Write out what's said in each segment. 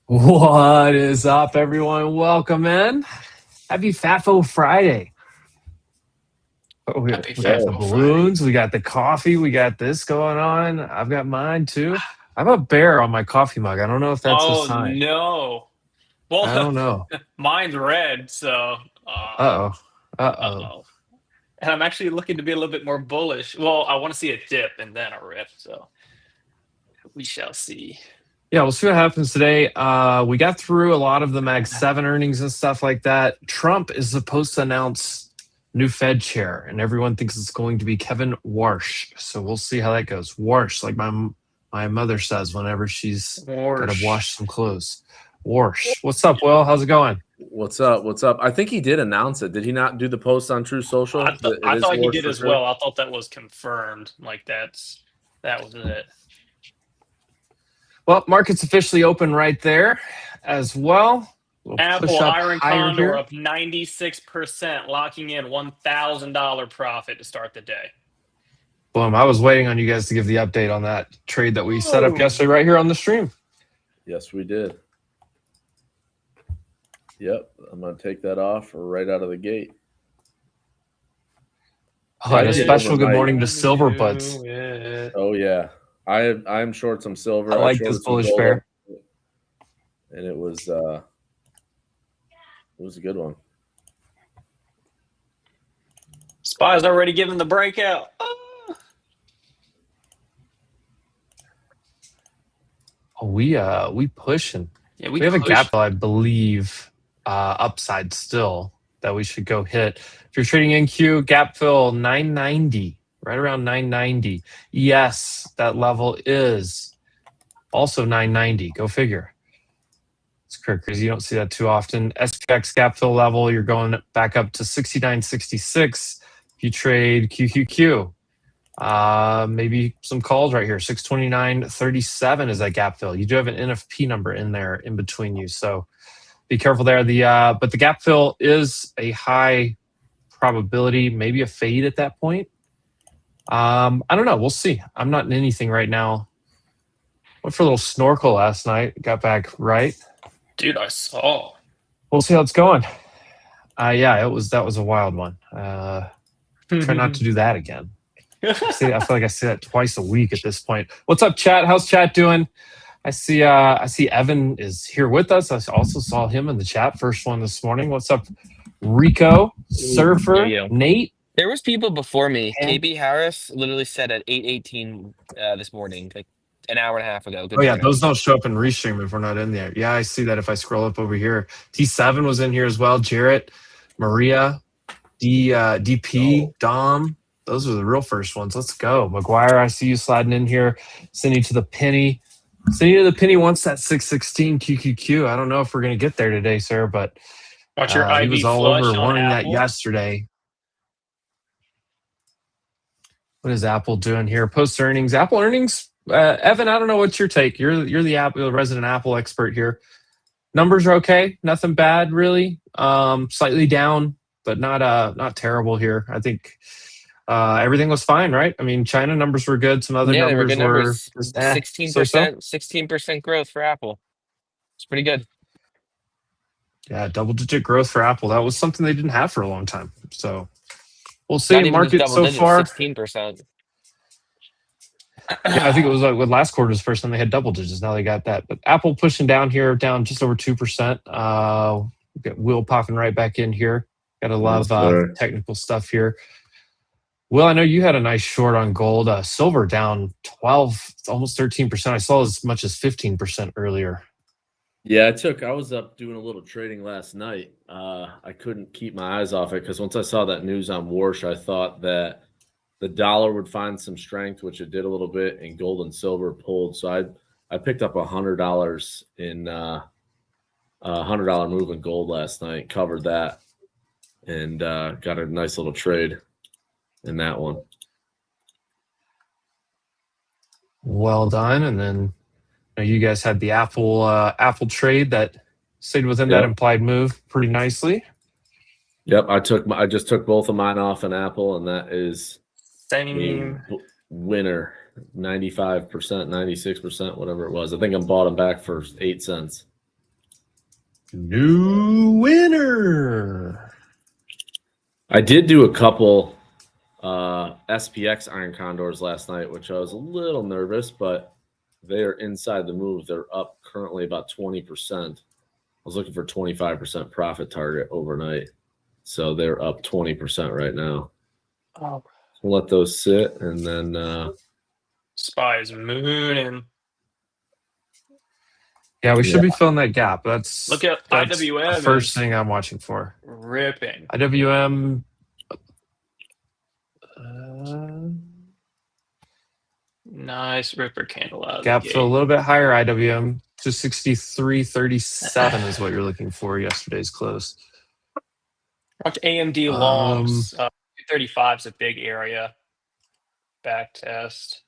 What is up, everyone? Welcome in. Happy Fafo Friday. Oh, we got the balloons. We got the coffee. We got this going on. I've got mine too. I have a bear on my coffee mug. I don't know if that's a sign. No. Well, I don't know. Mine's red, so. Uh-oh. And I'm actually looking to be a little bit more bullish. Well, I want to see a dip and then a rip, so we shall see. Yeah, we'll see what happens today. We got through a lot of the Mag 7 earnings and stuff like that. Trump is supposed to announce new Fed chair, and everyone thinks it's going to be Kevin Warsh. So we'll see how that goes. Warsh, like my mother says whenever she's got to wash some clothes. Warsh. What's up, Will? How's it going? What's up? What's up? I think he did announce it. Did he not do the post on True Social? I thought he did as well. I thought that was confirmed. Like that was it. Well, market's officially open right there as well. We'll Apple Iron Condor up 96%, locking in $1,000 profit to start the day. Boom. I was waiting on you guys to give the update on that trade that we set up yesterday right here on the stream. Yes, we did. Yep. I'm going to take that off right out of the gate. Oh, and a special good morning to Silver Buds. Oh, yeah. I'm short some silver. I like this bullish bear. And it was a good one. SPY's already given the breakout. Oh, we pushing. Yeah, we have a gap, I believe, upside still that we should go hit. If you're trading NQ, gap fill 990. Right around 990. Yes, that level is also 990. Go figure. It's correct because you don't see that too often. SPX gap fill level, you're going back up to 69.66. If you trade QQQ, maybe some calls right here. 629.37 is that gap fill. You do have an NFP number in there in between you, so be careful there. But the gap fill is a high probability, maybe a fade at that point. I don't know. We'll see. I'm not in anything right now. Went for a little snorkel last night. Got back right. Dude, I saw. We'll see how it's going. Yeah, that was a wild one. Try not to do that again. I feel like I say that twice a week at this point. What's up, chat? How's chat doing? I see Evan is here with us. I also saw him in the chat. First one this morning. What's up, Rico, Surfer, Nate? There was people before me. KB Harris literally said at 8:18 this morning. Like, an hour and a half ago. Good Oh yeah, morning. those don't show up in Restream if we're not in there. Yeah, I see that if I scroll up over here. T7 was in here as well. Jarrett, Maria, DP, Dom. Those are the real first ones. Let's go. McGuire, I see you sliding in here. Cindy to the penny. Cindy to the penny wants that 616 QQQ. I don't know if we're going to get there today, sir, but Watch your he IV was all flush over on wanting that Apple. yesterday. What is Apple doing here? Post earnings. Apple earnings. Evan, I don't know what's your take. You're the resident Apple expert here. Numbers are okay. Nothing bad really. Slightly down, but not terrible here. I think everything was fine, right? I mean, China numbers were good. Some other Yeah, they were numbers good were numbers. just 16%, 16% growth for Apple. It's pretty good. Yeah, double-digit growth for Apple. That was something they didn't have for a long time. So we'll see. Not even just Market double so digits, far. 16%. Yeah, I think it was like with last quarter's first time they had double digits. Now they got that. But Apple pushing down here, down just over 2%. Got Will popping right back in here. Got a lot of technical stuff here. Will, I know you had a nice short on gold. Silver down 12, almost 13%. I saw as much as 15% earlier. Yeah, I was up doing a little trading last night. I couldn't keep my eyes off it because once I saw that news on Warsh, I thought that the dollar would find some strength, which it did a little bit, and gold and silver pulled. So I picked up $100 in $100 move in gold last night, covered that, and got a nice little trade in that one. Well done. And then you guys had the Apple trade that stayed within that implied move pretty nicely. Yep, I just took both of mine off in Apple, and that is Same winner. 95%, 96%, whatever it was. I think I bought them back for 8 cents. New winner. I did do a couple SPX iron condors last night, which I was a little nervous, but they are inside the move. They're up currently about 20%. I was looking for 25% profit target overnight. So they're up 20% right now. Oh. We'll let those sit, and then SPY is mooning. Yeah, we should be filling that gap. That's Look at IWM. The first thing I'm watching for. Ripping. IWM. Nice ripper candle out of Gap the fill a gate. little bit higher. IWM to 63.37 is what you're looking for. Yesterday's close. Watch AMD longs. 235 is a big area. Back test.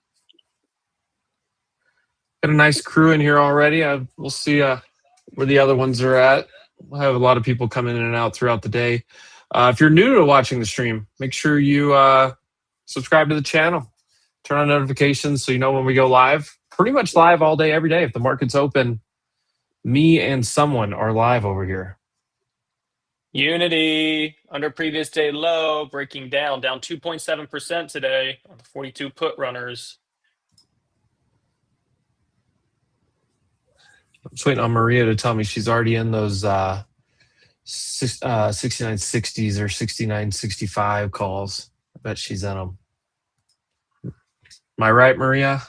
Got a nice crew in here already. We'll see where the other ones are at. We'll have a lot of people coming in and out throughout the day. If you're new to watching the stream, make sure you subscribe to the channel. Turn on notifications so you know when we go live. Pretty much live all day, every day. If the market's open, me and someone are live over here. Unity under previous day low, breaking down 2.7% today on the 42 put runners. I'm just waiting on Maria to tell me she's already in those 6960s or 6965 calls. I bet she's in them. Am I right, Maria?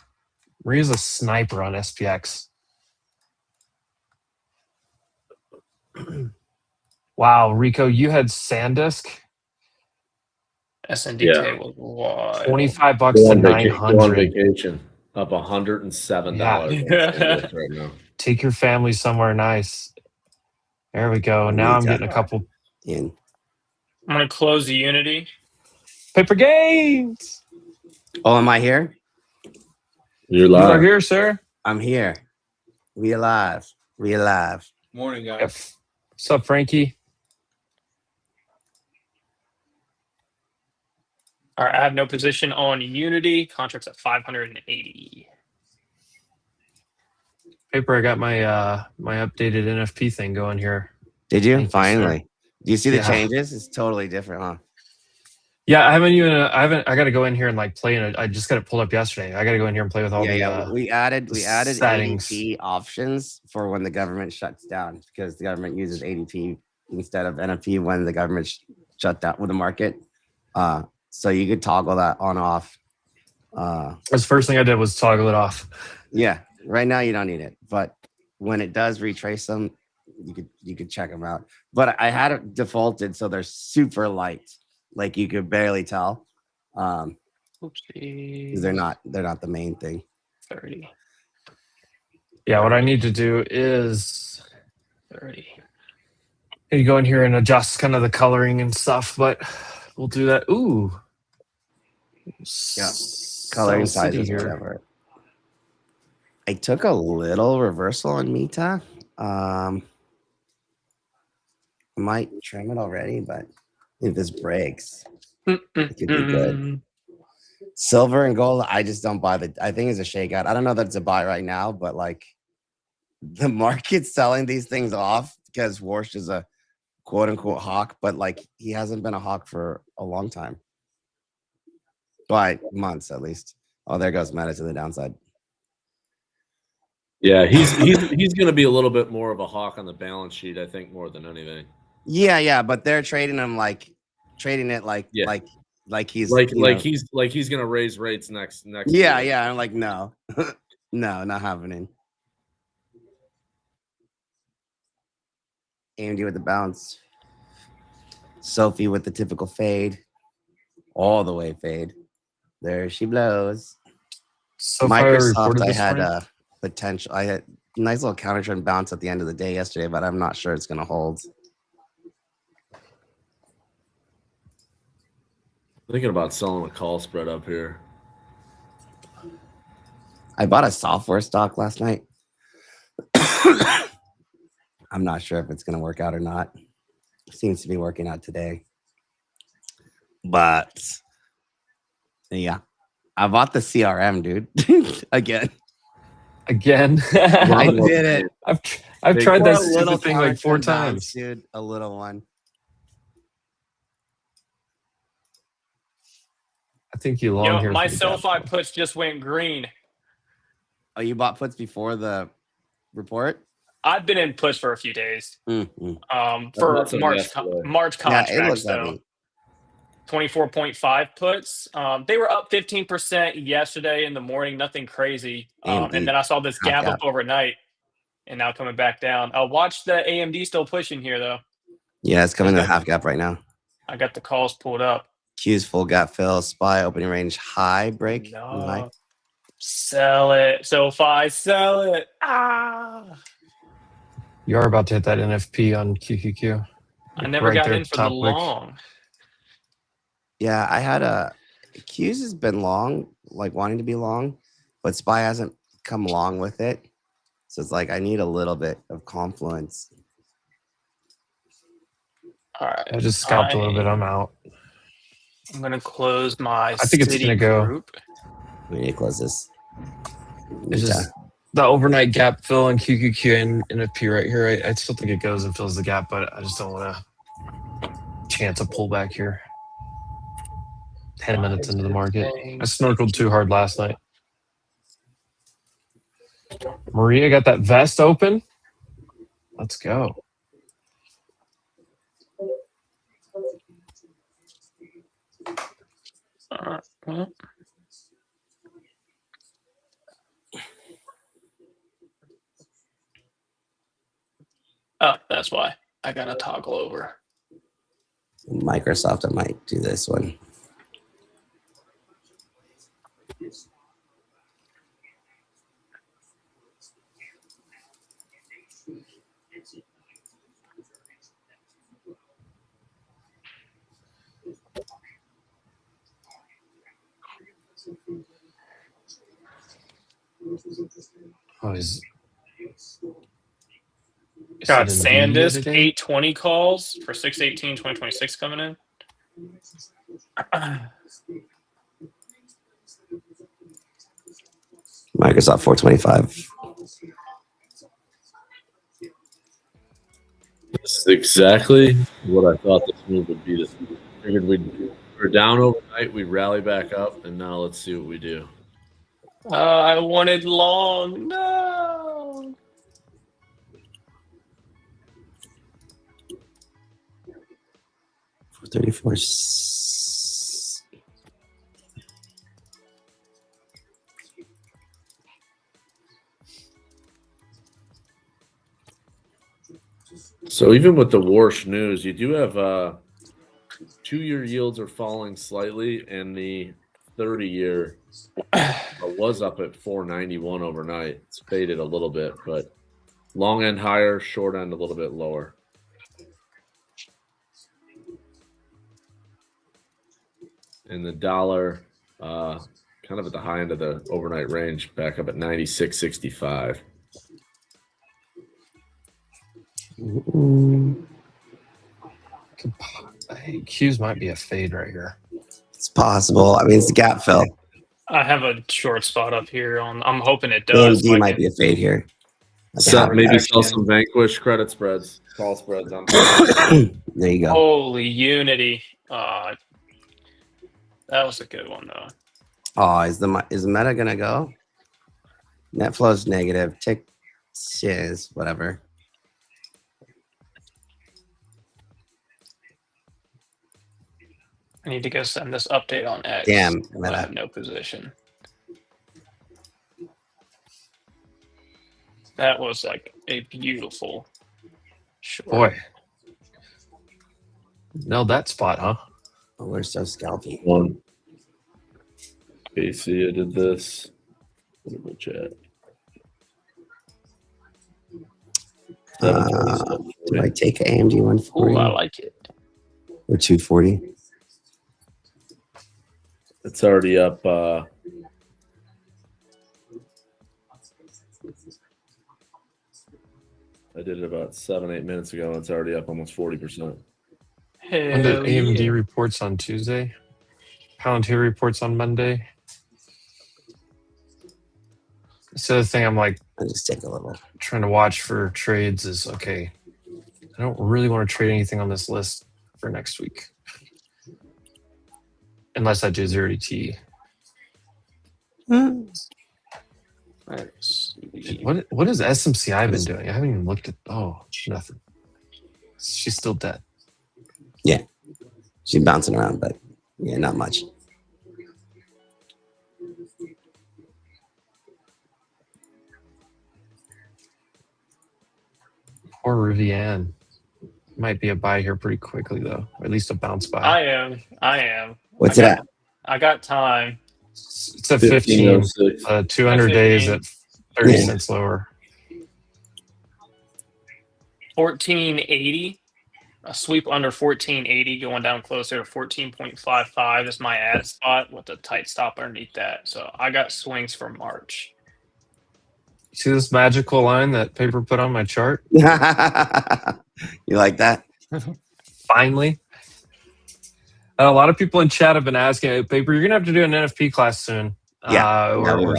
Maria's a sniper on SPX. Wow, Rico, you had SanDisk. SNDK was wild. $25 to 900. On vacation, up $107 right now. Take your family somewhere nice. There we go. Now I'm getting a couple. I'm gonna close the Unity. Paper gains. Oh, am I here? You're You live. are here, sir. I'm here. We alive. We alive. Morning, guys. Yep. What's up, Frankie? All right, I have no position on Unity. Contracts at 580. Paper, I got my my updated NFP thing going here. Did you? Thank you, Finally. Do you see the Yeah. changes? It's totally different, huh? Yeah, I got to go in here and like play in it. I just got it pulled up yesterday. I got to go in here and play with all the We added settings. ADP options for when the government shuts down, because the government uses ADP instead of NFP when the government shut down with the market. So you could toggle that on off. That's the first thing I did was toggle it off. Yeah, right now you don't need it, but when it does retrace them, you could check them out. But I had it defaulted so they're super light, like you could barely tell. Oopsie. They're not the main thing. 30. Yeah, what I need to do is 30. you go in here and adjust kind of the coloring and stuff, but we'll do that. Ooh. Yeah. Coloring sizes, whatever. I took a little reversal on Meta. I might trim it already, but if this breaks, it could be good. Silver and gold, I just don't buy I think it's a shakeout. I don't know that it's a buy right now, but like the market's selling these things off because Warsh is a quote unquote hawk, but like he hasn't been a hawk for a long time. By months at least. Oh, there goes Meta to the downside. Yeah, he's going to be a little bit more of a hawk on the balance sheet, I think, more than anything. Yeah, but they're trading him like he's he's going to raise rates next. Yeah, year. yeah. I'm like, no, no, not happening. AMD with the bounce. Sophie with the typical fade, all the way fade. There she blows. So Microsoft, I had a potential. I had nice little counter trend bounce at the end of the day yesterday, but I'm not sure it's going to hold. Thinking about selling a call spread up here. I bought a software stock last night. I'm not sure if it's going to work out or not. It seems to be working out today. But yeah, I bought the CRM, dude. Again. I did it. I've tried that little thing like 4 times, dude. A little one. I think you long here. My SoFi puts just went green. Oh, you bought puts before the report? I've been in puts for a few days. Mm-hmm. For March contracts, though. 24.5 puts. They were up 15% yesterday in the morning, nothing crazy. And then I saw this gap up overnight and now coming back down. I'll watch the AMD still pushing here, though. Yeah, it's coming to the half gap right now. I got the calls pulled up. Q's full gap fill, SPY opening range high break. No. High. Sell it. SoFi, sell it. You are about to hit that NFP on QQQ. I never got in for the long. Yeah, I had Q's has been long, like wanting to be long, but SPY hasn't come along with it. So it's like I need a little bit of confluence. All right. I just scalped a little bit. I'm out. I'm gonna close my. I think it's gonna go. We need to close this. It's just the overnight gap fill in QQQ and NFP right here. I still think it goes and fills the gap, but I just don't want to chance a pullback here. 10 minutes into the market. I snorkeled too hard last night. Maria got that vest open. Let's go. Oh, that's why. I got to toggle over. Microsoft, I might do this one. Oh, got SanDisk 820 calls for 6/18/2026 coming in. Microsoft 425. This is exactly what I thought this move would be. Figured we're down overnight, we rally back up, and now let's see what we do. I wanted long. No. $34. So even with the Warsh news, you do have 2-year yields are falling slightly, and the 30-year was up at 491 overnight. It's faded a little bit, but long end higher, short end a little bit lower. And the dollar kind of at the high end of the overnight range, back up at 96.65. Q's might be a fade right here. It's possible. I mean, it's a gap fill. I have a short spot up here. I'm hoping it does. AMD might be a fade here. So maybe sell some Vanquish credit spreads, call spreads on. There you go. Holy unity. That was a good one though. Oh, is the meta gonna go? Net flow's negative. Tick shiz, whatever. I need to go send this update on X. Damn, I have no position. That was like a beautiful short. Boy. Nailed that spot, huh? Oh, we're so scalpy. One. Casey, I did this. Put in the chat. Do I take AMD 140? Ooh, I like it. Or 240? It's already up. I did it about 7-8 minutes ago, and it's already up almost 40%. When did AMD reports on Tuesday? Palantir reports on Monday. So the thing I'm like, I'll just take a little. trying to watch for trades is, okay, I don't really want to trade anything on this list for next week. Unless I do 0 DT. What has SMCI been doing? I haven't even looked at. Oh, nothing. She's still dead. Yeah, she's bouncing around, but yeah, not much. Poor Rivian. Might be a buy here pretty quickly though, or at least a bounce buy. I am. What's it at? I got time. It's at 15. 200 days at 30 Yeah. cents lower. 1480. A sweep under 1480, going down closer to 14.55 is my ad spot with a tight stop underneath that. So I got swings for March. See this magical line that paper put on my chart? You like that? Finally. A lot of people in chat have been asking, hey, Paper, you're going to have to do an NFP class soon. Yeah. Or a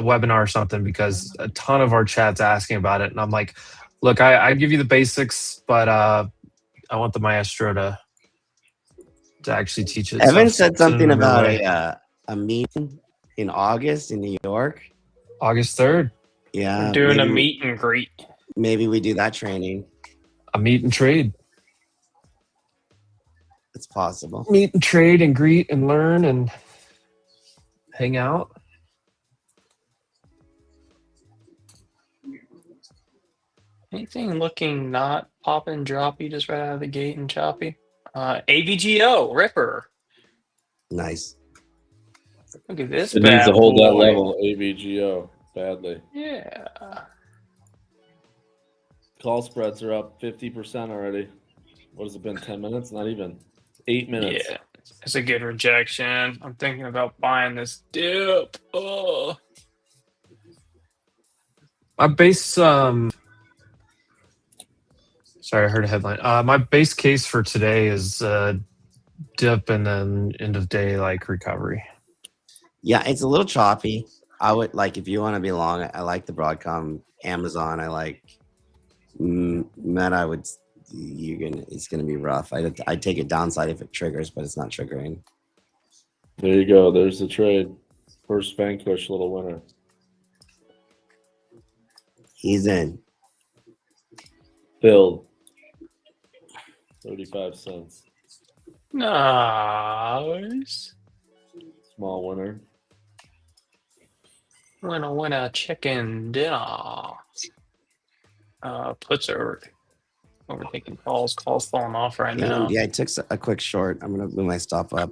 webinar or something, because a ton of our chat's asking about it. And I'm like, look, I give you the basics, but I want the maestro to actually teach it. Evan said something about a meeting in August in New York. August 3rd. Yeah. We're doing a meet and greet. Maybe we do that training. A meet and trade. It's possible. Meet and trade and greet and learn and hang out. Anything looking not popping, droppy, just right out of the gate and choppy? AVGO, Ripper. Nice. Look at this. It needs to hold that boy. level, AVGO, badly. Yeah. Call spreads are up 50% already. What has it been, 10 minutes? Not even. 8 minutes. Yeah. It's a good rejection. I'm thinking about buying this dip. Oh. My base, sorry, I heard a headline. My base case for today is dip and then end of day like recovery. Yeah, it's a little choppy. I would like, if you want to be long, I like the Broadcom, Amazon. I like Meta. It's gonna be rough. I'd take it downside if it triggers, but it's not triggering. There you go. There's the trade. First Vanquish little winner. He's in. Filled. 35 cents. Nice. Small winner. Winner, chicken dinner. Puts are Overtaking calls. Calls falling off right Yeah, now. yeah, I took a quick short. I'm gonna move my stop up.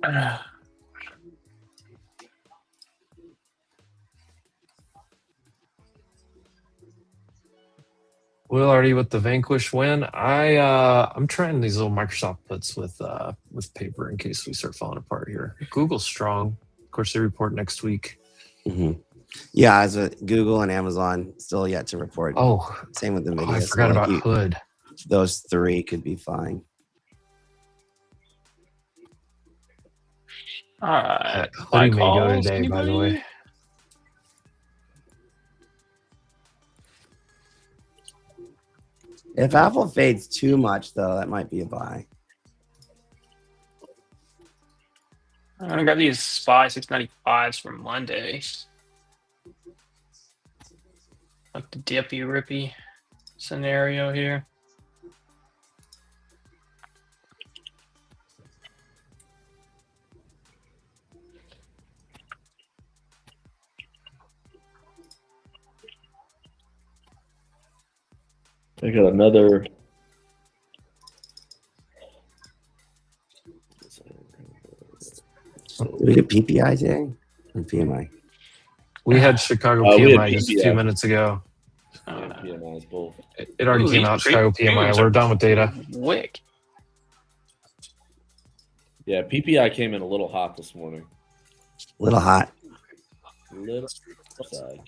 Will already with the Vanquish win. I'm trying these little Microsoft puts with paper in case we start falling apart here. Google's strong. Of course, they report next week. Mm-hmm. Yeah, as with Google and Amazon, still yet to report. Oh, same with NVIDIA. I forgot about Hood. Those three could be fine. All right. Hoodie may go today, by the way. If Apple fades too much, though, that might be a buy. I'm gonna grab these SPY 695s from Monday. Like the dippy rippy scenario here. I got another. Did we get PPI today? Or PMI? We had Chicago PMI just a few minutes ago. PMI is both. It already came out, Chicago PMI. We're done with data. Wick. Yeah, PPI came in a little hot this morning. Little hot. Little side.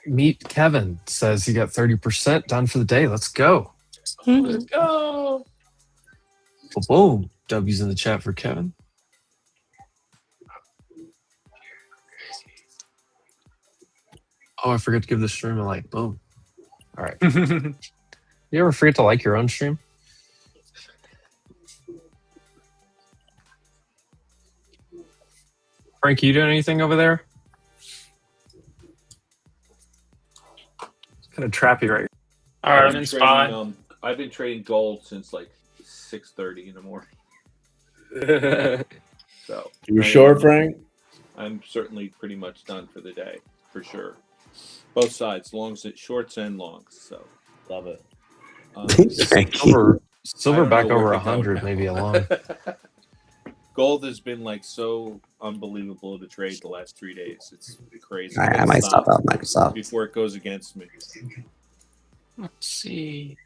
Meet Kevin says he got 30% done for the day. Let's go. Let's go. Well, boom. W's in the chat for Kevin. Oh, I forgot to give the stream a like. Boom. All right. You ever forget to like your own stream? Frank, you doing anything over there? It's kind of trappy right here. All right, I'm in SPY. I've been trading gold since like 6:30 in the morning. So You were short, Frank? I'm certainly pretty much done for the day, for sure. Both sides, longs, shorts, and longs. So Love it. Silver back over 100, maybe a long. Gold has been like so unbelievable to trade the last 3 days. It's crazy. All right, I might stop out Microsoft before it goes against me. Let's see.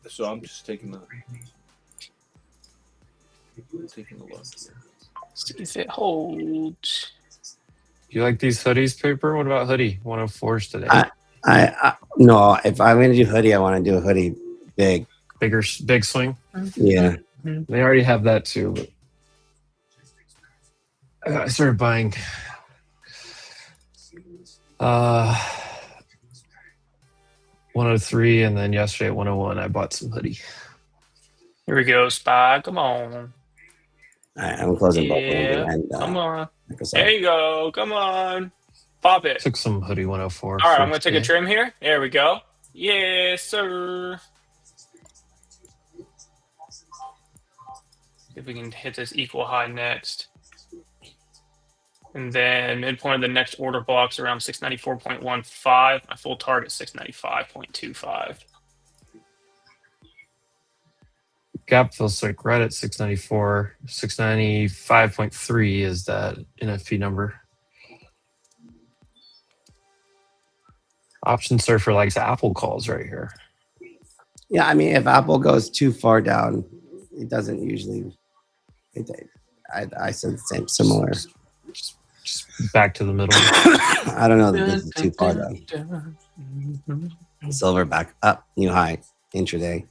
So I'm just taking a look. See if it holds. You like these hoodies, Paper? What about hoodie 104s today? No, if I'm going to do hoodie, I want to do a hoodie big. Big swing? Yeah. They already have that too. But I started buying 103, and then yesterday at 101, I bought some hoodie. Here we go, SPY. Come on. All right, I'm closing both. And, come on. Microsoft. There you go. Come on. Pop it. Took some hoodie 104. All right, I'm going to take a trim here. There we go. Yes, sir. See if we can hit this equal high next. And then midpoint of the next order blocks around 694.15. My full target 695.25. Gap feels like right at 694. 695.3 is that NFP number. Option surfer likes Apple calls right here. Yeah, I mean, if Apple goes too far down, it doesn't usually. I said the same, similar. Just back to the middle. I don't know that this is too far down. Silver back up, new high, intraday.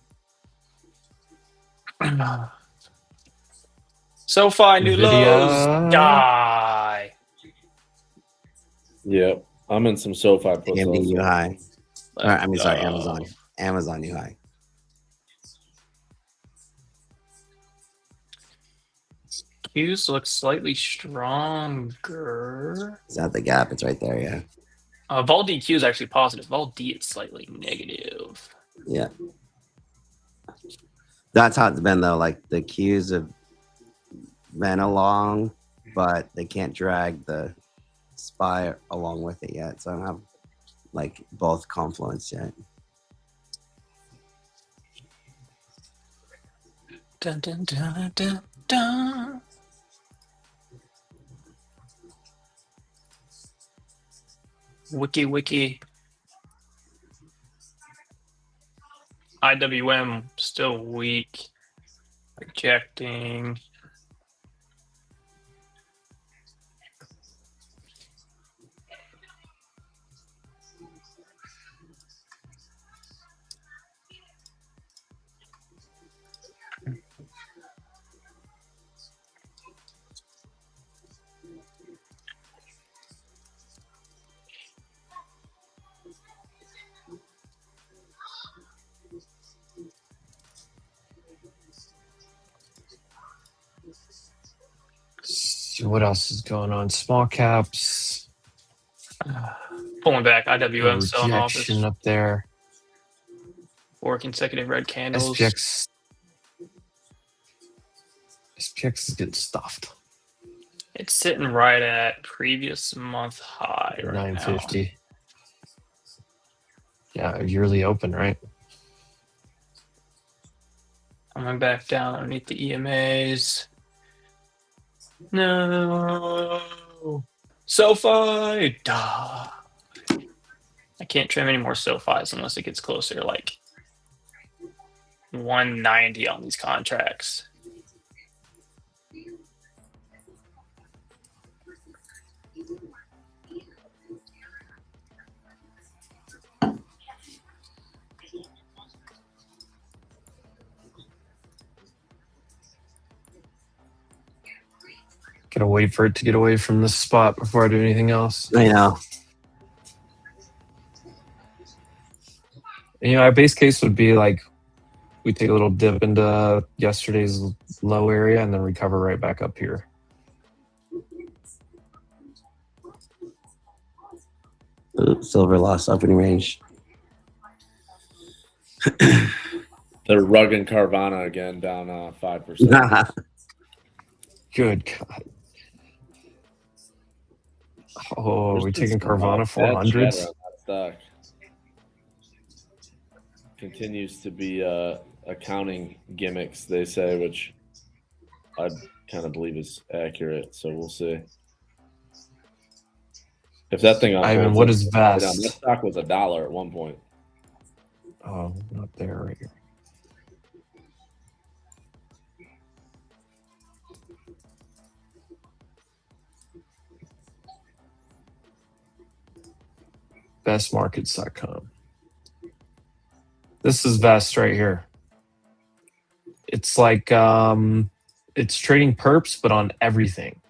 SoFi new lows, die. Yep, I'm in some SoFi. AMD new high. Sorry, Amazon. Amazon new high. Qs looks slightly stronger. Is that the gap? It's right there, yeah. Vol DQ is actually positive. Vol D is slightly negative. Yeah. That's how it's been, though. Like, the Qs have been along, but they can't drag the SPY along with it yet. So I don't have, like, both confluence yet. Dun, dun, dun, dun, dun. Wiki. IWM still weak. Rejecting. See what else is going on? Small caps. Pulling back. IWM selling off. Rejection up there. 4 consecutive red candles. SPX is getting stuffed. It's sitting right at previous month high right 950. now. Yeah, yearly open, right? Coming back down underneath the EMAs. No. SoFi. Duh. I can't trim any more SoFis unless it gets closer, like 190 on these contracts. Gotta wait for it to get away from this spot before I do anything else. I know. You know, our base case would be like we take a little dip into yesterday's low area and then recover right back up here. Ooh, silver lost opening range. They're rugging Carvana again, down 5%. Good God. Oh, are we taking Carvana 400s? Stock continues to be accounting gimmicks, they say, which I kind of believe is accurate. So we'll see. If that thing unfolds, Ivan, what is that Vest? stock was $1 at one point. Oh, not there, right here. bestmarkets.com. This is Vest right here. It's like it's trading perps, but on everything.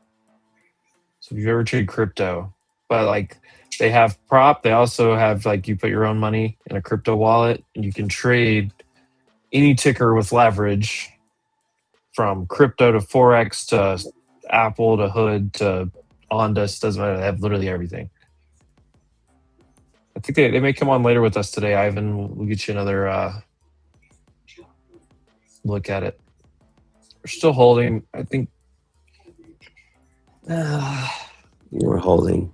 So if you've ever traded crypto, but like they have prop, they also have like you put your own money in a crypto wallet and you can trade any ticker with leverage from crypto to Forex to Apple to Hood to Ondas, doesn't matter. They have literally everything. I think they may come on later with us today, Ivan. We'll get you another look at it. We're still holding. I think You were holding.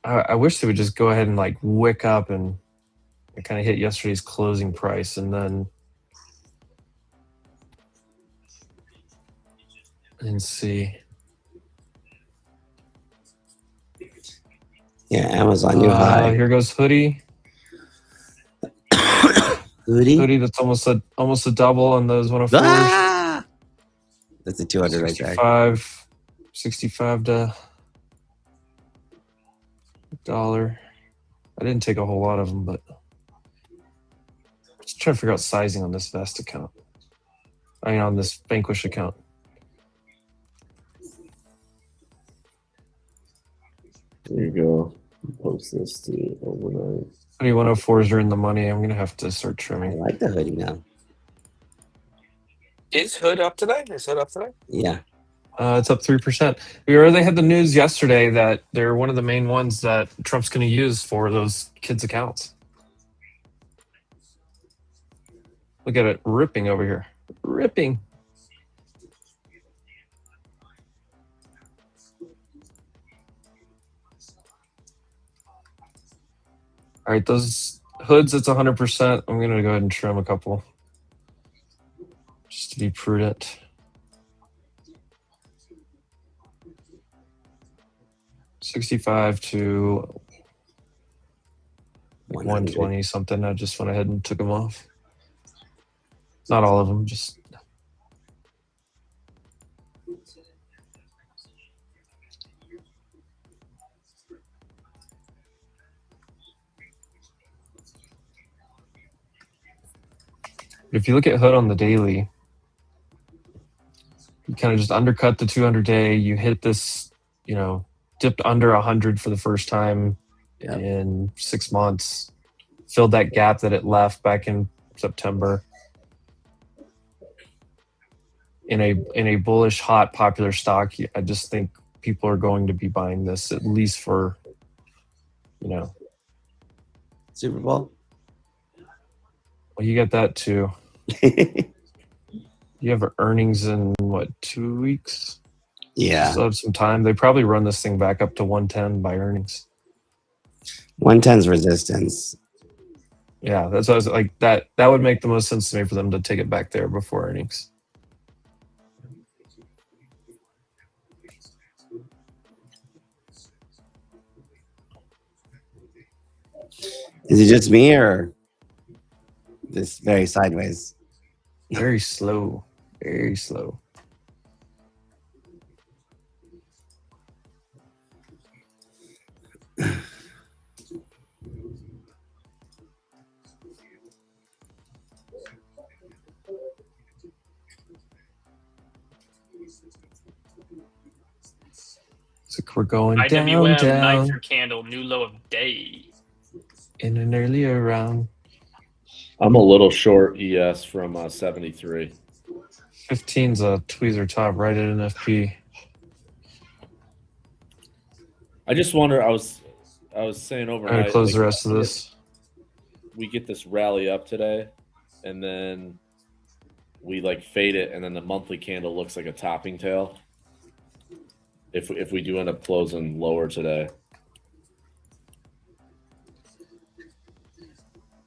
I wish they would just go ahead and like wick up and kind of hit yesterday's closing price and then see. Yeah, Amazon, you high. Here goes Hoodie. Hoodie? That's almost a double on those 104s. Ah! That's a 200 right there. 65 to $1. I didn't take a whole lot of them, but just trying to figure out sizing on this Vest account. I mean, on this Vanquish account. There you go. Post this to overnight. 104s are in the money. I'm going to have to start I trimming. like the hoodie now. Is Hood up today? Is Hood up today? Yeah. It's up 3%. We already had the news yesterday that they're one of the main ones that Trump's going to use for those kids' accounts. Look at it ripping over here. Ripping. All right, those hoods, it's 100%. I'm going to go ahead and trim a couple. Just to be prudent. 65 to 120 something. I just went ahead and took them off. Not all of them, just. If you look at Hood on the daily, you kind of just undercut the 200-day. You hit this, dipped under 100 for the first time in 6 months. Filled that gap that it left back in September. In a bullish, hot, popular stock, I just think people are going to be buying this at least for, Super Bowl. Well, you get that too. You have earnings in what, 2 weeks? Yeah. Still have some time. They probably run this thing back up to 110 by earnings. 110's resistance. Yeah, that's what I was like. That would make the most sense to me for them to take it back there before earnings. Is it just me or this very sideways? Very slow. Very slow. So we're going IWM, down. knife through candle, new low of day. In an earlier round. I'm a little short ES from 73. 15's a tweezer top right at an FP. I just wonder. I was saying overnight. I'm gonna close the rest of this. We get this rally up today, and then we fade it, and then the monthly candle looks like a topping tail. If we do end up closing lower today.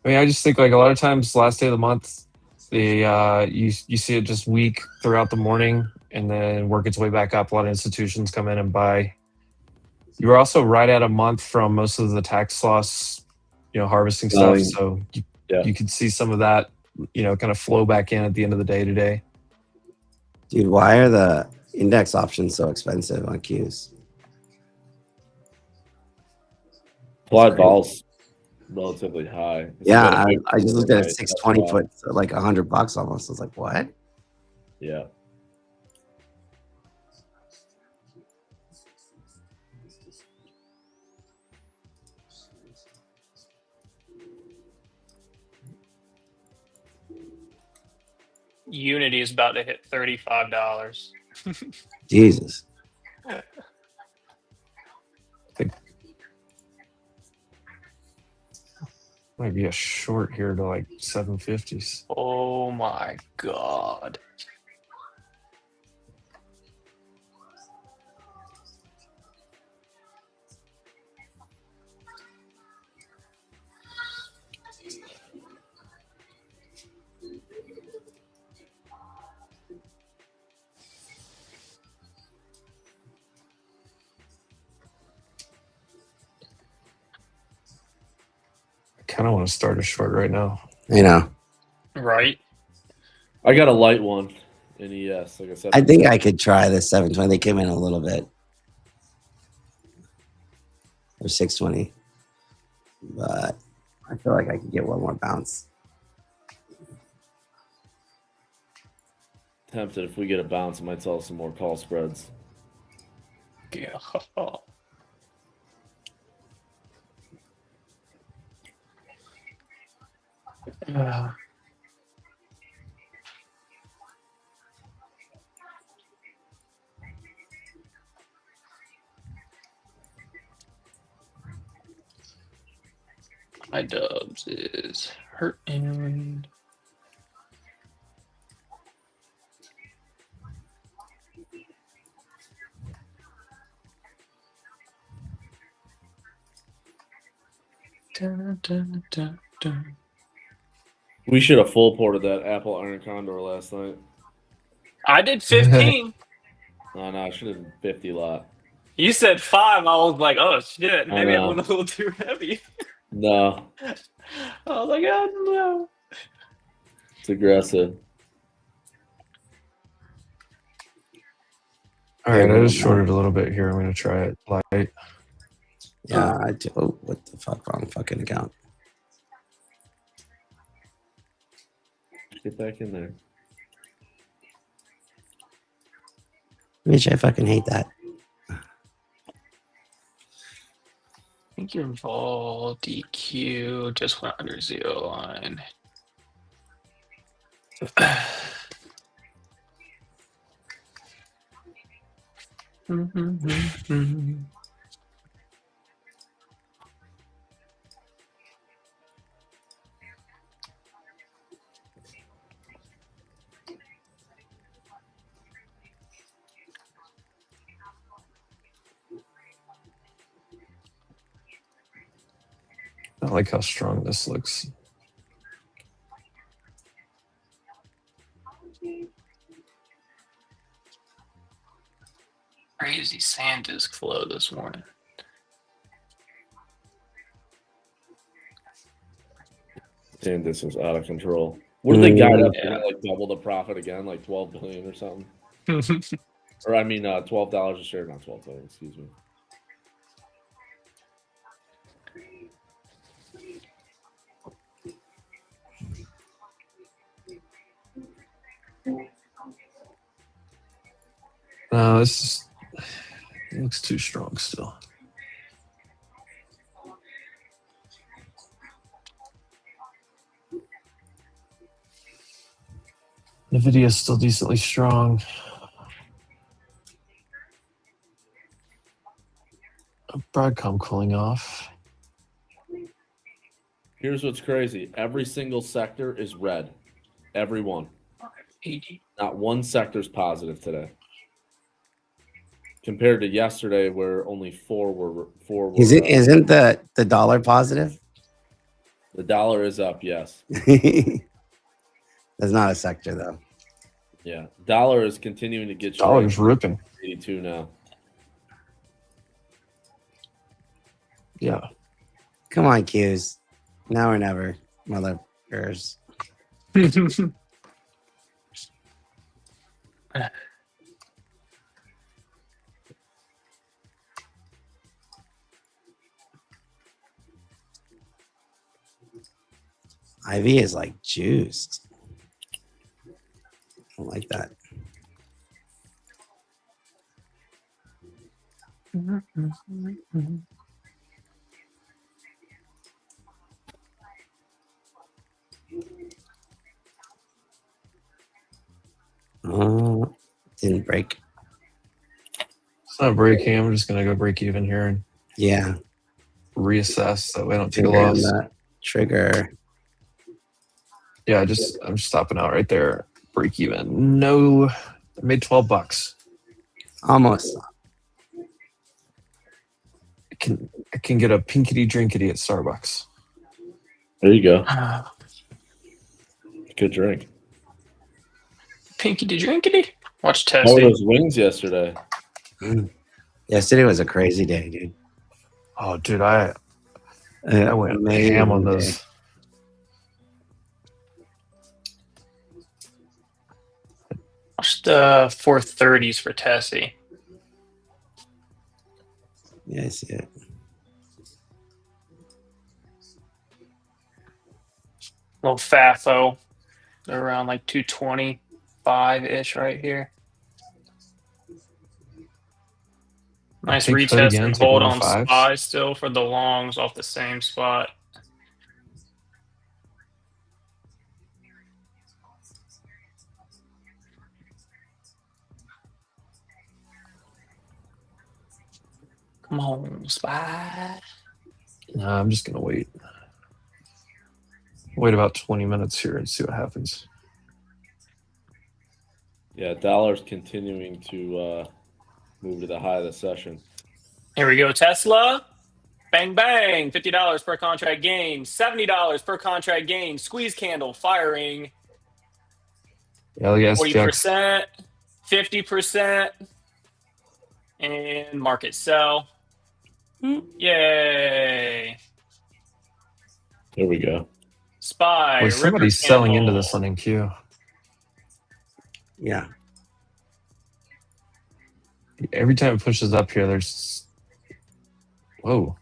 I mean, I just think a lot of times last day of the month, you see it just weak throughout the morning and then work its way back up. A lot of institutions come in and buy. You were also right at a month from most of the tax loss, harvesting stuff. So you could see some of that, kind of flow back in at the end of the day today. Dude, why are the index options so expensive on Qs? Applied vols relatively high. Yeah, I just looked at it 620 foot, so like $100 almost. I was like, what? Yeah. Unity is about to hit $35. Jesus. Might be a short here to 750s. Oh my God. I kind of want to start a short right now. I know. Right. I got a light one in ES. Like I said, I think I could try the 720. They came in a little bit. Or 620. But I feel like I could get one more bounce. Tempted if we get a bounce, I might sell some more call spreads. Yeah. My dubs is hurting. Dun, dun, dun, dun. We should have full ported that Apple Iron Condor last night. I did 15. Oh, no, I should have done 50 lot. You said 5. I was like, oh, shit. Maybe I went a little too heavy. No. I was like, oh, no. It's aggressive. All right, I just shorted a little bit here. I'm going to try it light. Yeah, I do. Oh, what the fuck? Wrong fucking account. Get back in there. Mitch, I fucking hate that. I think your vol DQ just went under 0 line. I like how strong this looks. Crazy SanDisk flow this morning. SanDisk is out of control. What did they guide up to, like double the profit again, like 12 billion or something? Or I mean, $12 a share, not 12 billion. Excuse me. No, this is, it looks too strong still. NVIDIA is still decently strong. Broadcom cooling off. Here's what's crazy. Every single sector is red. Every one. 80. Not one sector is positive today. Compared to yesterday, where only four were. Isn't the dollar positive? The dollar is up, yes. That's not a sector though. Yeah, dollar is continuing to get. Dollar's ripping. 82 now. Yeah. Come on, Q's. Now or never, motherfuckers. IV is like juiced. I don't like that. Oh, didn't break. It's not breaking. I'm just gonna go break even here and reassess that way I don't take a loss. That trigger. Yeah, I'm just stopping out right there. Break even. No, I made $12. Almost. I can get a pinkity drinkity at Starbucks. There you go. Good drink. Pinkity drinkity. Watch Tessie. How were those wings yesterday? Yesterday was a crazy day, dude. Oh, dude, I went ham on those. Watch the 430s for Tessie. Yeah, I see it. Little Fafo. They're around like 225-ish right here. Nice retest and hold on SPY still for the longs off the same spot. Come on, SPY. No, I'm just gonna wait. Wait about 20 minutes here and see what happens. Yeah, dollar's continuing to move to the high of the session. Here we go, Tesla. Bang, bang. $50 per contract gain. $70 per contract gain. Squeeze candle firing. LES 40%. 50%. And market sell. Yay. There we go. SPY. Boy, somebody's selling into this one. on NQ. Yeah. Every time it pushes up here, there's whoa.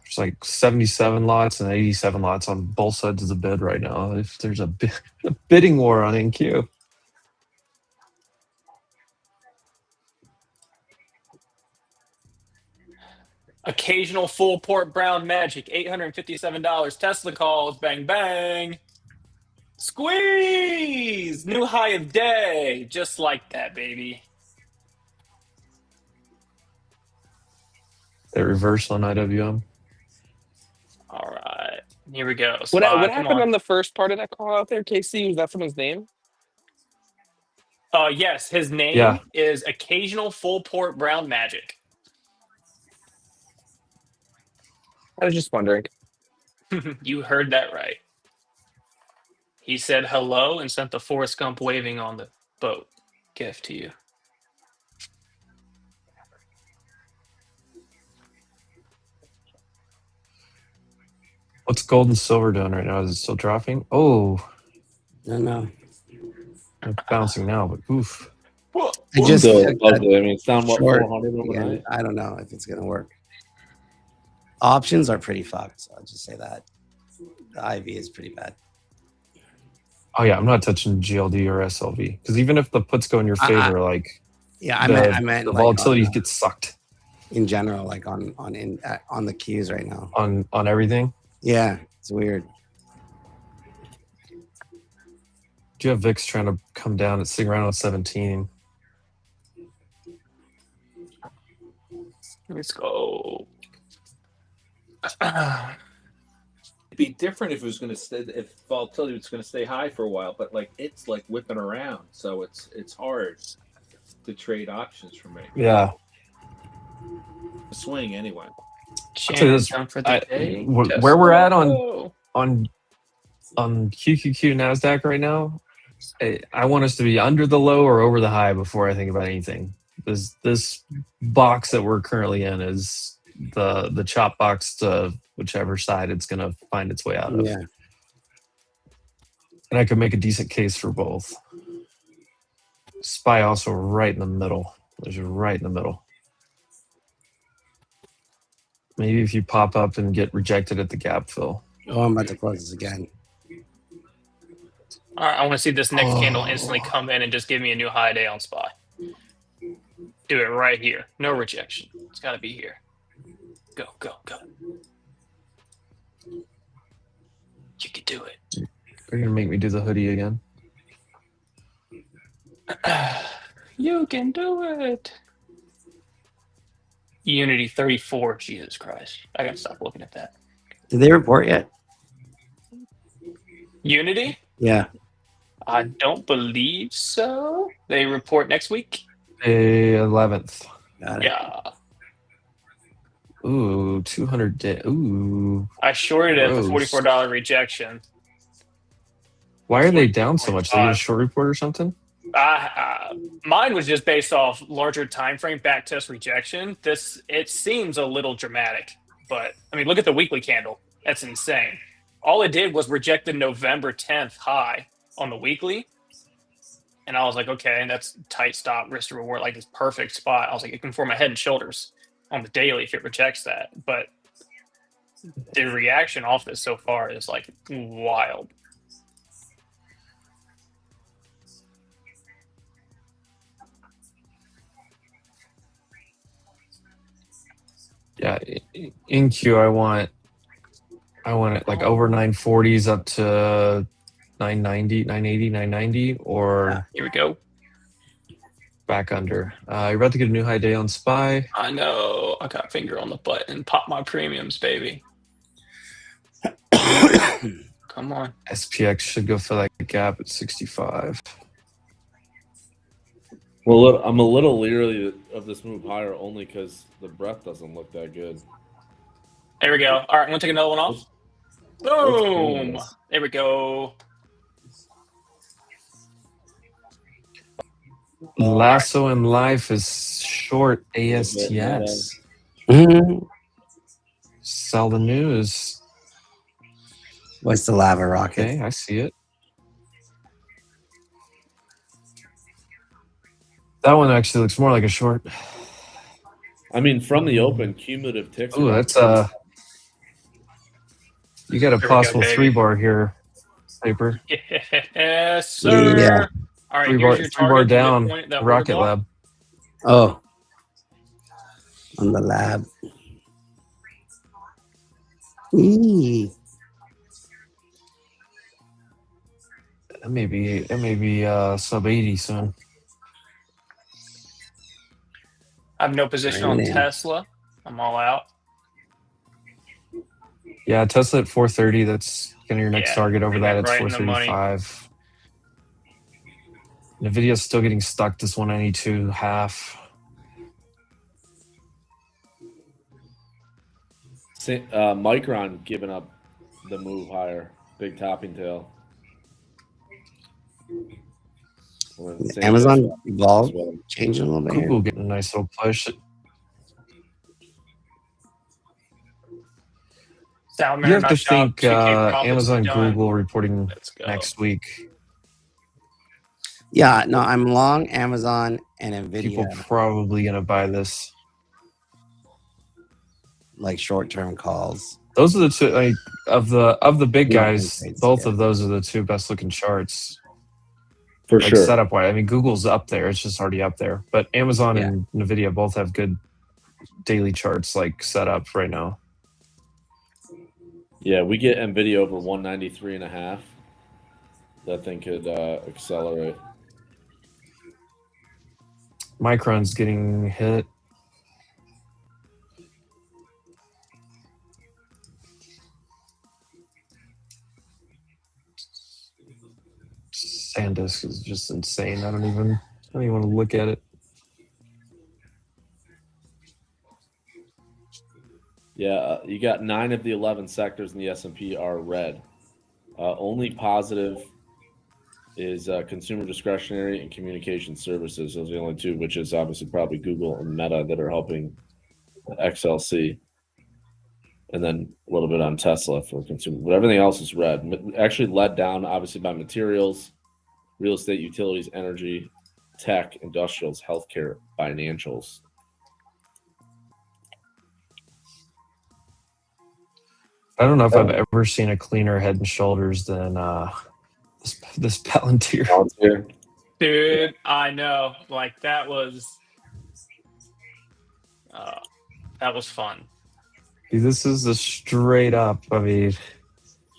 There's like 77 lots and 87 lots on both sides of the bid right now. If there's a bidding war on NQ. Occasional full port brown magic, $857. Tesla calls, bang, bang. Squeeze! New high of day. Just like that, baby. That reversal on IWM. All right. Here we go. What Come happened on the first part of that call out there, KC? Was that someone's name? Yes, his name is Occasional Full Port Brown Magic. I was just wondering. You heard that right. He said hello and sent the Forrest Gump waving on the boat gift to you. What's gold and silver doing right now? Is it still dropping? Oh, No. it's bouncing now, but oof. I just I mean, it's down what, short 400 overnight? I don't know if it's gonna work. Options are pretty fucked, so I'll just say that. The IV is pretty bad. Oh yeah, I'm not touching GLD or SLV because even if the puts go in your favor, I meant the like volatility gets sucked in general, like on the queues right now. On everything. Yeah, it's weird. Do you have VIX trying to come down? It's sitting around on 17. Let's go. It'd be different if it was going to stay, if volatility was going to stay high for a while, but like it's like whipping around, so it's hard to trade options for me. Yeah, A swing anyway. Where we're at on QQQ Nasdaq right now, I want us to be under the low or over the high before I think about anything. This box that we're currently in is the chop box to whichever side it's going to find its way out of. Yeah. And I could make a decent case for both. SPY also right in the middle. There's right in the middle. Maybe if you pop up and get rejected at the gap fill. Oh, I'm about to close this again. All right, I want to see this next candle instantly come in and just give me a new high day on SPY. Do it right here. No rejection. It's got to be here. Go, go, go. You can do it. You're going to make me do the hoodie again. You can do it. Unity 34. Jesus Christ. I got to stop looking at that. Did they report yet? Unity? Yeah. I don't believe so. They report next week? May 11th. Got it. Yeah. Ooh, 200 day. Ooh. I shorted it for Gross. $44 rejection. Why are they down so much? They get a short report or something? Mine was just based off larger time frame back test rejection. It seems a little dramatic, but I mean, look at the weekly candle. That's insane. All it did was reject the November 10th high on the weekly, and I was like, okay, that's tight stop, risk to reward, like this perfect spot. I was like, it can form a head and shoulders on the daily if it rejects that, but the reaction off this so far is like wild. Yeah, in Q, I want it like over 940s up to 990, 980, 990, or Here we go. back under. You're about to get a new high day on SPY. I know. I got a finger on the button. Pop my premiums, baby. Come on. SPX should go fill that gap at 65. Well, I'm a little leery of this move higher only because the breath doesn't look that good. There we go. All right, I'm going to take another one off. Boom. There we go. Lasso in Life is short ASTS. Sell the news. What's the lava rocket? Okay, I see it. That one actually looks more like a short. I mean, from the open, cumulative ticks. Ooh, that's you got a Here we go, possible baby. 3-bar here, Paper. Yes, sir. Yeah. All right, 3-bar, here's your 3-bar target. down. Midpoint of that order Rocket block. Lab. Oh, on the lab. Eee. That may be sub 80 soon. I have no position on Bring it in. Tesla. I'm all out. Yeah, Tesla at 430. That's kind of your next Yeah, target. Over bring that, that it's right in the money. 435. Nvidia's still getting stuck. This 192.5. Micron giving up the move higher. Big topping tail. Amazon vol changing a little bit. Google Here. getting a nice little push. Salmon, You have to nice job. think 2K profits Amazon, done. Google reporting Let's go. next week. Yeah, no, I'm long Amazon and Nvidia. People probably gonna buy this. Like short-term calls. Those are the two of the big No, guys. it's- Both yeah. of those are the two best looking charts. For Like sure. setup wise, I mean, Google's up there; it's just already up there. But Amazon and Nvidia both have good daily charts, like set up right now. Yeah, we get Nvidia over 193.5. That thing could accelerate. Micron's getting hit. SanDisk is just insane. I don't even want to look at it. Yeah, you got 9 of the 11 sectors in the S&P are red. Only positive is consumer discretionary and communication services. Those are the only two, which is obviously probably Google and Meta that are helping XLC. And then a little bit on Tesla for consumer. But everything else is red. Actually led down, obviously, by materials, real estate, utilities, energy, tech, industrials, healthcare, financials. I don't know if I've ever seen a cleaner Head and Shoulders than this Palantir. Dude, I know. Like that was fun. This is a straight up. I mean,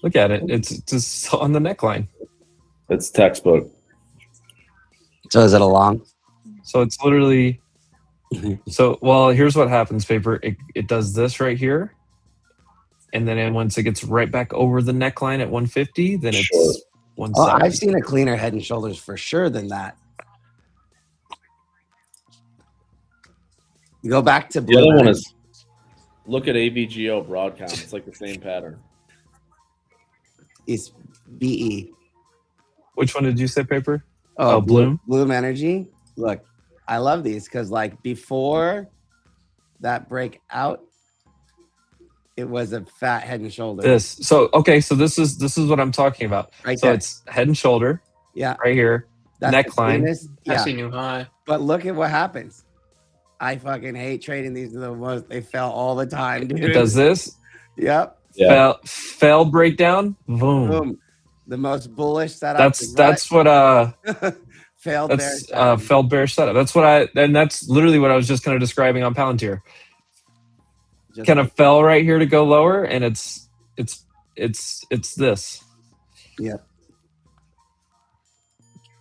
look at it. It's just on the neckline. It's textbook. So is it a long? So it's literally. So well, here's what happens, Paper. It does this right here, and then once it gets right back over the neckline at 150, then it's 170. Oh, I've seen a cleaner Head and Shoulders for sure than that. You go back to The other one is look at AVGO Broadcom. It's like the same pattern. It's BE. Which one did you say, Paper? Oh, Bloom. Bloom Energy. Look, I love these because like before that breakout, it was a fat Head and Shoulder. So this is what I'm talking about. Right so there. it's Head and Shoulder. Yeah. Right here. That's neckline. I Yeah. see new high. But look at what happens. I fucking hate trading these. Are the most they fell all the time, dude. It does this. Yep. Yeah. Fell breakdown. Boom. Boom. The most bullish setup. That's what failed that's bear. failed bear setup. That's what and that's literally what I was just kind of describing on Palantir. Just Kind of fell right here to go lower, and it's this. Yep.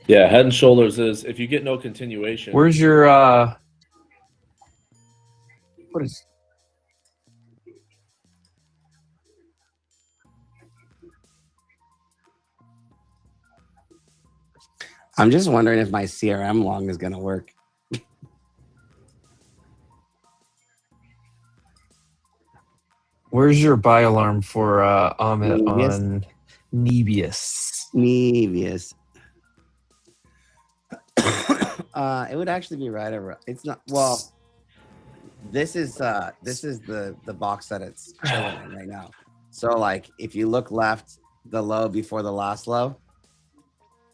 Yeah, Head and Shoulders is if you get no continuation. Where's your what is I'm just wondering if my CRM long is gonna work. Where's your buy alarm for Amit Nebius? on Nebius? Nebius. It would actually be right over. It's not. Well, this is the box that it's chilling in right now. So like, if you look left, the low before the last low.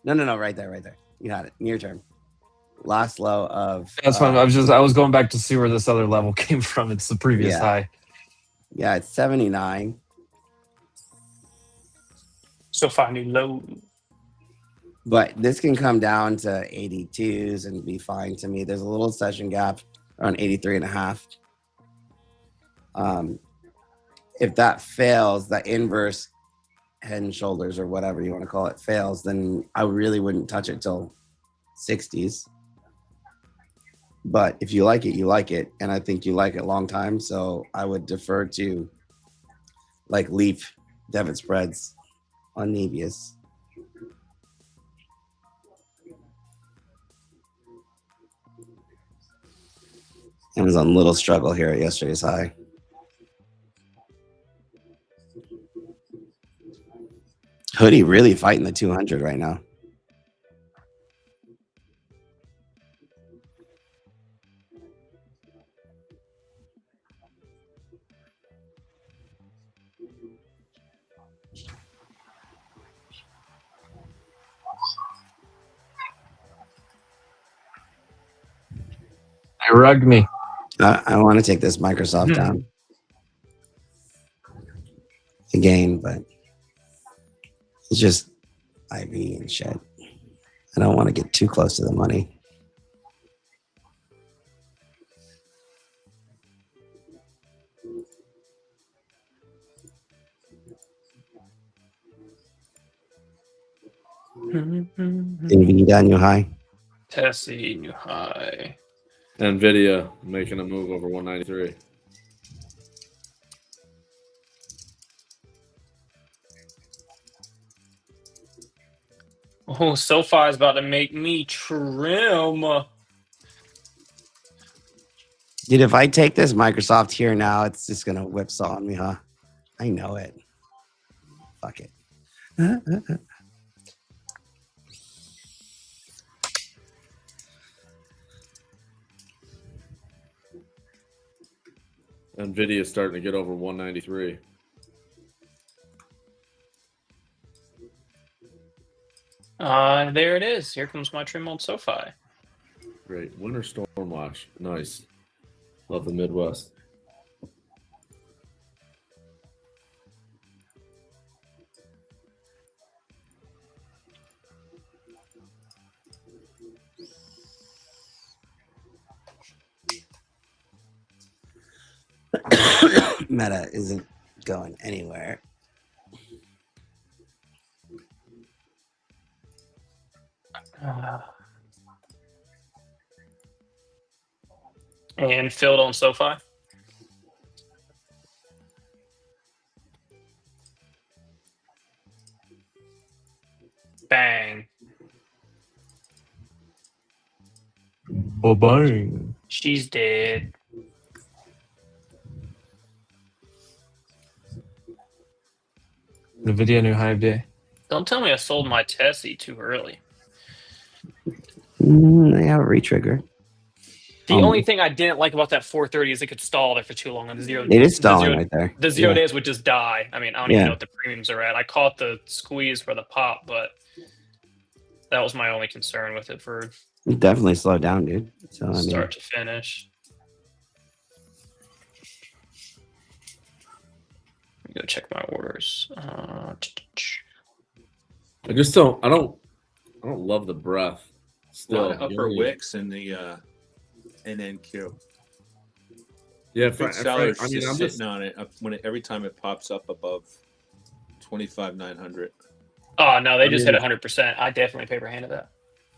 No, right there. You had it. Near term. Last low of. That's fine. I was going back to see where this other level came from. It's the previous high. Yeah, it's 79. So finding low. But this can come down to 82s and be fine to me. There's a little session gap around 83 and a half. If that fails, that inverse head and shoulders or whatever you want to call it fails, then I really wouldn't touch it till 60s. But if you like it, you like it. And I think you like it long time. So I would defer to like Leaf debit spreads on Nebius. It was on little struggle here at yesterday's high. Hoodie really fighting the 200 right now. They rugged me. I want to take this Microsoft down again, but it's just IV and shit. I don't want to get too close to the money. NVIDIA new high. Tessie new high. NVIDIA making a move over 193. Oh, SoFi is about to make me trim. Dude, if I take this Microsoft here now, it's just going to whipsaw on me, huh? I know it. Fuck it. NVIDIA is starting to get over 193. There it is. Here comes my trim on SoFi. Great. Winter storm watch. Nice. Love the Midwest. Meta isn't going anywhere. And filled on SoFi. Bang. Bang. She's dead. NVIDIA new high of day. Don't tell me I sold my Tessie too early. They have a retrigger. The only thing I didn't like about that 430 is it could stall there for too long on the zero. It is stalling right there. The 0 days would just die. I mean, I don't Yeah. even know what the premiums are at. I caught the squeeze for the pop, but that was my only concern with it for It definitely slowed down, dude. So I mean, start to finish. Let me go check my orders. I just don't. I don't love the breath. Still, upper wicks in the NNQ. Yeah, Big sellers I mean, just I'm sitting just on it every time it pops up above 25,900. Oh no, they just hit 100%. I definitely paper handed that.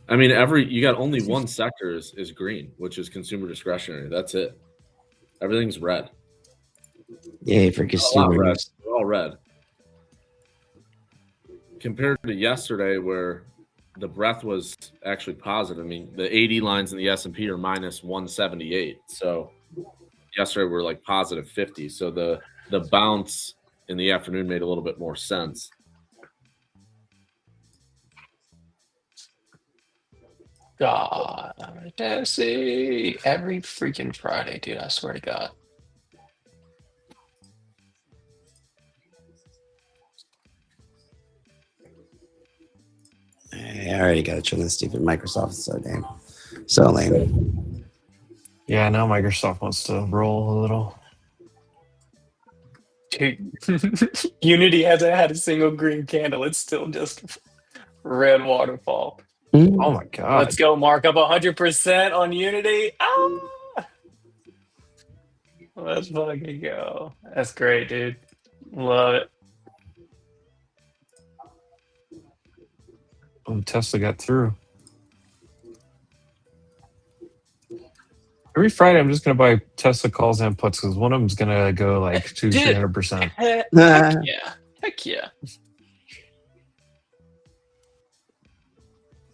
I mean, you got only one sector is green, which is consumer discretionary. That's it. Everything's red. yay for Red. consumers. They're all red. Compared to yesterday, where the breadth was actually positive. I mean, the 80 lines in the S&P are minus 178. So yesterday we're like positive 50. So the bounce in the afternoon made a little bit more sense. God, Tennessee. Every freaking Friday, dude. I swear to God. I already got to turn this stupid Microsoft. It's so lame. Yeah, now Microsoft wants to roll a little. Dude, Unity hasn't had a single green candle. It's still just red waterfall. Oh my god. Let's go, Mark. Up 100% on Unity. Ah! Let's fucking go. That's great, dude. Love it. Oh, Tesla got through. Every Friday, I'm just gonna buy Tesla calls and puts because one of them's gonna go like 200-300%. Heck yeah. Heck yeah.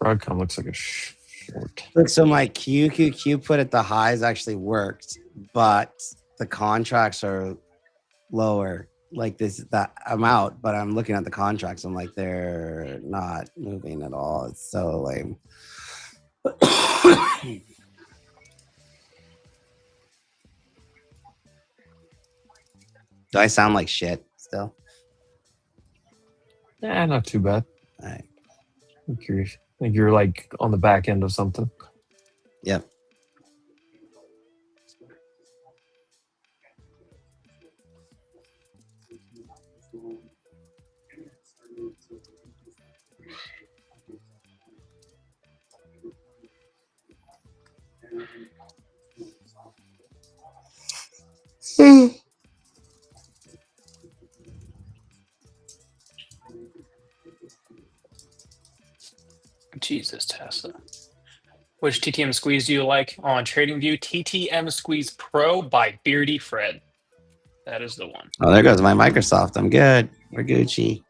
Broadcom looks like a short. Look, so my QQQ put at the highs actually worked, but the contracts are lower. Like that I'm out, but I'm looking at the contracts. I'm like, they're not moving at all. It's so lame. Do I sound like shit still? Yeah, not too bad. All right. I'm curious. I think you're like on the back end of something. Yep. Jesus, Tesla. Which TTM squeeze do you like on TradingView? TTM Squeeze Pro by Beardy Fred. That is the one. Oh, there goes my Microsoft. I'm good. We're Gucci.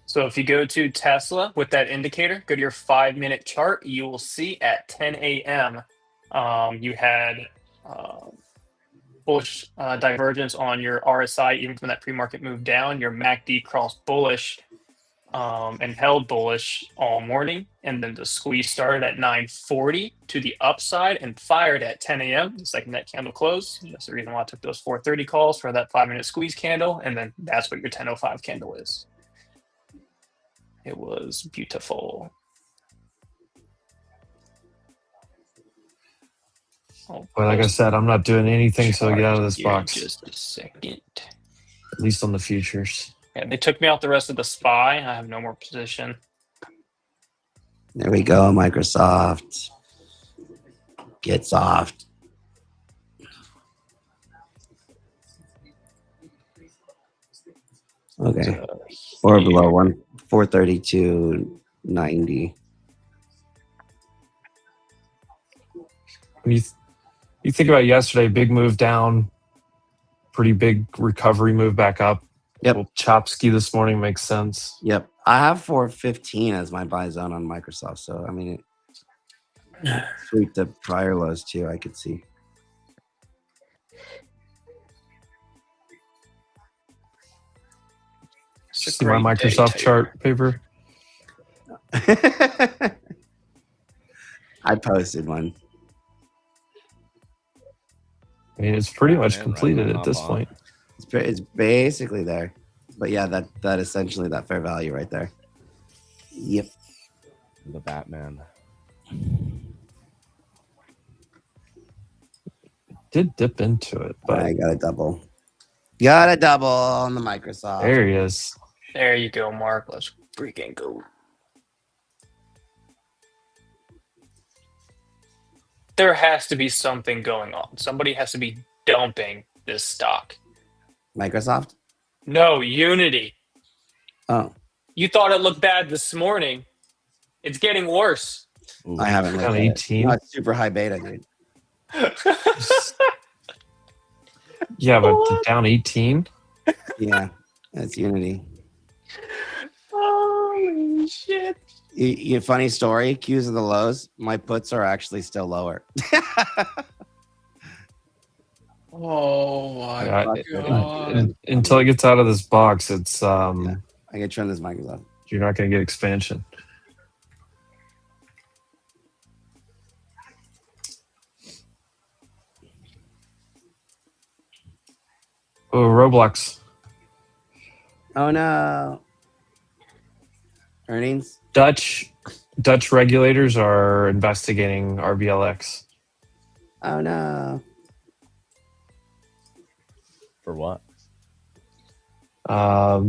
So if you go to Tesla with that indicator, go to your 5-minute chart, you will see at 10 a.m. You had bullish divergence on your RSI, even from that pre-market move down. Your MACD crossed bullish and held bullish all morning. And then the squeeze started at 9:40 to the upside and fired at 10 a.m. the second that candle closed. That's the reason why I took those 4:30 calls for that 5-minute squeeze candle. And then that's what your 10:05 candle is. It was beautiful. But like I said, I'm not doing anything so I get out of this box. Just a second. At least on the futures. Yeah, they took me out the rest of the SPY. I have no more position. There we go, Microsoft. Get soft. Okay. Or below 432.90. You think about yesterday, big move down, pretty big recovery move back up. Yep. Well, Chopsky this morning makes sense. Yep. I have 415 as my buy zone on Microsoft. So, I mean, it sweep the prior lows too, I could see. See my Microsoft chart paper? I posted one. I mean, it's pretty much completed at this point. It's basically there. But yeah, that essentially that fair value right there. Yep. The Batman. Did dip into it, but I got a double. Got a double on the Microsoft. There he is. There you go, Mark. Let's freaking go. There has to be something going on. Somebody has to be dumping this stock. Microsoft? No, Unity. Oh. You thought it looked bad this morning. It's getting worse. Ooh. I haven't looked Down at it. 18. Not super high beta, dude. Yeah, but down 18. Yeah, that's Unity. Holy shit. Funny story, Qs of the lows. My puts are actually still lower. Oh my god. Until it gets out of this box, it's I can trim this Microsoft. you're not going to get expansion. Oh, Roblox. Oh no. Earnings? Dutch regulators are investigating RBLX. Oh no. For what? I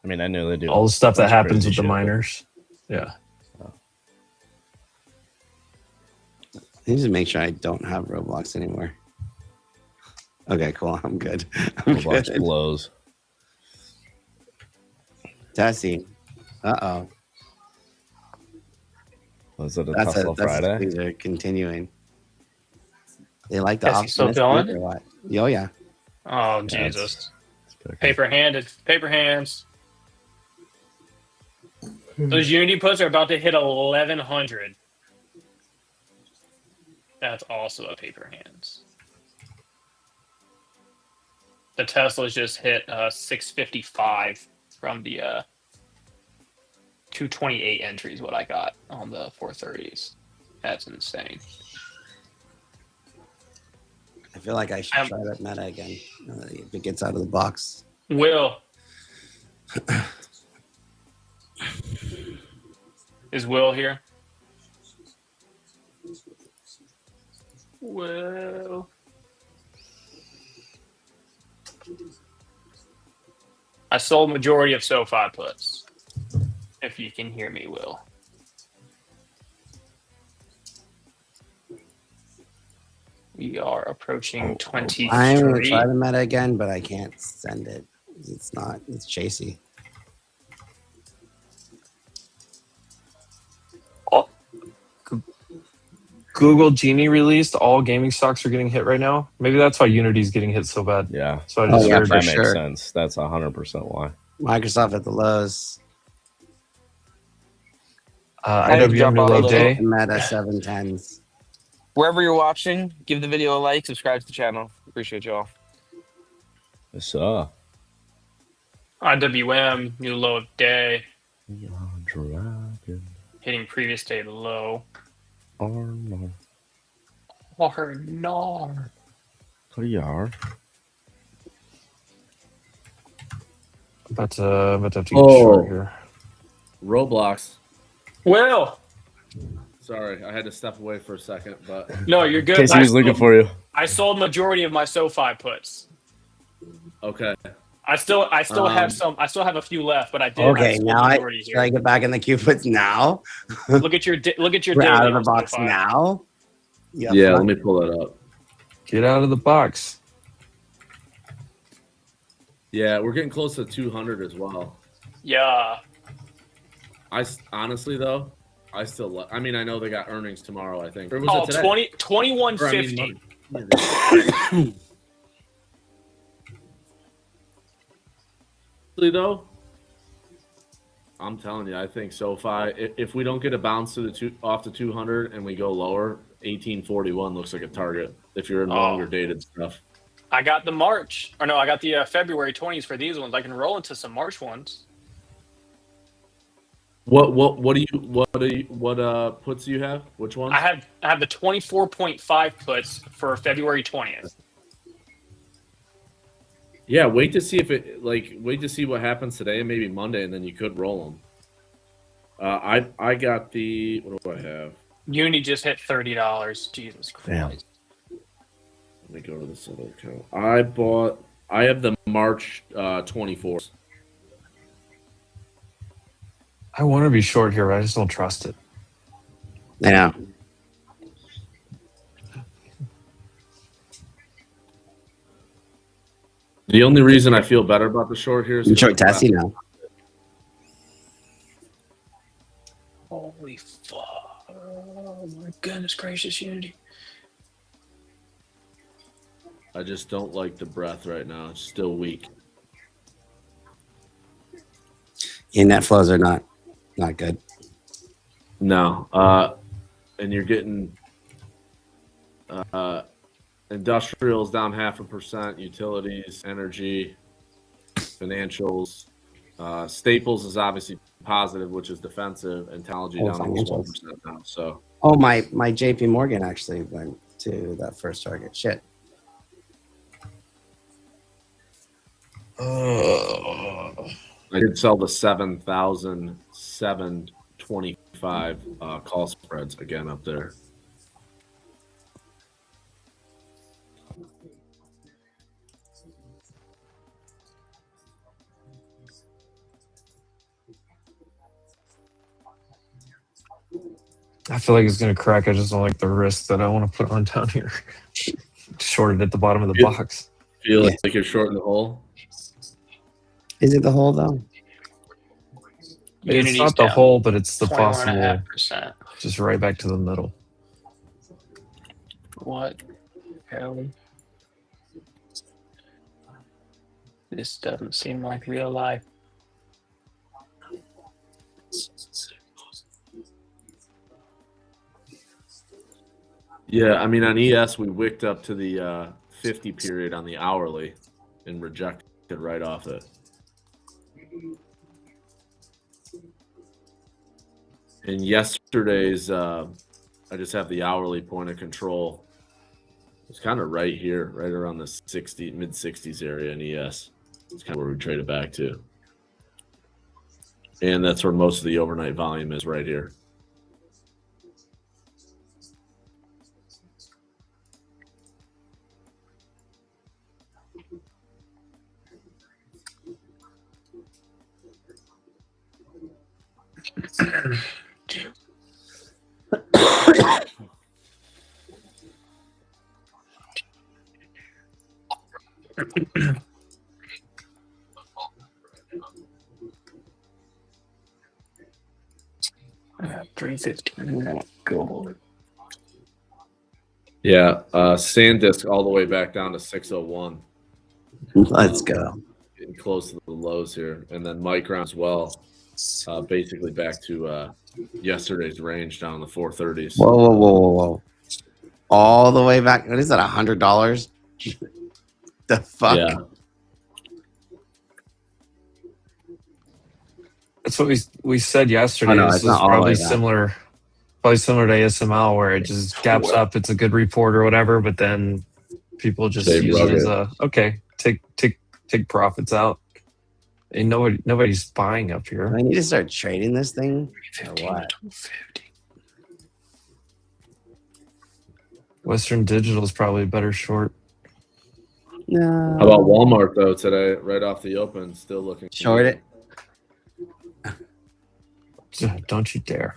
mean, I know they do all the stuff that happens with the shit, miners. Yeah. I need to make sure I don't have Roblox anymore. Okay, cool. I'm good. I'm Roblox good. blows. Tessie. Uh-oh. Was it a Tesla Friday? Things are continuing. They like the Tessie still optimistic going? or what? Oh, yeah. Oh, Yeah, Jesus. it's Paper handed. Paper hands. Those Unity puts are about to hit 1100. That's also a paper hands. The Tesla's just hit 655 from the 228 entries, what I got on the 430s. That's insane. I feel like I should try that meta again if it gets out of the box. Will. Is Will here? Will. I sold majority of SoFi puts. If you can hear me, Will. We are approaching 23. I'm going to try the meta again, but I can't send it. It's chasey. Google Genie released. All gaming stocks are getting hit right now. Maybe that's why Unity's getting hit so bad. Yeah. So I just yeah, heard that for makes sure. sense. That's 100% why. Microsoft at the lows. IWM new low day. Meta 710s. Wherever you're watching, give the video a like, subscribe to the channel. Appreciate y'all. Yes, sir. IWM, new low of day. We are driving Hitting previous day low. armor. Or no. Clear. About to have to get short here. Roblox. Will. Sorry, I had to step away for a second, but No, you're good. Casey was looking for you. I sold majority of my SoFi puts. okay. I still have some. I still have a few left, but I did. Okay, now should I get back in the queue puts now? Look at your We're daily out of the on box SoFi. now. Yeah, let me pull that up. Get out of the box. Yeah, we're getting close to 200 as well. Yeah. Honestly though, I still. I mean, I know they got earnings tomorrow. I think. Or was it today? 2150. Though, I'm telling you, I think SoFi. If we don't get a bounce to off the 200 and we go lower, 1841 looks like a target. If you're in longer dated stuff. I got the March, or no, I got the February 20s for these ones. I can roll into some March ones. What puts do you have? Which ones? I have the 24.5 puts for February 20th. Yeah, wait to see wait to see what happens today and maybe Monday, and then you could roll them. I got the, what do I have? Uni just hit $30. Jesus Christ. Damn. Let me go to this other account. I have the March 24th. I want to be short here, but I just don't trust it. Yeah. The only reason I feel better about the short here is You short Tessie now. Holy fuck. Oh my goodness gracious, Unity. I just don't like the breath right now. It's still weak. Yeah, net flows are not good. No. And you're getting industrials down 0.5%, utilities, energy, financials. Staples is obviously positive, which is defensive, and technology down almost 1% now. So my JP Morgan actually went to that first target. Shit. I did sell the 7,725 call spreads again up there. I feel like it's going to crack. I just don't like the risk that I want to put on down here. Shorted at the bottom of the box. Feel like you're shorting the hole? Is it the hole though? It's not the hole, but it's the possible. 21.5%. Just right back to the middle. What hell? This doesn't seem like real life. Yeah, I mean, on ES, we wicked up to the 50 period on the hourly and rejected right off it. And yesterday's, I just have the hourly point of control. It's kind of right here, right around the mid 60s area in ES. It's kind of where we traded back to. And that's where most of the overnight volume is, right here. $3.50 gold. Yeah, SanDisk all the way back down to 601. Let's go. Getting close to the lows here. And then Micron as well. Basically back to yesterday's range down in the 430s. Whoa. All the way back. What is that, $100? The fuck? Yeah. That's what we said yesterday. Oh, no, this it's is not all the probably way back. similar to ASML, where it just gaps up. It's a good report or whatever, but then people just They use rug it as it. take profits out. And nobody's buying up Do here. I need to start trading this thing? Or what? Western Digital is probably a better short. No. How about Walmart, though, today? Right off the open, still looking. Short it? Don't you dare.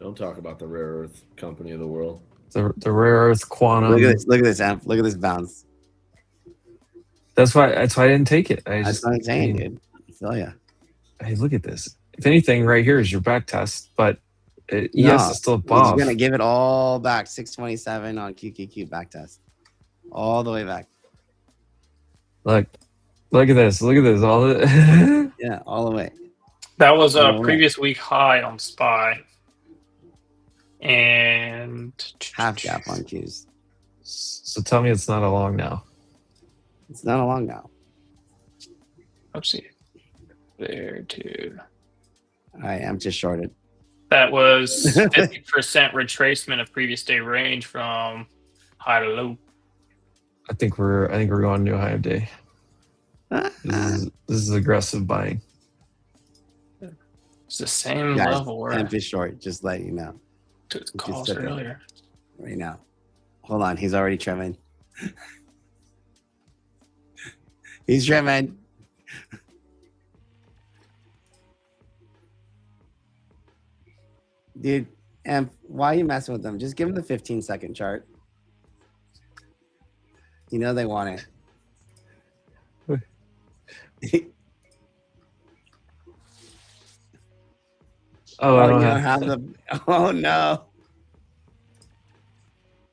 Don't talk about the rare earth company of the world. The rare earth quantum. Look at this, Amp. Look at this bounce. That's why I didn't take it. That's what I'm saying, dude. I feel ya. Hey, look at this. If anything, right here is your back test, but ES is still He's above. gonna give it all back. 627 on QQQ back test. All the way back. Look at this. Look at this. All the Yeah, all the way. That was a Oh, previous week high on SPY. And Half gap on Qs. So tell me it's not a long now. It's not a long now. Let's see. There, too. I am just shorted. that was 50% retracement of previous day range from high to low. I think we're going new high of day. This is aggressive buying. It's the same Guys, level where Amp is short, just let you know. took the calls sit there. earlier. Right now. Hold on, he's already trimming. He's trimming. Dude, Amp, why are you messing with them? Just give him the 15-second chart. You know they want it. Oh, I you don't don't have. have the. Oh no.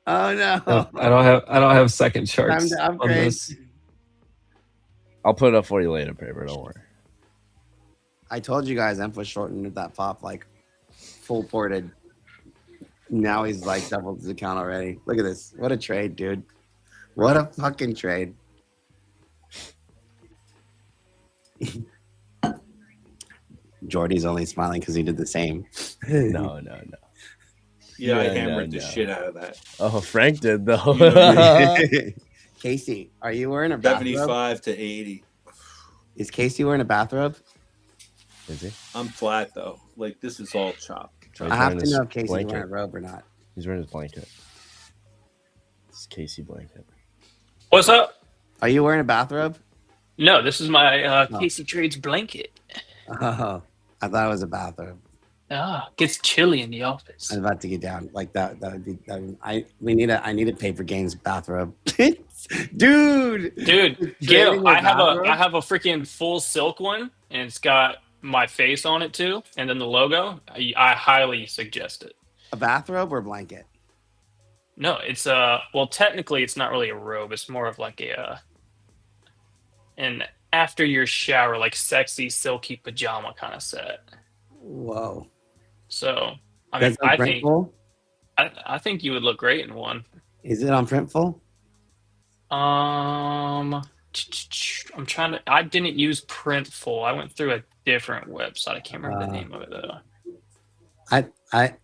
Oh no. No, I don't have second charts Time to on upgrade. this. I'll put it up for you later, paper. Don't worry. I told you guys Amp was shortened at that pop, like full ported. Now he's like doubled his account already. Look at this. What a trade, dude. What a fucking trade. Jordy's only smiling because he did the same. No. Yeah, I Yeah, hammered no. the shit out of that. Oh, Frank did though. Casey, are you wearing a bathrobe? 75 to 80. Is Casey wearing a bathrobe? Is he? I'm flat though. Like this is all chopped. So I have to know if Casey's blanket. wearing a robe or not. He's wearing his blanket. It's Casey blanket. What's up? Are you wearing a bathrobe? No, this is my Casey Trades blanket. Oh, I thought it was a bathrobe. Ah, gets chilly in the office. I'm about to get down like that. That would be. I need a paper games bathrobe, dude. Gil, I have a freaking full silk one, and it's got my face on it too, and then the logo. I highly suggest it. A bathrobe or a blanket? No, it's well, technically, it's not really a robe. It's more of like an after your shower, like sexy silky pajama kind of set. Whoa. So I mean, I think you would look great in one. Is it on Printful? I'm trying to. I didn't use Printful. I went through a different website. I can't remember the name of it though.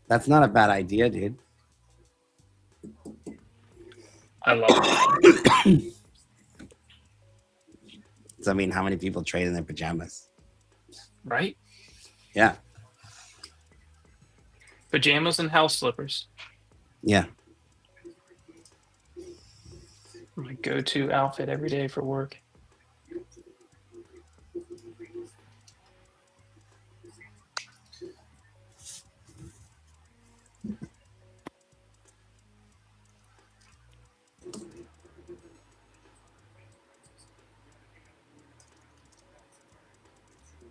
That's not a bad idea, dude. I love it. So, I mean, how many people trade in their pajamas? Right? Yeah. Pajamas and house slippers. Yeah. My go-to outfit every day for work.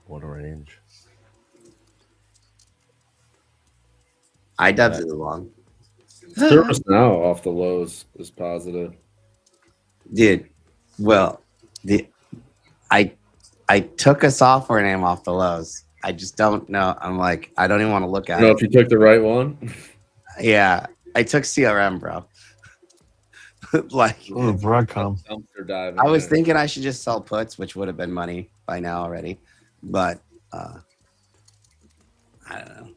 What a range. I dubbed it along. Service now off the lows is positive. Dude, well, I took a software name off the lows. I just don't know. I'm like, I don't even want to look at You know it. if you took the right one. Yeah, I took CRM, bro. Like, Oh, Broadcom. Dumpster diving. I was thinking I should just sell puts, which would have been money by now already, but I don't know,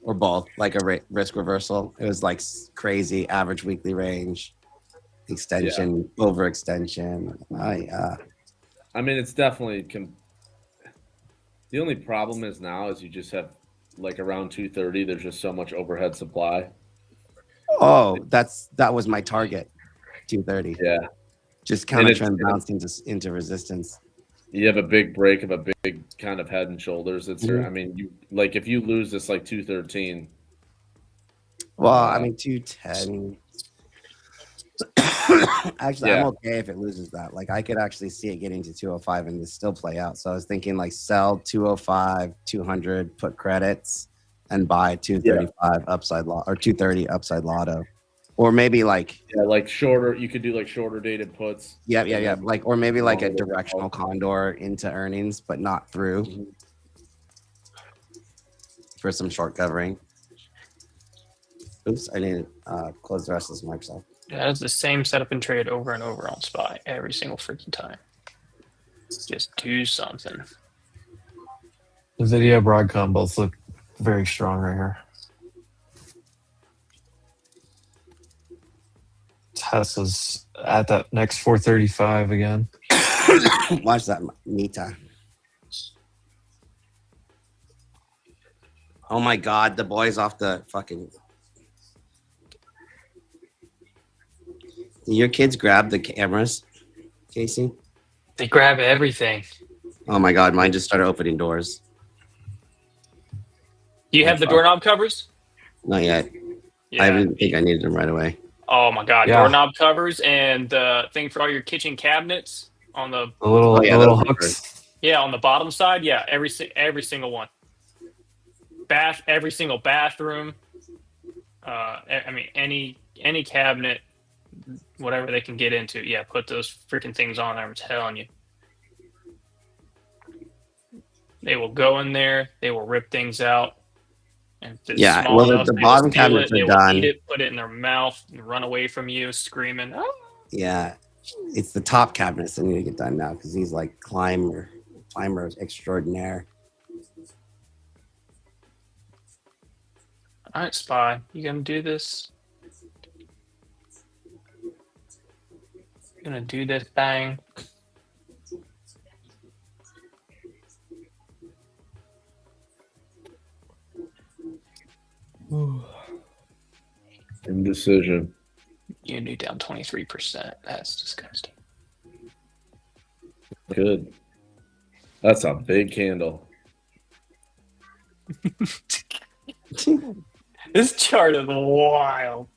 or both, like a risk reversal. It was like crazy average weekly range, extension, overextension. I mean, it's definitely. The only problem is now is you just have like around 230. There's just so much overhead supply. Oh, that was my target, 230. Yeah, just kind of trend bounced into resistance. You have a big break of a big kind of head and shoulders. It's I mean, you like if you lose this like 213. Well, I mean 210. Actually, I'm okay if it loses that. Like I could actually see it getting to 205 and this still play out. So I was thinking like sell 205, 200, put credits, and buy 235 upside lot or 230 upside lotto, or maybe like like shorter. You could do like shorter dated puts. Yeah. Like or maybe like a directional condor into earnings, but not through for some short covering. Oops, I need to close the rest of this Microsoft. That is the same setup and trade over and over on SPY every single freaking time. Just do something. NVIDIA, Broadcom both look very strong right here. Tesla's at that next 435 again. Watch that, Mita. Oh my God, the boys off the fucking. Your kids grab the cameras, Casey? They grab everything. Oh my God, mine just started opening doors. Do you have the doorknob covers? Not yet. Yeah. I didn't think I needed them right away. Oh my God, Yeah. doorknob covers and the thing for all your kitchen cabinets on the little hooks. Yeah, on the bottom side. Yeah, every single one. Every single bathroom. I mean, any cabinet, whatever they can get into. Yeah, put those freaking things on there. I'm telling you, they will go in there. They will rip things out. And if it's small well, enough, the they bottom will steal cabinets it, they are will done. eat it, put it in their mouth, and run away from you, screaming. "Ah!" Yeah, it's the top cabinets that need to get done now because he's like climber extraordinaire. All right, SPY, you gonna do this? Gonna do this thing. Indecision. Unity down 23%. That's disgusting. Good. That's a big candle. This chart is wild.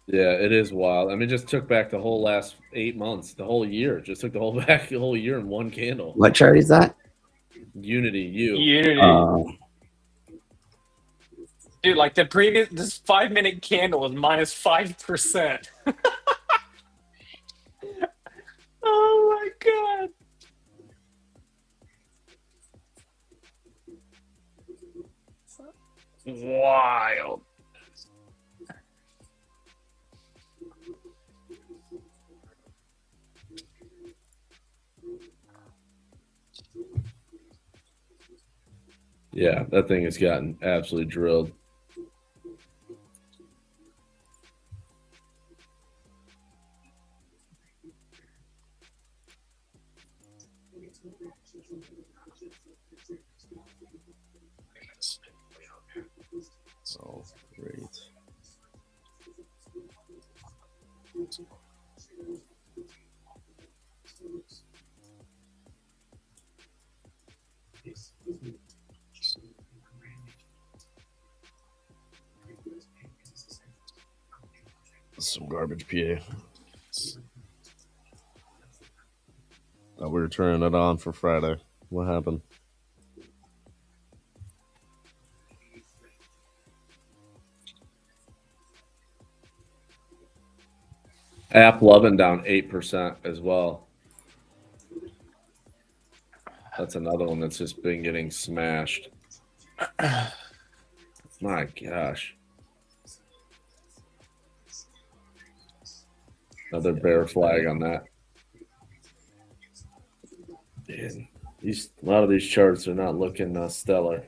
Yeah, it is wild. I mean, just took back the whole last 8 months, the whole year. Just took the whole year in one candle. What chart is that? Unity, Unity. Dude, like this 5-minute candle is minus 5%. Oh my god. Wild. Yeah, that thing has gotten absolutely drilled. Oh, great. Some garbage PA. Thought we were turning it on for Friday. What happened? App Lovin' down 8% as well. That's another one that's just been getting smashed. My gosh. Another bear flag on that. Man, a lot of these charts are not looking stellar.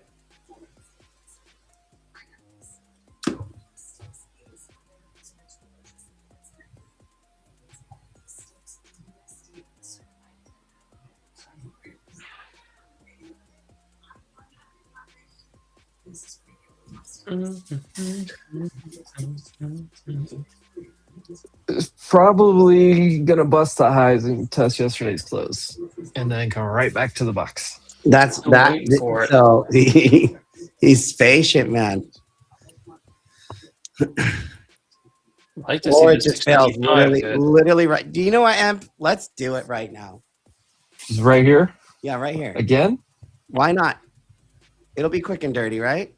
It's probably gonna bust the highs and test yesterday's close, and then come right back to the box. That's I'm that. waiting for it. So he's patient, man. Like to Or see it this just fails 625 literally right. Do you know what, Amp? Let's do it right now. It's right here Yeah, right here. again. Why not? It'll be quick and dirty, right?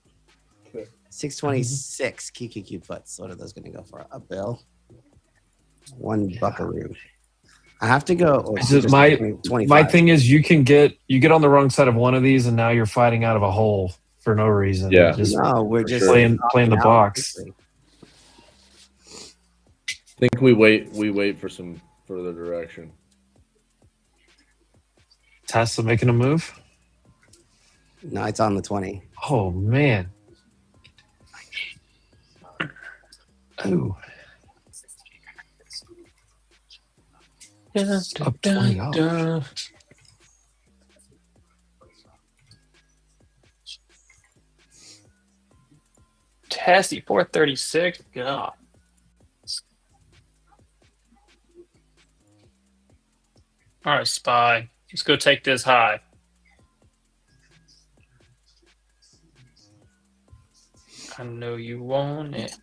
626 QQQ puts. What are those going to go for? A bill? One buckaroo. I have to go. Oh, It's just my thing is you get on the wrong side of one of these, and now you're fighting out of a hole for no reason. Yeah. Just No, we're just playing the out. box. I think we wait for some further direction. Tesla making a move. No, it's on the 20. Oh man. Oh. Up $20. Tasty 436. God. All right, Spy. Let's go take this high. I know you want it.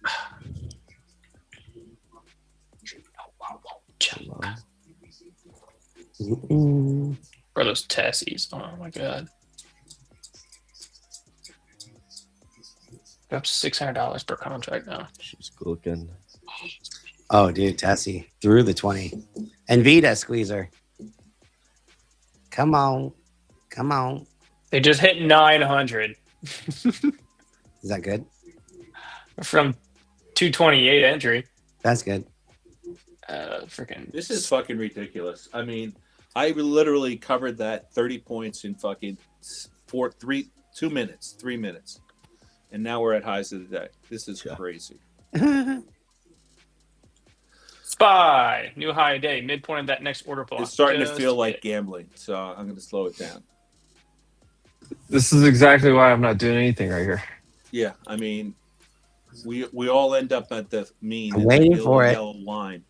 For those Tassies. Oh my god. Up $600 per contract now. She's cooking. Oh, dude, Tessie through the 20. And Vita squeezer. Come on. Come on. They just hit 900 Is that good? from 228 entry. That's good. Freaking. This is fucking ridiculous. I mean, I literally covered that 30 points in fucking 2 minutes, 3 minutes. And now we're at highs of the day. This is crazy. SPY, new high day, midpoint of that next order block. It's starting to Just feel like hit. gambling, so I'm going to slow it down. This is exactly why I'm not doing anything right here. Yeah, I mean, we all end up at the mean. I'm in the waiting for it. yellow line.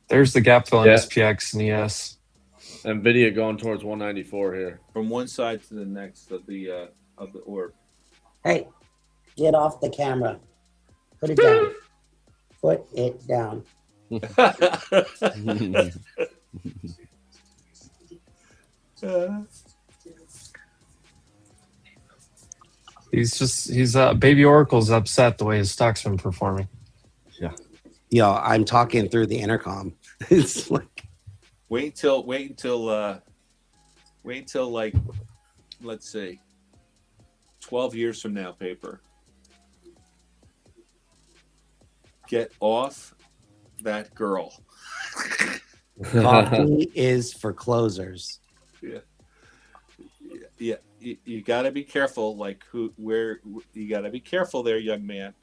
There's the gap fill on Yeah. SPX and ES. Nvidia going towards 194 here. From one side to the next of the orb. Hey, get off the camera. Put it down. Put it down. He's Baby Oracle's upset the way his stock's been performing. Yo, I'm talking through the intercom. It's like wait until like, let's see, 12 years from now, paper. Get off that girl. coffee is for closers. Yeah. You got to be careful. Like you got to be careful there, young man.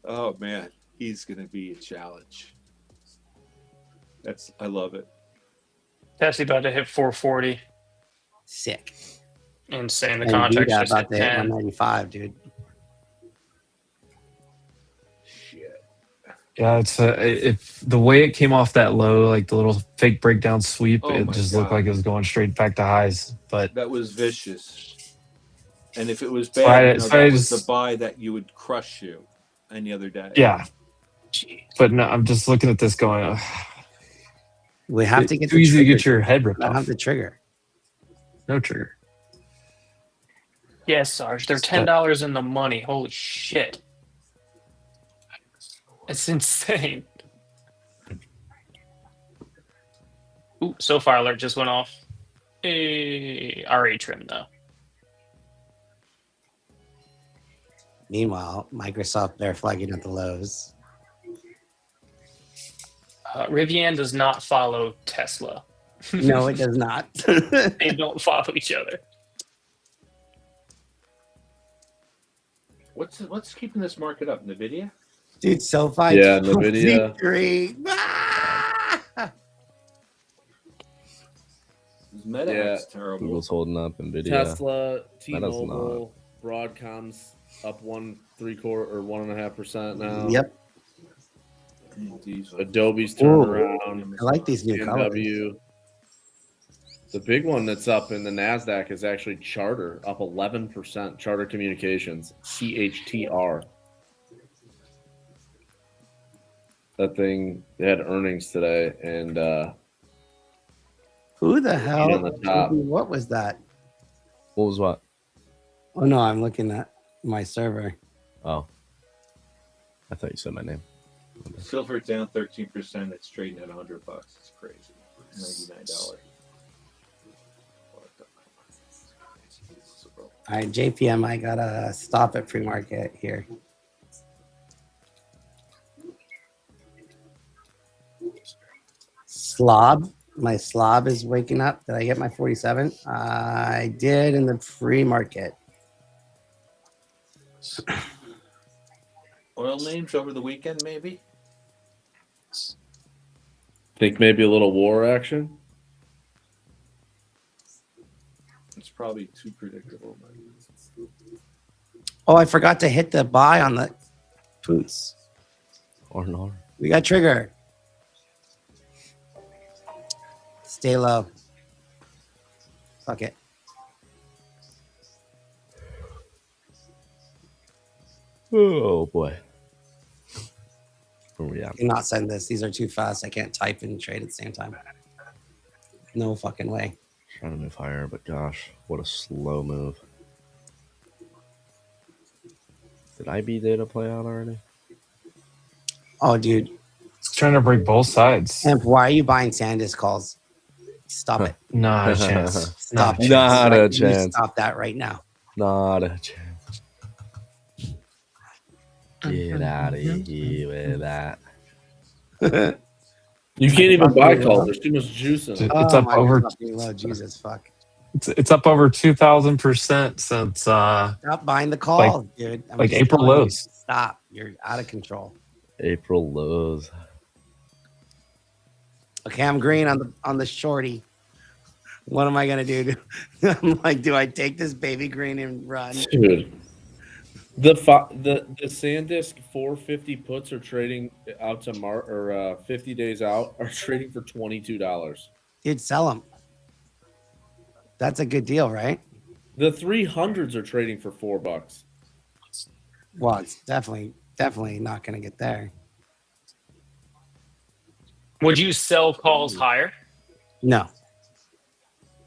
Oh man, he's gonna be a challenge. I love it. Tesla about to hit 440. Sick. Insane. The And contract's Vita just about hit to hit 10. 195, dude. Shit. Yeah, it's if the way it came off that low, like the little fake breakdown sweep, Oh it my just God. looked like it was going straight back to highs. But That was vicious. And if it was So bad, I that was just- the buy that you would crush you any other day. yeah, but no, I'm just looking at this going. We have to It's get too the easy to trigger. get your head ripped I don't have off. the trigger. No trigger. Yes, Sarge. They're $10 in the money. Holy shit. It's insane. Ooh, so far alert just went off. RA trim though. Meanwhile, Microsoft, they're flagging at the lows. Rivian does not follow Tesla. No, it does not. They don't follow each other. What's keeping this market up? NVIDIA? Dude, SoFi. Yeah, NVIDIA. Victory. Ah! Meta Yeah. is terrible. Google's holding up. Nvidia. Tesla, That does T-Mobile, Broadcom's up 1.75% or 1.5% now. Yep. Diesel. Adobe's turned around. I like these new colors. BMW. The big one that's up in the NASDAQ is actually Charter, up 11%. Charter Communications, CHTR. That thing, they had earnings today, and Who the hell? on the top. What was that? What was what? Oh, no, I'm looking at my server. Oh. I thought you said my name. Silver down 13%. It's trading at $100. It's crazy. $99. All right, JPM, I got to stop at pre-market here. Slob. My slob is waking up. Did I get my 47? I did in the pre-market. Oil names over the weekend, maybe? think maybe a little war action. It's probably too predictable. Oh, I forgot to hit the buy on the boots. Or no. We got trigger. Stay low. Fuck it. Oh boy. Where we at? Do not send this. These are too fast. I can't type and trade at the same time. No fucking way. Trying to move higher, but gosh, what a slow move. Did IB data play out already? Oh, dude. It's trying to break both sides. Amp, why are you buying Sandus calls? Stop it. Not a chance. Stop it. Not a You chance. Stop that right now. Not a chance. Get out of here with that. You can't even buy calls. There's too much juice in it. It's up my over. fucking low. Jesus, fuck. It's up over 2,000% since Stop buying the calls, dude. I'm like just April telling you, lows. stop. You're out of control. April lows. Okay, I'm green on the shorty. What am I gonna do? I'm like, do I take this baby green and run? Dude, the SanDisk 450 puts are trading out to 50 days out are trading for $22. Dude, sell them. That's a good deal, right? The 300s are trading for $4. Well, it's definitely not gonna get there. Would you sell calls higher? No,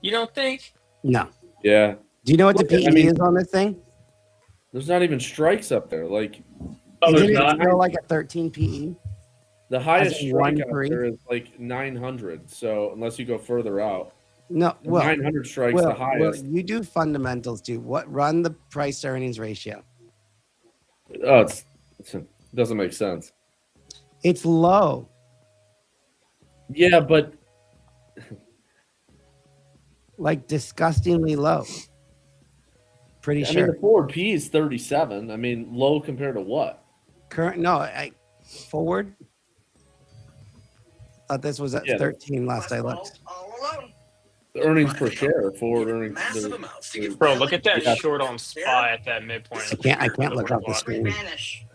You don't think? no. Yeah, Do you know what the Look, I PE mean- is on this thing? there's not even strikes up there. Like Oh, Isn't there's it not? still like a 13 PE? the highest in strike 1-3? out there is like 900. So unless you go further out, No, well, 900 strikes the well, highest. you do fundamentals too. What run the price to earnings ratio? Oh, it doesn't make sense. It's low. Yeah, but Like disgustingly low. Pretty I sure. mean the forward P is 37. I mean, low compared to what? Forward. Thought this was at Yeah. 13 last I looked. The earnings per share, forward earnings. Bro, look at that Yeah. short on SPY at that midpoint. I can't look off the screen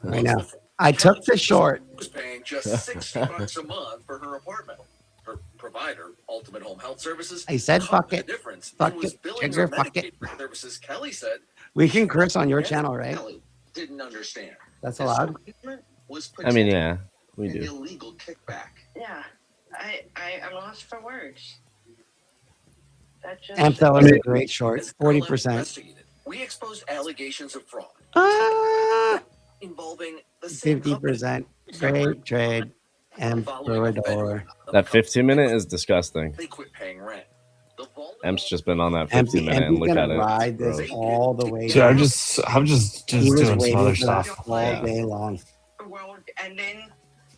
right now. I took the short. Was paying just $60 a month for her apartment. Her provider, Ultimate Home Health Services, I said, fuck covered it. the difference Fuck and was it. billing Trigger, her fuck it. Medicaid services. Kelly said We can curse on your channel, right? Kelly didn't understand. That's This allowed. arrangement was I mean, yeah, we an do. illegal kickback. Yeah, I'm lost for words. That just Ampho is a great short. As Carlin 40%. investigated, we exposed allegations of fraud involving the same company. 50%. Great trade. Amphoador. That 15-minute is disgusting. They quit paying rent. The volume Emp's just been on that Empty 15-minute and look at gonna it. ride It's this gross. all the way Dude, down. I'm just He was doing some waiting other for that stuff. all Yeah. day long. the world ending,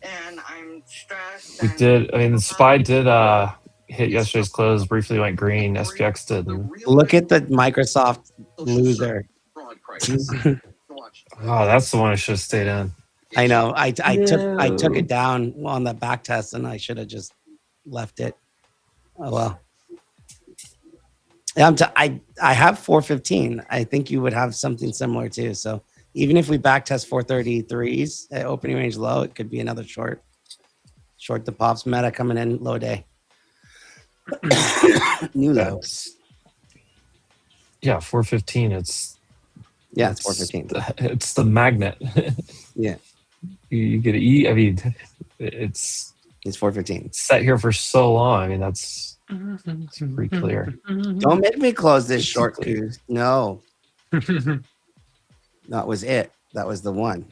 and I'm stressed. We and- did. I mean, the SPY did hit yesterday's close. Briefly went green. SPX didn't. Look at the Microsoft loser. fraud crisis. Watch. Oh, that's the one I should have stayed in. I know. I took it down on the back test, and I should have just left it. Oh well. I have 415. I think you would have something similar too. So even if we back test 433s at opening range low, it could be another short. Short the pops. Meta coming in low day. New low. That's, yeah, 415. It's Yeah, it's 415. It's the magnet. Yeah. You get to eat. I mean, it's It's 415. set here for so long. I mean, that's it's pretty clear. Don't make me close this short, Coos. No. That was it. That was the one.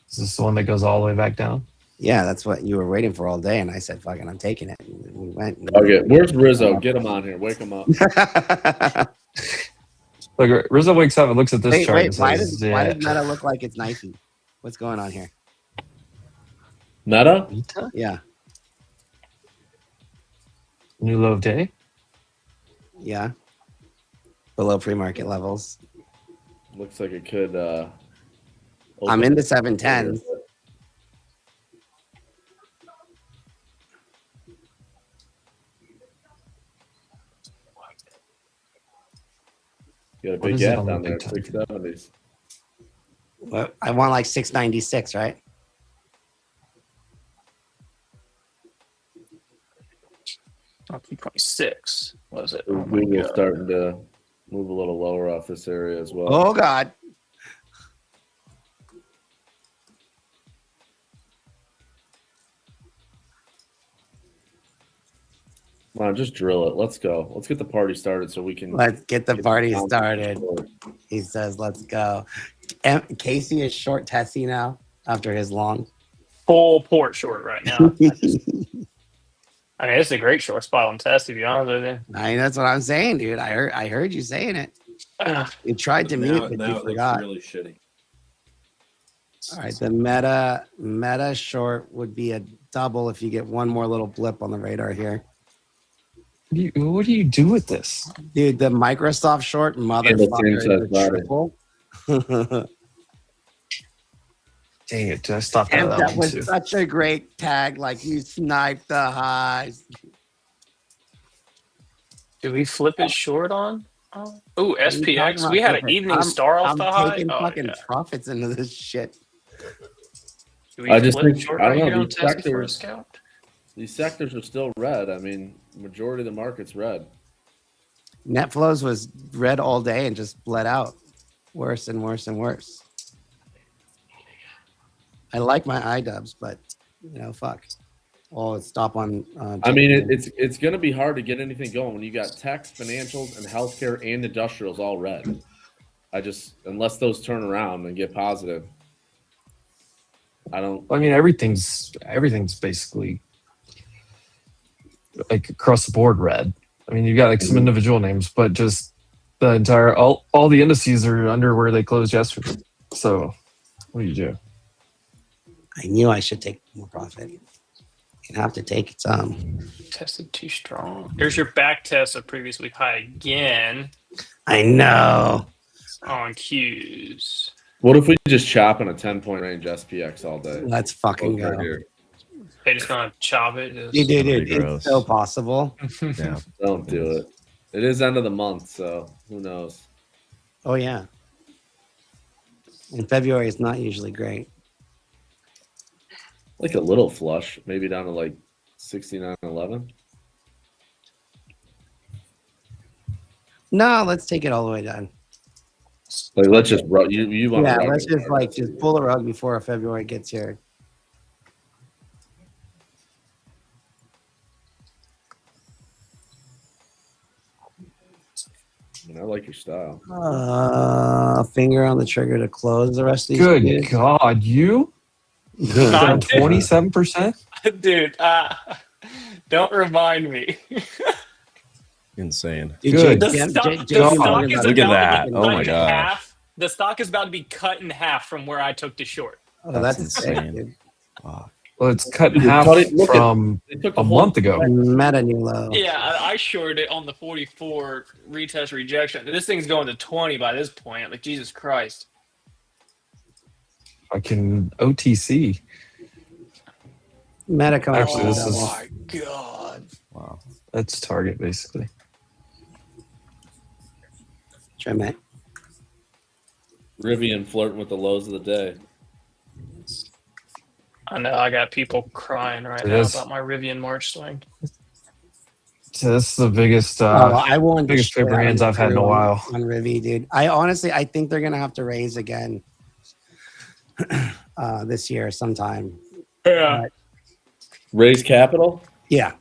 Is this the one that goes all the way back down? Yeah, that's what you were waiting for all day. And I said, fucking, I'm taking it. And we went. and- Okay, where's Rizzo? Get him on here. Wake him up. Look, Rizzo wakes up and looks at this chart. wait, and why says, does Meta look like it's knifey? What's going on here? Meta? Yeah. New low of day? Yeah. Below pre-market levels. Looks like it could. I'm in the 710s. Got a What big is it gap on the down there, big time? 670s. Well, I want like 696, right? Oh, 326. What is it? So Oh my Google God. starting to move a little lower off this area as well. Oh, God. Come on, just drill it. Let's go. Let's get the party started so we can. Let's get the get party down to started. short. He says, let's go. Casey is short Tessie now after his long. Full port short right now. I mean, it's a great short spot on test, to be honest with you. I mean, that's what I'm saying, dude. I heard you saying it. You tried to mute, but now you it looks forgot. really shitty. All right, the meta short would be a double if you get one more little blip on the radar here. What do you do with this? Dude, the Microsoft short motherfucker is a triple. Dang it, I stopped And at that that one was too. such a great tag. Like you sniped the highs. Do we flip it short on? Oh, What are you talking SPX. about We had an different? evening star off I'm the high. taking Oh, fucking yeah. profits into this shit. Do we I just flip think short I right don't here know on these Tesla for a sectors. scout? These sectors are still red. I mean, majority of the market's red. Net flows was red all day and just bled out. Worse and worse and worse. I like my iDubbbz, but fuck. Oh, stop on. I mean, it's going to be hard to get anything going when you got tech, financials, and healthcare and industrials all red. Unless those turn around and get positive, I don't. I mean, everything's basically like across the board red. I mean, you got like some individual names, but just the entire all the indices are under where they closed yesterday. So, what do you do? I knew I should take more profit. You have to take some. Tested too strong. There's your back test of previous week high again. I know. On Qs. What if we just chop in a 10-point range SPX all day? Let's fucking go. Right, they just gonna chop it. Dude, it's so possible. Yeah. Don't do it. It is end of the month, so who knows? Oh yeah. In February, it's not usually great. Like a little flush, maybe down to like 69.11. No, let's take it all the way down. Like let's just you want yeah, let's just pull the rug before February gets here. I like your style. Finger on the trigger to close the rest of these. Good days. God, you down 27%, dude. Don't remind me. Insane. Good. The stock is look at that. Oh my god. The stock is about to be cut in half from where I took the short. Oh, that's insane. Wow. Well, it's cut in half from a month ago. Meta new low. Yeah, I shorted it on the 44 retest rejection. This thing's going to 20 by this point. Like, Jesus Christ. I can OTC. Meta coming. Actually, this is. Oh my god. Wow. That's target basically. Trim it. Rivian flirting with the lows of the day. I know I got people crying right now about my Rivian March swing. So this is the biggest I won biggest paper hands I've had in a while. On Rivi, dude. I think they're gonna have to raise again this year sometime. Yeah. Raise capital? Yeah.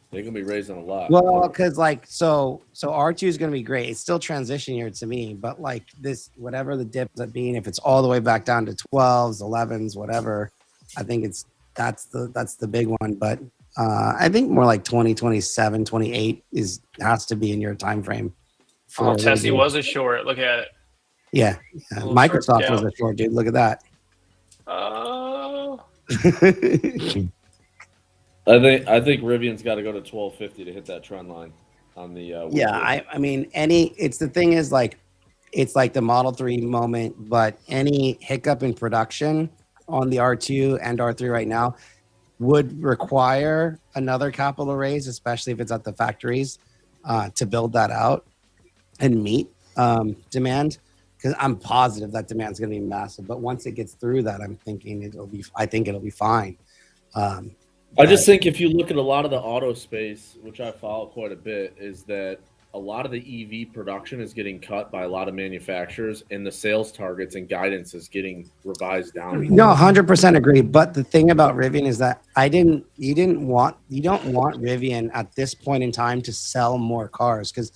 They're gonna be raising a lot. Well, because so R2 is gonna be great. It's still transition year to me, but like this, whatever the dip ends up being, if it's all the way back down to 12s, 11s, whatever, I think that's the big one. But I think more like 2027, 28 has to be in your time frame. Tessie was a short. Look at it. Yeah. Microsoft was a short, dude. Look at that. Oh. I think Rivian's got to go to 1250 to hit that trend line on the. Yeah, I mean, it's the thing is like, it's like the Model 3 moment, but any hiccup in production on the R2 and R3 right now would require another capital raise, especially if it's at the factories, to build that out and meet demand. Because I'm positive that demand's going to be massive, but once it gets through that, I think it'll be fine. I just think if you look at a lot of the auto space, which I follow quite a bit, is that a lot of the EV production is getting cut by a lot of manufacturers, and the sales targets and guidance is getting revised down. No, 100% agree. But the thing about Rivian is that you don't want Rivian at this point in time to sell more cars because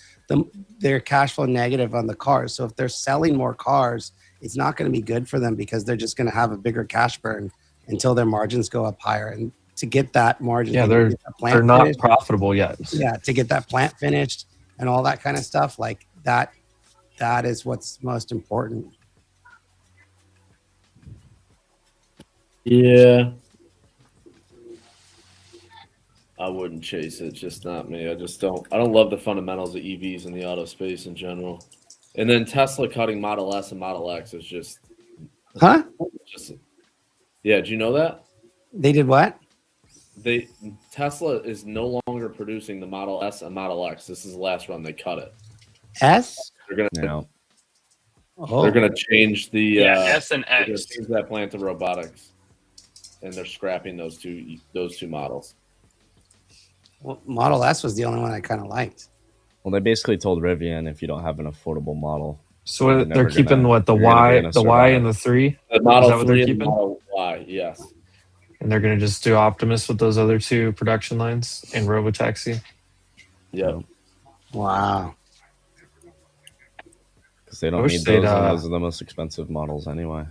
they're cash flow negative on the cars. So if they're selling more cars, it's not going to be good for them because they're just going to have a bigger cash burn until their margins go up higher. And to get that margin, they're not profitable yet. Yeah, to get that plant finished and all that kind of stuff, like that is what's most important. Yeah. I wouldn't chase it. Just not me. I don't love the fundamentals of EVs in the auto space in general. And then Tesla cutting Model S and Model X is just, Huh? Yeah. Do you know that? They did what? Tesla is no longer producing the Model S and Model X. This is the last run. They cut it. S? They're gonna change the S and X. Change that plan to robotics, and they're scrapping those two models. Well, Model S was the only one I kind of liked. Well, they basically told Rivian if you don't have an affordable model. So they're keeping the Y and the 3. The Model Is that what 3 they're and keeping? Model Y, yes. And they're going to just do Optimus with those other 2 production lines and Robotaxi. Yeah. Wow. Because they don't need those, and those are the most expensive models anyway.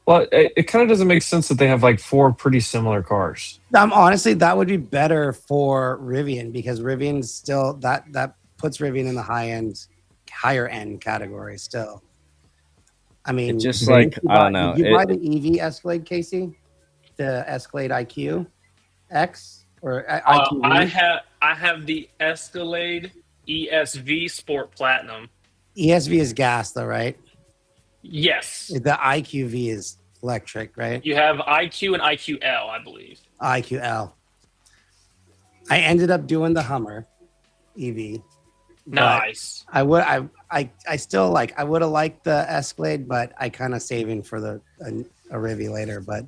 Well, it kind of doesn't make sense that they have like 4 pretty similar cars. Honestly, that would be better for Rivian because Rivian's still that puts Rivian in the higher end category still. I mean, it's just like I don't know. Did you buy the EV Escalade, Casey? The Escalade IQ X or IQ? I have the Escalade ESV Sport Platinum. ESV is gas, though, right? Yes. The IQV is electric, right? You have IQ and IQL, I believe. IQL. I ended up doing the Hummer EV. Nice. I still I would have liked the Escalade, but I kind of saving for a Rivi later. But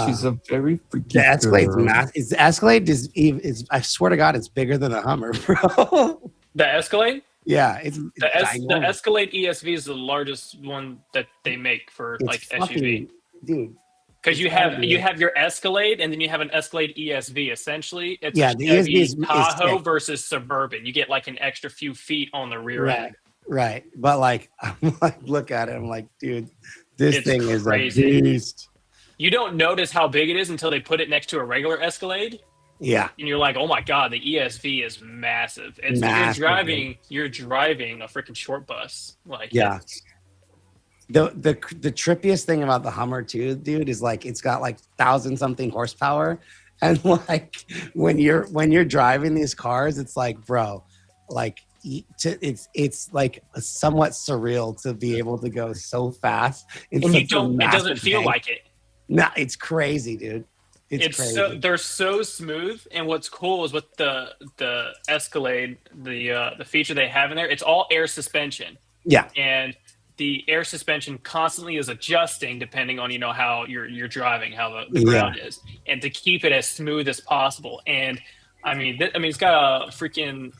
she's a very freaky the Escalade's girl. massive. The Escalade is I swear to God, it's bigger than a Hummer, bro. The Escalade? Yeah, it's the Escalade ESV is the largest one that they make for SUV. Dude. Because you have your Escalade and then you have an Escalade ESV. Essentially, it's the ESV is Tahoe versus Suburban. You get like an extra few feet on the rear end. Right. But I'm look at it. I'm like, dude, this thing is crazy. A beast. You don't notice how big it is until they put it next to a regular Escalade. Yeah. And you're like, oh my God, the ESV is massive. It's massive. You're driving a freaking short bus. Yeah. The trippiest thing about the Hummer too, dude, is it's got 1,000-something horsepower. And when you're driving these cars, it's bro, it's somewhat surreal to be able to go so fast. And it doesn't feel like it. No, it's crazy, dude. It's crazy. They're so smooth, and what's cool is with the Escalade, the feature they have in there, it's all air suspension. Yeah, and the air suspension constantly is adjusting depending on how you're driving, how the ground is, and to keep it as smooth as possible. And I mean, it's got a freaking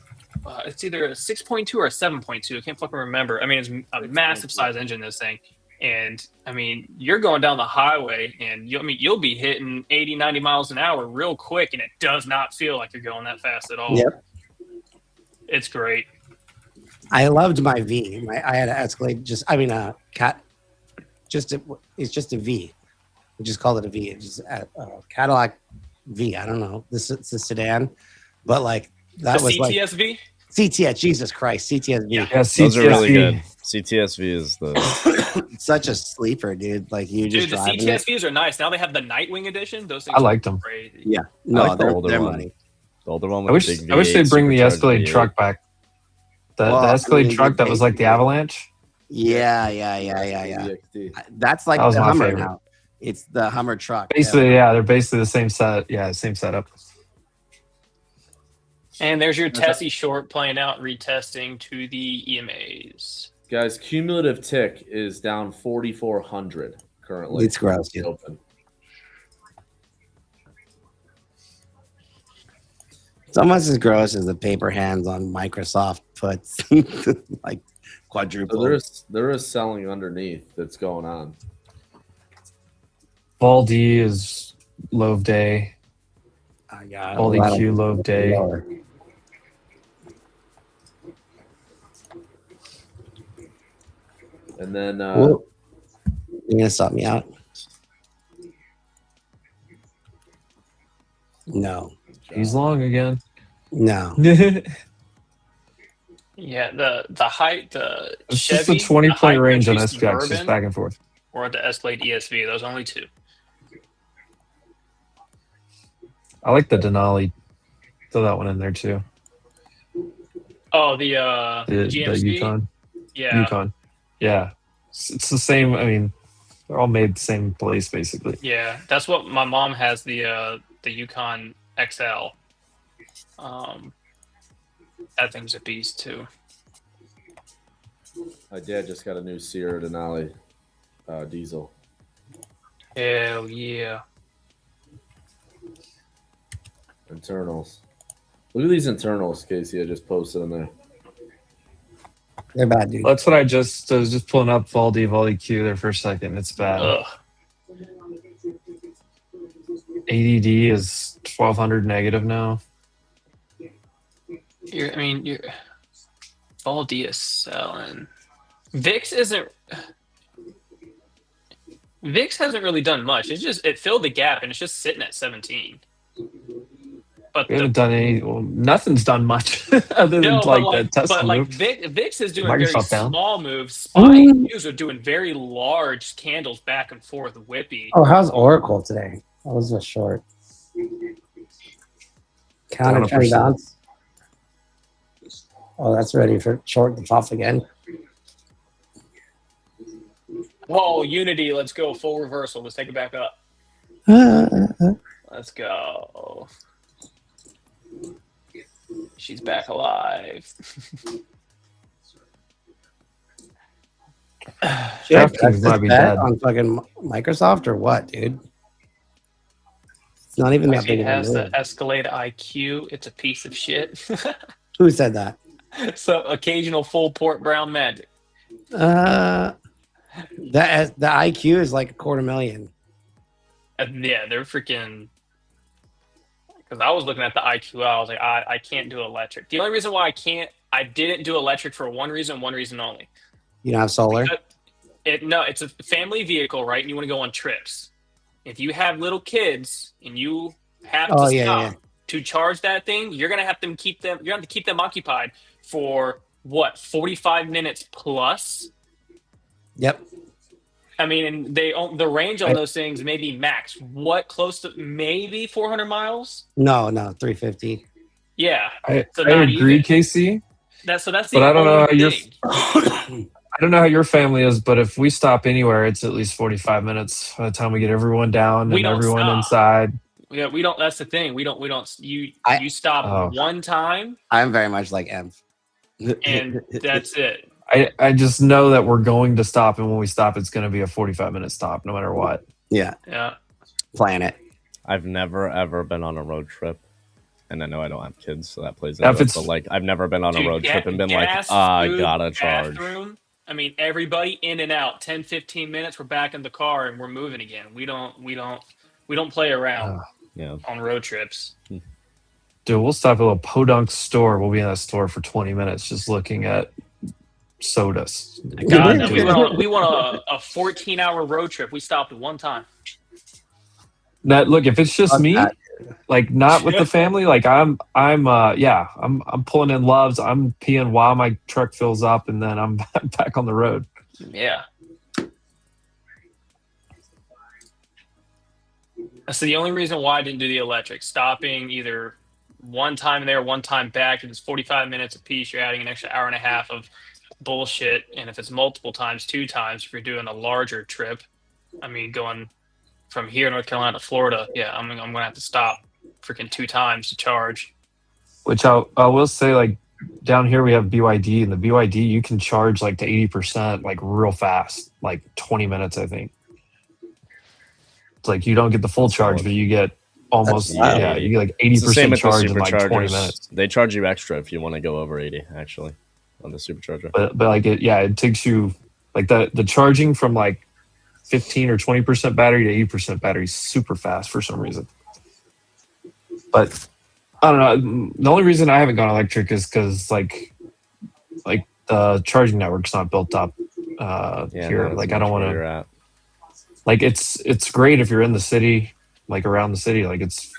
it's either a 6.2 or a 7.2. I can't fucking remember. I mean, it's a massive size engine, this thing. And I mean, you're going down the highway and you'll be hitting 80, 90 miles an hour real quick. And it does not feel like you're going that fast at all. Yep. It's great. I loved my V. I had an Escalade, it's just a V. We just call it a V. It's just a Cadillac V. I don't know. It's a sedan, but that was CTS-V? CTS, Jesus Christ, CTS-V. Yeah, CTS-V. Those are really good. CTS-V is such a sleeper, dude. Dude, the CTS-Vs are nice. Now they have the Nightwing edition. Those things I liked them. Crazy. Yeah, no, they're one. money. The older one. I wish they'd bring the Escalade truck back. The Escalade truck that was like the Avalanche. Yeah. That's like that was the my Hummer favorite. now. It's the Hummer truck. Basically, they're basically the same set. Yeah, same setup. And there's your Tessie short playing out, retesting to the EMAs. Guys, cumulative tick is down 4,400 currently. It's gross. Open. It's almost as gross as the paper hands on Microsoft puts quadruple. So there is selling underneath that's going on. Vol D is low of day. Vol DQ low of day. And then you're gonna stop me out? No. He's long again. No. Yeah, the height, the It's Chevy, just a 20-point range on Country SPX, just Suburban, back and forth. or the Escalade ESV. Those are only two. I like the Denali. Throw that one in there too. Oh, the The GMC? Yukon. Yeah. Yukon. Yeah. It's the same. I mean, they're all made the same place basically. Yeah, that's what my mom has, the Yukon XL. That thing's a beast too. My dad just got a new Sierra Denali diesel. Hell yeah. Internals. Look at these internals, Casey. I just posted in there. They're bad, dude. That's what I was just pulling up Valdi Q there for a second. It's bad. Ugh. ADD is 1200 negative now. Valdi is selling. VIX hasn't really done much. It filled the gap and it's just sitting at 17. But We haven't done any. Well, nothing's done much other than the Tesla move. VIX is doing Microsoft very down. small moves. SPY news are doing very large candles back and forth, whippy. Oh, how's Oracle today? That was a short. Counter trend bounce. Oh, that's ready for short to pop again. Whoa, Unity, let's go. Full reversal. Let's take it back up. Let's go. She's back alive. DraftKings might be dead on fucking Microsoft or what, dude? It's not even that big. It has the Escalade IQ. It's a piece of shit. Who said that? So occasional full port brown magic. The IQ is like $250,000. Yeah, they're freaking. Because I was looking at the IQ, I was like, I can't do electric. The only reason why I didn't do electric for one reason only. You don't have solar? It's a family vehicle, right? And you want to go on trips. If you have little kids and you have to stop to charge that thing, you're gonna have to keep them occupied for what, 45 minutes plus? Yep. I mean, and the range on those things may be max. What, close to maybe 400 miles? No, 350. Yeah. I agree, Casey. That's the but I don't know how thing. I don't know how your family is, but if we stop anywhere, it's at least 45 minutes by the time we get everyone down and everyone inside. Yeah, we don't. That's the thing. You stop one time. I'm very much like M. And that's it. I just know that we're going to stop, and when we stop, it's going to be a 45-minute stop, no matter what. Yeah. Plan it. I've never ever been on a road trip, and I know I don't have kids, so that plays into it. But like, I've never been on a road trip and been like, I gotta charge. Bathroom, I mean, everybody in and out. 10, 15 minutes, we're back in the car and we're moving again. We don't play around on road trips. Dude, we'll stop at a little podunk store. We'll be in that store for 20 minutes just looking at sodas. God, we went a 14-hour road trip. We stopped at one time. Look, if it's just me, like not with the family, like I'm pulling in loves. I'm peeing while my truck fills up, and then I'm back on the road. Yeah. So the only reason why I didn't do the electric, stopping either one time there, one time back, if it's 45 minutes a piece, you're adding an extra hour and a half of bullshit. And if it's multiple times, 2 times, if you're doing a larger trip, I mean, going from here, North Carolina to Florida, I'm going to have to stop freaking 2 times to charge. Which I will say, like, down here we have BYD, and the BYD, you can charge like to 80%, like real fast, like 20 minutes, I think. It's like you don't get the full charge, but you get almost, you get like 80% charge in like 20 minutes. They charge you extra if you want to go over 80, actually, on the supercharger. But like it takes you, like the charging from like 15 or 20% battery to 80% battery is super fast for some reason. But I don't know. The only reason I haven't gone electric is because like the charging network's not built up here. Like I don't want to. Like it's great if you're in the city, like around the city. Like it's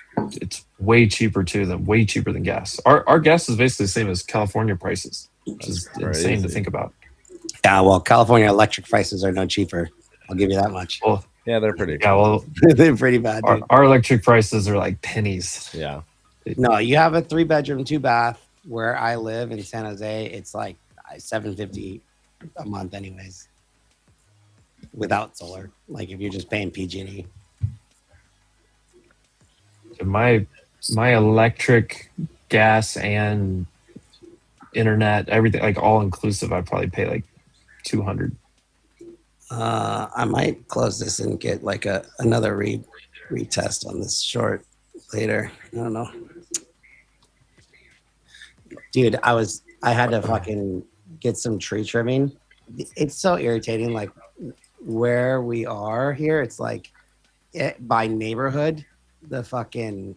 way cheaper than gas. Our gas is basically the same as California prices, which is insane to think about. Yeah, well, California electric prices are no cheaper. I'll give you that much. Well, Yeah, they're pretty expensive. Yeah, well, they're pretty bad. Our electric prices are like pennies. Yeah. No, you have a 3-bedroom, 2-bath where I live in San Jose. It's like $750 a month, anyways, without solar. Like if you're just paying PG&E. My electric, gas, and internet, everything, like all inclusive, I'd probably pay like $200. I might close this and get like another retest on this short later. I don't know. Dude, I had to fucking get some tree trimming. It's so irritating. Like where we are here, it's like by neighborhood, the fucking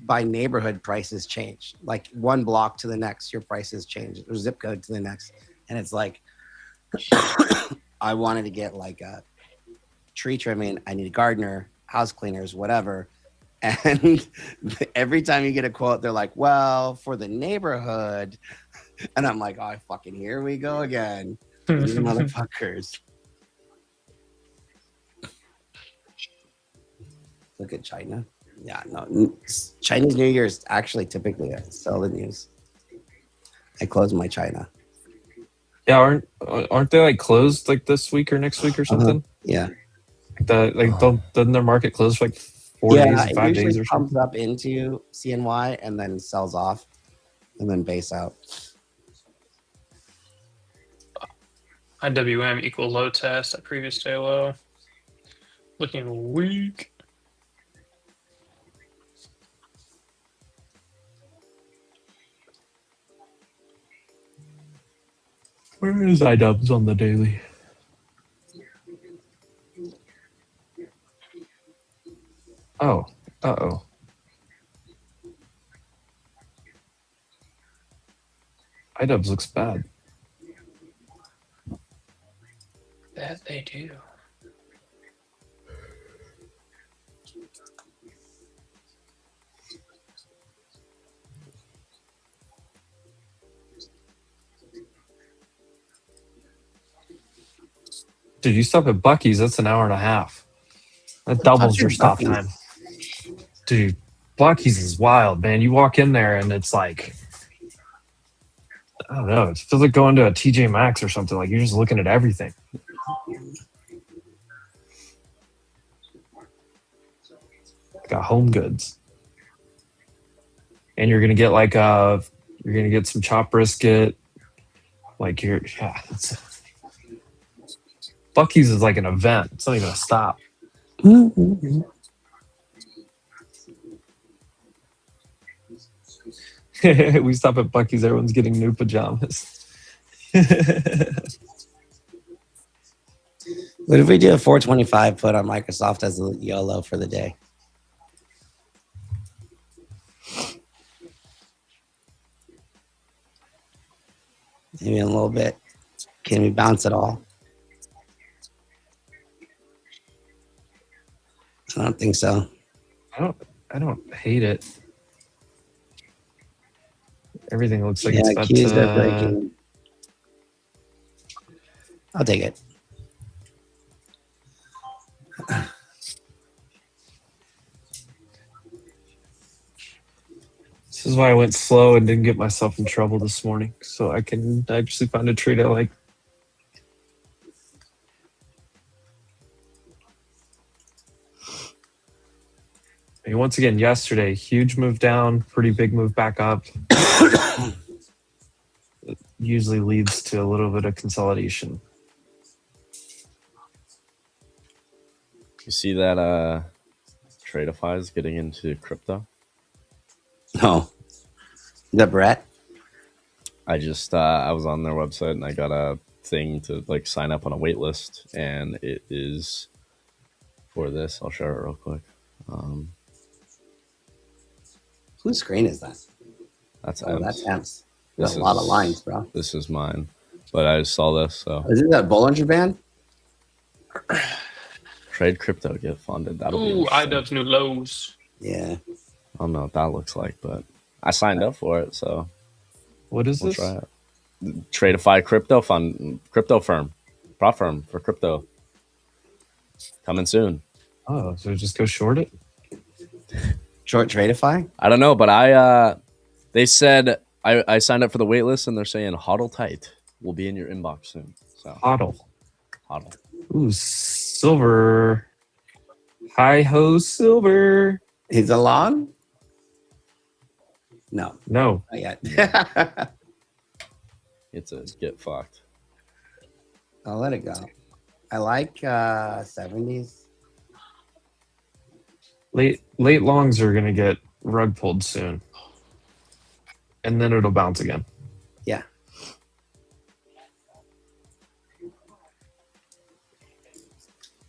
by neighborhood prices change. Like one block to the next, your prices change, or zip code to the next. And it's like I wanted to get like a tree trimming. I need a gardener, house cleaners, whatever. And every time you get a quote, they're like, well, for the neighborhood. And I'm like, oh, fucking here we go again. These motherfuckers. Look at China. Yeah, no. Chinese New Year is actually typically sell the news. I close my China. Yeah, aren't they like closed like this week or next week or something? Yeah. Doesn't their market close for like 4 days, 5 days or something? Comes up into CNY and then sells off and then base out. IWM equal low test at previous day low. Looking weak. Where is iDubbbz on the daily? Oh, uh-oh. iDubbbz looks bad. That they do. Dude, you stop at Buc-ee's, that's an hour and a half. That doubles your stop time. Dude, Buc-ee's is wild, man. You walk in there and it's like, I don't know, it feels like going to a TJ Maxx or something. Like you're just looking at everything. Got home goods. And you're gonna get like you're gonna get some chopped brisket. Like Buc-ee's is like an event. It's not even a stop. We stop at Buc-ee's, everyone's getting new pajamas. What if we do a 425 put on Microsoft as a YOLO for the day? Maybe a little bit. Can we bounce it all? I don't think so. I don't hate it. Everything looks like yeah, it's about keys to... are breaking. I'll take it. This is why I went slow and didn't get myself in trouble this morning. So I can actually find a trade I like. And once again, yesterday, huge move down, pretty big move back up. It usually leads to a little bit of consolidation. You see that Tradify is getting into crypto? No. The Brett? I just I was on their website and I got a thing to like sign up on a wait list, and it is for this. I'll share it real quick. Whose screen is that? That's that's Ems. There's a lot of lines, bro. This is mine, but I just saw this. So is it that Bollinger Band? Trade crypto, get funded. That'll be iDubbbz new lows. Yeah. I don't know what that looks like, but I signed up for it, so what is this? Try it. Tradify crypto firm, prop firm for crypto. Coming soon. Oh, so just go short it? Short Tradify? I don't know, but they said I signed up for the wait list, and they're saying hodl tight will be in your inbox soon. So Hodl. Hodl. Ooh, silver. Hi ho, silver. Is it long? No, No. not yet. It's a get fucked. I'll let it go. I like 70s. Late longs are gonna get rug pulled soon. And then it'll bounce again. Yeah.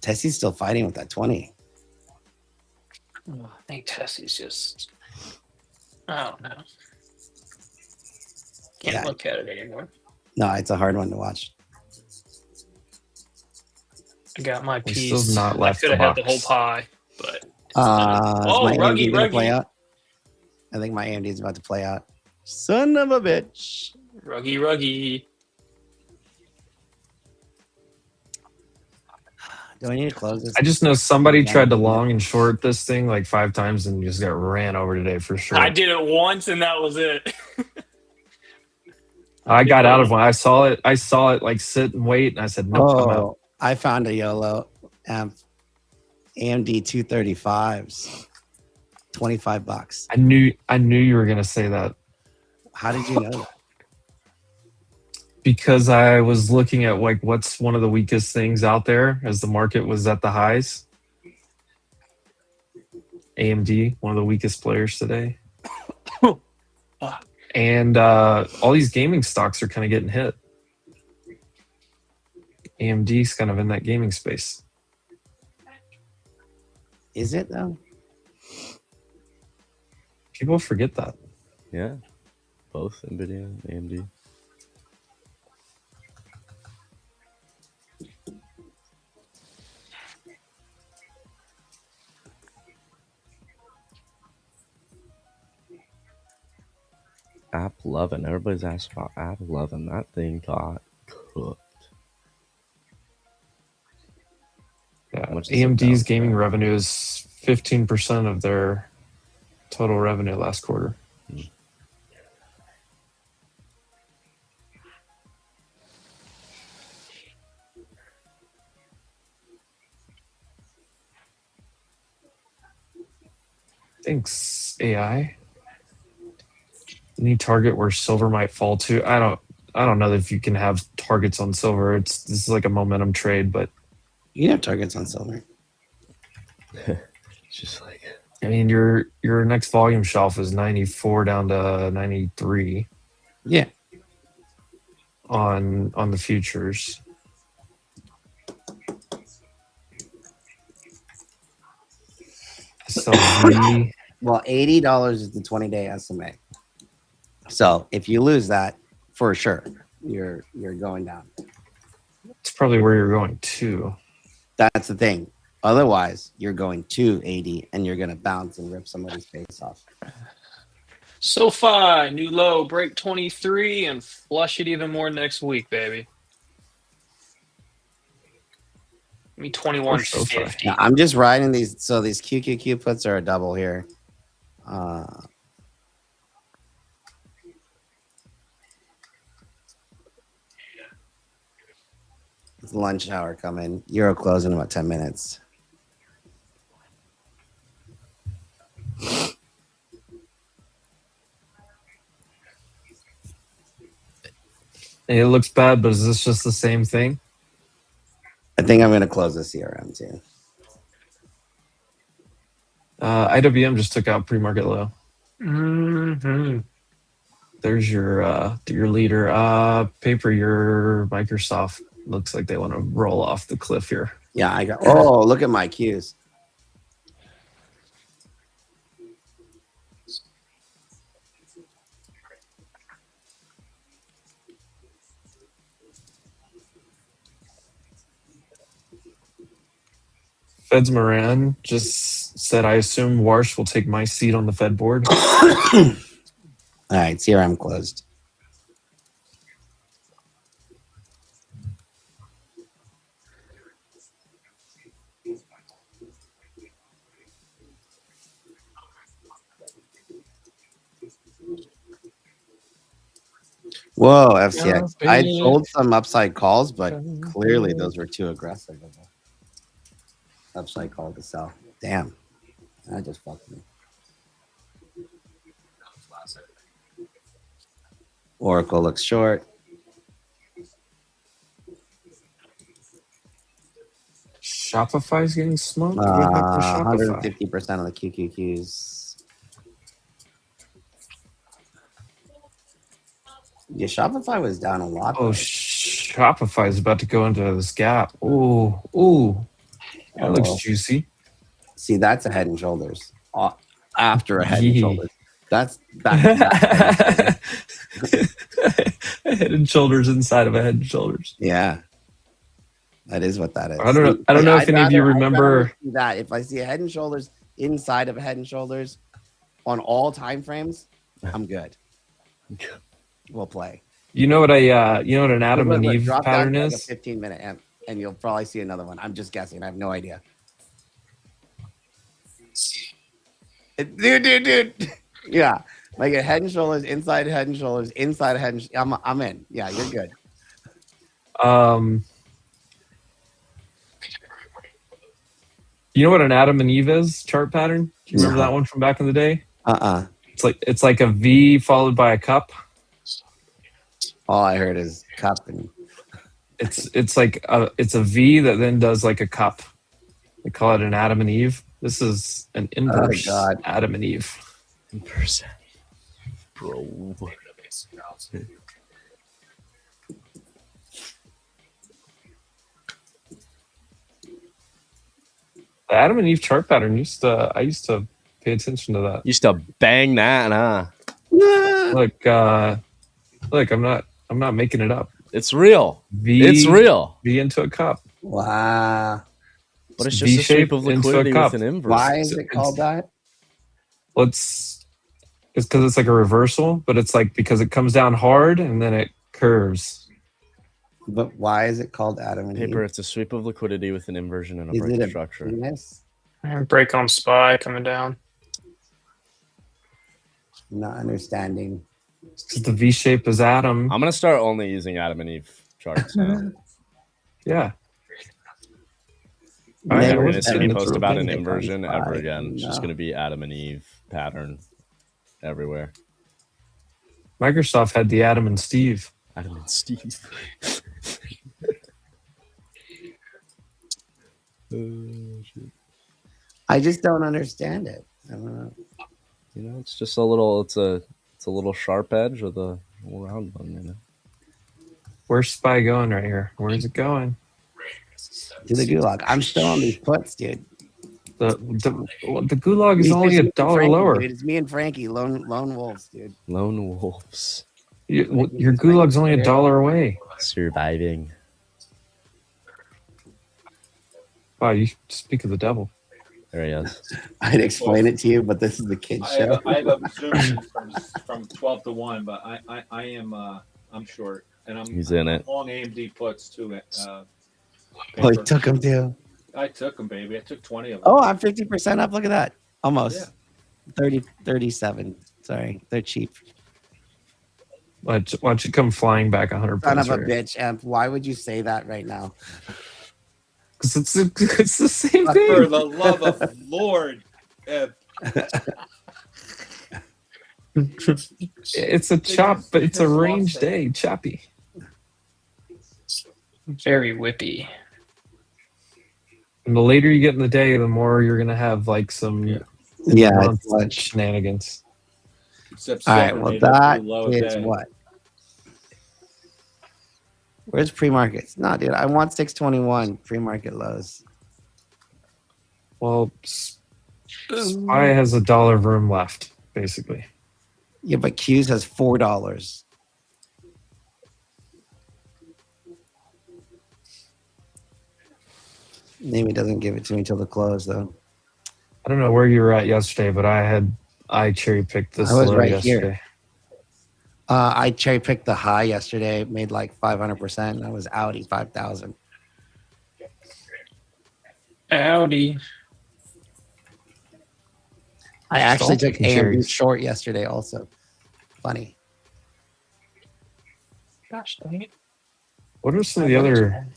Tessie's still fighting with that 20. Oh, I think Tessie's just. I don't know. Can't Yeah. look at it anymore. No, it's a hard one to watch. I got my He piece. still's not I left could the have had the box. whole pie, but Is oh, my AMD gonna play ruggy. out? I think my AMD is about to play out. Son of a bitch. Ruggy. Do I need to close this? I just know somebody Yeah. tried to long and short this thing like 5 times and just got ran over today for sure. I did it once and that was it. I got out of one. I saw it like sit and wait, and I said, nope, I'm out. I found a YOLO AMD 235s. $25. I knew you were gonna say that. How did you know that? Because I was looking at like what's one of the weakest things out there as the market was at the highs. AMD, one of the weakest players today. And all these gaming stocks are kind of getting hit. AMD's kind of in that gaming space. Is it though? People forget that. Yeah. Both NVIDIA and AMD. App 11. Everybody's asked about App 11. That thing got cooked. Yeah, How much is it AMD's down gaming to? revenue is 15% of their total revenue last quarter. Thanks, AI. Any target where silver might fall to? I don't know if you can have targets on silver. This is like a momentum trade, but You can have targets on silver. It's just like, I mean your next volume shelf is 94 down to 93 Yeah. on the futures. So Well, $80 is the 20-day SMA. So if you lose that, for sure, you're going down. it's probably where you're going to. That's the thing. Otherwise, you're going to 80 and you're gonna bounce and rip somebody's face off. SoFi, new low, break 23 and flush it even more next week, baby. Give me 21.50. Now, I'm just riding these. So these QQQ puts are a double here. It's lunch hour coming. Euro close in about 10 minutes. It looks bad, but is this just the same thing? I think I'm gonna close the CRM too. IWM just took out pre-market low. Mm-hmm. There's your leader. Paper, your Microsoft looks like they want to roll off the cliff here. Yeah, I got. Oh, look at my cues. Fed's Moran just said, I assume Warsh will take my seat on the Fed board. All right, CRM closed. Whoa, FCX. I sold some upside calls, but clearly those were too aggressive of a upside call to sell. Damn. That just fucked me. Oracle looks short. Shopify's getting smoked. What happened to Shopify? 150% of the QQQs. Yeah, Shopify was down a lot. Oh, Shopify is about to go into this gap. Ooh, that looks juicy. See, that's a head and shoulders. After a head and shoulders. That's back. A head and shoulders inside of a head and shoulders. Yeah. That is what that is. I don't know if any of you remember that. If I see a head and shoulders inside of a head and shoulders on all time frames, I'm good. We'll play. You know what an Adam and Eve pattern is? Like a 15-minute amp, and you'll probably see another one. I'm just guessing. I have no idea. Dude. Yeah. Like a head and shoulders, inside head and shoulders, inside head and I'm in. Yeah, you're good. You know what an Adam and Eve is chart pattern? Do you remember that one from back in the day? It's like a V followed by a cup. All I heard is cup, and it's like it's a V that then does like a cup. They call it an Adam and Eve. This is an inverse Adam and Eve. Inverse, bro. The Adam and Eve chart pattern I used to pay attention to that. Used to bang that, huh? Look, I'm not making it up. It's real. It's real. V into a cup. Wow. But it's just a shape of liquidity with an inverse. Why is it called that? Well, it's because it's like a reversal, but it's like because it comes down hard and then it curves. But why is it called Adam and Paper, Eve? it's a sweep of liquidity with an inversion and a break structure. And break on SPY coming down. Not understanding. Because the V shape is Adam. I'm gonna start only using Adam and Eve charts now. Yeah. You're never gonna see me post about an inversion ever again. It's just gonna be Adam and Eve pattern everywhere. Microsoft had the Adam and Steve. Adam and Steve. I just don't understand it. I don't know. You know, it's just a little sharp edge with a round one, you know. Where's SPY going right here? Where's it going? To the gulag. I'm still on these puts, dude. The gulag is only $1 lower. Dude. It's me and Frankie, lone wolves, dude. Lone wolves. Your gulag's only $1 away. Surviving. Wow, you speak of the devil. There he is. I'd explain it to you, but this is the kids show. I have a Zoom from 12 to 1, but I'm short, and He's in it. Long AMD puts too. Oh, he took them too. I took them, baby. I took 20 of them. Oh, I'm 50% up. Look at that. Almost. Yeah. 37. Sorry, they're cheap. Why don't you come flying back 100 Son of a bitch, Amp. Why would you say that right now? Because it's the same thing. For the love of Lord. It's a chop, but it's a range day. Choppy. Very whippy. And the later you get in the day, the more you're going to have like some shenanigans. All right, well, that is what? Where's pre-markets? No, dude, I want 621 pre-market lows. Well, SPY has $1 of room left, basically. Yeah, but Q's has $4. Maybe it doesn't give it to me till the close, though. I don't know where you were at yesterday, but I cherry picked this. I was right yesterday. here. I cherry picked the high yesterday, made like 500%, and I was outie 5,000. Audi. I actually took AMD short yesterday also. Funny. Gosh dang it. What are some of the other?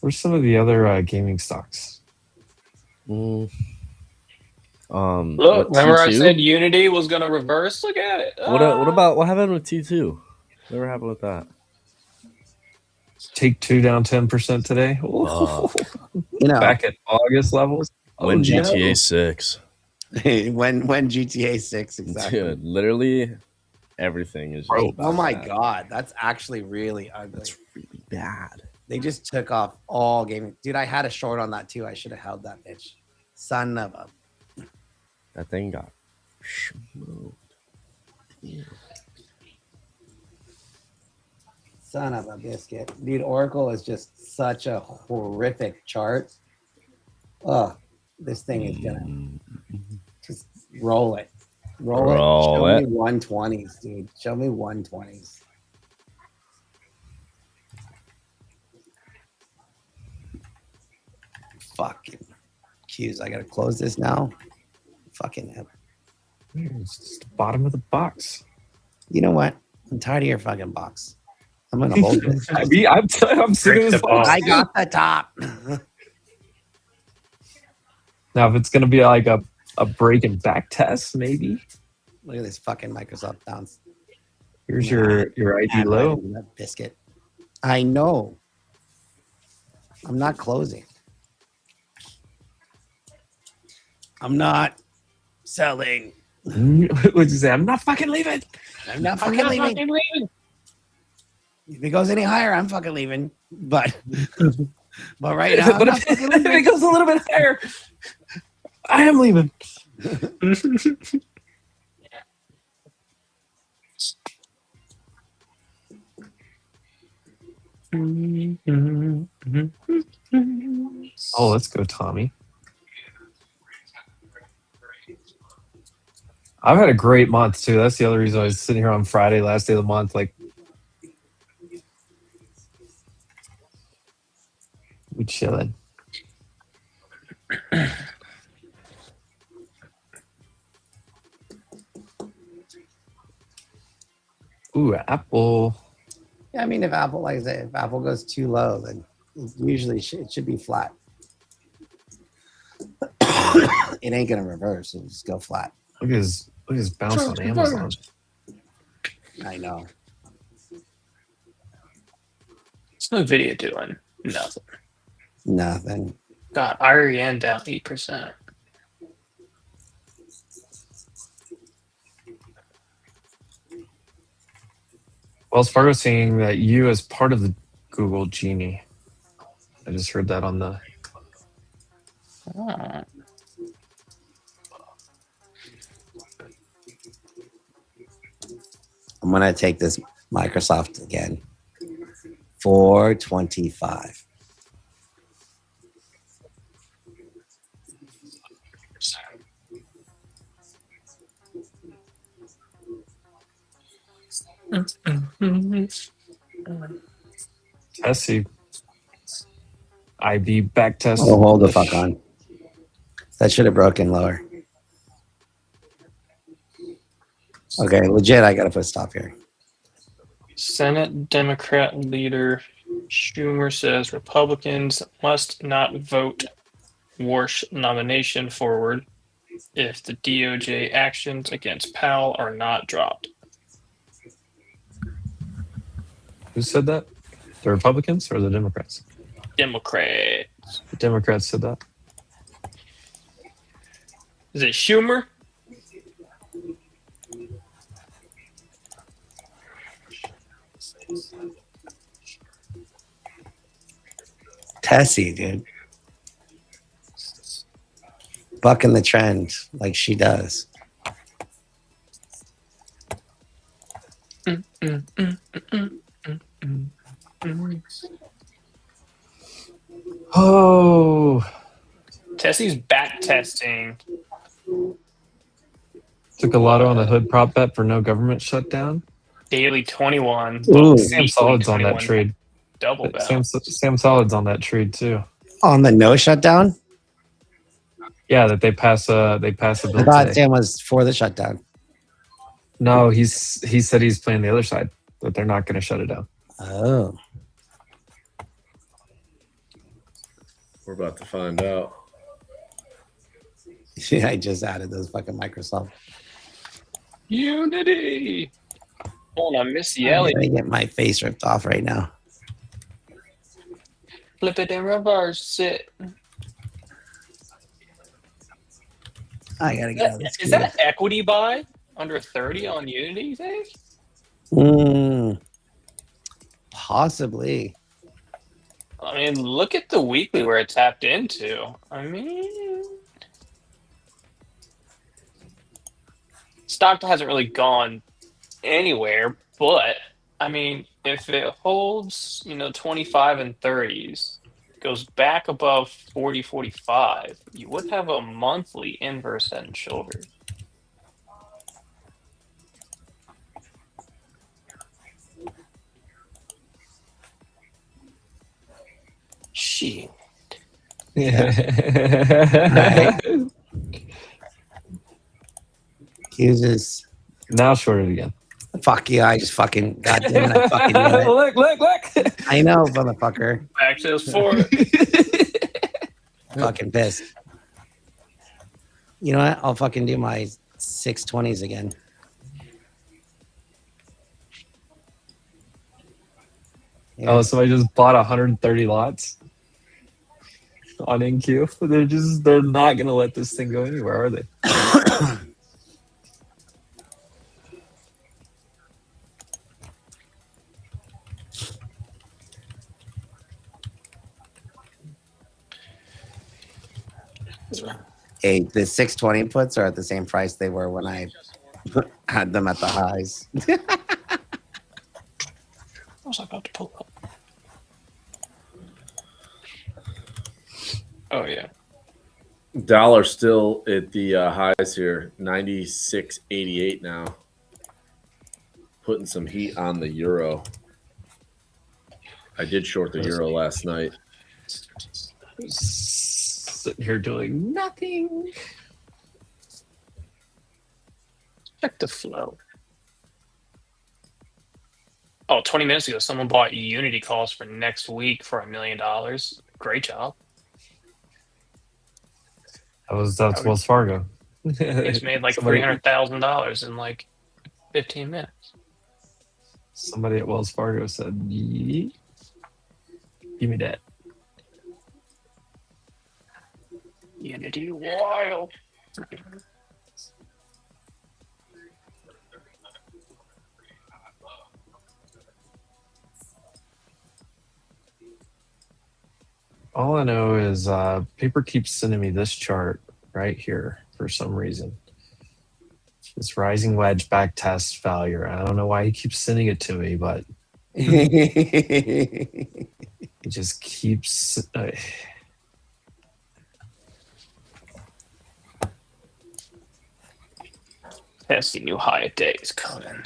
What's some of the other gaming stocks? Look, remember I T2? said Unity was going to reverse? Look at it. What happened with T2? Whatever happened with that? Take Two down 10% today. Back at August levels. When GTA 6. when GTA 6 exactly. Dude, literally everything is. Oh my god, that's actually really ugly. That's really bad. They just took off all gaming. Dude, I had a short on that too. I should have held that bitch. Son of a. That thing got smoked. Son of a biscuit. Dude, Oracle is just such a horrific chart. Oh, this thing is gonna just roll it. Roll it. Show me 120s, dude. Show me 120s. Fucking cues. I gotta close this now. Fucking hell. It's the bottom of the box. You know what? I'm tired of your fucking box. I'm gonna hold it. I'm sick of this box. I got the top. Now, if it's gonna be like a break and back test, maybe. Look at this fucking Microsoft bounce. Here's your ID low. That biscuit. I know. I'm not closing. I'm not selling. What'd you say? I'm not fucking leaving. I'm not fucking leaving. If it goes any higher, I'm fucking leaving. But right now, but if it goes a little bit higher, I am leaving. Oh, let's go, Tommy. I've had a great month too. That's the other reason I was sitting here on Friday, last day of the month. Like, we chilling. Ooh, Apple. Yeah, I mean, if Apple, like I said, if Apple goes too low, then usually it should be flat. It ain't gonna reverse. It'll just go flat. Look at his bounce on Amazon. I know. What's NVIDIA doing? Nothing. Nothing. God, IRN down 8%. Wells Fargo saying that you as part of the Google Genie. I just heard that on the. Oh. I'm gonna take this Microsoft again. 425. Tessie. IB back test. Oh, hold the fuck on. That should have broken lower. Okay, legit, I gotta put a stop here. Senate Democrat leader Schumer says Republicans must not vote Warsh nomination forward if the DOJ actions against Powell are not dropped. Who said that? The Republicans or the Democrats? Democrats. The Democrats said that. Is it Schumer? Tessie, dude. Bucking the trend like she does. Oh. Tessie's back testing. Took a lotto on the hood prop bet for no government shutdown. Daily 21. Ooh. Sam Solid's on that 21. trade. Double bounce. Sam Solid's on that trade too. On the no shutdown? Yeah, that they pass a I bill thought today. Sam was for the shutdown. No, he said he's playing the other side, but they're not going to shut it down. Oh. We're about to find out. Yeah, I just added those fucking Microsoft. Unity. Hold on, Missy I'm Elliott. gonna get my face ripped off right now. Flip it and reverse it. I gotta get out of this. Is that equity buy under 30 on Unity, you think? Possibly. I mean, look at the weekly where it tapped into. I mean, stock hasn't really gone anywhere, but I mean, if it holds, 25 and 30s, goes back above 40, 45, you would have a monthly inverse head and shoulders. Shit. Yeah. Uses. Now short it again. Fuck you! I just fucking goddamn it! I fucking knew it. Look! I know, motherfucker. Access for it. Fucking pissed. You know what? I'll fucking do my 620s again. Yeah. Oh, somebody just bought 130 lots on NQ. They're not gonna let this thing go anywhere, are they? Hey, the 620 puts are at the same price they were when I had them at the highs. I was about to pull up. Oh, yeah. Dollar still at the highs here, 96.88 now. Putting some heat on the euro. I did short the euro last night. Sitting here doing nothing. Check the flow. Oh, 20 minutes ago, someone bought Unity calls for next week for $1 million. Great job. That's Wells Fargo. It's made like $300,000 in like 15 minutes. Somebody at Wells Fargo said, "Give me that." Unity wild. All I know is paper keeps sending me this chart right here for some reason. This rising wedge back test failure. I don't know why he keeps sending it to me, but it just keeps. Pesky new high day is coming.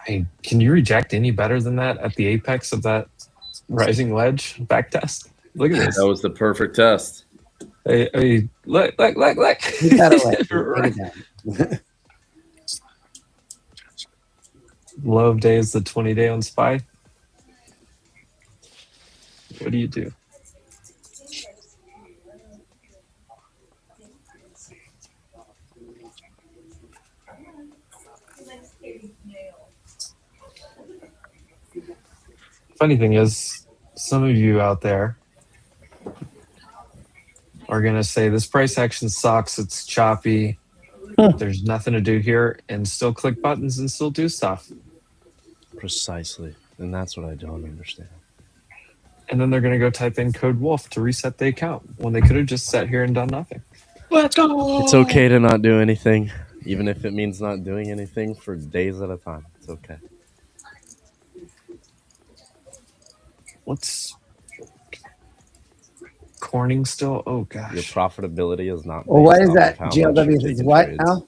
Hey, can you reject any better than that at the apex of that rising wedge back test? Look at this. That was the perfect test. Hey, look. You gotta Right. Low of day is the 20-day on SPY. What do you do? Funny thing is, some of you out there are going to say this price action sucks, it's choppy, there's nothing to do here, and still click buttons and still do stuff. Precisely. And that's what I don't understand. And then they're going to go type in code wolf to reset the account when they could have just sat here and done nothing. Let's go. It's okay to not do anything, even if it means not doing anything for days at a time. It's okay. What's Corning still? Oh, gosh. Your profitability is not. Well, what based is off that? of how much GLW you're is taking what trades. now?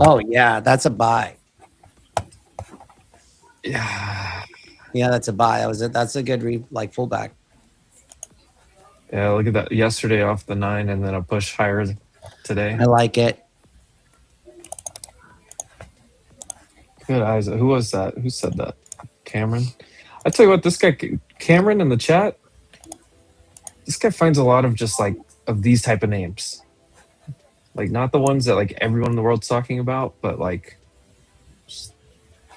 Oh, yeah, that's a buy. Yeah. Yeah, that's a buy. That's a good pullback. Yeah, look at that. Yesterday off the 9 and then a push higher today. I like it. Good eyes. Who was that? Who said that? Cameron? I tell you what, this guy, Cameron in the chat, this guy finds a lot of just like of these type of names. Like not the ones that like everyone in the world's talking about, but like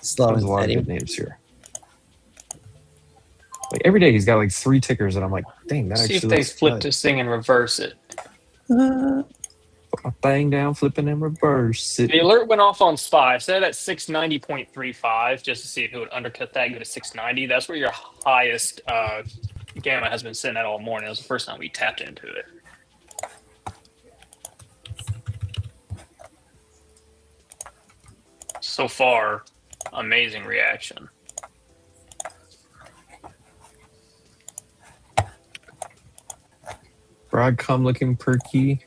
Slow and a lot of steady. good names here. Like every day he's got like 3 tickers and I'm like, dang, that See actually if they looks flip good. this thing and reverse it. Put my thing down, flipping and reverse it. The alert went off on SPY. Set it at 690.35 just to see if it would undercut that and go to 690. That's where your highest gamma has been sitting at all morning. It was the first time we tapped into it. So far, amazing reaction. Broadcom looking perky.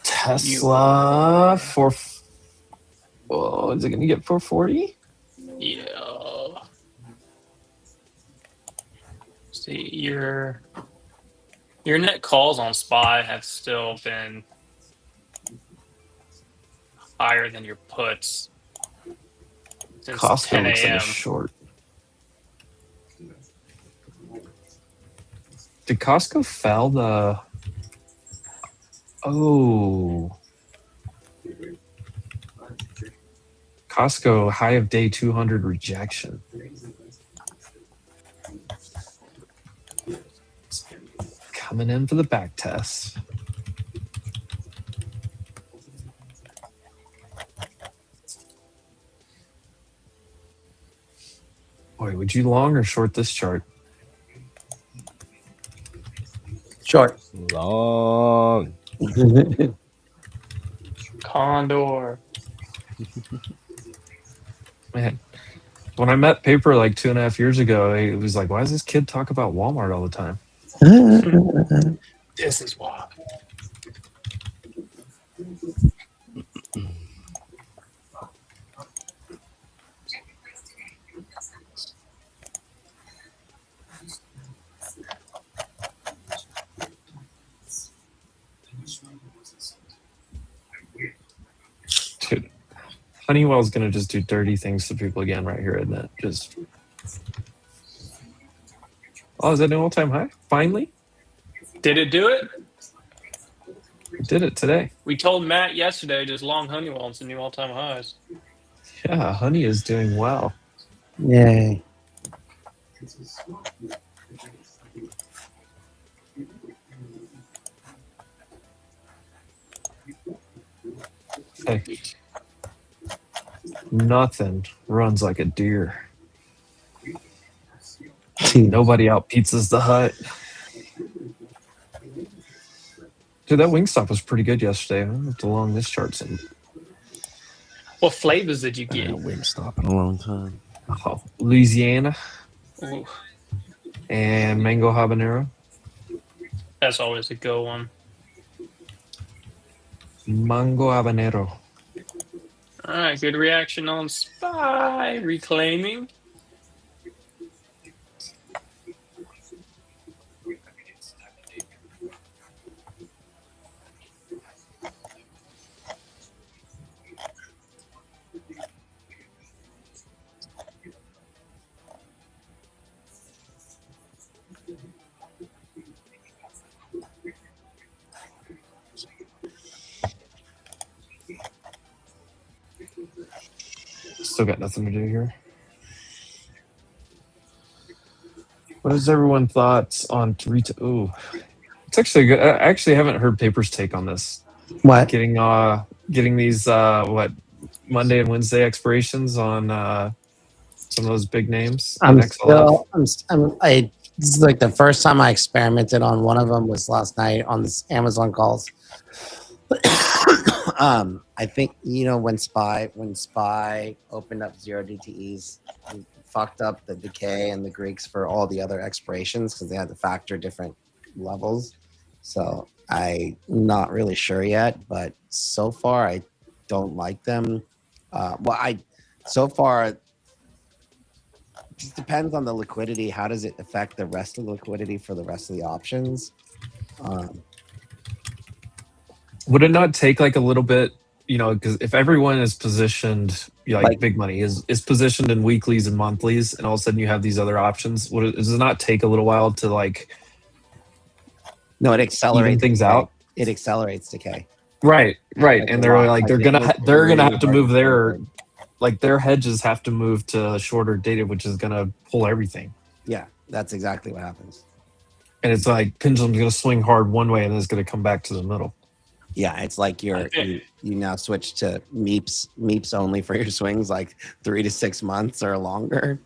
Tesla for. Oh, is it going to get 440? Yeah. See, your net calls on SPY have still been higher than your puts since Costco 10 looks like a a.m. short. Did Costco fell the? Oh. Costco high of day 200 rejection. Coming in for the back test. Boy, would you long or short this chart? Short. Long. Condor. Man, when I met Paper like 2.5 years ago, it was like, why does this kid talk about Walmart all the time? This is why. Dude, Honeywell's gonna just do dirty things to people again right here, isn't it? Just. Oh, is that an all-time high? Finally? Did it do it? It did it today. We told Matt yesterday just long Honeywell and some new all-time highs. Yeah, Honey is doing well. Yay. Hey. Nothing runs like a deer. Nobody out pizzas the hut. Dude, that Wingstop was pretty good yesterday. I don't have to long this chart some. What flavors did you I get? haven't Wingstop in a long time. Oh, Louisiana Ooh, and mango habanero. that's always a good one. Mango habanero. All right, good reaction on SPY. Reclaiming. Still got nothing to do here. What is everyone's thoughts on retail? Ooh, it's actually good. I actually haven't heard Paper's take on this. What? Getting these Monday and Wednesday expirations on some of those big names. This is like the first time I experimented on one of them was last night on this Amazon calls. I think when SPY opened up 0 DTEs, it fucked up the decay and the Greeks for all the other expirations because they had to factor different levels. So I'm not really sure yet, but so far I don't like them. So far just depends on the liquidity. How does it affect the rest of the liquidity for the rest of the options? Would it not take like a little bit, because if everyone is positioned, like big money is positioned in weeklies and monthlies, and all of a sudden you have these other options, does it not take a little while to like? No, it accelerates even things decay. out. It accelerates decay. Right, and they're like they're gonna have to move their hedges have to move to shorter dated, which is gonna pull everything. Yeah, that's exactly what happens. And it's like pendulum's gonna swing hard one way and then it's gonna come back to the middle. Yeah, it's like you now switch to MEEPs only for your swings, like 3 to 6 months or longer.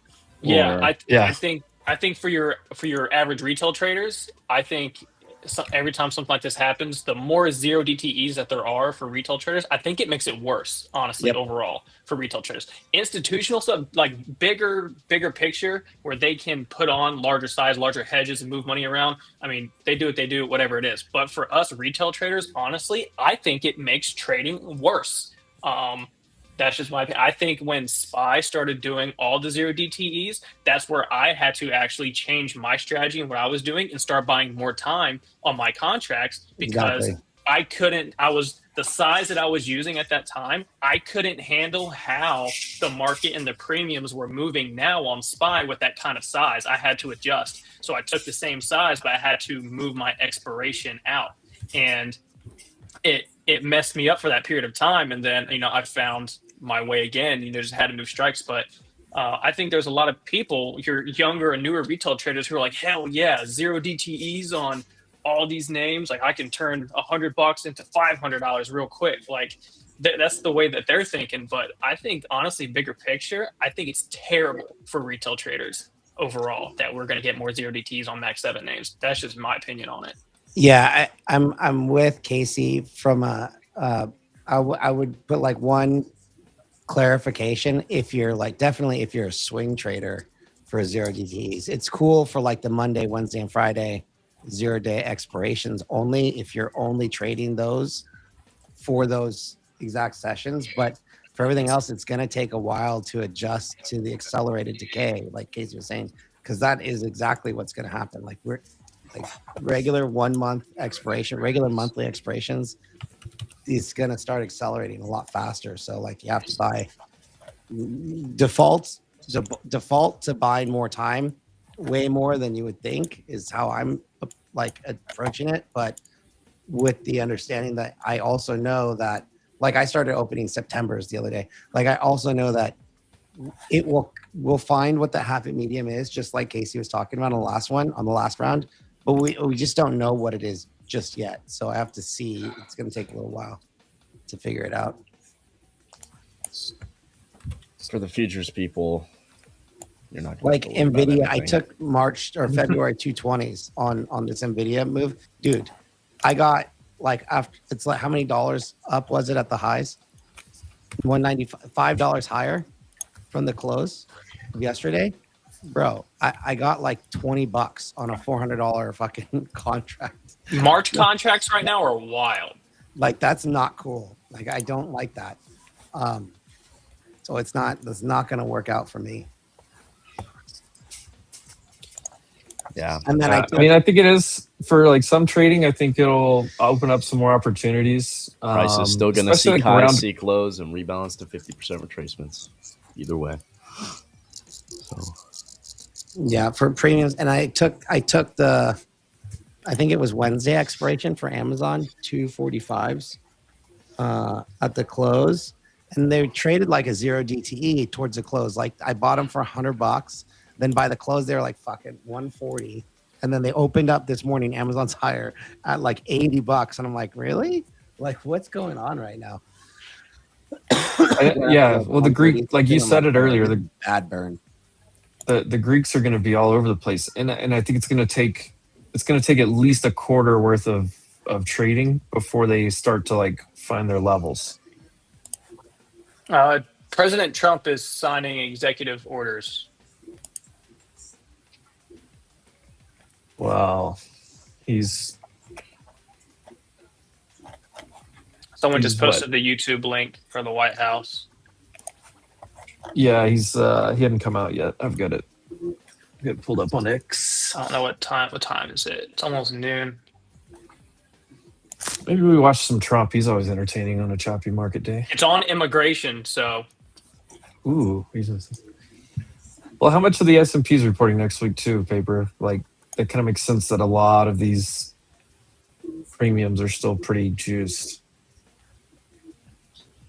I think for your average retail traders, I think every time something like this happens, the more zero DTEs that there are for retail traders, I think it makes it worse, honestly, overall for retail traders. Institutional stuff, like bigger picture, where they can put on larger size, larger hedges and move money around. I mean, they do what they do, whatever it is. But for us retail traders, honestly, I think it makes trading worse. That's just my opinion. I think when SPY started doing all the zero DTEs, that's where I had to actually change my strategy and what I was doing and start buying more time on my contracts because the size that I was using at that time, I couldn't handle how the market and the premiums were moving now on SPY with that kind of size. I had to adjust. So I took the same size, but I had to move my expiration out. And it messed me up for that period of time. And then, I found my way again, just had to move strikes. But I think there's a lot of people, your younger and newer retail traders who are like, hell yeah, zero DTEs on all these names. Like I can turn $100 into $500 real quick. Like that's the way that they're thinking. But I think honestly, bigger picture, I think it's terrible for retail traders overall that we're going to get more zero DTEs on Max 7 names. That's just my opinion on it. Yeah, I'm with Casey from I would put like one clarification. If you're definitely if you're a swing trader for zero DTEs, it's cool for like the Monday, Wednesday, and Friday 0-day expirations only if you're only trading those for those exact sessions. But for everything else, it's going to take a while to adjust to the accelerated decay, like Casey was saying, because that is exactly what's going to happen. Like regular 1 month expiration, regular monthly expirations, it's going to start accelerating a lot faster. So you have to buy default to buy more time, way more than you would think is how I'm approaching it. But with the understanding that I also know that I started opening September's the other day. I also know that we'll find what the half medium is, just like Casey was talking about on the last round. But we just don't know what it is just yet. So I have to see. It's going to take a little while to figure it out. For the futures people, you're not like NVIDIA. I took March or February 220s on this NVIDIA move. Dude, I got after it's how many dollars up was it at the highs? $195 higher from the close of yesterday. Bro, I got $20 on a $400 fucking contract. March contracts right now are wild. That's not cool. I don't like that. So that's not going to work out for me. Yeah. And then I think it is for some trading. I think it'll open up some more opportunities. Price is still going to seek highs, seek lows, and rebalance to 50% retracements. Either way. So. Yeah, for premiums, and I took the, I think it was Wednesday expiration for Amazon 245s at the close, and they traded a zero DTE towards the close. I bought them for $100, then by the close they were fucking 140, and then they opened up this morning. Amazon's higher at $80, and I'm really, what's going on right now? Yeah, well, the Greek, you said it earlier, the bad burn. The Greeks are going to be all over the place, and I think it's going to take at least a quarter worth of trading before they start to find their levels. President Trump is signing executive orders. Wow, someone just posted the YouTube link for the White House. Yeah, he hadn't come out yet. I've got it. Get pulled up on X. I don't know what time. What time is it? It's almost noon. Maybe we watch some Trump. He's always entertaining on a choppy market day. It's on immigration, so. Ooh, well, how much of the S&P is reporting next week too, Paper? Like, it kind of makes sense that a lot of these premiums are still pretty juiced.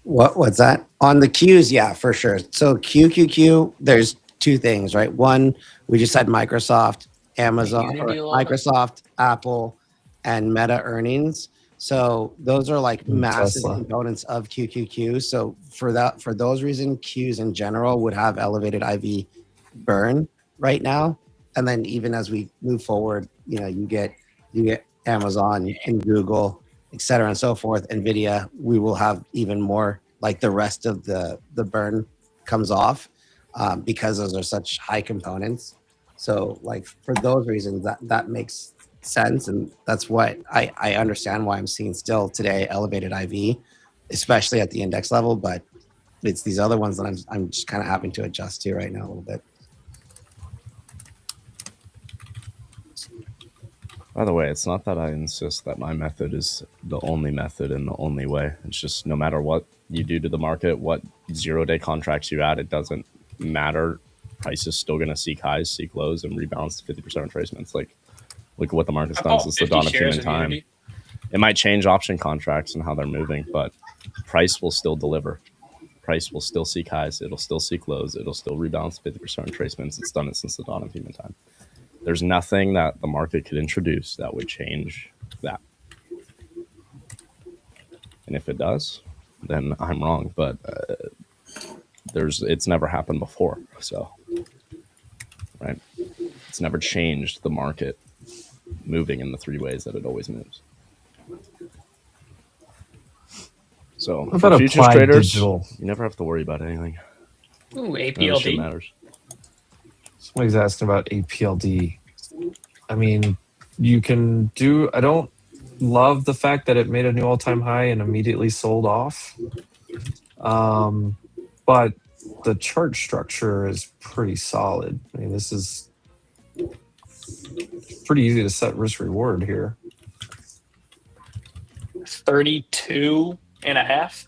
What's that? On the Qs, yeah, for sure. So QQQ, there's two things, right? One, we just had Microsoft, Amazon, or Microsoft, Apple, and Meta earnings. So those are like massive components of QQQ. So for those reasons, Qs in general would have elevated IV burn right now. And then even as we move forward, you get Amazon and Google, et cetera, and so forth, NVIDIA, we will have even more, like the rest of the burn comes off because those are such high components. So like for those reasons, that makes sense. And that's what I understand why I'm seeing still today elevated IV, especially at the index level. But it's these other ones that I'm just kind of having to adjust to right now a little bit. By the way, it's not that I insist that my method is the only method and the only way. It's just no matter what you do to the market, what 0-day contracts you add, it doesn't matter. Price is still going to seek highs, seek lows, and rebalance to 50% retracements. Like, look at what the market's done since the dawn of human time. It might change option contracts and how they're moving, but price will still deliver. Price will still seek highs. It'll still seek lows. It'll still rebalance 50% retracements. It's done it since the dawn of human time. There's nothing that the market could introduce that would change that. And if it does, then I'm wrong. But it's never happened before. So, right? It's never changed the market moving in the three ways that it always moves. So, for futures traders, you never have to worry about anything. Ooh, APLD matters. Somebody's asking about APLD. I mean, you can do. I don't love the fact that it made a new all-time high and immediately sold off. But the chart structure is pretty solid. I mean, this is pretty easy to set risk reward here. 32.5.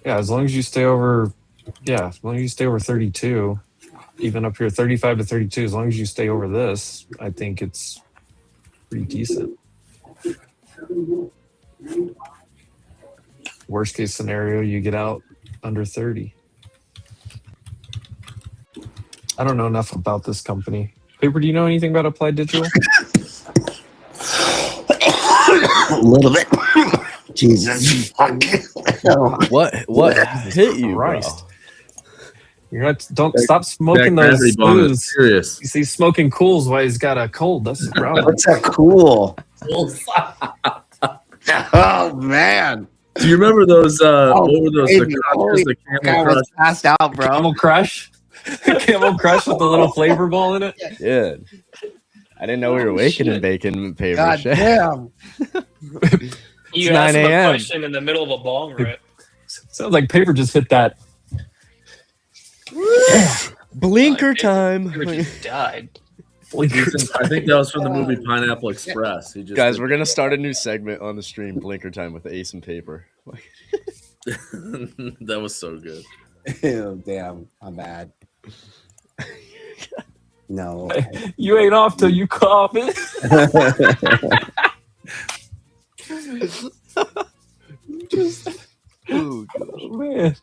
Yeah, as long as you stay over. Yeah, as long as you stay over 32, even up here 35 to 32, as long as you stay over this, I think it's pretty decent. Worst case scenario, you get out under 30. I don't know enough about this company. Paper, do you know anything about Applied Digital? A little bit. Jesus. What hit you, bro? You're not. Don't stop smoking those booze. You see, smoking Cools while he's got a cold. That's the problem. What's that cool? Oh man! Do you remember those? What were those? Baby, The Camel Crush. Passed out, bro. Camel Crush. Camel Crush with the little flavor ball in it. Yeah. I didn't know we were waking and baking paper. God damn. You asked him a question in the middle of a bong rip. Sounds like Paper just hit that. Blinker time. Paper just died. I think that was from the movie Pineapple Express. Guys, we're gonna start a new segment on the stream, Blinker Time with Ace and Paper. That was so good. Ew, damn, I'm bad. No, you ain't off till you cough it. Oh man.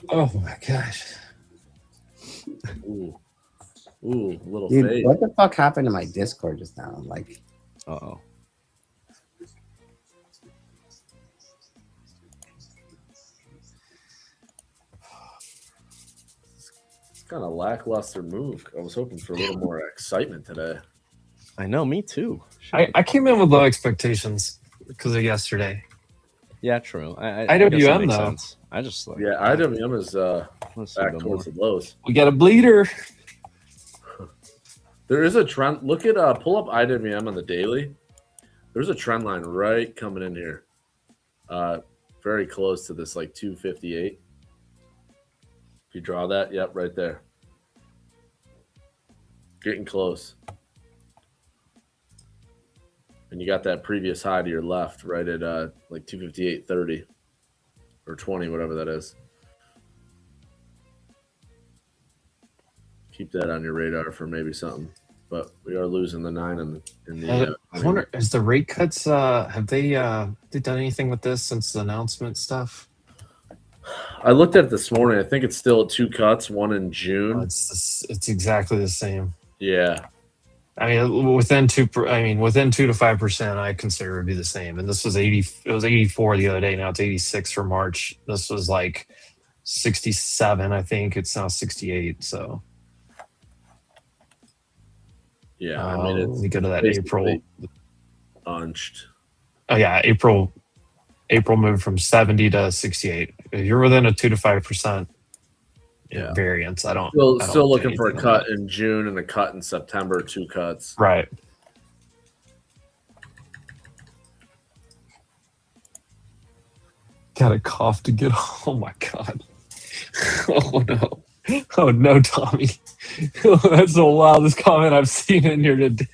Oh my gosh. Ooh, little dude, fade. what the fuck happened to my Discord just now? Like, uh-oh. It's kind of lackluster move. I was hoping for a little more excitement today. I know, me too. I came in with low expectations because of yesterday. Yeah, true. IWM though. Sense. I just like IWM is back towards the lows. We got a bleeder. There is a trend. Look at pull up IWM on the daily. There's a trend line right coming in here. For very close to this like 258. If you draw that, yep, right there. Getting close. And you got that previous high to your left, right at like 258.30 or 20, whatever that is. Keep that on your radar for maybe something. But we are losing the 9 in the. I wonder, is the rate cuts? Have they done anything with this since the announcement stuff? I looked at it this morning. I think it's still at 2 cuts, one in June. It's exactly the same. Yeah. I mean, within 2 to 5%, I consider it to be the same. And this was 80. It was 84 the other day. Now it's 86 for March. This was like 67. I think it's now 68. So. Yeah, I mean, we go to that April. Bunched. Oh yeah, April moved from 70 to 68. If you're within a 2 to 5% variance, I don't. Still looking for a cut in June and a cut in September. 2 cuts. Right. Got a cough to get. Oh my god. Oh no. Oh no, Tommy. That's the wildest comment I've seen in here today.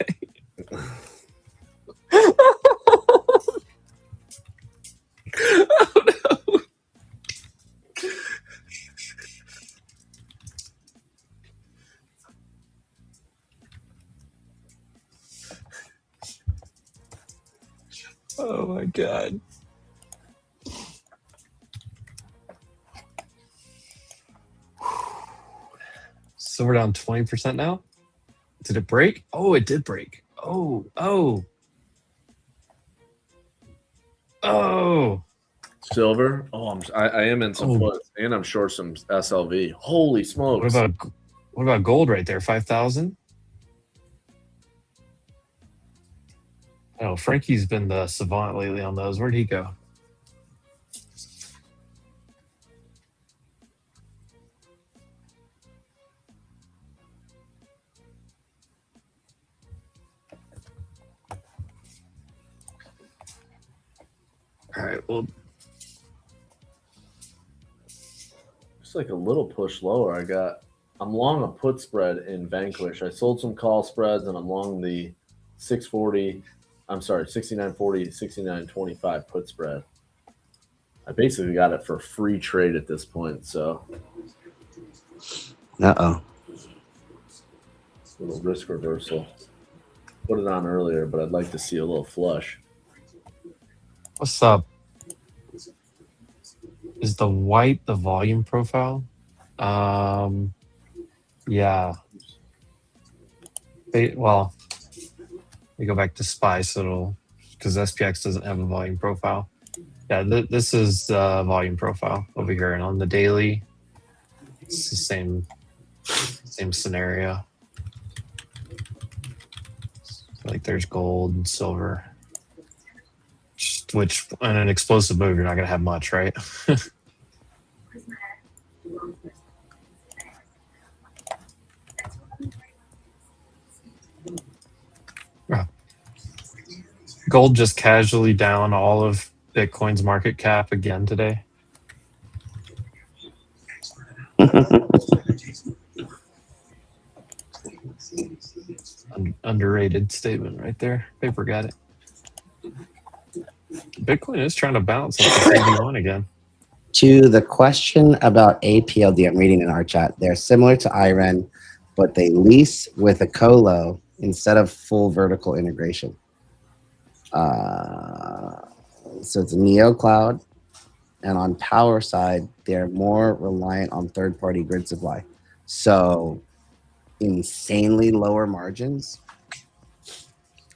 Oh no. Oh my god. So we're down 20% now. Did it break? Oh, it did break. Oh. Silver. Oh, I am in some puts, and I'm short some SLV. Holy smokes! What about gold right there? 5,000. Oh, Frankie's been the savant lately on those. Where'd he go? All right, well, it's like a little push lower. I'm long a put spread in Vanquish. I sold some call spreads, and I'm long the 69.40, 69.25 put spread. I basically got it for free trade at this point. So, little risk reversal. Put it on earlier, but I'd like to see a little flush. What's up? Is the white the volume profile? Yeah. Well, we go back to SPY, so because SPX doesn't have a volume profile. Yeah, this is the volume profile over here, and on the daily, it's the same scenario. Like there's gold and silver. Which in an explosive move, you're not going to have much, right? Gold just casually down all of Bitcoin's market cap again today. Underrated statement right there. Paper got it. Bitcoin is trying to bounce up to 71 again. To the question about APLD, I'm reading in our chat. They're similar to IREN, but they lease with a colo instead of full vertical integration. So it's a neo cloud, and on power side, they're more reliant on third-party grid supply. So insanely lower margins.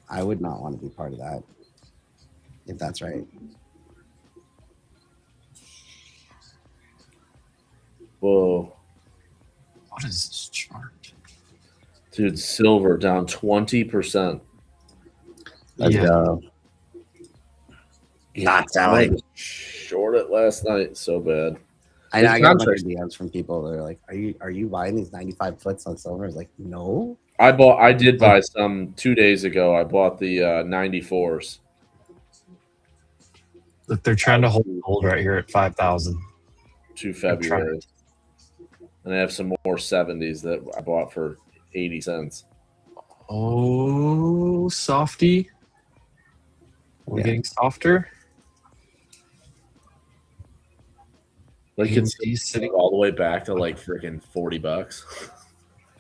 I would not want to be part of that, if that's right. Whoa. What is this chart? Dude, silver down 20%. Let's go. Not selling. Short it last night so bad. I know I got a bunch of DMs from people that are like, are you buying these 95 puts on silver? I was like, no. I did buy some 2 days ago. I bought the 94s. Look, they're trying to hold gold right here at 5,000. To February. And I have some more 70s that I bought for 80 cents. Oh, softy. We're getting softer. Like AMD it's sitting all the way back to like freaking $40.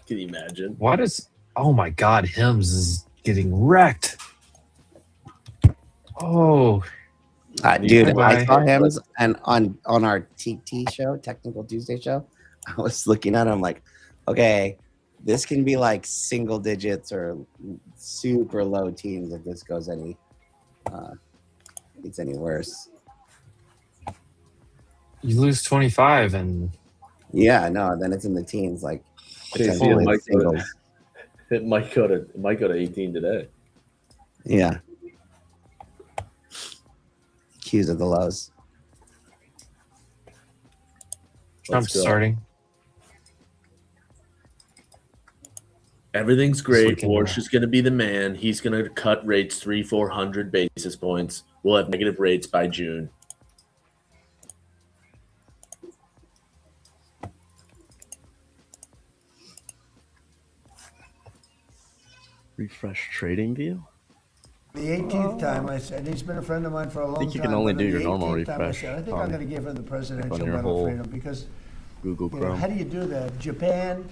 Can you imagine? What is? Oh my God, Hims is getting wrecked. Oh, dude, I saw Hims and on our TT show, Technical Tuesday show. I was looking at him like, okay, this can be like single digits or super low teens if this goes any, it's any worse. You lose 25 and yeah, no, then it's in the teens. Like it might go to 18 today. Yeah. Q's at the lows. Trump's starting. Everything's great. Warsh is going to be the man. He's going to cut rates 300-400 basis points. We'll have negative rates by June. Refresh trading view. The 18th time I said, he's been a friend of mine for a long time. I think you can only do your normal refresh. I think I'm going to give him the presidential medal of freedom because Google Chrome. How do you do that? Japan,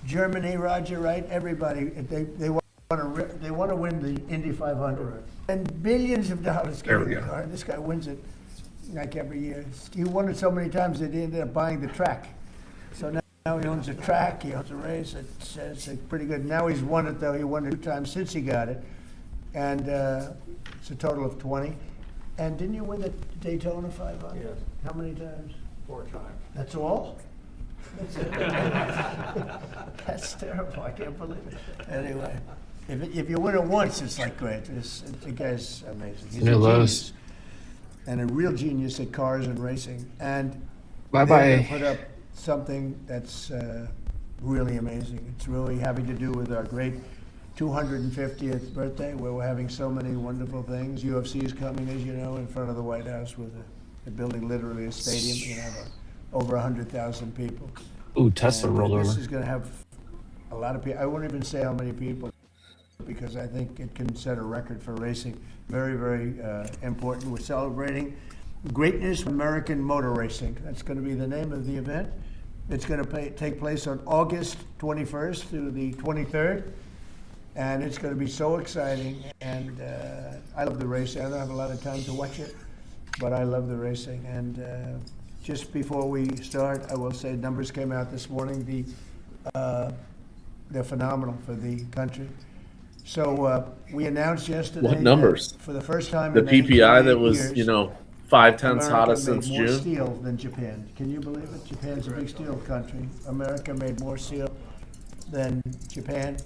Germany, Roger, right? Everybody, they want to win the Indy 500 and billions of dollars. There we go. This guy wins it like every year. He won it so many times that he ended up buying the track. So now he owns a track. He owns a race. It's pretty good. Now he's won it though. He won it 2 times since he got it. And it's a total of 20. And didn't you win the Daytona 500? Yes. How many times? 4 times. That's all? That's terrible. I can't believe it. Anyway, if you win it once, it's like great. The guy's amazing. He's a genius. And a real genius at cars and racing. And they're going to put up something that's really amazing. It's really having to do with our great 250th birthday, where we're having so many wonderful things. UFC is coming, as you know, in front of the White House with a building literally a stadium. You know, over 100,000 people. Ooh, Tesla rolled over. This is going to have a lot of people. I won't even say how many people, because I think it can set a record for racing. Very, very important. We're celebrating greatness of American motor racing. That's going to be the name of the event. It's going to take place on August 21st through the 23rd. And it's going to be so exciting, and I love the racing. I don't have a lot of time to watch it, but I love the racing. And just before we start, I will say numbers came out this morning. They're phenomenal for the country. So we announced yesterday. What numbers? For the first time the in PPI that was, years, 5/10 hottest since June. More steel than Japan. Can you believe it? Japan's a big steel country. America made more steel than Japan.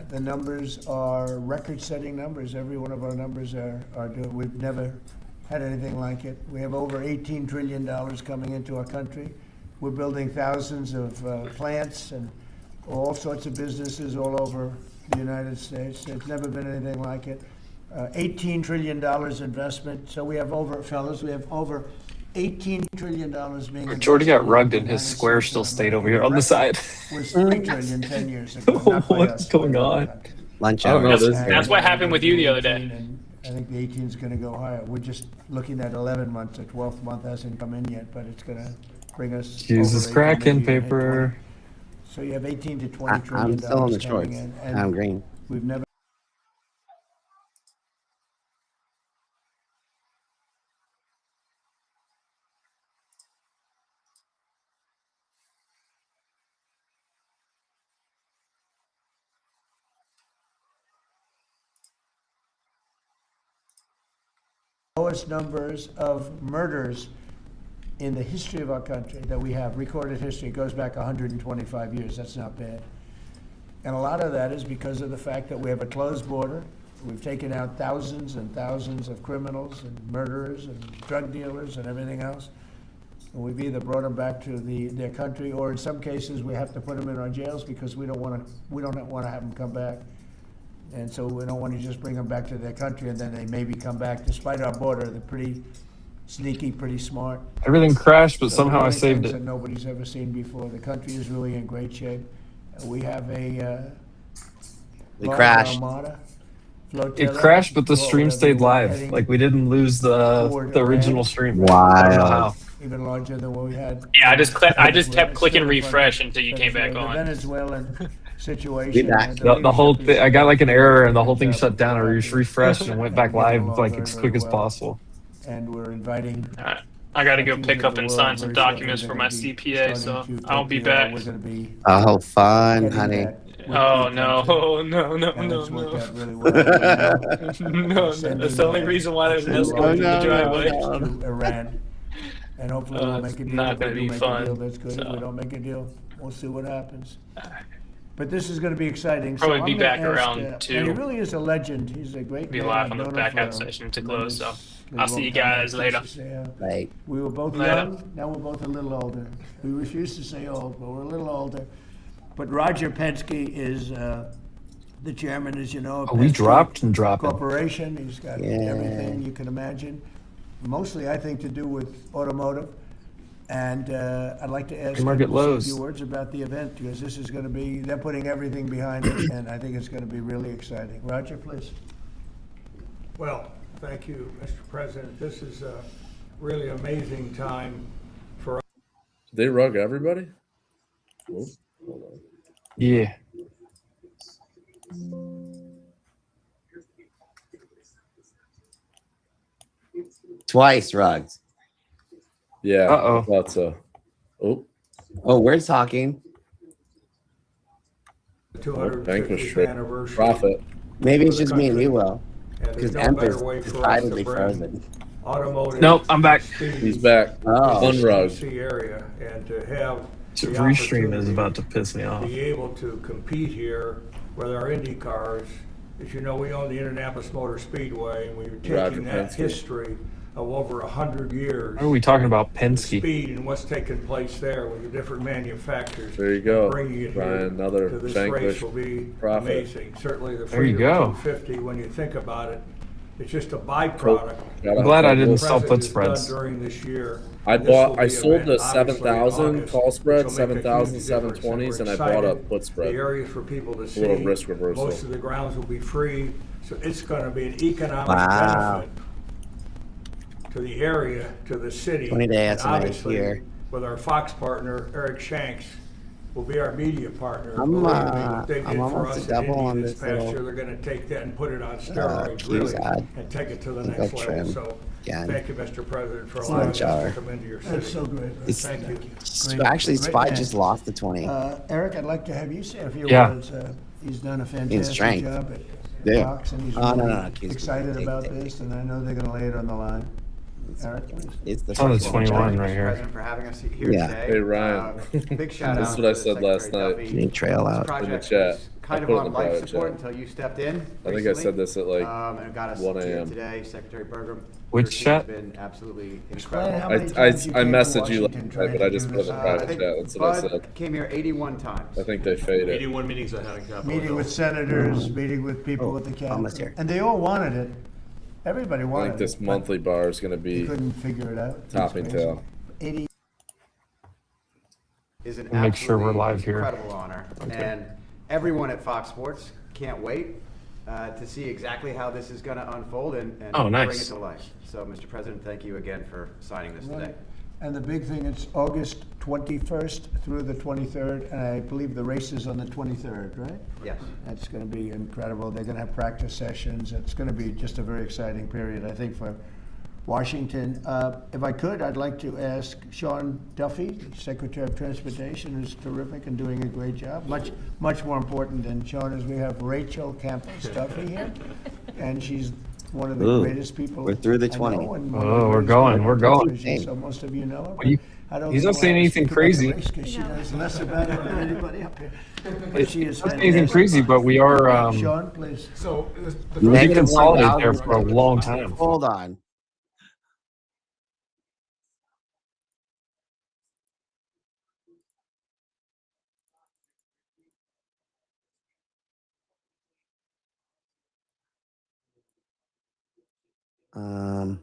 The numbers are record-setting numbers. Every one of our numbers are doing. We've never had anything like it. We have over $18 trillion coming into our country. We're building thousands of plants and all sorts of businesses all over the United States. There's never been anything like it. $18 trillion investment. So we have over $18 trillion being. Jordy got rugged and his square still stayed over here on the side. Was $3 trillion 10 years ago. What's going on? Lunch hour. That's what happened with you the other day. And I think the 18 is going to go higher. We're just looking at 11 months. The 12th month hasn't come in yet, but it's going to bring us. Jesus cracking paper. So you have 18 to 20 trillion. I'm still on the shorts. I'm green. We've never. Lowest numbers of murders in the history of our country that we have. Recorded history goes back 125 years. That's not bad. And a lot of that is because of the fact that we have a closed border. We've taken out thousands and thousands of criminals and murderers and drug dealers and everything else. And we've either brought them back to their country, or in some cases we have to put them in our jails because we don't want to have them come back. And so we don't want to just bring them back to their country and then they maybe come back. Despite our border, they're pretty sneaky, pretty smart. Everything crashed, but So somehow I we're doing saved things it. that nobody's ever seen before. The country is really in great shape. We have a We large crashed. armada, It flotilla, crashed, but the call it stream whatever stayed you want, live. heading Like we didn't lose toward the original Iran. stream. I don't know Wild. how. Even larger than what we had. Yeah, I just kept Venezuela. clicking Still in front refresh of until you came back Venezuela. The on. Venezuelan situation. We back. The whole leadership thing, is I got like an error and the whole thing job shut down. I just refreshed and went back getting live along like very, as very quick as well. possible. And we're inviting. I got to go countries pick of up the and world sign some very shortly. documents They're for gonna my be CPA, so starting to I'll take be care of. back. We're going to be Oh, fun, heading honey. that with Oh you no, country. no, And no, it's worked no. out really well. We're No, sending, that's the only reason why there's an a few escort in the large driveway. to Iran. And hopefully we'll It's make a deal. not If we gonna do be make fun, a deal, that's good. If so. we don't make a deal, we'll see what happens. But this is going to be exciting. Probably so be I'm gonna back around and 2. he really is a legend. He's a great Be man. live I've on the known him back for half a session to close, so tremendously I'll see you long time. guys later. Right. We were both Later. young. Now we're both a little older. We refuse to say old, but we're a little older. But Roger Penske is the chairman, as you know, of Oh, we Penske dropped and dropped. Corporation. He's got Yeah. everything you can imagine. Mostly, I think, to do with automotive. And I'd like to ask him Market to say a lows. few words about the event, because this is going to be, they're putting everything behind it, and I think it's going to be really exciting. Roger, please. Well, thank you, Mr. President. This is a really amazing time for us. Did they rug everybody? Oh, hold on. Yeah. Twice rugged. Yeah. Uh-oh. That's a. Oh. Oh, we're talking. The Vanquish 250th trade. anniversary. Profit. Maybe it's for the just me and country. you, Will. And there's Because no Emp better is way for us to decidedly bring frozen. automotive. Nope, I'm back. speed He's back. Oh. Unrugged. DC area, and to have To the restream is opportunity about to piss me off. be able to compete here with our Indy cars. As you know, we own the Indianapolis Motor Speedway, and we were Roger taking that Penske. history of over 100 years. Why are we talking about the Penske? speed and what's taking place there with the different manufacturers. There you go. Bringing it Brian, here another to this Vanquish race will be profit. amazing. Certainly the There you Freedom go. 250, when you think about it, it's just a byproduct. Gotta I'm glad I have didn't a sell President put has spreads. done during this year. I This will bought. be I an sold event, the obviously, in 7,000 August, call spread, which will make a 7,000, huge difference, 720s, and we're I bought a excited. put spread. The areas for people to see. little risk reversal. Most of the grounds will be free, so it's going to be an economic Wow. benefit to the area, to the city. 20-day And estimate obviously, here. with our Fox partner, Eric Shanks, will be our media partner. I'm, Believe me, what they did I'm for almost us a double in on Indy this this past little, year, they're going to take that and put it on steroids, Q's really, ad. and take it to the Think next I'll level. trim So, again. thank you, Mr. President, for It's allowing not us jar. to come into your That's city. so great. It's- Thank you. Great- Actually, great Spy man. just lost the 20. Eric, I'd like to have you say a few Yeah. words. He's done a fantastic strength. job at Yeah. Fox, and he's Oh, no, really no, no, Q's excited good. about Take- this, and I know they're going to lay it on the line. Eric, please. It's the It's on the first 21 right Mr. here. President, for having us here Yeah. today. Hey, Ryan. Big shout This out is what I to said last Secretary night. Duffy. Can you trail This out? project In the chat. was kind I of put it in on the life private support chat. until you stepped in. I think I recently, said this at like and got us 1 to a.m. today. Secretary Bergam. Which your team's chat? been absolutely Explain incredible. how I, many I, times you I came to messaged you last Washington night, trying but to I just do put it in this. the I private think chat. That's what I said. Bud came here 81 times. I think they faded. 81 meetings I had in Capitol Meeting Hill. with senators, meeting with people with the almost cabinet. here. And they all wanted it. Everybody I wanted think this it. but monthly bar is going to You be couldn't figure it out. topping It's crazy. tail. 80 Is an Make sure we're absolutely live here. incredible honor, and everyone at Fox Sports can't wait to see exactly how this is going to unfold and Oh, bring nice. it to life. So, Mr. President, thank you again for signing this today. And the big thing, it's August 21st through the 23rd, and I believe the race is on the 23rd, right? Yes. That's going to be incredible. They're going to have practice sessions. It's going to be just a very exciting period, I think, for Washington. If I could, I'd like to ask Sean Duffy, Secretary of Transportation, who's terrific and doing a great job. Much more important than Sean is we have Rachel Campos Duffy here, and she's one of the Ooh, greatest people. we're through the I know, 20. and one of the Oh, we're greatest going, people we're in going. television, So most of you know her. Well, you- I don't he's not know saying why I anything speak about the crazy. race, 'cause she knows less about it than anybody up here. But she is It's not anything fantastic. crazy, but we are Sean, please. So the we Negative consolidated 1,000. there for a long time. Hold on. I'm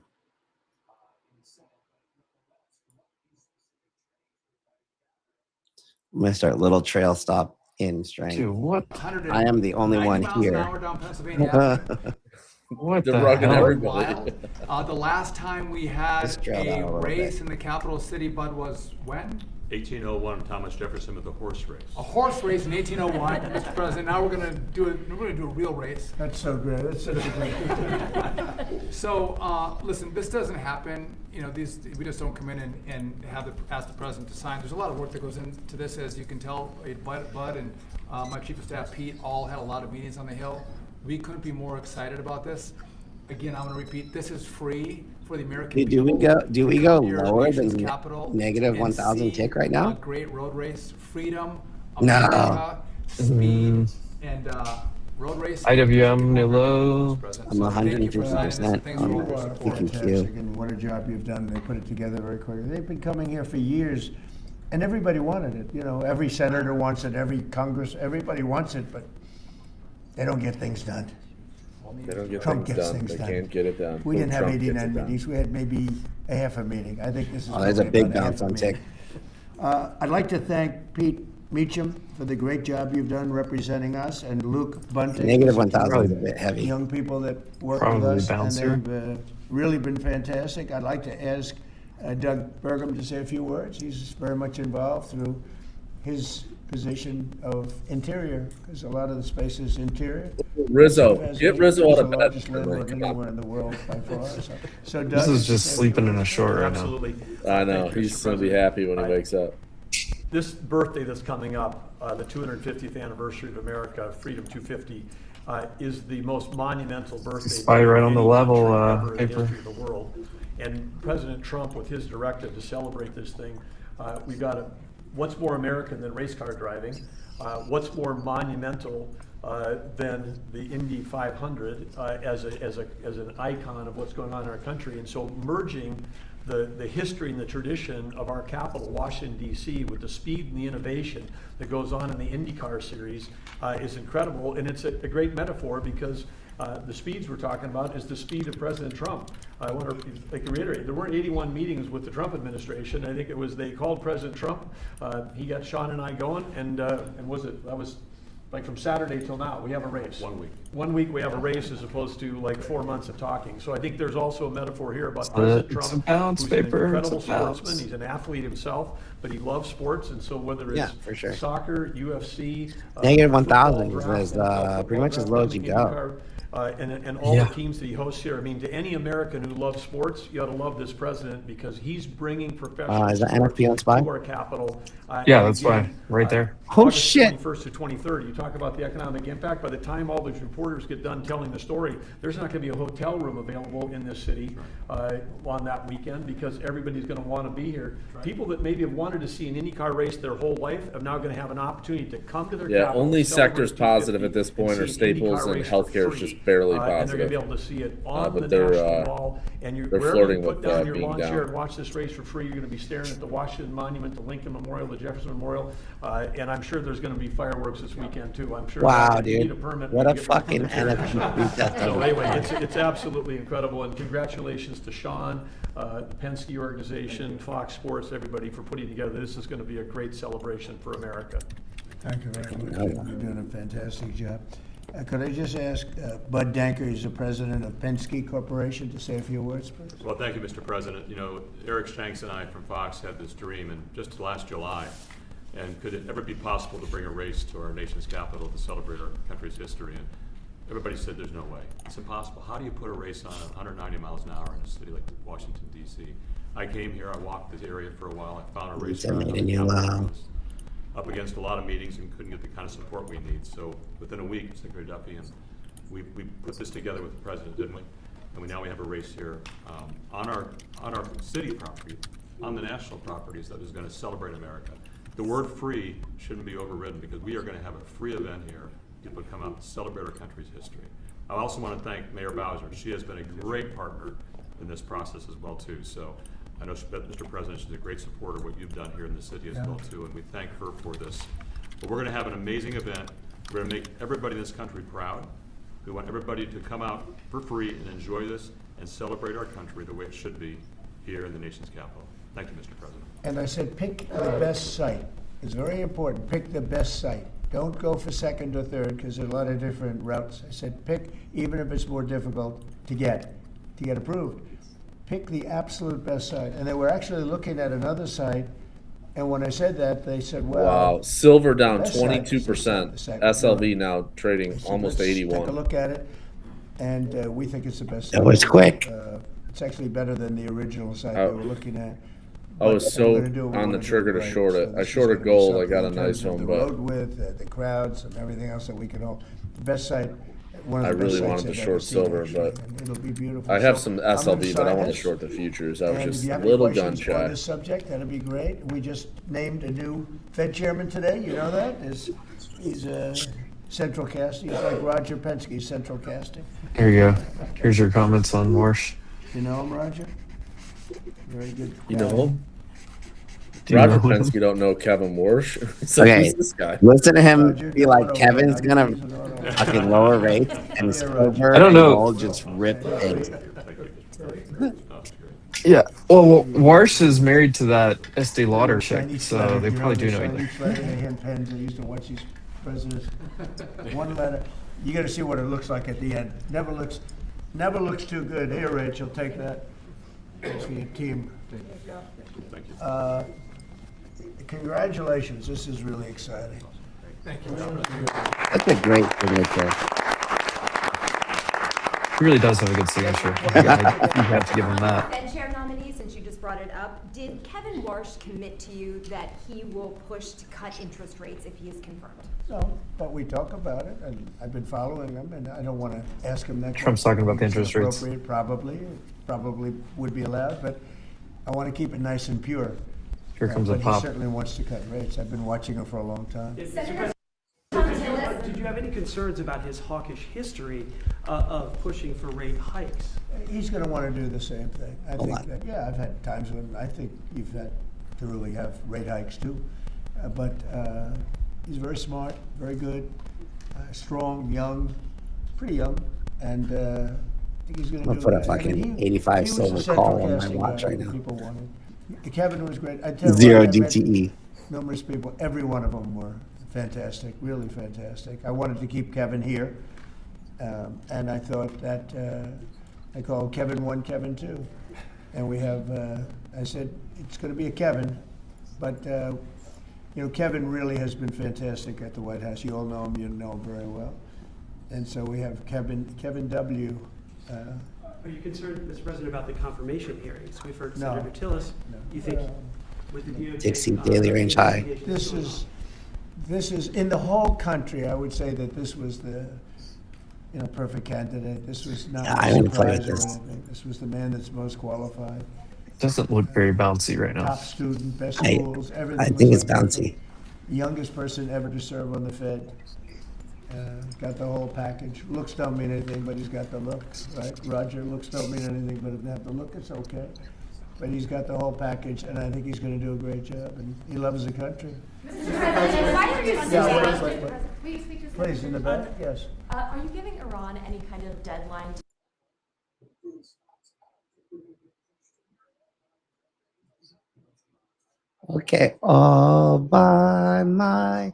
gonna start little trail stop in strength. Dude, what? I am the only one here. Down Pennsylvania. What They're the rugging hell? everybody. The last time we had Just trail down a a little race bit. in the capital city, Bud, was when? 1801, Thomas Jefferson with the horse race. A horse race in 1801, Mr. President. Now we're gonna do a real race. That's so great. That's such a great. So listen, this doesn't happen. You know, we just don't come in and ask the president to sign. There's a lot of work that goes into this, as you can tell. Bud and my chief of staff Pete all had a lot of meetings on the Hill. We couldn't be more excited about this. Again, I'm going to repeat: this is free for the American people. Do we go Your lower nation's than capital negative and 1,000 see tick right now? a great road race, freedom, No. America, speed, and road race. IWM new low. I'm 150% on Fantastic, EQQ. and what a job you've done. They put it together very quickly. They've been coming here for years, and everybody wanted it. You know, every senator wants it, every Congress, everybody wants it, but they don't get things done. They don't get Trump things gets done. things They done. can't get it done. We didn't have Trump gets 89 it done. meetings. We had maybe a half a meeting. I think this is. There's a probably big about half bounce a on meeting. tick. I'd like to thank Pete Meacham for the great job you've done representing us, and Luke Bunting. Negative 1,000 is a bit heavy. Young people that work Probably with us, bouncer. and they've really been fantastic. I'd like to ask Doug Burgum to say a few words. He's very much involved through his position of interior, because a lot of the space is interior. Rizzo, As get the- Rizzo as out of the bed. largest landlord anywhere in the world by far. So Doug, This is just sleeping in a short right now. Absolutely. I know. Thank you, He's Mr. going to be President. happy when he wakes up. This birthday that's coming up, the 250th anniversary of America, Freedom 250, is the most monumental birthday. Spy right on the of any level, country ever in the paper. history of the world. And President Trump, with his directive to celebrate this thing, we've got what's more American than race car driving? What's more monumental than the Indy 500 as an icon of what's going on in our country? And so merging the history and the tradition of our capital, Washington, D.C., with the speed and the innovation that goes on in the IndyCar series is incredible. And it's a great metaphor, because the speeds we're talking about is the speed of President Trump. I wonder if I can reiterate, there weren't 81 meetings with the Trump administration. I think it was, they called President Trump. He got Sean and I going, and that was like from Saturday till now, we have a race. 1 week. 1 week we have a race, as opposed to like 4 months of talking. So I think there's also a metaphor here about President It's a Trump, bounce, who's paper. an It's a incredible bounce. sportsman. He's an athlete himself, but he loves sports, and so whether it's Yeah, for sure. soccer, UFC, Negative football 1,000 draft, was NFL pretty much as low as you draft, go. and all Yeah. the teams that he hosts here. I mean, to any American who loves sports, you ought to love this president, because he's bringing professional Is that sport NFP on Spy? to our capital. Yeah, And that's again, fine. Right there. Oh, August shit. 21st to 23rd, you talk about the economic impact. By the time all these reporters get done telling the story, there's not going to be a hotel room available in this city on that weekend, because everybody's going to want to be here. People that maybe have wanted to see an IndyCar race their whole life are now going to have an opportunity to come to their Yeah, capital, only celebrate sectors 250, positive at this point and are see an Staples IndyCar and race for healthcare is free. just barely And they're going positive. to be able to see it on But the they're, National Mall. And they're wherever flirting you put with, down your being lawn down. chair and watch this race for free, you're going to be staring at the Washington Monument, the Lincoln Memorial, the Jefferson Memorial, and I'm sure there's going to be fireworks this weekend too. I'm sure. Wow, if you need dude. a permit, What you a get one from fucking the church. NFP death So total. anyway, it's absolutely incredible, and congratulations to Sean, the Penske organization, Fox Sports, everybody for putting together. This is going to be a great celebration for America. Thank you very much. You're doing a fantastic job. Could I just ask Bud Danker, he's the president of Penske Corporation, to say a few words, please? Well, thank you, Mr. President. You know, Eric Shanks and I from Fox had this dream, and just last July, and could it ever be possible to bring a race to our nation's capital to celebrate our country's history? And everybody said there's no way. It's impossible. How do you put a race on at 190 miles an hour in a city like Washington, D.C.? I came here, I walked this area for a while, I found a race track up against a lot of meetings and couldn't get the kind of support we need. So within a week, Secretary Duffy and we put this together with the president, didn't we? And now we have a race here on our city property, on the national properties that is going to celebrate America. The word free shouldn't be overridden, because we are going to have a free event here. People come out and celebrate our country's history. I also want to thank Mayor Bowser. She has been a great partner in this process as well too. So I know, Mr. President, she's a great supporter of what you've done here in the city as well too, and we thank her for this. But we're going to have an amazing event. We're going to make everybody in this country proud. We want everybody to come out for free and enjoy this and celebrate our country the way it should be here in the nation's capital. Thank you, Mr. President. And I said, pick the best site. It's very important. Pick the best site. Don't go for second or third because there's a lot of different routes. I said, pick, even if it's more difficult to get approved. Pick the absolute best site. And they were actually looking at another site. And when I said that, they said, well. Wow. Silver down the best site 22%. is the second. SLV now trading almost Let's 81. Take a look at it. And we think it's the best site. That was quick. It's actually better than the original site they were looking at. I was so on the trigger to short it. I shorted gold. I got a nice one, the but road width, the crowds, and everything else that we can all. The best site. One I of the really best wanted sites to I've short ever seen, silver, actually, but and it'll be beautiful. I have So some I'm gonna SLV, but I sign want to this. short the futures. I was And if just you a have any little gun questions on shy. this subject, that'd be great. We just named a new Fed chairman today. You know that? He's central casting. He's like Roger Penske, central casting. Here you go. Here's your comments on Warsh. You know him, Roger? Very good. You know him? Do you Roger know him? Penske don't know Kevin Warsh. It's like, Okay, who's this guy? listen to him Roger, be like, auto, Kevin's Roger, gonna he's an auto. fucking lower rates and silver I don't and know. gold just rip things. Yeah. Well, Warsh is married to that Estee Lauder chick, Chinese so letter, they you probably do know the each Chinese letter, they hand pens. I used to watch these presidents. One letter. You got to see what it looks like at the end. Never looks too good. Here, Rachel, take that. It's for your team. Thank you. Congratulations. This is really exciting. Thank you. That's a great signature. He really does have a good signature. You have to give him that. Fed chair nominee, since you just brought it up, did Kevin Warsh commit to you that he will push to cut interest rates if he is confirmed? No, but we talk about it, and I've been following him, and I don't want to ask him that. Trump's question. talking about the It's interest rates. appropriate, probably would be allowed, but I want to keep it nice and pure. Here comes a But pop. he certainly wants to cut rates. I've been watching him for a long time. Did you have any concerns about his hawkish history of pushing for rate hikes? He's going to want to do the same thing. I Hold think on. that, yeah, I've had times when I think you've had to really have rate hikes too. But he's very smart, very good, strong, young, pretty young, and I think he's going to I'm do gonna put a it. I fucking mean, 85 he was silver a central call on my casting watch guy right that now. People wanted. Kevin was great. I tell you Zero what, I met DTE. numerous people. Every one of them were fantastic, really fantastic. I wanted to keep Kevin here, and I thought that I called Kevin 1, Kevin 2, and we have. I said it's going to be a Kevin, but Kevin really has been fantastic at the White House. You all know him. You know him very well, and so we have Kevin W. Are you concerned, Mr. President, about the confirmation hearings? We've heard No. Senator Tillis. No. You think with the DOJ, Dixie daily range high. This is in the whole country. I would say that this was the perfect candidate. This was not Yeah, a I'm gonna play with surprise or this. anything. This was the man that's most qualified. Doesn't look very bouncy right now. Top student, best I- schools, everything. I was think it's like perfect. bouncy. Youngest person ever to serve on the Fed. Got the whole package. Looks don't mean anything, but he's got the looks, right? Roger, looks don't mean anything, but if they have the look, it's okay. But he's got the whole package, and I think he's going to do a great job, and he loves the country. Mr. President, why are you Yeah, saying? wait. Will you speak to us? Please, in the back, yes. Are you giving Iran any kind of deadline? Okay, all by myself.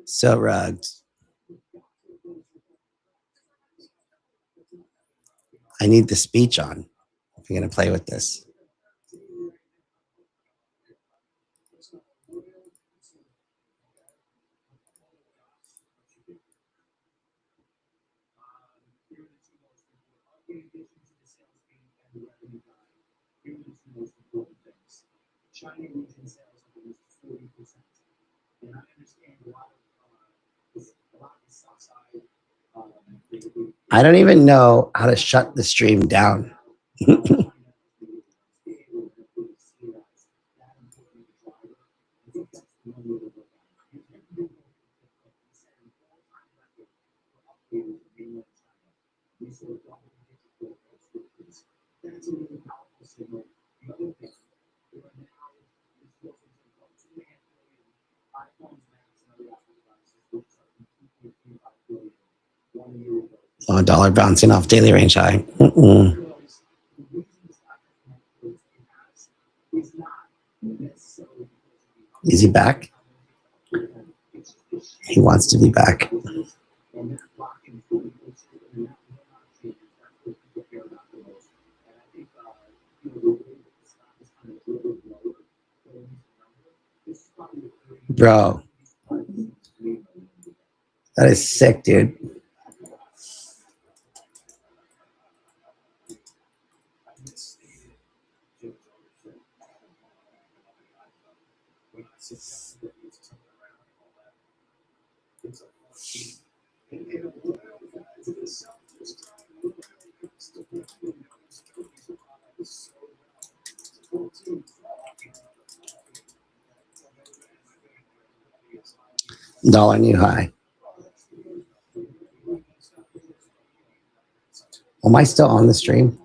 So rugged. I need the speech on if you're going to play with this. I don't even know how to shut the stream down. Oh, dollar bouncing off daily range high. Is he back? He wants to be back. Bro, that is sick, dude. Dollar new high. Am I still on the stream?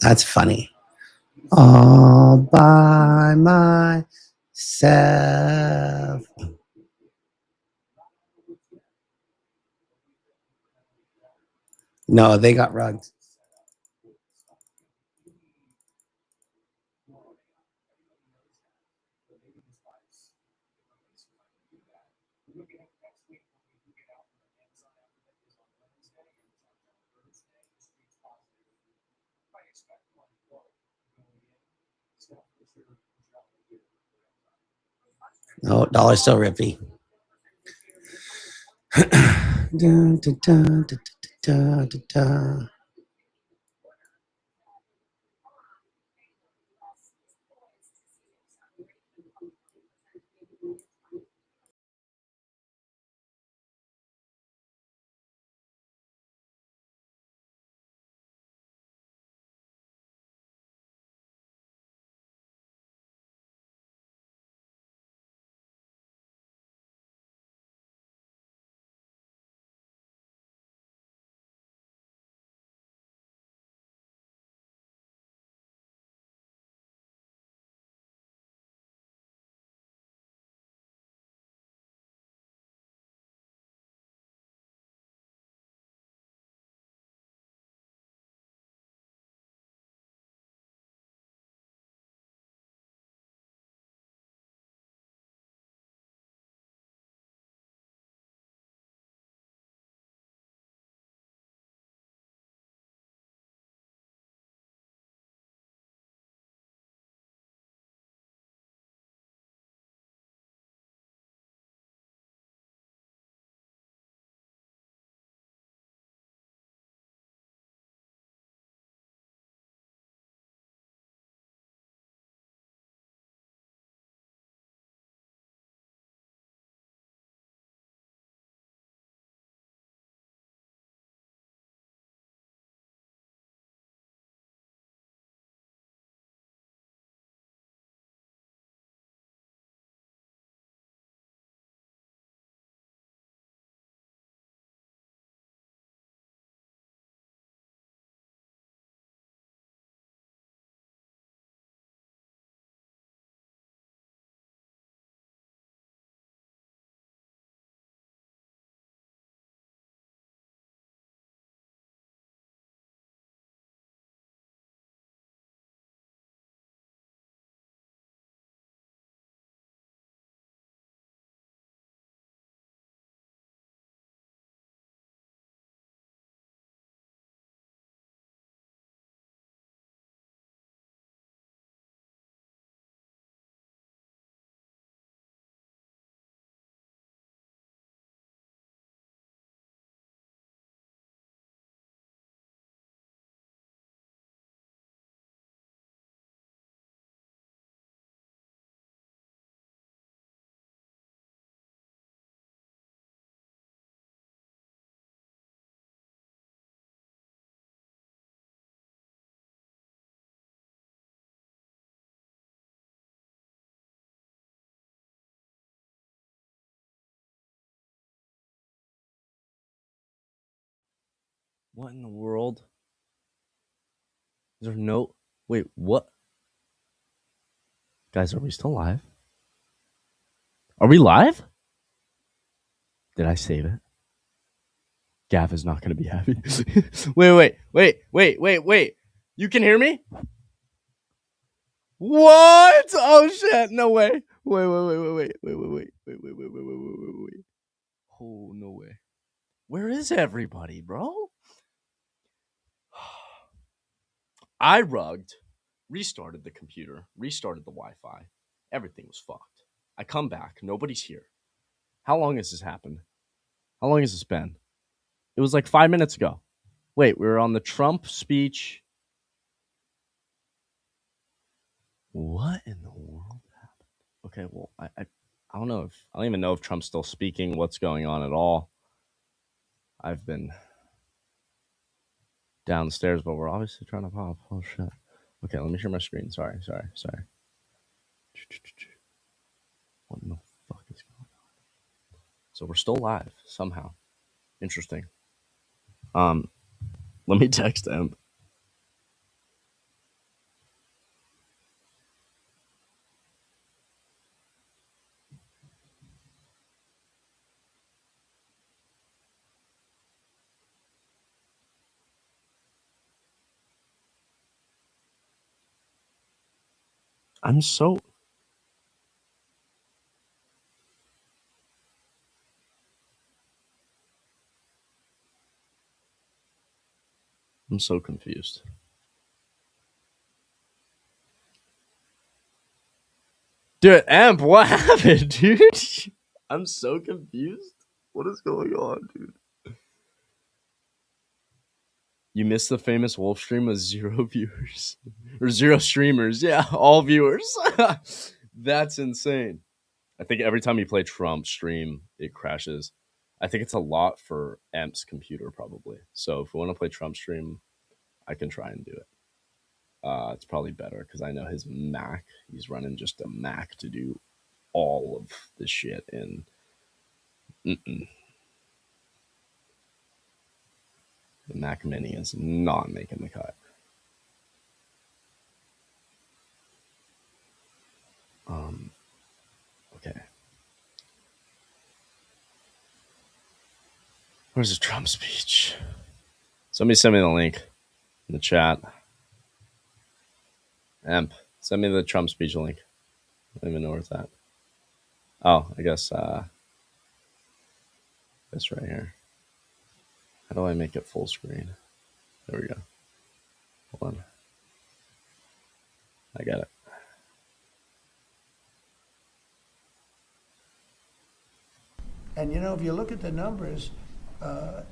That's funny. All by myself. No, they got rugged. No, dollar's still rippy. Dun, dun, dun, dun, dun, dun, dun. What in the world? Is there no... Wait, what? Guys, are we still live? Are we live? Did I save it? Gav is not going to be happy. Wait. You can hear me? What? Oh, shit. No way. Wait. Oh, no way. Where is everybody, bro? I rugged, restarted the computer, restarted the Wi-Fi. Everything was fucked. I come back. Nobody's here. How long has this happened? How long has this been? It was like 5 minutes ago. Wait, we were on the Trump speech. What in the world happened? Okay, well, I don't know if I don't even know if Trump's still speaking, what's going on at all. I've been downstairs, but we're obviously trying to pop. Oh shit. Okay, let me share my screen. Sorry. What in the fuck is going on? So we're still live somehow. Interesting. Let me text him. I'm so confused. Dude, Amp, what happened, dude? I'm so confused. What is going on, dude? You missed the famous Wolf stream with 0 viewers. Or 0 streamers. Yeah, all viewers. That's insane. I think every time you play Trump stream, it crashes. I think it's a lot for Amp's computer, probably. So if we want to play Trump stream, I can try and do it. It's probably better because I know his Mac. He's running just a Mac to do all of the shit in. The Mac Mini is not making the cut. Okay. Where's the Trump speech? Somebody send me the link in the chat. Amp, send me the Trump speech link. I don't even know where it's at. Oh, I guess this right here. How do I make it full screen? There we go. Hold on. I got it. And you know, if you look at the numbers, a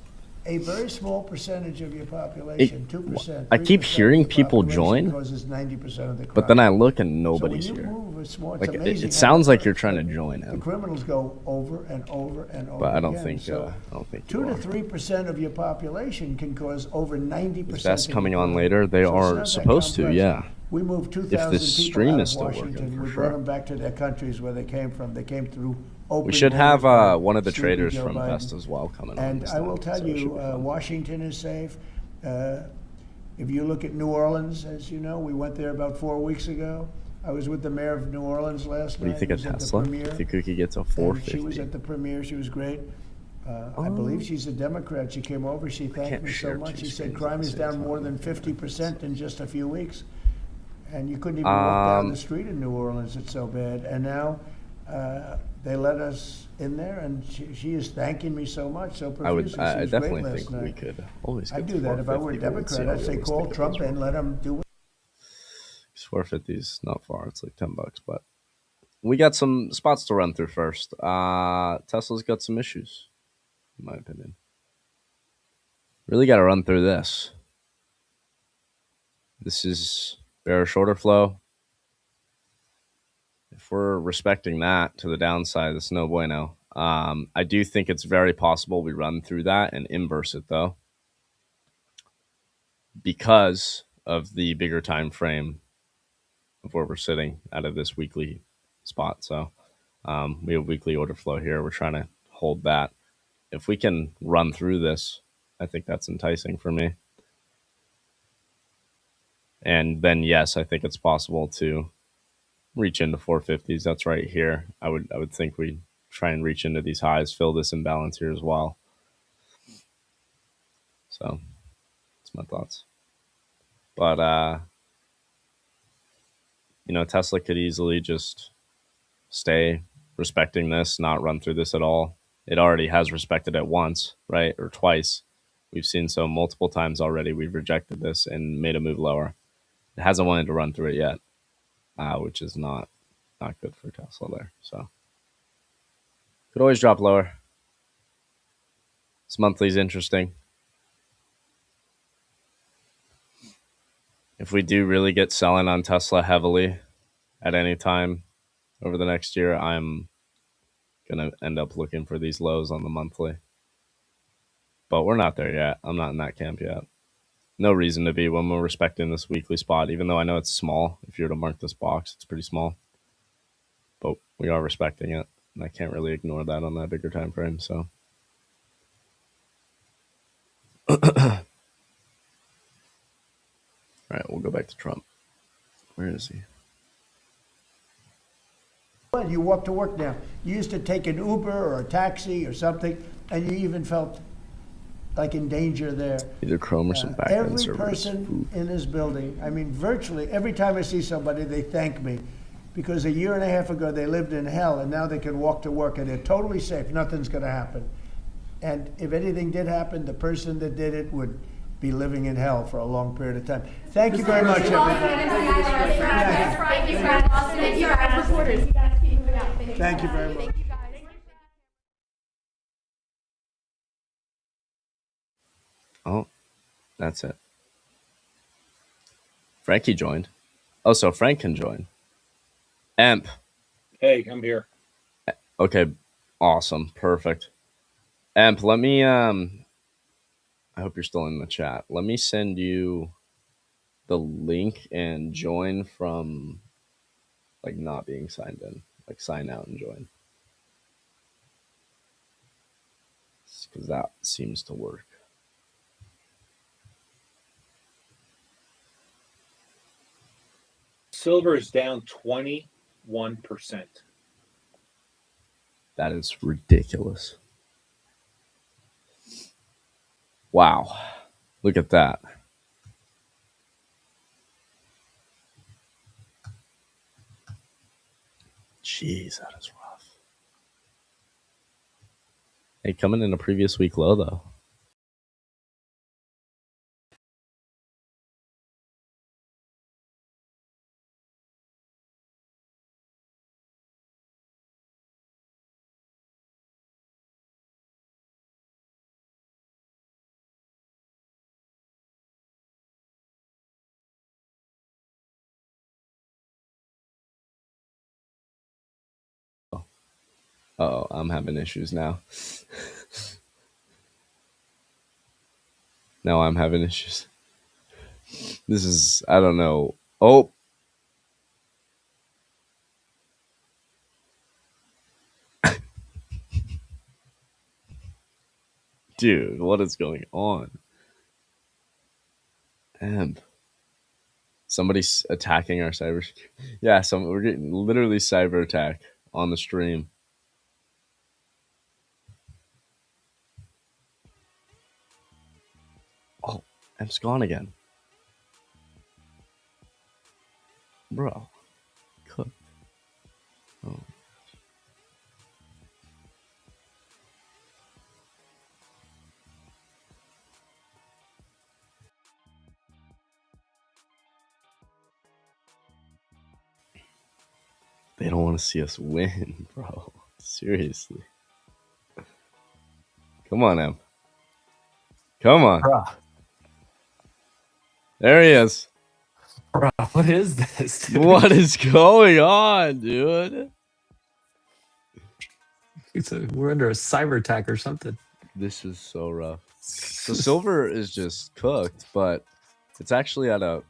very small percentage of your population, 2%. I keep hearing people join, causes 90% of the crime. but then I look and nobody's so when you here. Move, it's like amazing it sounds like you're trying to join the him. criminals go over and over and over. But I don't again. think. So I don't think 2 to 3% of your population can cause over 90%. If that's coming on later, they are supposed to. Yeah. We moved 2,000 if this people stream out is of still Washington. working, for We sure. brought them back to their countries where they came from. They came through open We should have borders, one of the Sleepy traders Joe from Biden. Best as well coming on. And this I will time, tell so it should you, be fun. Washington is safe. If you look at New Orleans, as you know, we went there about 4 weeks ago. I was with the mayor of New Orleans last night. What do you think of He was at the Tesla? premiere. I think Cookie gets a And 450. she was at the premiere. She was great. I believe she's a Democrat. She came over. She thanked can't me so share much. two She said screens crime at the is same down time. more than 50% in just a few weeks. And you couldn't even walk down the street in New Orleans. It's so bad. And now they let us in there, and she is thanking me so much, so profusely. I She was definitely great think last we night. could always get I'd do that if I were a 450, but let's see Democrat. how I'd say realistic call it is, Trump right? and let him do it. 450 is not far. It's like $10, but we got some spots to run through first. Tesla's got some issues, in my opinion. Really got to run through this. This is bearish order flow. If we're respecting that to the downside, it's no bueno. I do think it's very possible we run through that and inverse it, though, because of the bigger time frame of where we're sitting out of this weekly spot. So we have weekly order flow here. We're trying to hold that. If we can run through this I think that's enticing for me. And then, yes, I think it's possible to reach into 450s. That's right here. I would think we try and reach into these highs, fill this imbalance here as well. So that's my thoughts. But you know, Tesla could easily just stay respecting this, not run through this at all. It already has respected it once, right? Or twice. We've seen so multiple times already. We've rejected this and made a move lower. It hasn't wanted to run through it yet, which is not good for Tesla there. So could always drop lower. This monthly is interesting. If we do really get selling on Tesla heavily at any time over the next year, I'm going to end up looking for these lows on the monthly. But we're not there yet. I'm not in that camp yet. No reason to be when we're respecting this weekly spot, even though I know it's small. If you were to mark this box, it's pretty small. But we are respecting it, and I can't really ignore that on that bigger time frame. So all right, we'll go back to Trump. Where is he? You walk to work now. You used to take an Uber or a taxi or something, and you even felt like in danger there. Either Chrome or some backend Every servers. person in this building, I mean, virtually every time I see somebody, they thank me. Because a year and a half ago, they lived in hell, and now they can walk to work, and they're totally safe. Nothing's going to happen. And if anything did happen, the person that did it would be living in hell for a long period of time. Thank you very much, everybody. Thank you very much. Oh, that's it. Frankie joined. Oh, so Frank can join. Emp. Hey, I'm here. Okay, awesome. Perfect. Emp, let me, I hope you're still in the chat. Let me send you the link and join from, like, not being signed in. Like, sign out and join. Because that seems to work. Silver is down 21%. That is ridiculous. Wow. Look at that. Jeez, that is rough. Hey, coming in a previous week low, though. Uh-oh, I'm having issues now. Now I'm having issues. This is, I don't know. Oh. Dude, what is going on? Amp. Somebody's attacking our cyber. Yeah, we're getting literally cyber attack on the stream. Oh, Amp's gone again. Bro. Cooked. Oh. They don't want to see us win, bro. Seriously. Come on, Em. Come on. Bruh. There he is. Bruh, what is this, dude? What is going on, dude? We're under a cyber attack or something. This is so rough. So silver is just cooked, but it's actually at a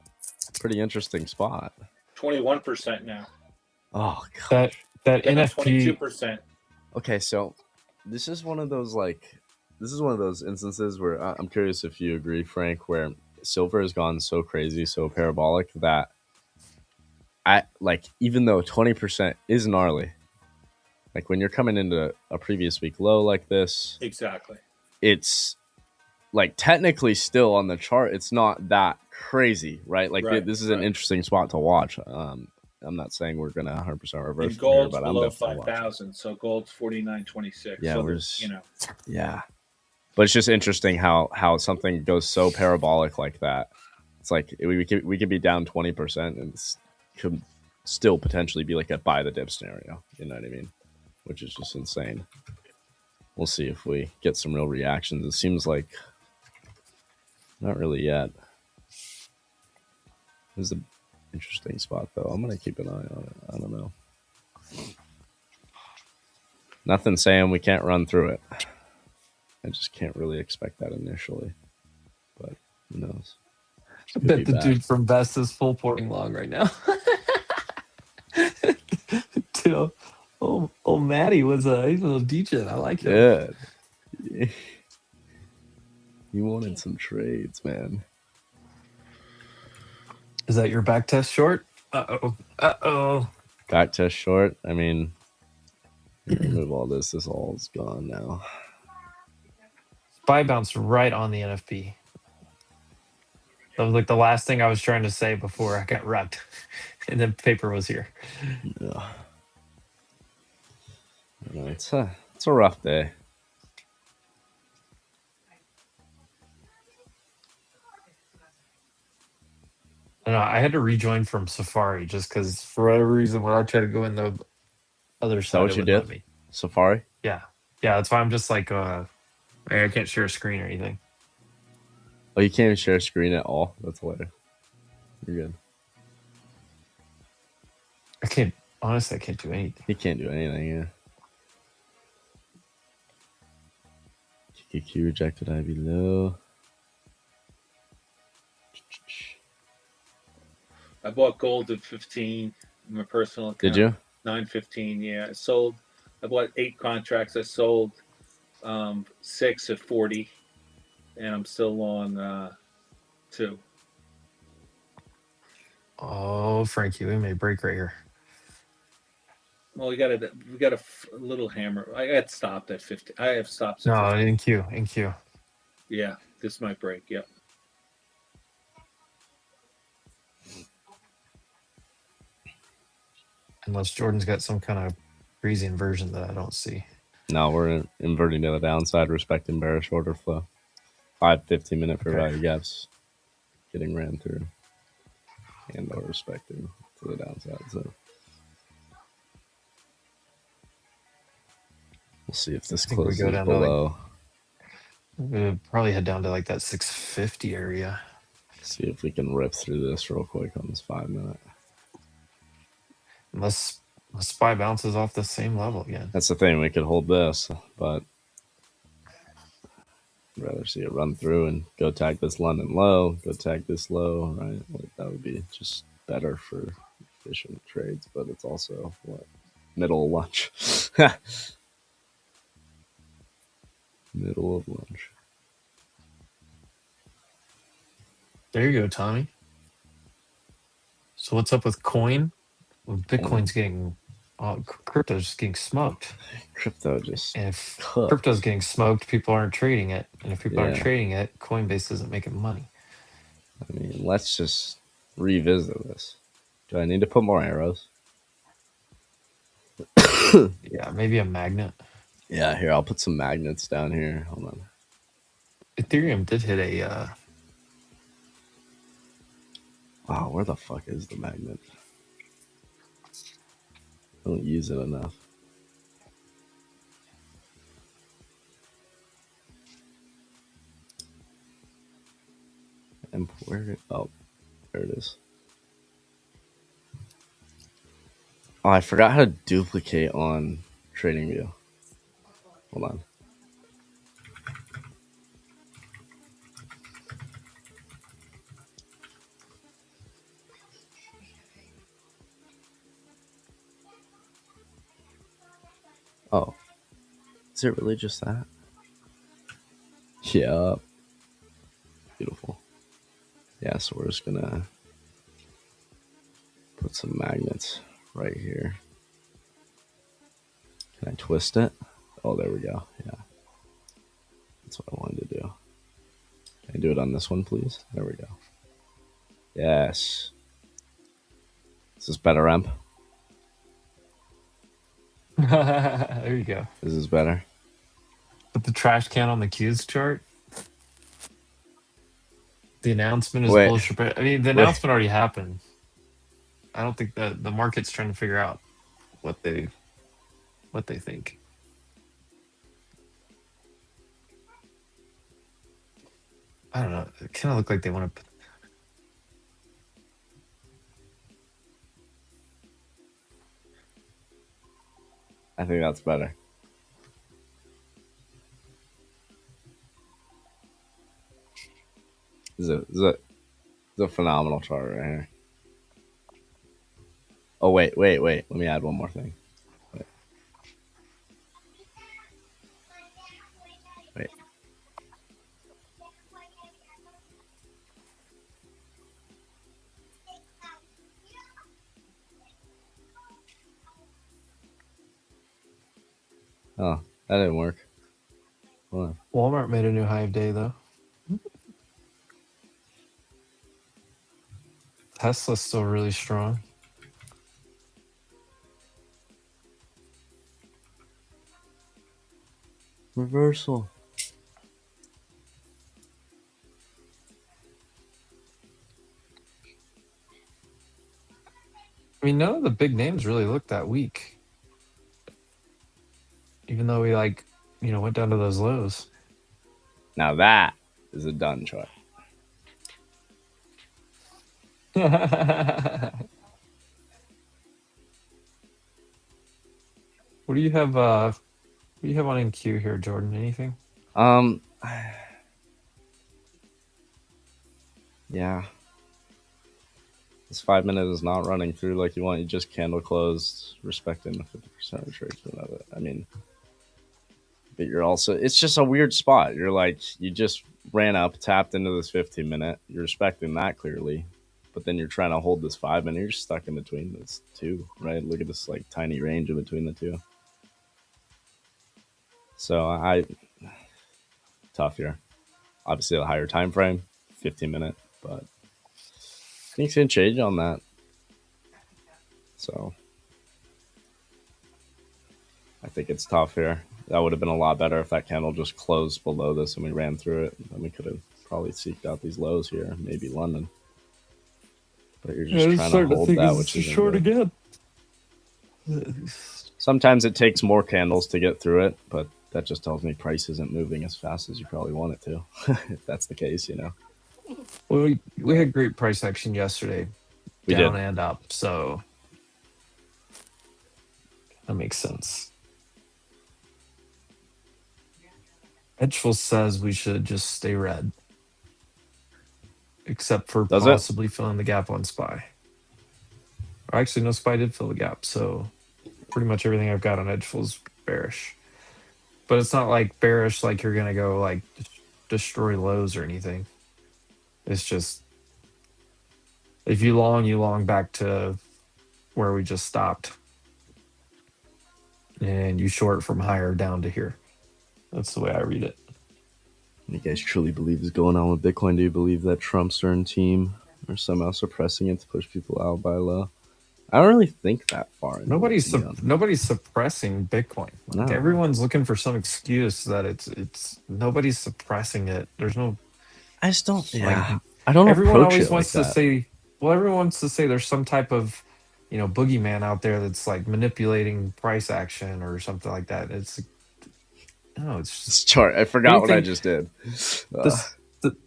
pretty interesting spot. 21% now. Oh, God. That NFP. 22%. Okay, so this is one of those, like, this is one of those instances where I'm curious if you agree, Frank, where silver has gone so crazy, so parabolic that even though 20% is gnarly, like when you're coming into a previous week low like this, exactly, it's like technically still on the chart, it's not that crazy, right? Like this is an interesting spot to watch. I'm not saying we're gonna 100% reverse and gold's here, but below I'm definitely 5,000, so gold's 49.26. Yeah, so yeah. But it's just interesting how something goes so parabolic like that. It's like we could be down 20% and could still potentially be like a buy the dip scenario. You know what I mean? Which is just insane. We'll see if we get some real reactions. It seems like not really yet. This is an interesting spot though. I'm gonna keep an eye on it. I don't know. Nothing saying we can't run through it. I just can't really expect that initially. But who knows? I bet the dude from Vest is full porting long right now. Dude, old Matty was he's a little DJ. I like him. Yeah. He wanted some trades, man. Is that your back test short? Uh-oh. Back test short? I mean, remove all this. This all's gone now. Spy bounced right on the NFP. That was like the last thing I was trying to say before I got wrecked. And then paper was here. Yeah. No, it's a rough day. I don't know, I had to rejoin from Safari just because for whatever reason when I tried to go in the other side. Is that what you did? Safari? Yeah. That's why I'm just like I can't share a screen or anything. Oh, you can't even share a screen at all? That's hilarious. You're good. Honestly, I can't do anything. You can't do anything, yeah. KQ rejected IB low. I bought gold at 15 in my personal account. Did you? 9.15, yeah. I bought 8 contracts. I sold 6 at 40, and I'm still on 2. Oh, Frankie, we may break right here. Well, we got a little hammer. I got stopped at 50. I have stops at No, 50. in Q. Yeah, this might break. Yep. Unless Jordan's got some kind of crazy inversion that I don't see. No, we're inverting to the downside, respecting bearish order flow. 5 15-minute fair value gaps getting ran through. And or respecting to the downside. So we'll see if this closes below. We'll probably head down to like that 650 area. See if we can rip through this real quick on this 5-minute. Unless SPY bounces off the same level again. That's the thing. We could hold this, but I'd rather see it run through and go tag this London low, go tag this low, right? Like that would be just better for efficient trades, but it's also middle of lunch. Middle of lunch. There you go, Tommy. So what's up with coin? Well, Bitcoin's getting crypto's just getting smoked. Crypto just and if crypto's getting smoked, people aren't trading it. And if people aren't trading it, Coinbase isn't making money. I mean, let's just revisit this. Do I need to put more arrows? Yeah, maybe a magnet. Yeah, here, I'll put some magnets down here. Hold on. Ethereum did hit a wow, where the fuck is the magnet? I don't use it enough. And where? Oh, there it is. Oh, I forgot how to duplicate on TradingView. Hold on. Oh, is it really just that? Yeah. Beautiful. Yeah, so we're just gonna put some magnets right here. Can I twist it? Oh, there we go. Yeah. That's what I wanted to do. Can I do it on this one, please? There we go. Yes. Is this better, Emp? There you go. This is better. Put the trash can on the Q's chart. The announcement is Wait. bullshit. But I mean, the announcement already happened. I don't think that the market's trying to figure out what they think. I don't know. It kind of looked like they want to. I think that's better. This is a phenomenal chart right here. Oh, wait. Let me add one more thing. Wait. Oh, that didn't work. Hold on. Walmart made a new high of day though. Tesla's still really strong. Reversal. I mean, none of the big names really look that weak. Even though we went down to those lows. Now that is a done chart. What do you have on NQ here, Jordan? Anything? Yeah. This 5 minute is not running through like you want. You just candle closed, respecting the 50% retracement of it. I mean, but you're also, it's just a weird spot. You're like, you just ran up, tapped into this 15 minute. You're respecting that clearly. But then you're trying to hold this 5 minute. You're stuck in between those two, right? Look at this like tiny range in between the two. So tough here. Obviously a higher time frame, 15 minute, but things can change on that. So I think it's tough here. That would have been a lot better if that candle just closed below this and we ran through it. Then we could have probably seeked out these lows here, maybe London. But you're just trying to hold that, which is short again. Sometimes it takes more candles to get through it, but that just tells me price isn't moving as fast as you probably want it to. If that's the case, Well, we had great price action yesterday, down and up, so that makes sense. Edgeful says we should just stay red, except for possibly filling the gap on SPY. Or actually, no, SPY did fill the gap, so pretty much everything I've got on Edgeful is bearish. But it's not like bearish like you're gonna go like destroy lows or anything. It's just if you long back to where we just stopped, and you short from higher down to here. That's the way I read it. You guys truly believe is going on with Bitcoin? Do you believe that Trump's team are somehow suppressing it to push people out by low? I don't really think that far. Nobody's suppressing Bitcoin. Like, everyone's looking for some excuse that it's nobody's suppressing it. There's no. I just don't. Yeah, I don't. Everyone always wants to say. Well, everyone wants to say there's some type of, boogeyman out there that's like manipulating price action or something like that. It's just chart. I forgot what I just did.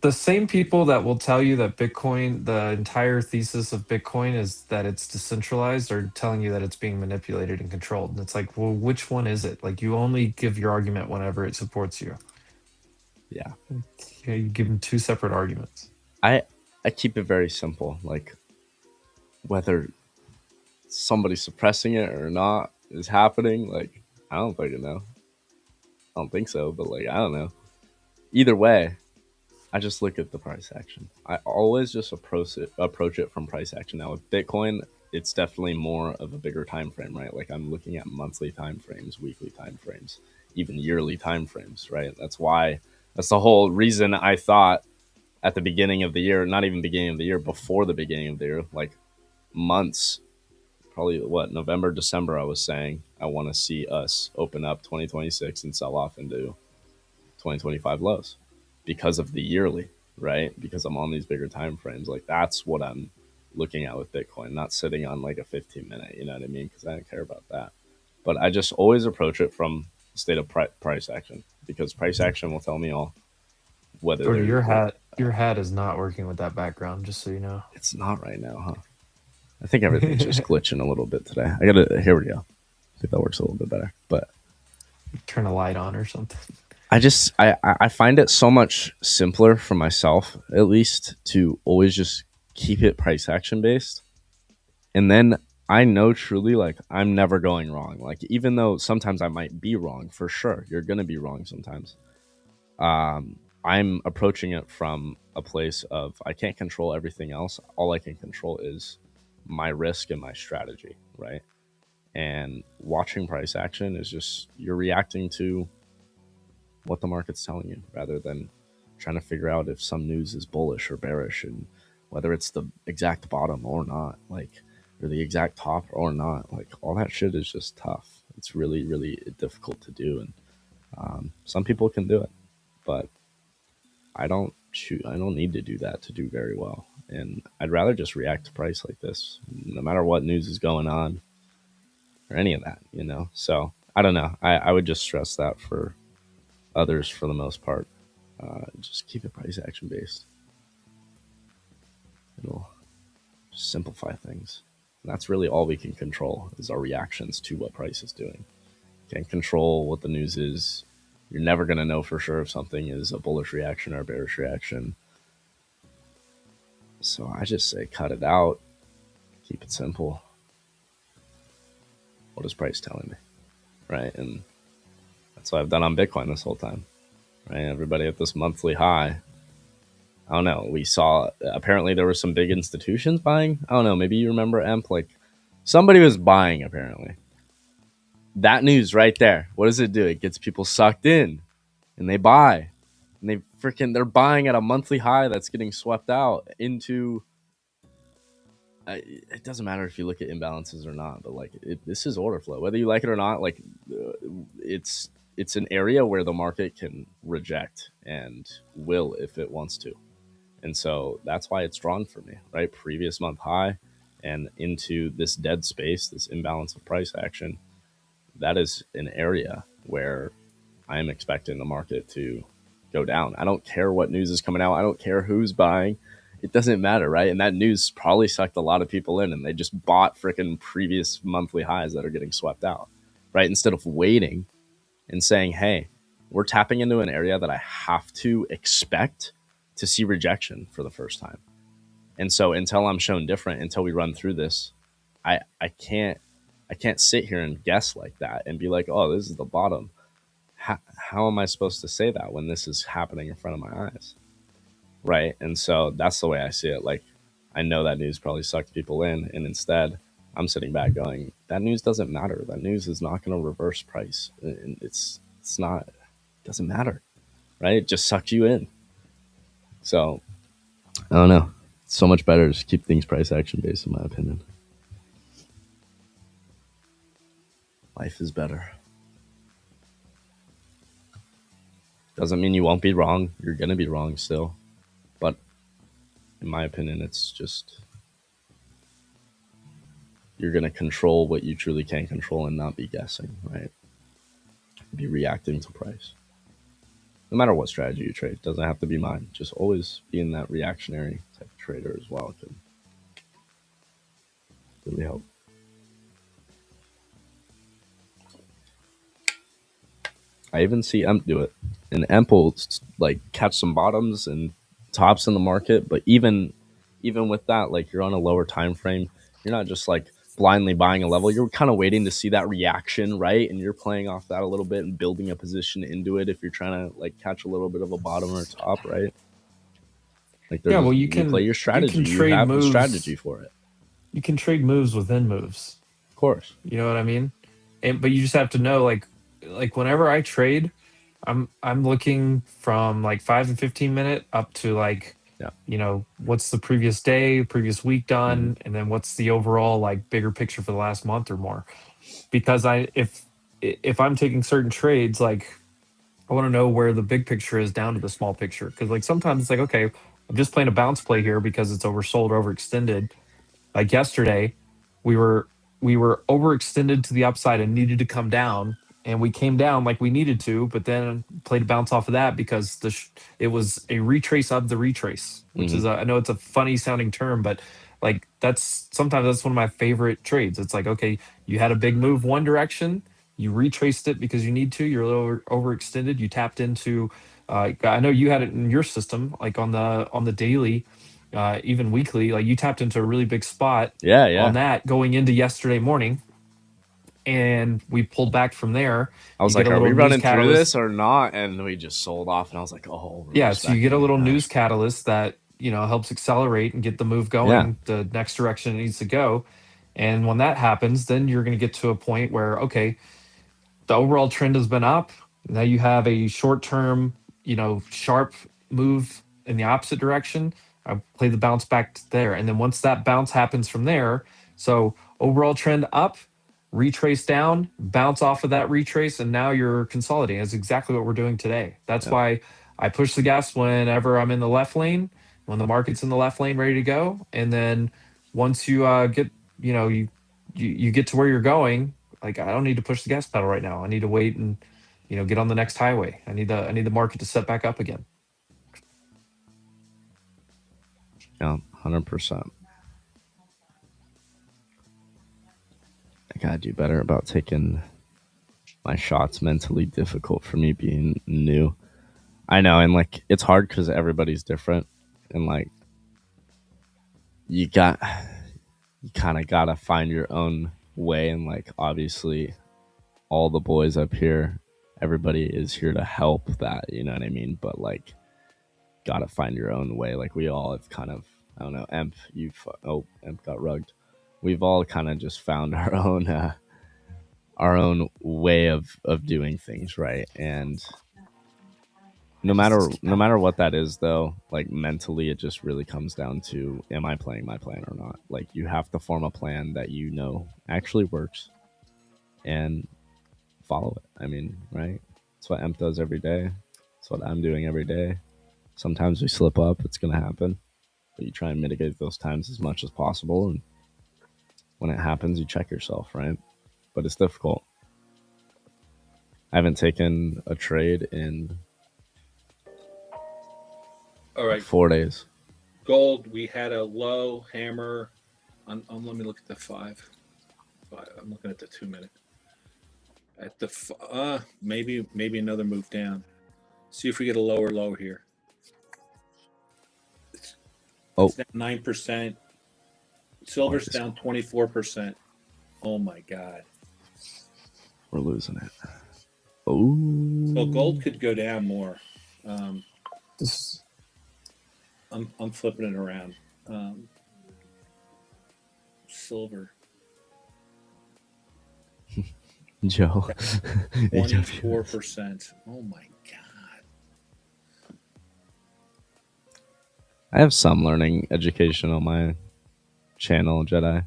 The same people that will tell you that Bitcoin, the entire thesis of Bitcoin is that it's decentralized, are telling you that it's being manipulated and controlled. And it's like, well, which one is it? Like, you only give your argument whenever it supports you. Yeah. Okay, you give them two separate arguments. I keep it very simple. Like, whether somebody's suppressing it or not is happening. Like, I don't fucking know. I don't think so, but like, I don't know. either way, I just look at the price action. I always just approach it from price action. Now with Bitcoin, it's definitely more of a bigger time frame, right? Like I'm looking at monthly time frames, weekly time frames, even yearly time frames, right? That's the whole reason I thought at the beginning of the year, not even beginning of the year, before the beginning of the year, like months, probably November, December, I was saying I want to see us open up 2026 and sell off into 2025 lows because of the yearly, right? Because I'm on these bigger time frames. Like that's what I'm looking at with Bitcoin, not sitting on like a 15-minute, you know what I mean? Because I don't care about that. But I just always approach it from state of price action, because price action will tell me all whether Jordy, your hat is not working with that background, just so you know. It's not right now, huh? I think everything's just glitching a little bit today. Here we go. I think that works a little bit better. But turn a light on or something. I find it so much simpler for myself, at least, to always just keep it price action based. And then I know truly, like, I'm never going wrong. Like, even though sometimes I might be wrong, for sure, you're going to be wrong sometimes. I'm approaching it from a place of I can't control everything else. All I can control is my risk and my strategy, right? And watching price action is just you're reacting to what the market's telling you rather than trying to figure out if some news is bullish or bearish and whether it's the exact bottom or not, like, or the exact top or not. Like, all that shit is just tough. It's really, really difficult to do. And some people can do it, but I don't need to do that to do very well. And I'd rather just react to price like this, no matter what news is going on or any of that, you know? So I don't know. I would just stress that for others for the most part. Just keep it price action based. It'll just simplify things. And that's really all we can control is our reactions to what price is doing. Can't control what the news is. You're never going to know for sure if something is a bullish reaction or a bearish reaction. So I just say cut it out. Keep it simple. What is price telling me? Right? And that's what I've done on Bitcoin this whole time. Right? Everybody at this monthly high. I don't know. We saw, apparently there were some big institutions buying. I don't know. Maybe you remember EMP. Like, somebody was buying, apparently. That news right there. What does it do? It gets people sucked in. And they buy. And they're buying at a monthly high that's getting swept out into... it doesn't matter if you look at imbalances or not, but like this is order flow. Whether you like it or not, like it's an area where the market can reject and will if it wants to. And so that's why it's strong for me, right? Previous month high and into this dead space, this imbalance of price action. That is an area where I am expecting the market to go down. I don't care what news is coming out. I don't care who's buying. It doesn't matter, right? And that news probably sucked a lot of people in and they just bought freaking previous monthly highs that are getting swept out, right? Instead of waiting and saying, hey, we're tapping into an area that I have to expect to see rejection for the first time. And so until I'm shown different, until we run through this, I can't sit here and guess like that and be like, oh, this is the bottom. How am I supposed to say that when this is happening in front of my eyes? Right. And so that's the way I see it. Like, I know that news probably sucked people in. And instead, I'm sitting back going, that news doesn't matter. That news is not going to reverse price. And it's not, it doesn't matter. Right. It just sucked you in. So I don't know. It's so much better to keep things price action based, in my opinion. Life is better. Doesn't mean you won't be wrong. You're going to be wrong still. But in my opinion, it's just you're going to control what you truly can control and not be guessing, right? Be reacting to price. No matter what strategy you trade, it doesn't have to be mine. Just always being that reactionary type of trader as well can really help. I even see EMP do it. And EMP will like catch some bottoms and tops in the market, but even with that, like, you're on a lower time frame, you're not just like blindly buying a level. You're kind of waiting to see that reaction, right? And you're playing off that a little bit and building a position into it if you're trying to like catch a little bit of a bottom or a top, right? Like Yeah, well, you play your strategy. You trade have moves, the strategy for it. You can trade moves within moves. Of course. You know what I mean? But you just have to know, like whenever I trade, I'm looking from like 5 and 15 minute up to like, you know, what's the previous day, previous week done, and then what's the overall like bigger picture for the last month or more. Because if I'm taking certain trades, like I want to know where the big picture is down to the small picture. Because like sometimes it's like, okay, I'm just playing a bounce play here because it's oversold or overextended. Like yesterday, we were overextended to the upside and needed to come down, and we came down like we needed to, but then played a bounce off of that because it was a retrace of the retrace, which is I know it's a funny sounding term, but like sometimes that's one of my favorite trades. It's like, okay, you had a big move one direction, you retraced it because you need to, you're a little overextended, you tapped into I know you had it in your system, like on the daily, even weekly, like you tapped into a really big spot on that going into yesterday morning, and we pulled back from there. I was like, are we running through this or not? And we just sold off, and I was like, oh. Yeah, so you get a little news catalyst that, you know, helps accelerate and get the move going the next direction it needs to go. And when that happens, then you're going to get to a point where, okay, the overall trend has been up. Now you have a short-term, you know, sharp move in the opposite direction. I play the bounce back there. And then once that bounce happens from there, so overall trend up, retrace down, bounce off of that retrace, and now you're consolidating. That's exactly what we're doing today. That's why I push the gas whenever I'm in the left lane, when the market's in the left lane ready to go. And then once you get, you know, you get to where you're going, like I don't need to push the gas pedal right now. I need to wait and, you know, get on the next highway. I need the market to set back up again. Yeah, 100%. I gotta do better about taking my shots. Mentally difficult for me being new. I know, and like it's hard because everybody's different, and like you kind of gotta find your own way. And like obviously, all the boys up here, everybody is here to help that. You know what I mean? But like, gotta find your own way. Like we all have kind of, I don't know, Emp got rugged. We've all kind of just found our own way of doing things, right? And no matter what that is, though, like mentally, it just really comes down to, am I playing my plan or not? Like you have to form a plan that you know actually works and follow it. I mean, right? That's what Emp does every day. That's what I'm doing every day. Sometimes we slip up, it's gonna happen, but you try and mitigate those times as much as possible, and when it happens, you check yourself, right? But it's difficult. I haven't taken a trade in like 4 days. Gold, we had a low hammer on let me look at the five. I'm looking at the 2 minute. At the maybe another move down. See if we get a lower low here. It's down 9%. Silver's down 24%. Oh my God. We're losing it. Oh. So gold could go down more. I'm flipping it around. Silver. Joe. 24%. Oh my God. I have some learning education on my channel, Jedi,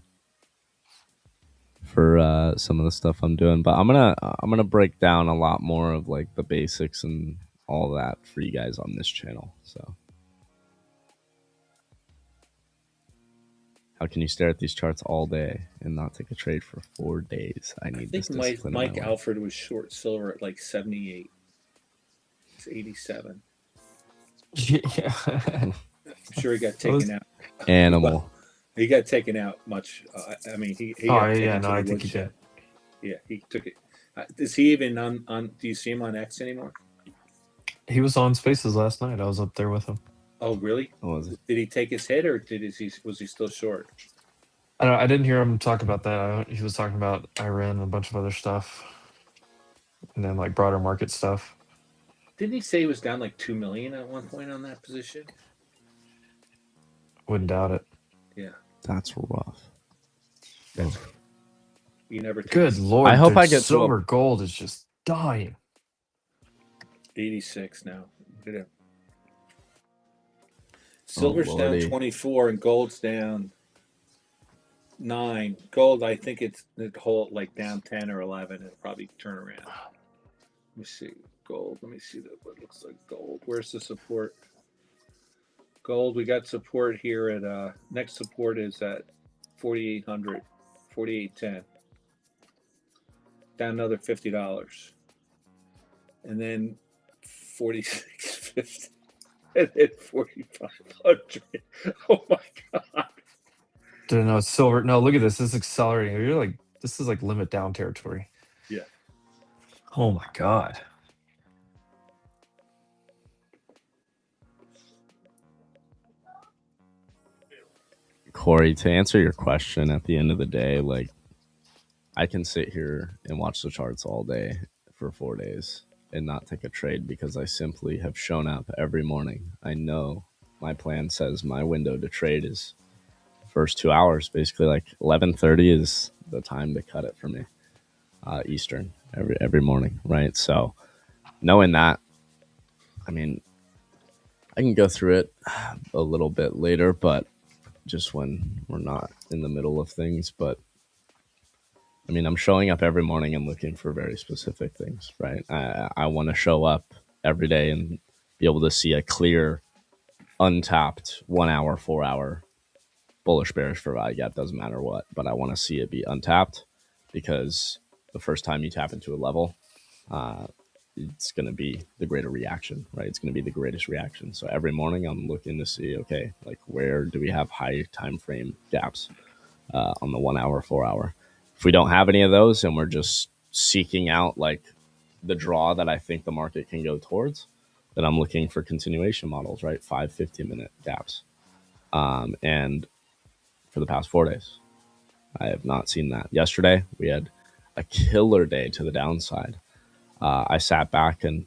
for some of the stuff I'm doing, but I'm gonna break down a lot more of like the basics and all that for you guys on this channel. So how can you stare at these charts all day and not take a trade for 4 days? I think Mike Alfred was short silver at like 78. It's 87. Yeah. I'm sure he got taken out. Animal. He got taken out much. I mean, he got taken to the woodshed. Yeah, he took it. Is he even on? Do you see him on X anymore? He was on Spaces last night. I was up there with him. Oh, really? Oh, was it? Did he take his hit, or was he still short? I didn't hear him talk about that. He was talking about Iran and a bunch of other stuff, and then like broader market stuff. Didn't he say he was down like 2 million at one point on that position? Wouldn't doubt it. Yeah. That's rough. You never. Good Lord. I hope dude, I get silver gold is just dying. 86 now. Look at it. Silver's down Lordy. 24 and gold's down 9. Gold, I think it's the whole like down 10 or 11. It'll probably turn around. Let me see. Gold. Let me see what looks like gold. Where's the support? Gold, we got support here at next support is at 4,800, 4,810. Down another $50. And then 46.50. And then 4,500. Oh my god. Didn't know it's silver. No, look at this. This is accelerating. You're like, this is like limit down territory. Yeah. Oh my god. Corey, to answer your question, at the end of the day, like, I can sit here and watch the charts all day for 4 days and not take a trade because I simply have shown up every morning. I know my plan says my window to trade is first 2 hours, basically like 11:30 is the time to cut it for me, Eastern, every morning, right? So knowing that, I mean, I can go through it a little bit later, but just when we're not in the middle of things. But I mean, I'm showing up every morning and looking for very specific things, right? I want to show up every day and be able to see a clear, untapped 1 hour, 4 hour bullish, bearish for value gap, doesn't matter what, but I want to see it be untapped because the first time you tap into a level, it's going to be the greater reaction, right? It's going to be the greatest reaction. So every morning I'm looking to see, okay, like where do we have high time frame gaps on the 1 hour, 4 hour? If we don't have any of those and we're just seeking out like the draw that I think the market can go towards, then I'm looking for continuation models, right? 5, 15-minute gaps. And for the past 4 days, I have not seen that. Yesterday, we had a killer day to the downside. I sat back and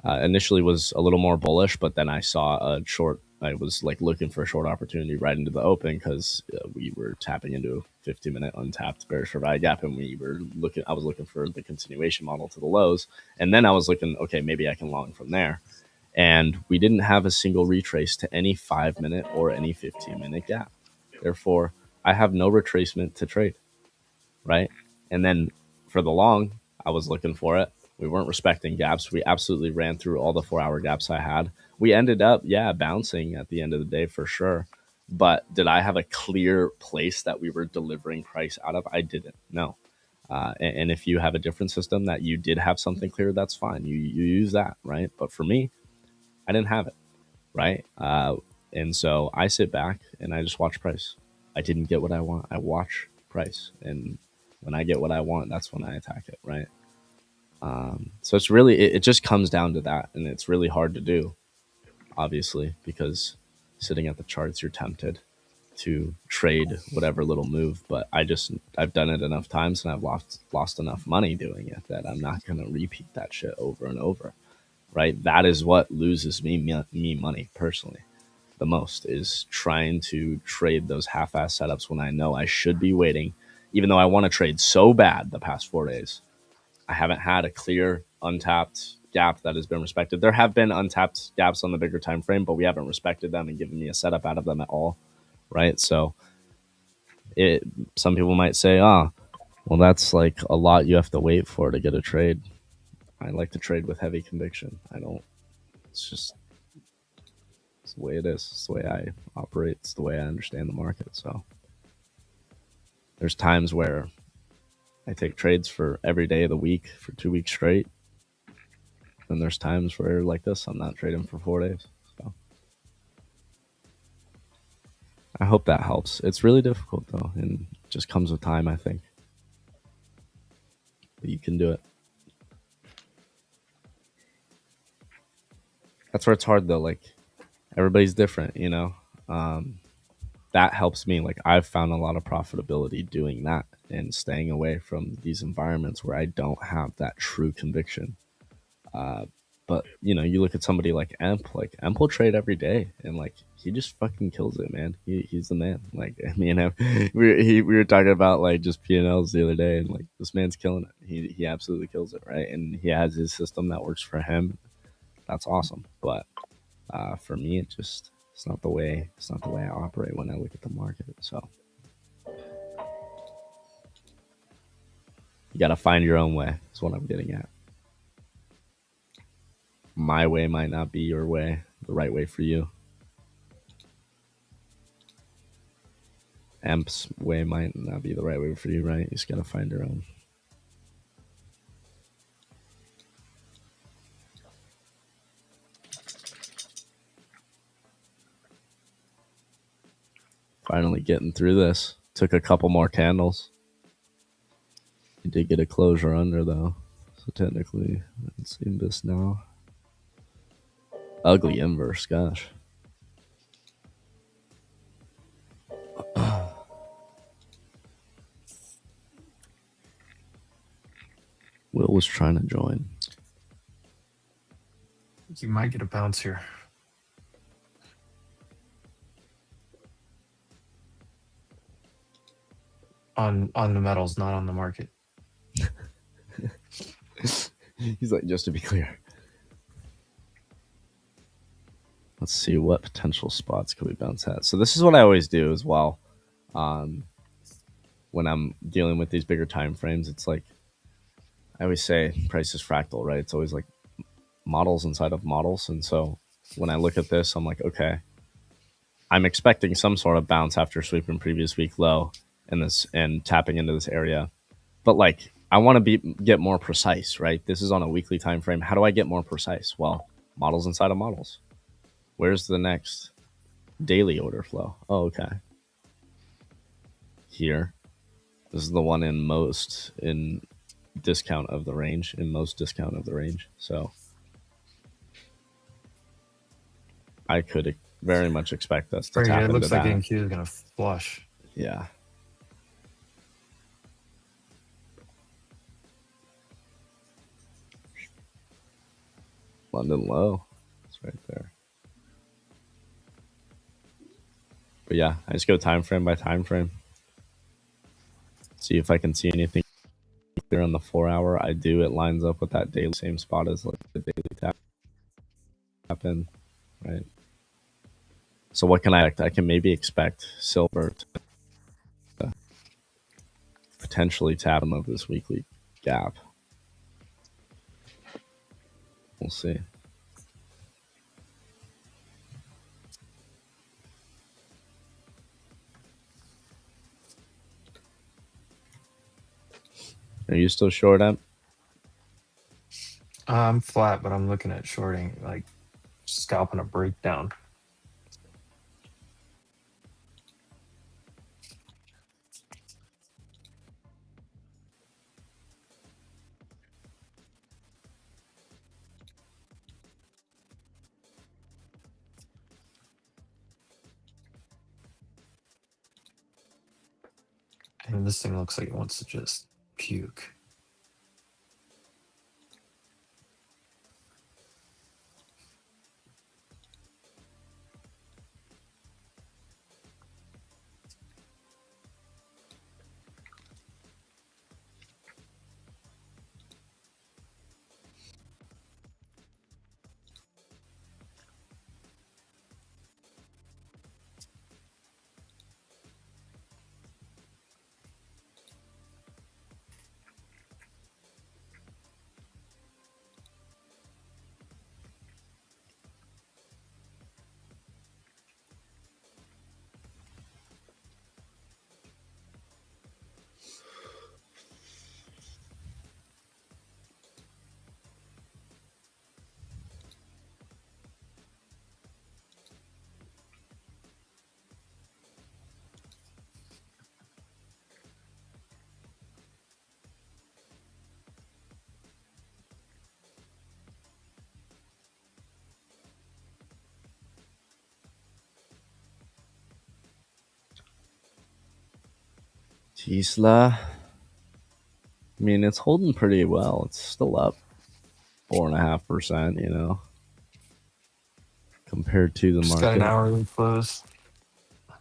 initially was a little more bullish, but then I saw a short. I was like looking for a short opportunity right into the open because we were tapping into a 50-minute untapped bearish for value gap, and we were looking. I was looking for the continuation model to the lows, and then I was looking, okay, maybe I can long from there. And we didn't have a single retrace to any 5-minute or any 15-minute gap. Therefore, I have no retracement to trade, right? And then for the long, I was looking for it. We weren't respecting gaps. We absolutely ran through all the 4-hour gaps I had. We ended up, bouncing at the end of the day for sure. But did I have a clear place that we were delivering price out of? I didn't. No. And if you have a different system that you did have something clear, that's fine. You use that, right? But for me, I didn't have it, right? And so I sit back and I just watch price. I didn't get what I want. I watch price. And when I get what I want, that's when I attack it, right? So it's really, it just comes down to that. And it's really hard to do, obviously, because sitting at the charts, you're tempted to trade whatever little move. But I've done it enough times and I've lost enough money doing it that I'm not going to repeat that shit over and over, right? That is what loses me money personally the most, is trying to trade those half-ass setups when I know I should be waiting, even though I want to trade so bad the past 4 days. I haven't had a clear untapped gap that has been respected. There have been untapped gaps on the bigger time frame, but we haven't respected them and given me a setup out of them at all, right? So some people might say, well, that's like a lot you have to wait for to get a trade. I like to trade with heavy conviction. It's the way it is. It's the way I operate. It's the way I understand the market. So there's times where I take trades for every day of the week for 2 weeks straight. And there's times where, like this, I'm not trading for 4 days. So I hope that helps. It's really difficult, though, and it just comes with time, I think. But you can do it. That's where it's hard, though. Like, everybody's different, you know? that helps me. Like, I've found a lot of profitability doing that and staying away from these environments where I don't have that true conviction. But you know, you look at somebody like Emp will trade every day, and like he just fucking kills it, man. He's the man. Like, I mean, we were talking about like just P&Ls the other day, and like this man's killing it. He absolutely kills it, right? And he has his system that works for him. That's awesome. But for me, it's not the way I operate when I look at the market. So you got to find your own way. Is what I'm getting at. My way might not be your way, the right way for you. Emp's way might not be the right way for you, right? You just gotta find your own. Finally getting through this. Took a couple more candles. You did get a closure under though. So technically, let's see this now. Ugly inverse, gosh. Will was trying to join. You might get a bounce here. On the metals, not on the market. He's like, just to be clear. Let's see what potential spots could we bounce at. So this is what I always do as well. When I'm dealing with these bigger time frames, it's like I always say price is fractal, right? It's always like models inside of models. And so when I look at this, I'm like, okay, I'm expecting some sort of bounce after sweeping previous week low and tapping into this area. But like, I want to get more precise, right? This is on a weekly time frame. How do I get more precise? Well, models inside of models. Where's the next daily order flow? Oh, okay. Here. This is the one in discount of the range, So I could very much expect us to tap into that. It looks like NQ is going to flush. Yeah. London low. It's right there. But yeah, I just go time frame by time frame. See if I can see anything there on the 4 hour. I do. It lines up with that daily, same spot as like the daily tap in, right? So what can I expect? I can maybe expect silver to potentially tap him of this weekly gap. We'll see. Are you still short, Emp? I'm flat, but I'm looking at shorting, like scalping a breakdown. And this thing looks like it wants to just puke. Tesla. I mean, it's holding pretty well. It's still up 4.5%, you know, compared to the Just market. got an hourly close. I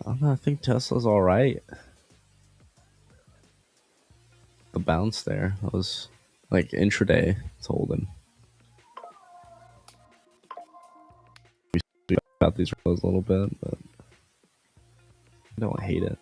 don't know. I think Tesla's all right. The bounce there, that was like intraday. It's holding. We got these rolls a little bit, but I don't hate it.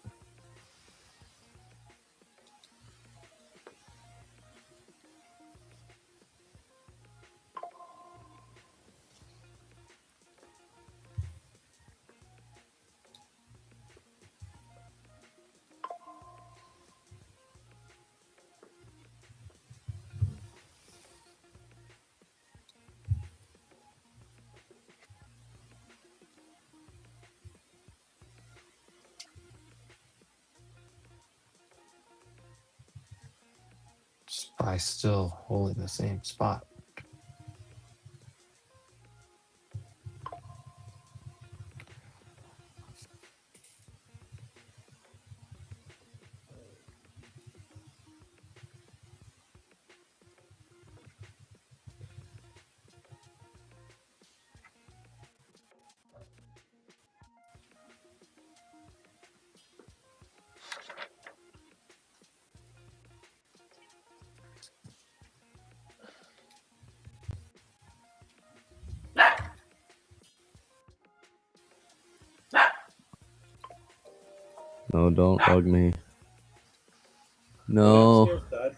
SPY still holding the same spot. No, don't bug me. No. There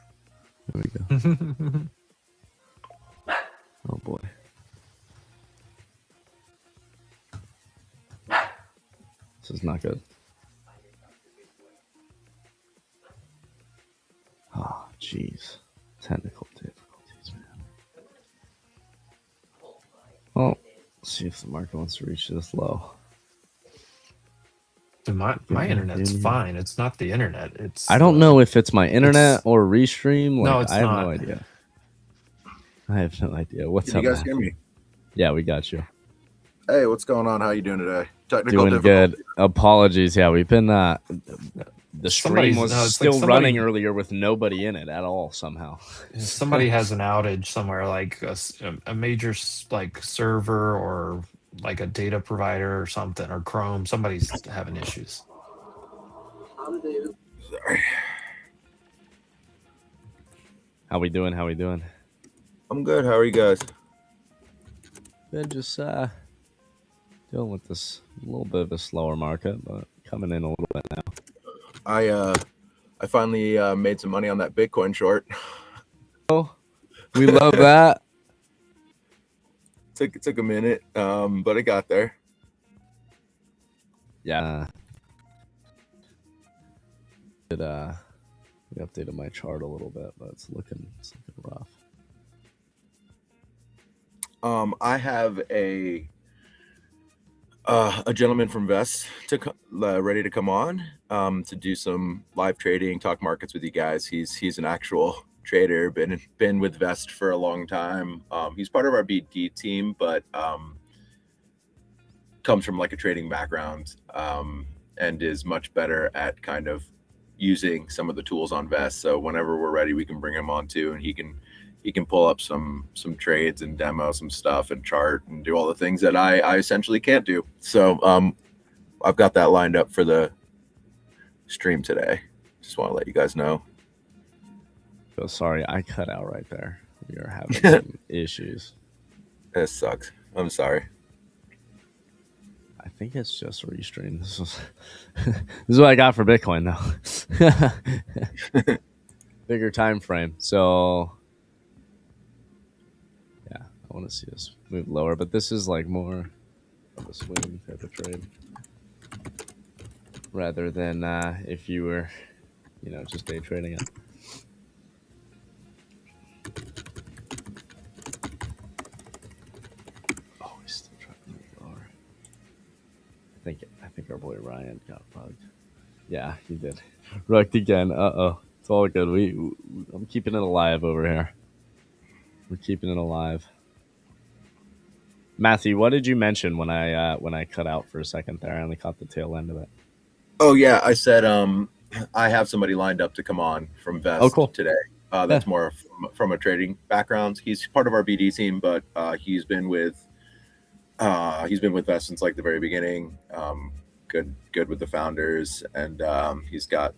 we go. Oh boy. This is not good. Oh, jeez. Technical difficulties, man. Well, let's see if the market wants to reach this low. Dude, my internet's fine. It's not the internet. It's I don't know if it's my internet or Restream. Like, no, it's I have not. no idea. I have no idea. What's Can up? you guys Matt? hear me? Yeah, we got you. Hey, what's going on? How you doing today? Technical Doing good. Apologies. Yeah, we've been the stream was still running earlier with nobody in it at all somehow. Somebody has an outage somewhere, like a major like server or like a data provider or something, or Chrome. Somebody's having issues. Sorry. How we doing? How we doing? I'm good. How are you guys? Good. Just dealing with this little bit of a slower market, but coming in a little bit now. I finally made some money on that Bitcoin short. Oh, we love that. Took a minute, but I got there. Yeah. We updated my chart a little bit, but it's looking rough. I have a gentleman from Vest ready to come on to do some live trading, talk markets with you guys. He's an actual trader, been with Vest for a long time. He's part of our BD team, but comes from like a trading background and is much better at kind of using some of the tools on Vest. So whenever we're ready, we can bring him on too, and he can pull up some trades and demo some stuff and chart and do all the things that I essentially can't do. So I've got that lined up for the stream today. Just want to let you guys know. So sorry, I cut out right there. We are having some issues. That sucks. I'm sorry. I think it's just Restream. This is what I got for Bitcoin though. Bigger time frame. So yeah, I want to see this move lower, but this is like more of a swing type of trade rather than if you were, just day trading it. Oh, he's still trying to move lower. I think our boy Ryan got bugged. Yeah, he did. Wrecked again. Uh-oh. It's all good. I'm keeping it alive over here. We're keeping it alive. Matthew, what did you mention when I cut out for a second there? I only caught the tail end of it. Oh yeah, I said I have somebody lined up to come on from Vest today. That's more from a trading background. He's part of our BD team, but he's been with Vest since like the very beginning. Good with the founders, and he's got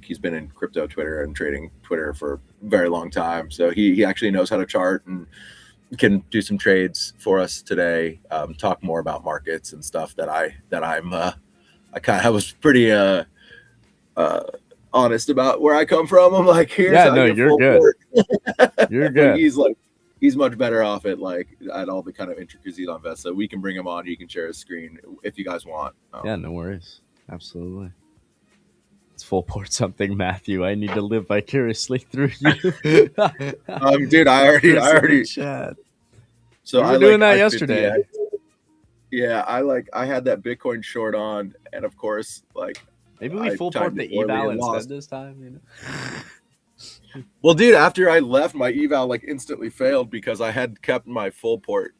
he's been in crypto Twitter and trading Twitter for a very long time. So he actually knows how to chart and can do some trades for us today. Talk more about markets and stuff that I was pretty honest about where I come from. I'm like, here's how you're good. You're good. He's much better off at all the kind of intricacies on Vest. So we can bring him on. He can share his screen if you guys want. Yeah, no worries. Absolutely. It's full port something, Matthew. I need to live vicariously through you. Dude, I already. Chat. So we were doing that yesterday. Yeah, I had that Bitcoin short on, and of course, maybe we full port the eval instead this time. You know. Well, dude, after I left, my eval instantly failed because I had kept my full port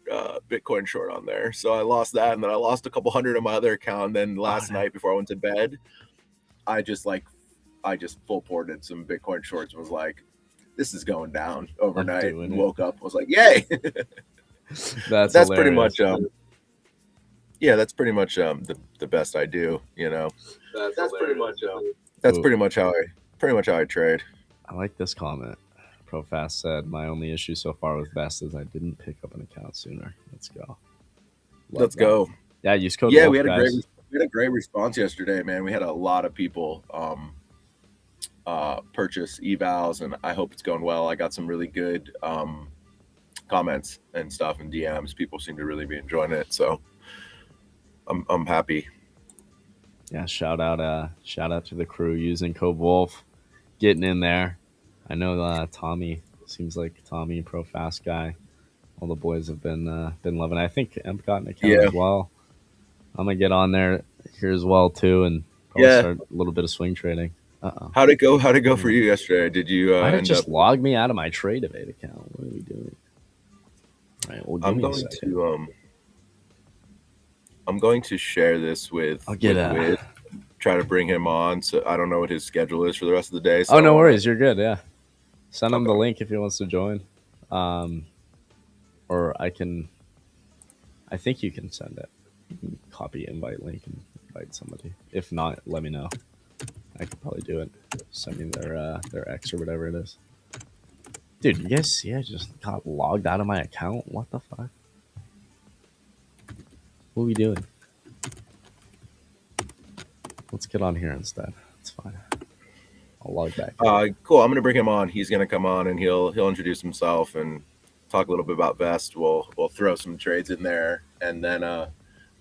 Bitcoin short on there. So I lost that, and then I lost a couple hundred on my other account. And then last night before I went to bed, I just full ported some Bitcoin shorts. And was like, this is going down overnight. And woke up, was like, yay! That's pretty much that's pretty much the best I do. You know, that's pretty much how I trade. I like this comment. Profast said, my only issue so far with Vest is I didn't pick up an account sooner. Let's go. Let's go. Yeah, use code. Yeah, Wolf, we had a great response yesterday, man. We had a lot of people purchase evals, and I hope it's going well. I got some really good comments and stuff and DMs. People seem to really be enjoying it, so I'm happy. Yeah, shout out to the crew using code Wolf, getting in there. I know Tommy seems like Tommy, Profast guy. All the boys have been loving it. I think Emp got an account as well. I'm gonna get on there here as well too, and probably start a little bit of swing trading. How'd it go for you yesterday? Did you end just log me out of my Tradify account? What are we doing? All right, well, I'm going to share this with try to bring him on. So I don't know what his schedule is for the rest of the day. So no worries, you're good. Yeah, send him the link if he wants to join, or I think you can send it. You can copy invite link and invite somebody. If not, let me know. I could probably do it. Send me their X or whatever it is. Dude, you guys see I just got logged out of my account? What the fuck? What are we doing? Let's get on here instead. It's fine. I'll log back. Cool. I'm gonna bring him on. He's gonna come on and he'll introduce himself and talk a little bit about Vest. We'll throw some trades in there, and then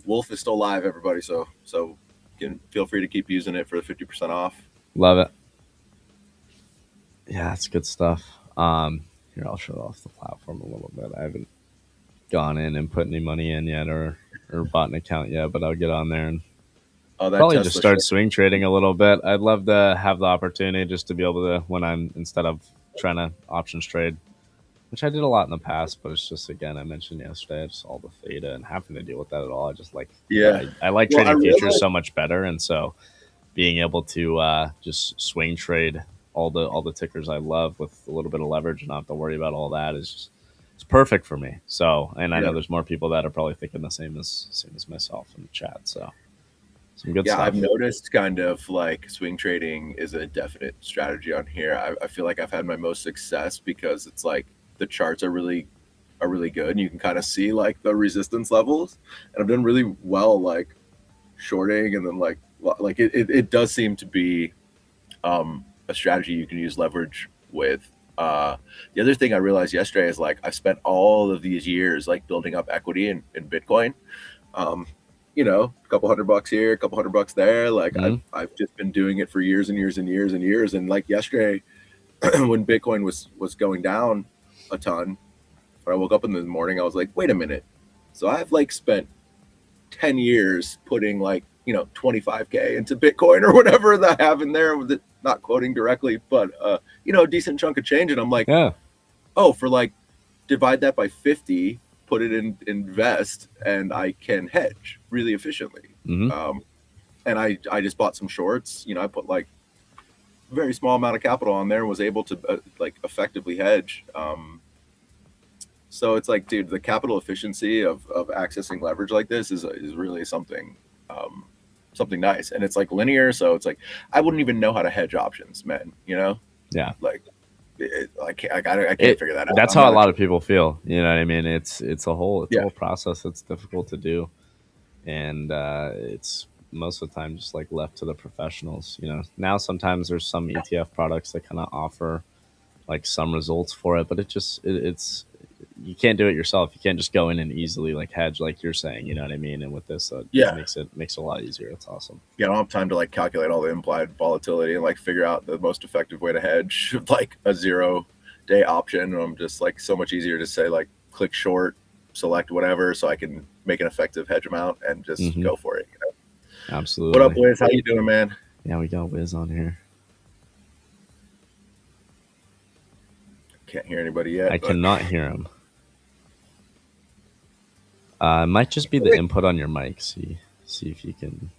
Wolf is still live, everybody. So feel free to keep using it for the 50% off. Love it. Yeah, it's good stuff. Here, I'll show off the platform a little bit. I haven't gone in and put any money in yet or bought an account yet, but I'll get on there and probably just start swing trading a little bit. I'd love to have the opportunity just to be able to, when I'm, instead of trying to options trade, which I did a lot in the past, but it's just, again, I mentioned yesterday, just all the theta and having to deal with that at all. I just like, I like trading futures so much better. And so being able to just swing trade all the tickers I love with a little bit of leverage and not have to worry about all that is just, it's perfect for me. So, and I know there's more people that are probably thinking the same as myself in the chat. So some good stuff. I've noticed kind of like swing trading is a definite strategy on here. I feel like I've had my most success because it's like the charts are really good and you can kind of see like the resistance levels, and I've done really well like shorting, and then like it does seem to be a strategy you can use leverage with. The other thing I realized yesterday is like I've spent all of these years like building up equity in Bitcoin. You know, a couple $100 here, a couple $100 there. Like I've just been doing it for years and years and years and years. And like yesterday, when Bitcoin was going down a ton, when I woke up in the morning, I was like, wait a minute. So I've like spent 10 years putting like, you know, 25K into Bitcoin or whatever that I have in there, with it not quoting directly, but you know, a decent chunk of change. And I'm like, oh, for like divide that by 50, put it in invest, and I can hedge really efficiently. and I just bought some shorts. You know, I put like a very small amount of capital on there and was able to like effectively hedge. So it's like, dude, the capital efficiency of accessing leverage like this is really something something nice, and it's like linear. So it's like I wouldn't even know how to hedge options, man. You know? Yeah. Like I can't figure that out. That's how a lot of people feel. You know what I mean? It's a whole process that's difficult to do, and it's most of the time just like left to the professionals. You know, now sometimes there's some ETF products that kind of offer like some results for it, but it's you can't do it yourself. You can't just go in and easily like hedge like you're saying. You know what I mean? And with this, it makes it a lot easier. It's awesome. Yeah, I don't have time to like calculate all the implied volatility and like figure out the most effective way to hedge like a 0-day option. I'm just like so much easier to say like click short, select whatever, so I can make an effective hedge amount and just go for it. You know? Absolutely. What up, Wiz? How you doing, man? Yeah, we got Wiz on here. Can't hear anybody yet. I cannot hear him. It might just be the input on your mic. See if you can.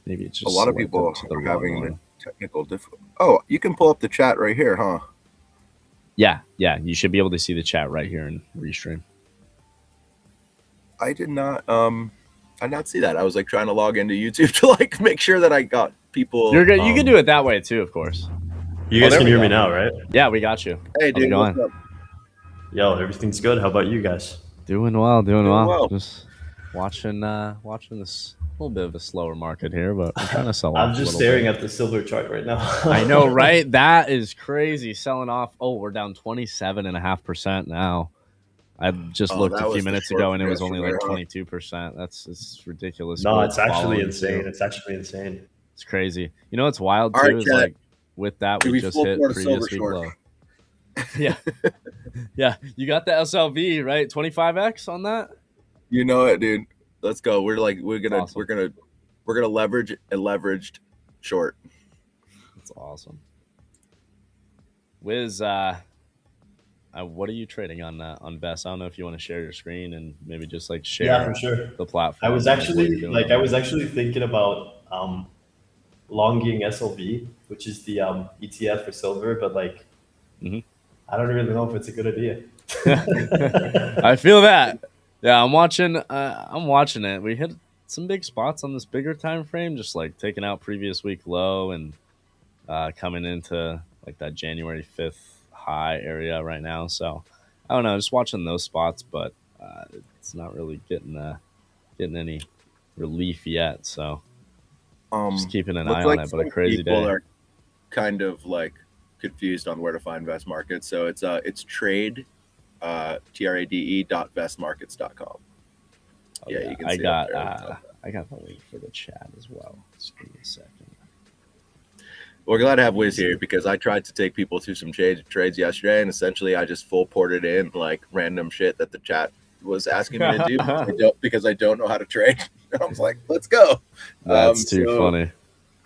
Maybe it's just a lot of people are having technical difficulty. Oh, you can pull up the chat right here, huh? Yeah. You should be able to see the chat right here in Restream. I did not. I did not see that. I was like trying to log into YouTube to like make sure that I got people. You're good. You can do it that way too, of course. You guys can hear me now, right? Yeah, we got you. Hey, dude, how's it going? Yo, everything's good. How about you guys? Doing well. Just watching this little bit of a slower market here, but we're trying to sell off. I'm just staring at the silver chart right now. I know, right? That is crazy. Selling off. Oh, we're down 27.5% now. I just looked a few minutes ago and it was only like 22%. It's ridiculous. No, it's actually insane. It's actually insane. It's crazy. You know what's wild too is like with that we just hit previous week low. Yeah. Yeah. You got the SLV, right? 25x on that? You know it, dude. Let's go. We're gonna leverage a leveraged short. That's awesome. Wiz, what are you trading on Vest? I don't know if you want to share your screen and maybe just like share for sure. the platform. I was actually thinking about longing SLV, which is the ETF for silver, but like I don't really know if it's a good idea. I feel that. Yeah, I'm watching it. We hit some big spots on this bigger time frame, just like taking out previous week low and coming into like that January 5th high area right now. So I don't know, just watching those spots, but it's not really getting any relief yet. So just keeping an eye on it, but a crazy day. People are kind of like confused on where to find Vest Markets. So it's trade trade.vestmarkets.com. Yeah, you can see I got the link for the chat as well. Just give me a second. We're glad to have Wiz here because I tried to take people through some trades yesterday, and essentially I just full ported in like random shit that the chat was asking me to do because I don't know how to trade. I was like, let's go. That's too funny.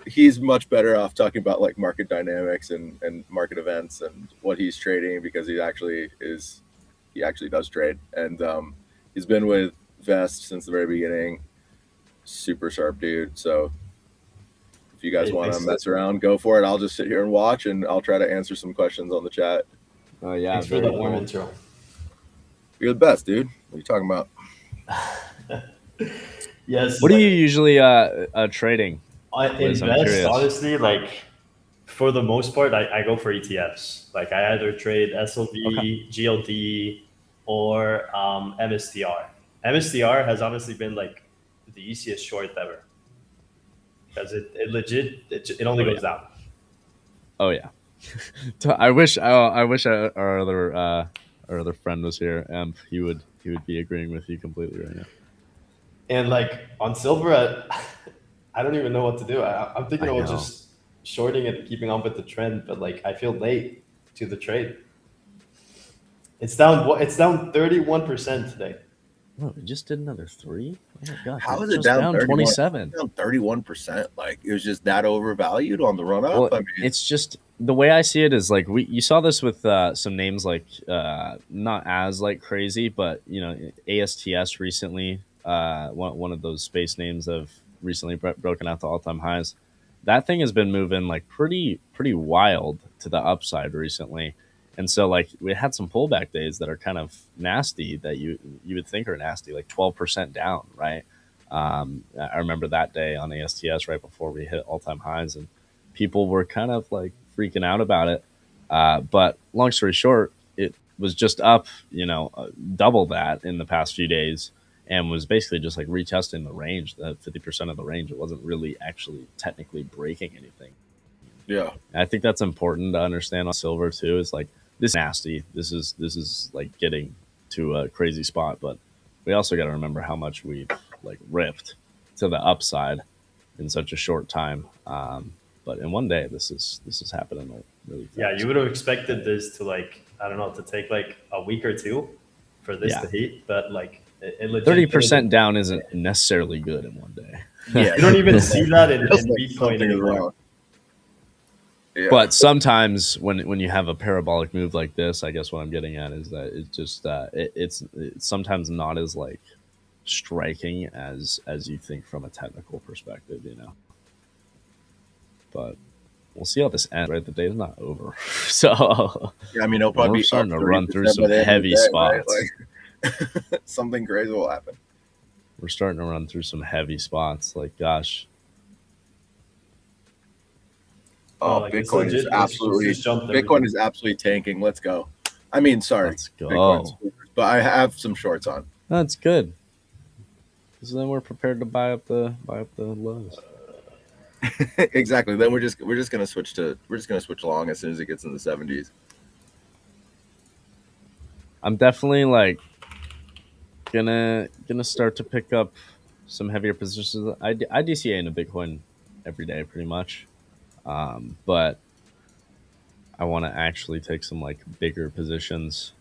He's much better off talking about like market dynamics and market events and what he's trading because he actually does trade. And he's been with Vest since the very beginning. Super sharp dude. So if you guys want to mess around, go for it. I'll just sit here and watch, and I'll try to answer some questions on the chat. Oh yeah, thanks for the warm intro. You're the best, dude. What are you talking about? Yes. What are you usually trading? In Vest, honestly, like for the most part, I go for ETFs. Like I either trade SLV, GLD, or MSTR. MSTR has honestly been like the easiest short ever because it only goes down. Oh yeah. I wish our other friend was here. He would be agreeing with you completely right now. And like on silver, I don't even know what to do. I'm thinking about just shorting it and keeping up with the trend, but like I feel late to the trade. It's down 31% today. Oh, we just did another 3. Oh my god! How is it down 27? Down 31%. Like it was just that overvalued on the run up. Well, it's just the way I see it is like you saw this with some names like not as like crazy, but you know ASTS recently. One of those space names of recently broken out to all-time highs. That thing has been moving like pretty wild to the upside recently. And so like we had some pullback days that are kind of nasty that you would think are nasty, like 12% down, right? I remember that day on ASTS right before we hit all-time highs, and people were kind of like freaking out about it. But long story short, it was just up, double that in the past few days, and was basically just like retesting the range, the 50% of the range. It wasn't really actually technically breaking anything. Yeah. And I think that's important to understand on silver too. Is like, this is nasty. This is like getting to a crazy spot, but we also got to remember how much we've like ripped to the upside in such a short time. But in one day, this is happening really fast. Yeah, you would have expected this to like, I don't know, to take like a week or two for this to hit, but like it 30% down isn't necessarily good in one day. Yeah, you don't even see that in Bitcoin anymore. Yeah. But sometimes when you have a parabolic move like this, I guess what I'm getting at is that it's just it's sometimes not as like striking as you think from a technical perspective, But we'll see how this ends. Right, the day's not over, so yeah. I mean, it'll probably we're starting to run through some heavy spots. Right? Like, something crazy will happen. We're starting to run through some heavy spots. Like, gosh. Oh, like Bitcoin is absolutely tanking. Let's go. I mean, sorry. Let's go. But I have some shorts on. That's good. Because then we're prepared to buy up the lows. Exactly. Then we're just gonna switch long as soon as it gets in the 70s. I'm definitely like gonna start to pick up some heavier positions. I DCA into Bitcoin every day pretty much. But I want to actually take some like bigger positions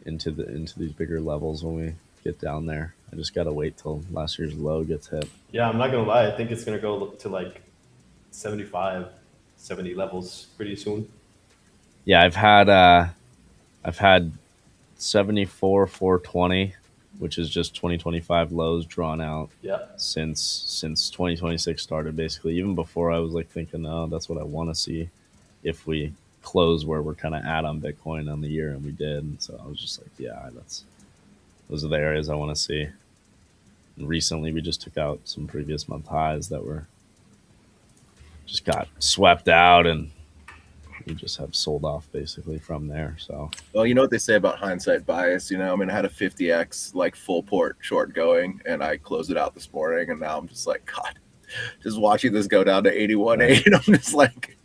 into these bigger levels when we get down there. I just gotta wait till last year's low gets hit. Yeah, I'm not gonna lie. I think it's gonna go to like 75, 70 levels pretty soon. Yeah, I've had 74, 420, which is just 2025 lows drawn out. Yeah. Since 2026 started, basically. Even before I was like thinking, oh, that's what I want to see if we close where we're kind of at on Bitcoin on the year, and we did. And so I was just like, yeah, those are the areas I want to see. And recently, we just took out some previous month highs that were just got swept out, and we just have sold off basically from there. So, well, you know what they say about hindsight bias. I mean, I had a 50x like full port short going, and I closed it out this morning, and now I'm just like, God, just watching this go down to 81.8, and I'm just like,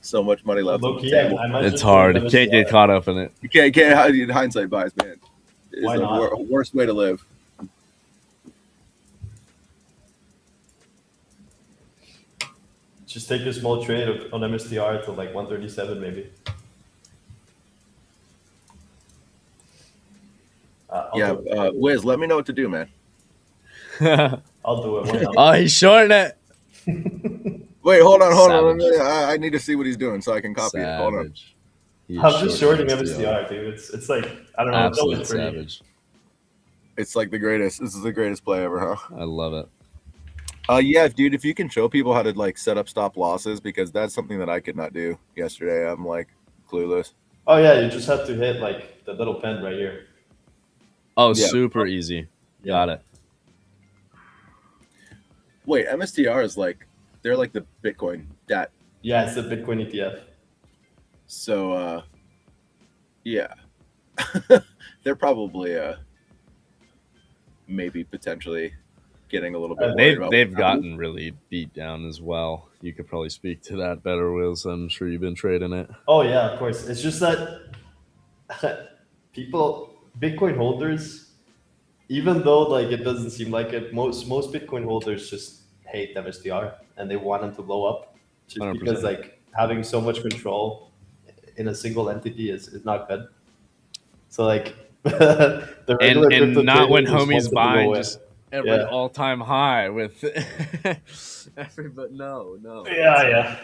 so much money left on the table. It's hard. You can't get caught up in it. You can't hindsight bias, man. It's the worst way to live. Just take a small trade on MSTR to like 137 maybe. Wiz, let me know what to do, man. I'll do it. Oh, he's shorting it. Wait, hold on. I need to see what he's doing so I can copy it. Hold on. I'm just shorting MSTR, dude. It's like, I don't know. Absolute savage. It's like the greatest. This is the greatest play ever, huh? I love it. Yeah, dude, if you can show people how to like set up stop losses, because that's something that I could not do yesterday. I'm like clueless. Oh yeah, you just have to hit like the little pen right here. Oh, yeah. Super easy. Got it. Wait, MSTR is like, they're like the Bitcoin DAT. Yeah, it's the Bitcoin ETF. So, yeah, they're probably maybe potentially getting a little bit. They've gotten really beat down as well. You could probably speak to that better, Wills. I'm sure you've been trading it. Oh yeah, of course. It's just that Bitcoin holders, even though like it doesn't seem like it, most Bitcoin holders just hate MSTR and they want them to blow up, just 100%. Because like having so much control in a single entity is not good. So like the regular and not when homies buying just every all-time high with but no. Yeah.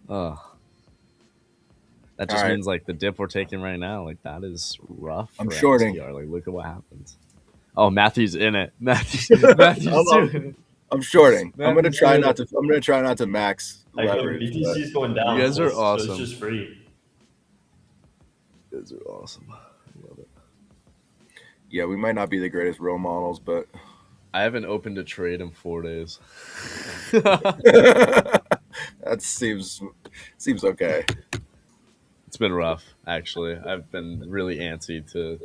Oh. That just means like the dip we're taking right now, like that is rough. I'm shorting. MSTR. Like look at what happens. Oh, Matthew's in it. Matthew's doing it. I'm shorting. Man, I'm gonna try dude. not to. I'm gonna try not to max Like leverage. BTC is going down. You guys are so awesome. it's just free. You guys are awesome. I love it. Yeah, we might not be the greatest role models, but I haven't opened a trade in 4 days. that seems okay. It's been rough, actually. I've been really antsy to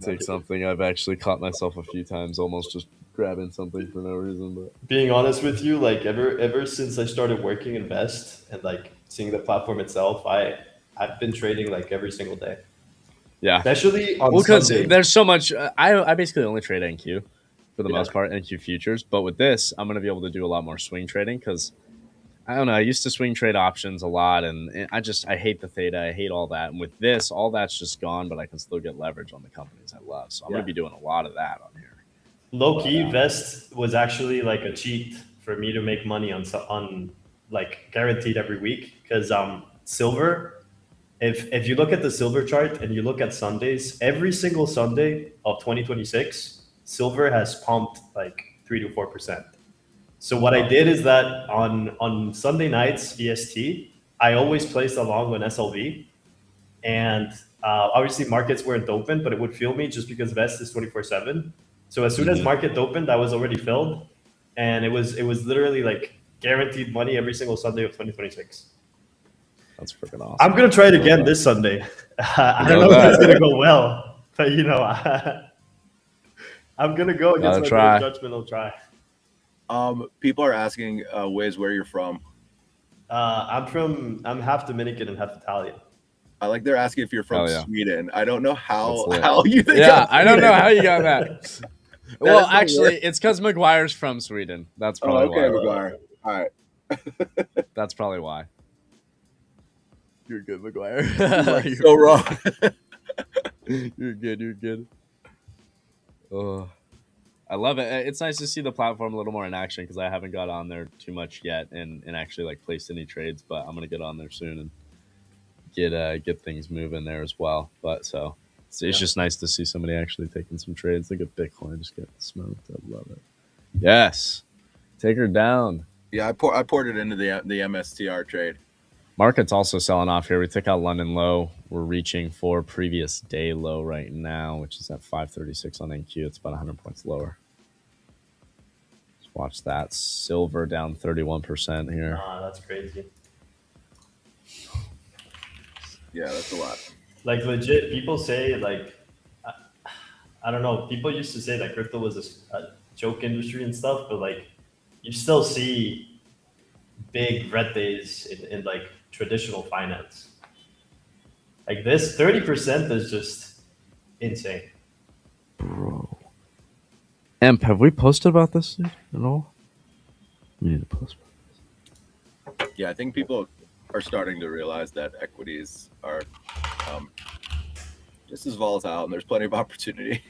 take something. I've actually caught myself a few times almost just grabbing something for no reason. But Being honest with you, like ever since I started working in Vest and like seeing the platform itself, I've been trading like every single day. Yeah, especially on because Sunday. there's so much. I basically only trade NQ for the most part, NQ futures. But with this, I'm going to be able to do a lot more swing trading because I don't know. I used to swing trade options a lot, and I hate the theta. I hate all that. And with this, all that's just gone, but I can still get leverage on the companies I love. So I'm going to be doing a lot of that on here. Low key, Vest was actually like a cheat for me to make money on like guaranteed every week because silver. If you look at the silver chart and you look at Sundays, every single Sunday of 2026, silver has pumped like 3 to 4%. So what I did is that on Sunday nights EST, I always placed a long on SLV, and obviously markets weren't open, but it would fill me just because Vest is 24/7. So as soon as market opened, I was already filled, and it was literally like guaranteed money every single Sunday of 2026. That's freaking awesome. I'm gonna try it again this Sunday. I don't know if it's gonna go well, but you know, I'm gonna go against my better judgment. I'll try. People are asking, Wiz, where you're from. I'm half Dominican and half Italian. I like they're asking if you're from Sweden. I don't know how you. I don't know how you got that. Well, actually, it's because McGuire's from Sweden. That's probably why. McGuire. All right. That's probably why. You're good, McGuire. You're so wrong. You're good. You're good. Oh, I love it. It's nice to see the platform a little more in action because I haven't got on there too much yet and actually like placed any trades, but I'm gonna get on there soon and get things moving there as well. But so it's just nice to see somebody actually taking some trades. Look at Bitcoin just getting smoked. I love it. Yes, take her down. Yeah, I poured it into the MSTR trade. Market's also selling off here. We took out London low. We're reaching for previous day low right now, which is at 536 on NQ. It's about 100 points lower. Let's watch that. Silver down 31% here. That's crazy. Yeah, that's a lot. Like legit, people say like, I don't know. People used to say that crypto was a joke industry and stuff, but like, you still see big red days in like traditional finance. Like this 30% is just insane. Bro. Emp, have we posted about this at all? We need to post about this. Yeah, I think people are starting to realize that equities are just as volatile and there's plenty of opportunity.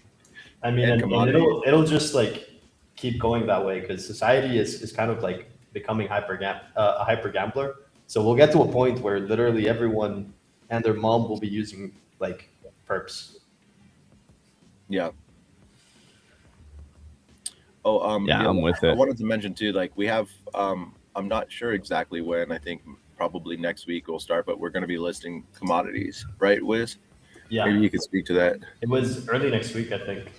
I mean, and it'll just like keep going that way because society is kind of like becoming a hyper gambler. So we'll get to a point where literally everyone and their mom will be using like perps. Yeah. Oh, yeah, I'm with it. I wanted to mention too, like we have, I'm not sure exactly when. I think probably next week we'll start, but we're going to be listing commodities, right, Wiz? Yeah. Maybe you could speak to that. It was early next week, I think.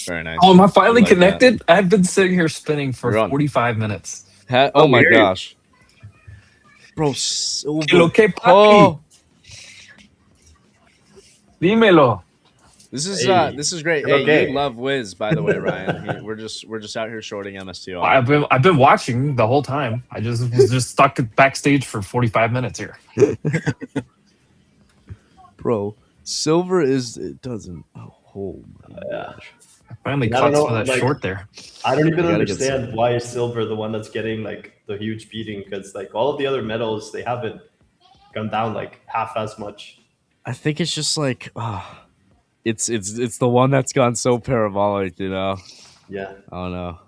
Very nice. Oh, am I finally connected? That. I've been sitting here spinning for 45 minutes. Oh my gosh. Bro, Silver. Oh. Dímelo. This is great. Hey, you love Wiz, by the way, Ryan. We're just out here shorting MSTR. I've been watching the whole time. I was just stuck backstage for 45 minutes here. Bro, Silver it doesn't. Oh my gosh. I finally caught some of that short there. I don't even understand why is silver the one that's getting like the huge beating because like all of the other metals they haven't gone down like half as much. I think it's just like it's the one that's gone so parabolic, you know. Yeah. I don't know.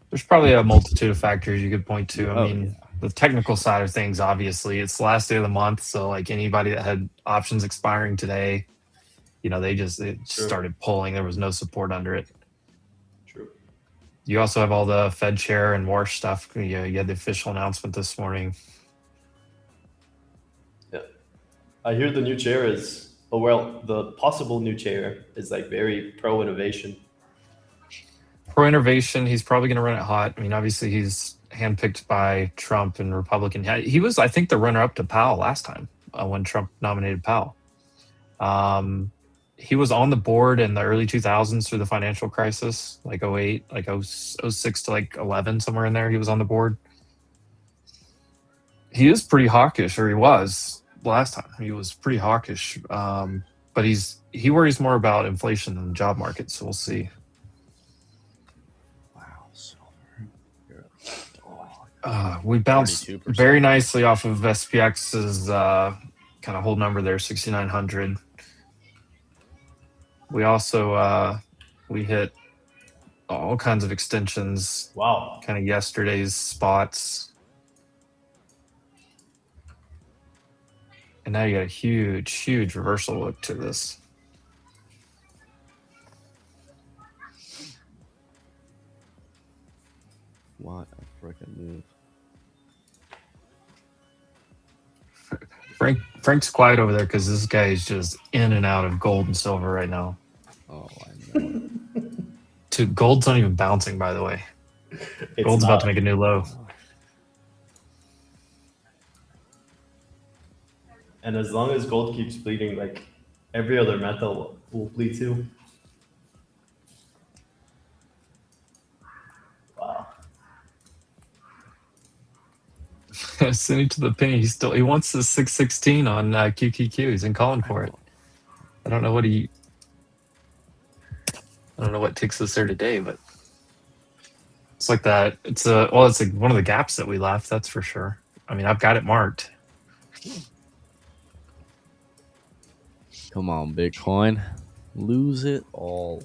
There's probably a multitude of factors you could point to. I mean, the technical side of things, obviously, it's the last day of the month, so like anybody that had options expiring today, they just started pulling. There was no support under it. True. You also have all the Fed chair and Warsh stuff. You had the official announcement this morning. Yeah. I hear the new chair is, the possible new chair is like very pro-innovation. Pro-innovation, he's probably going to run it hot. I mean, obviously he's handpicked by Trump and Republican. He was, I think, the runner-up to Powell last time when Trump nominated Powell. He was on the board in the early 2000s through the financial crisis, like 08, like 06 to like 11, somewhere in there. He was on the board. He is pretty hawkish, or he was last time. He was pretty hawkish, but he worries more about inflation than the job market. So we'll see. We bounced very nicely off of SPX's kind of hold number there, 6,900. We also we hit all kinds of extensions. Wow! Kind of yesterday's spots, and now you got a huge reversal look to this. What a freaking move! Frank's quiet over there because this guy is just in and out of gold and silver right now. Oh, I know. Dude, gold's not even bouncing, by the way. Gold's about to make a new low. And as long as gold keeps bleeding, like every other metal will bleed too. Wow. Sending to the penny. He wants the 616 on QQQ. He's been calling for it. I don't know what takes us there today, but it's like that. It's like one of the gaps that we left. That's for sure. I mean, I've got it marked. Come on, Bitcoin, lose it all.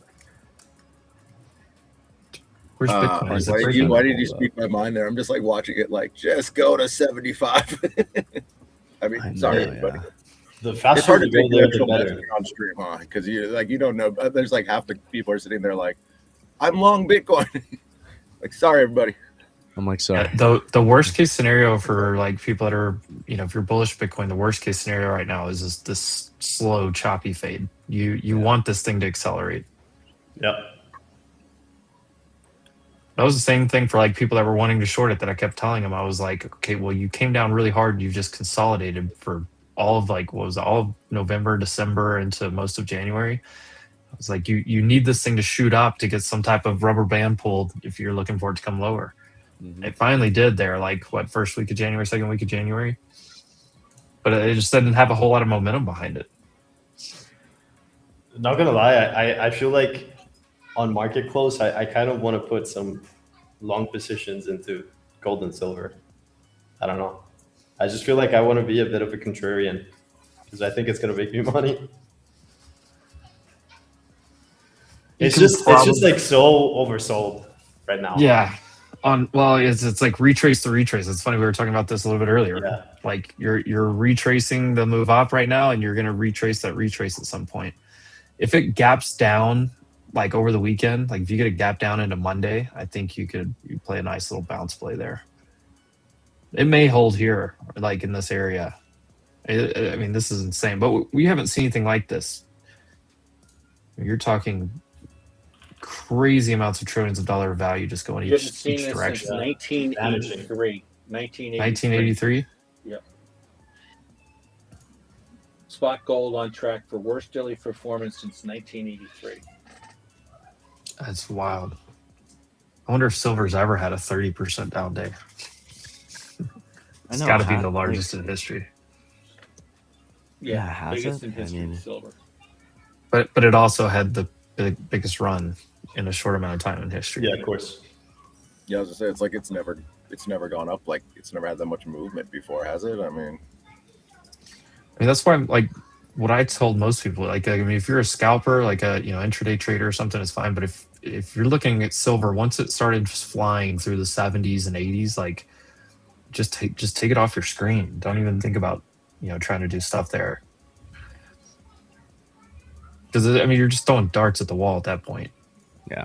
Where's Bitcoin? Why did you speak my mind there? I'm just like watching it, like just go to 75. I mean, sorry, everybody. The faster you go there, the better. On stream, huh? Because you don't know. There's like half the people are sitting there like, I'm long Bitcoin. Like, sorry, everybody. I'm like, sorry. The worst case scenario for like people that are, if you're bullish Bitcoin, the worst case scenario right now is just this slow, choppy fade. You want this thing to accelerate. Yep. That was the same thing for like people that were wanting to short it that I kept telling them. I was like, okay, well, you came down really hard. You just consolidated for all of all of November, December into most of January. I was like, you need this thing to shoot up to get some type of rubber band pulled if you're looking for it to come lower. Mm-hmm. It finally did there, like first week of January, second week of January. But it just didn't have a whole lot of momentum behind it. Not gonna lie, I feel like on market close, I kind of want to put some long positions into gold and silver. I don't know. I just feel like I want to be a bit of a contrarian because I think it's going to make me money. It's just like so oversold right now. Yeah. It's like retrace the retrace. It's funny, we were talking about this a little bit earlier. Yeah. Like you're retracing the move up right now, and you're going to retrace that retrace at some point. If it gaps down like over the weekend, like if you get a gap down into Monday, I think you play a nice little bounce play there. It may hold here, like in this area. I mean, this is insane, but we haven't seen anything like this. You're talking crazy amounts of trillions of dollar value just going each direction. Since 1983. 1983? Yep. Spot gold on track for worst daily performance since 1983. That's wild. I wonder if silver's ever had a 30% down day. It's got to be the largest in history. Yeah, biggest in history of silver. But it also had the biggest run in a short amount of time in history. Yeah, of course. Yeah, I was gonna say, it's like it's never gone up. Like it's never had that much movement before, has it? I mean, that's why I'm like, what I told most people, like, I mean, if you're a scalper, like a intraday trader or something, it's fine. But if you're looking at silver, once it started flying through the 70s and 80s, like just take it off your screen. Don't even think about trying to do stuff there. Because I mean, you're just throwing darts at the wall at that point. Yeah.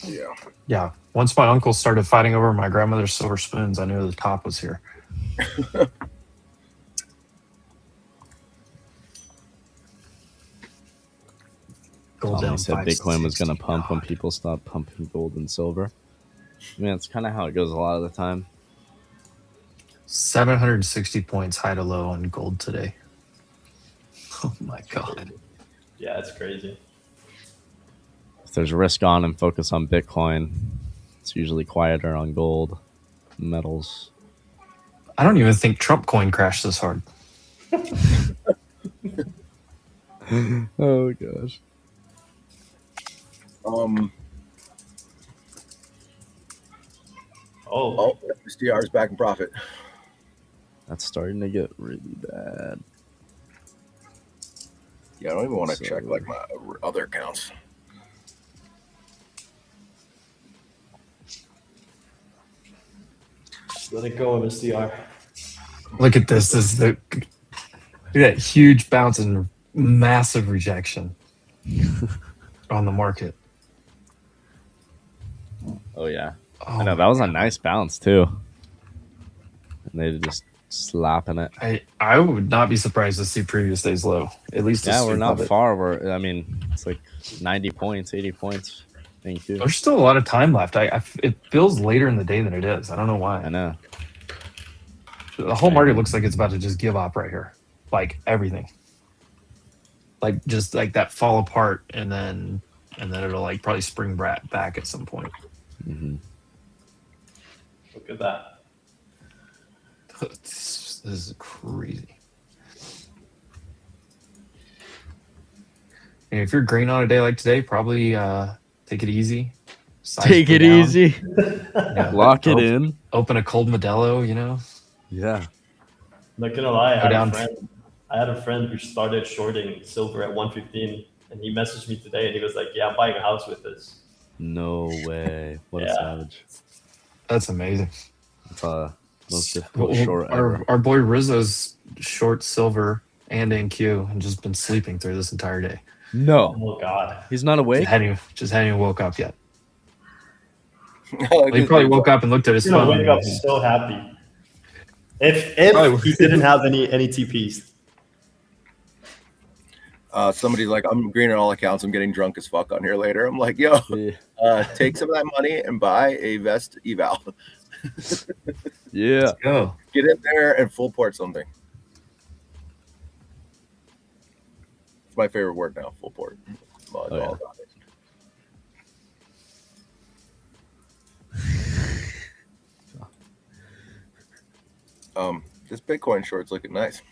Yeah. Yeah. Once my uncle started fighting over my grandmother's silver spoons, I knew the top was here. Gold down. Said Bitcoin was going to pump when people stopped pumping gold and silver. I mean, that's kind of how it goes a lot of the time. 760 points high to low on gold today. Oh my God. Yeah, it's crazy. If there's risk on and focus on Bitcoin, it's usually quieter on gold, metals. I don't even think Trump coin crashed this hard. Oh gosh. SDR is back in profit. That's starting to get really bad. Yeah, I don't even want to check like my other accounts. Just let it go, MSDR. Look at this. This is look at that huge bounce and massive rejection on the market. Oh yeah. I know that was a nice bounce too. And they just slapping it. I would not be surprised to see previous day's low. At least we're not far. I mean, it's like 90 points, 80 points. Thank you. There's still a lot of time left. It feels later in the day than it is. I don't know why. I know. The whole market looks like it's about to just give up right here. Like everything. Like just like that fall apart and then it'll like probably spring back at some point. Mm-hmm. Look at that. This is crazy. And if you're green on a day like today, probably take it easy. Take it easy. Yeah, Lock it in. Open a cold Modelo, you know? Yeah. Not gonna lie, I had a friend who started shorting silver at 115, and he messaged me today, and he was like, "Yeah, I'm buying a house with this." No way! What a savage! That's amazing. It's most difficult short ever. Our boy Rizzo's short silver and NQ and just been sleeping through this entire day. No. Oh God. He's not awake? Just hadn't even woke up yet. Well, he probably woke up and looked at his phone. Wake up so happy. If he didn't have any TPs. Somebody's like, I'm green on all accounts. I'm getting drunk as fuck on here later. I'm like, yo, take some of that money and buy a vest eval. Yeah. Let's go. Get in there and full port something. It's my favorite word now, full port. All about it. This Bitcoin short's looking nice.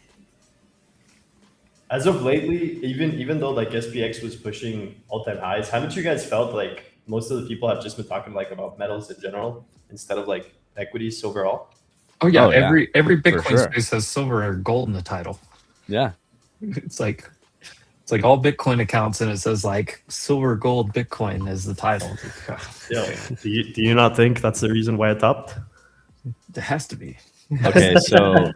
As of lately, even though like SPX was pushing all-time highs, haven't you guys felt like most of the people have just been talking like about metals in general instead of like equities overall? Oh yeah, every Bitcoin space has silver or gold in the title. Yeah. It's like all Bitcoin accounts and it says like silver, gold, Bitcoin is the title. Yeah. Do you not think that's the reason why it topped? It has to be. Okay, so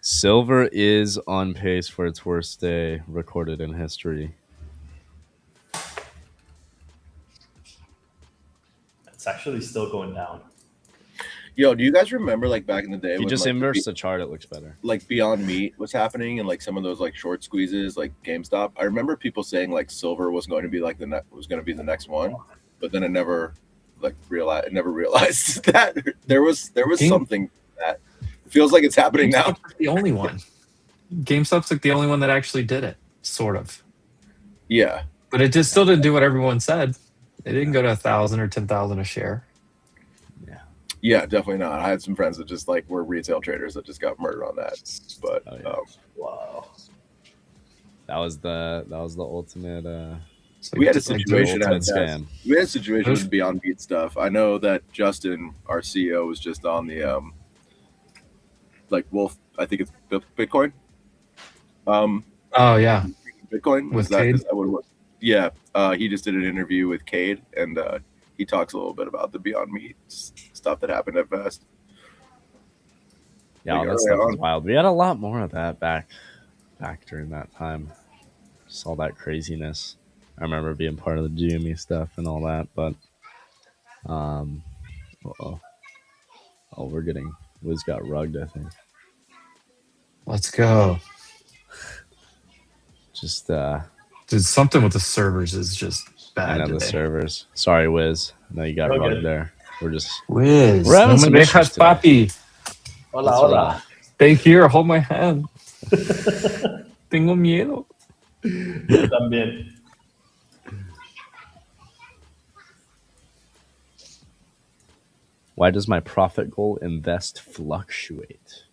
silver is on pace for its worst day recorded in history. It's actually still going down. Yo, do you guys remember like back in the day? If you just inverse the chart, it looks better. Like Beyond Meat was happening and like some of those like short squeezes, like GameStop. I remember people saying like silver was going to be like the next one, but then it never realized that there was something that feels like it's happening now. The only one. GameStop's like the only one that actually did it, sort of. Yeah, but it just still didn't do what everyone said. It didn't go to 1,000 or 10,000 a share. Yeah, definitely not. I had some friends that just like were retail traders that just got murdered on that. But wow, that was the ultimate. We had a situation with Beyond Meat stuff. I know that Justin, our CEO, was just on the like Wolf. I think it's Bitcoin. Oh yeah, Bitcoin with Cade? Is that what it was? Yeah, he just did an interview with Cade, and he talks a little bit about the Beyond Meat stuff that happened at Vest. Yeah, Like, all that early stuff was on. wild. We had a lot more of that back during that time. Just all that craziness. I remember being part of the GME stuff and all that, but we're getting Wiz got rugged, I think. Let's go. Just dude, something with the servers is just bad. I know today. the servers. Sorry, Wiz. I know you got rugged there. We're just Wiz. we're having No some me issues dejas, today. papi. Hola, hola. Stay here. Hold my hand. Tengo miedo. Yo también. Why does my profit goal invest fluctuate?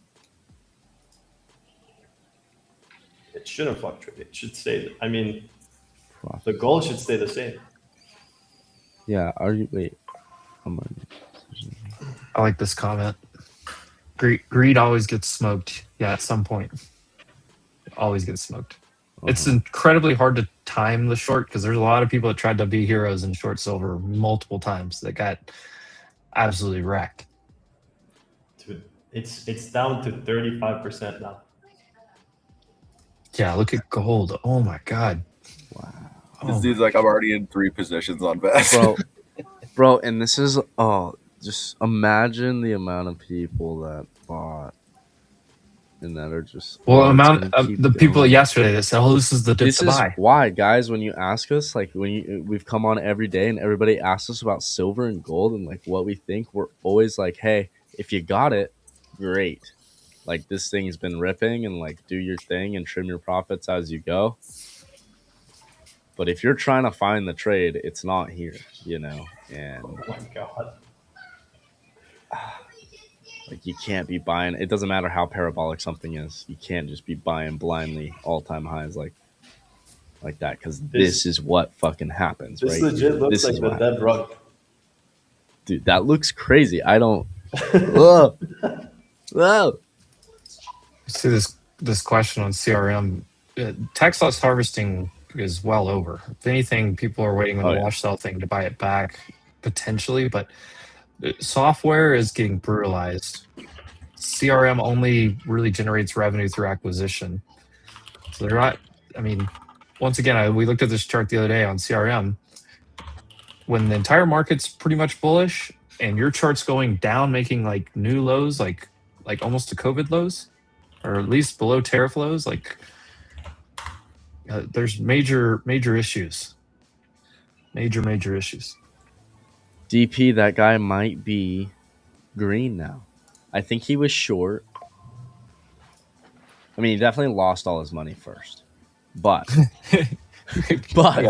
It shouldn't fluctuate. It should stay. I mean, the goal should stay the same. Yeah. Are you wait? I like this comment. Greed always gets smoked. Yeah, at some point. It always gets smoked. It's incredibly hard to time the short because there's a lot of people that tried to be heroes in short silver multiple times that got absolutely wrecked. Dude, it's down to 35% now. Yeah, look at gold. Oh my god. Wow. This dude's like, I'm already in 3 positions on Vest. Bro, and this is just imagine the amount of people that bought and that are just the people yesterday that said, "Oh, this is the dip to buy." Why, guys, when you ask us, like we've come on every day and everybody asks us about silver and gold and like what we think, we're always like, hey, if you got it, great. Like this thing's been ripping and like do your thing and trim your profits as you go. But if you're trying to find the trade, it's not here, you know. And oh my god. Like you can't be buying. It doesn't matter how parabolic something is. You can't just be buying blindly all-time highs like that because this is what fucking happens. This right legit here. looks This like the dead rug. Dude, that looks crazy. I don't. Whoa. Whoa. See this question on CRM. Tax loss harvesting is well over. If anything, people are waiting on the wash sell thing to buy it back potentially, but software is getting brutalized. CRM only really generates revenue through acquisition. So they're not, I mean, once again, we looked at this chart the other day on CRM. When the entire market's pretty much bullish and your chart's going down, making like new lows, like almost to COVID lows, or at least below tariff lows, like there's major issues. Major issues. DP, that guy might be green now. I think he was short. I mean, he definitely lost all his money first. But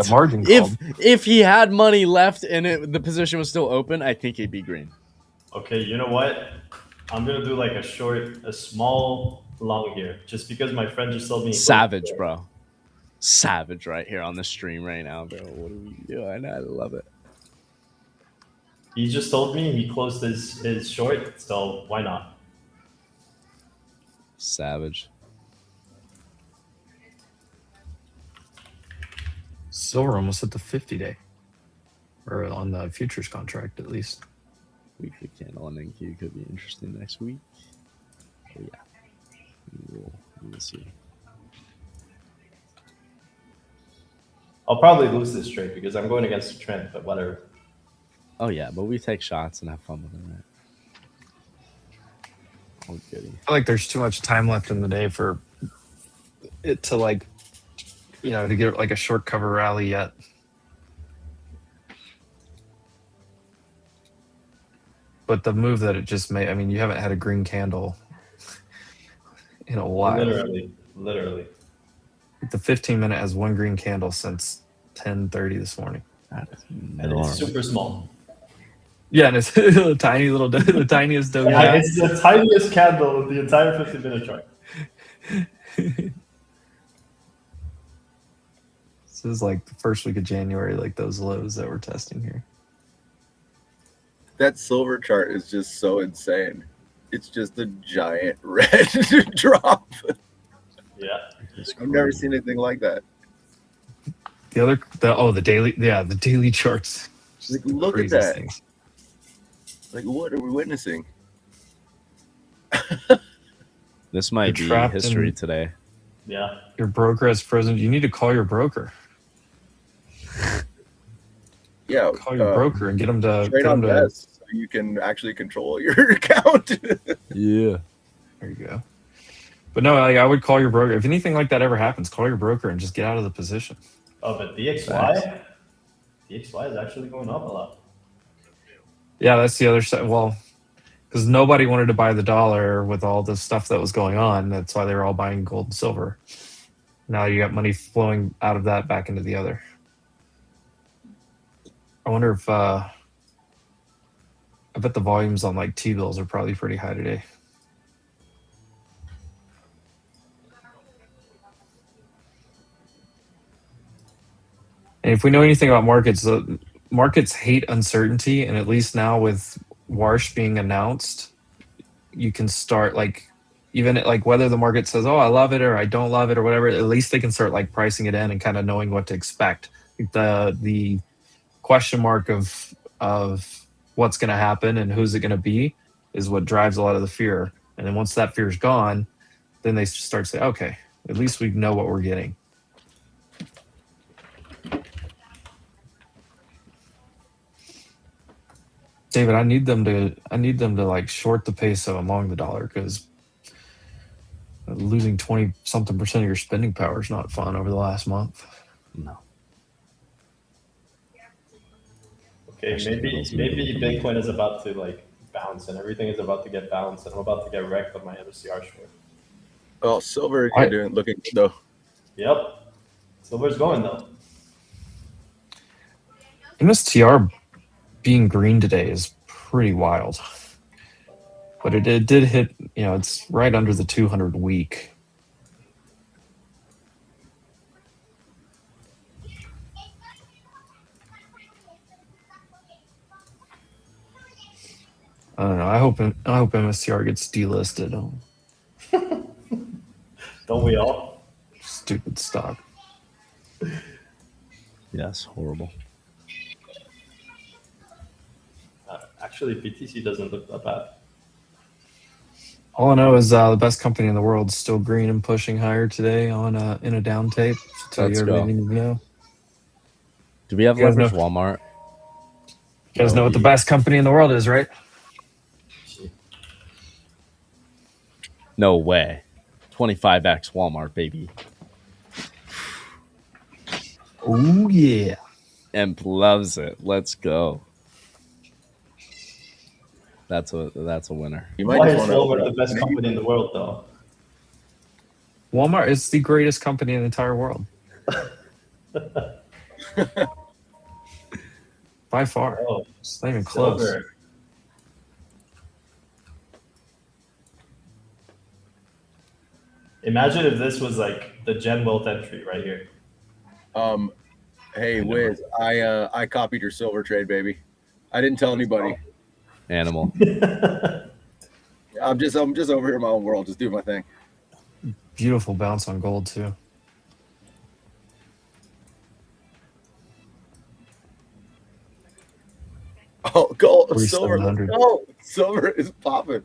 margin if he had money left and the position was still open, I think he'd be green. Okay, you know what? I'm gonna do like a small long here, just because my friend just told me. Savage, bro. Savage right here on the stream right now, bro. What are we doing? I love it. He just told me he closed his short, so why not? Savage. Silver almost hit the 50-day, or on the futures contract at least. Weekly candle on NQ could be interesting next week. Oh yeah, we'll see. I'll probably lose this trade because I'm going against the trend, but whatever. Oh yeah, but we take shots and have fun with them, right? Oh goody. I feel like there's too much time left in the day for it to like, you know, to get like a short cover rally yet. But the move that it just made, I mean, you haven't had a green candle in a while. Literally. The 15-minute has one green candle since 10:30 this morning. And it's super small. Yeah, and it's the tiny little, the tiniest dough. Yeah, it's the tiniest candle of the entire 15-minute chart. This is like the first week of January, like those lows that we're testing here. That silver chart is just so insane. It's just a giant red drop. Yeah. I've never seen anything like that. The daily charts. Like, look at that. Things. Like, what are we witnessing? This might be history today. Yeah. Your broker has frozen. You need to call your broker. Yeah, Call your broker and get them to trade on Vest so you can actually control your account. Yeah. There you go. But no, I would call your broker. If anything like that ever happens, call your broker and just get out of the position. Oh, but DXY is actually going up a lot. Yeah, that's the other side. Well, because nobody wanted to buy the dollar with all the stuff that was going on. That's why they were all buying gold and silver. Now you got money flowing out of that back into the other. I wonder if I bet the volumes on like T-bills are probably pretty high today. And if we know anything about markets, markets hate uncertainty, and at least now with Warsh being announced, you can start like, even like whether the market says, "Oh, I love it" or "I don't love it" or whatever. At least they can start like pricing it in and kind of knowing what to expect. The question mark of what's going to happen and who's it going to be is what drives a lot of the fear. And then once that fear is gone, then they start to say, "Okay, at least we know what we're getting." David, I need them to like short the peso and long the dollar, because losing 20-something% of your spending power is not fun over the last month. No. Okay, maybe Bitcoin is about to like bounce and everything is about to get bounced, and I'm about to get wrecked on my MSCR short. Well, silver is looking good though. Yep, silver's going though. MSTR being green today is pretty wild, but it did hit, it's right under the 200 week. I don't know. I hope MSTR gets delisted. Don't we all? Stupid stock. Yes, horrible. Actually, BTC doesn't look that bad. All I know is the best company in the world is still green and pushing higher today on in a down tape. Should tell you everything you need to know. Do we have leverage Walmart? You guys know what the best company in the world is, right? No way. 25x Walmart, baby. Oh yeah. Emp loves it. Let's go. That's a winner. Why is Walmart the best company in the world, though? Walmart is the greatest company in the entire world. By far. Oh, it's not even close. Silver. Imagine if this was like the Gen Wealth entry right here. Hey Wiz, I copied your silver trade, baby. I didn't tell anybody. Animal. I'm just over here in my own world, just doing my thing. Beautiful bounce on gold too. Oh, gold, silver, let's go. Silver is popping.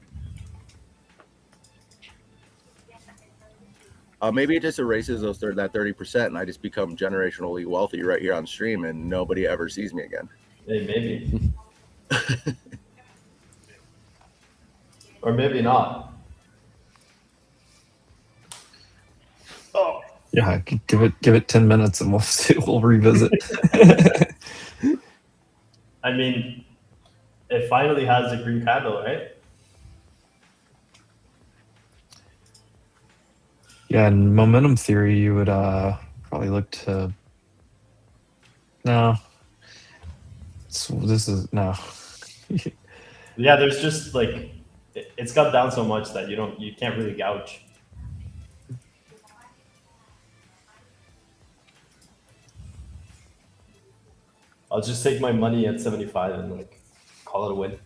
Maybe it just erases that 30%, and I just become generationally wealthy right here on stream, and nobody ever sees me again. Hey, maybe. Or maybe not. Oh. Yeah, give it 10 minutes and we'll revisit. I mean, it finally has a green candle, right? Yeah, in momentum theory, you would probably look to. No. This is no. Yeah, there's just like it's got down so much that you can't really gouge. I'll just take my money at 75 and like call it a win.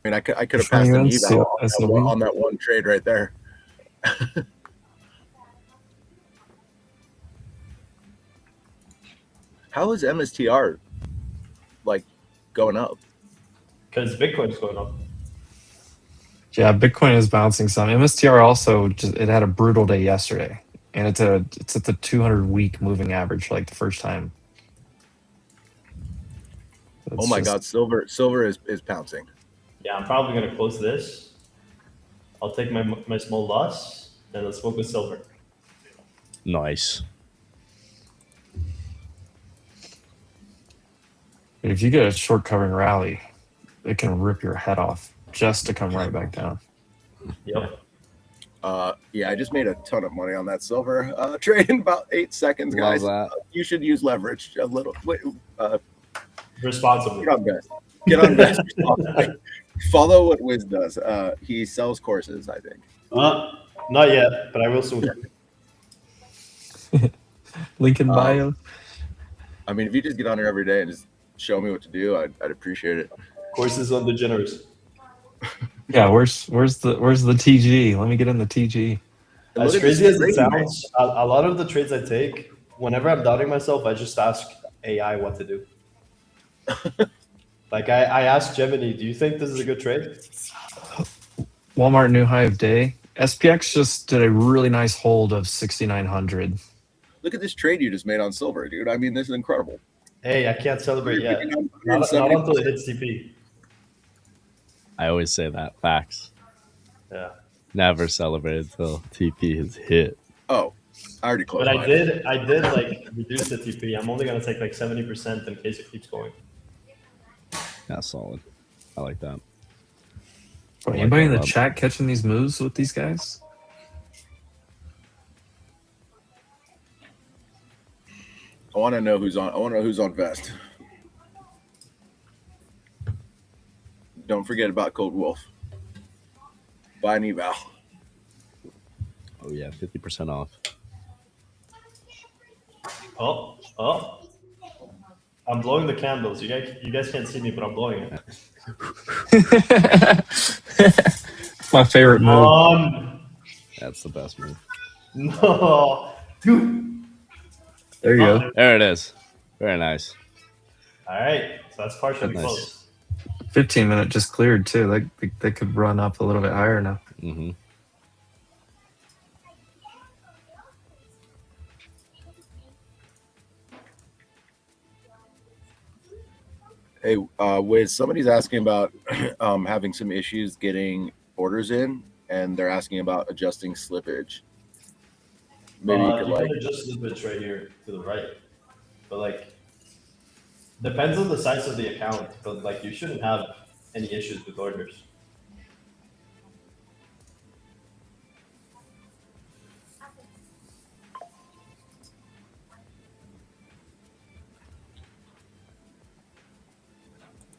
I mean, I could have passed an eval on that one trade right there. How is MSTR like going up? because Bitcoin is going up. Yeah, Bitcoin is bouncing some. MSTR also it had a brutal day yesterday, and it's at the 200-week moving average for like the first time. Oh my God, silver is pouncing. Yeah, I'm probably gonna close this. I'll take my small loss and let's smoke with silver. Nice. If you get a short covering rally, it can rip your head off just to come right back down. Yep. Yeah, I just made a ton of money on that silver trade in about 8 seconds, guys. You should use leverage a little. Responsibly. Get on best. Follow what Wiz does. He sells courses, I think. Not yet, but I will soon. Link in bio. I mean, if you just get on here every day and just show me what to do, I'd appreciate it. Courses on degenerates. Yeah, where's the TG? Let me get in the TG. As crazy as it sounds, a lot of the trades I take, whenever I'm doubting myself, I just ask AI what to do. Like I asked Gemini, do you think this is a good trade? Walmart new high of day. SPX just did a really nice hold of 6,900. Look at this trade you just made on silver, dude. I mean, this is incredible. Hey, I can't celebrate yet. Not until it hits TP. I always say that. Facts. Yeah. Never celebrate until TP is hit. Oh, I already closed. But I did like reduce the TP. I'm only gonna take like 70% in case it keeps going. That's solid. I like that. Bro, anybody in the chat catching these moves with these guys? I want to know who's on. I want to know who's on Vest. Don't forget about Cold Wolf. Buy an eval. Oh yeah, 50% off. Oh! I'm blowing the candles. You guys can't see me, but I'm blowing it. My favorite move. That's the best move. No, dude. There you go. There it is. Very nice. All right, so that's partially close. 15-minute just cleared too. They could run up a little bit higher now. Mm-hmm. Hey, Wiz, somebody's asking about having some issues getting orders in, and they're asking about adjusting slippage. Maybe you could can adjust slippage right here to the right, but like depends on the size of the account. But like you shouldn't have any issues with orders.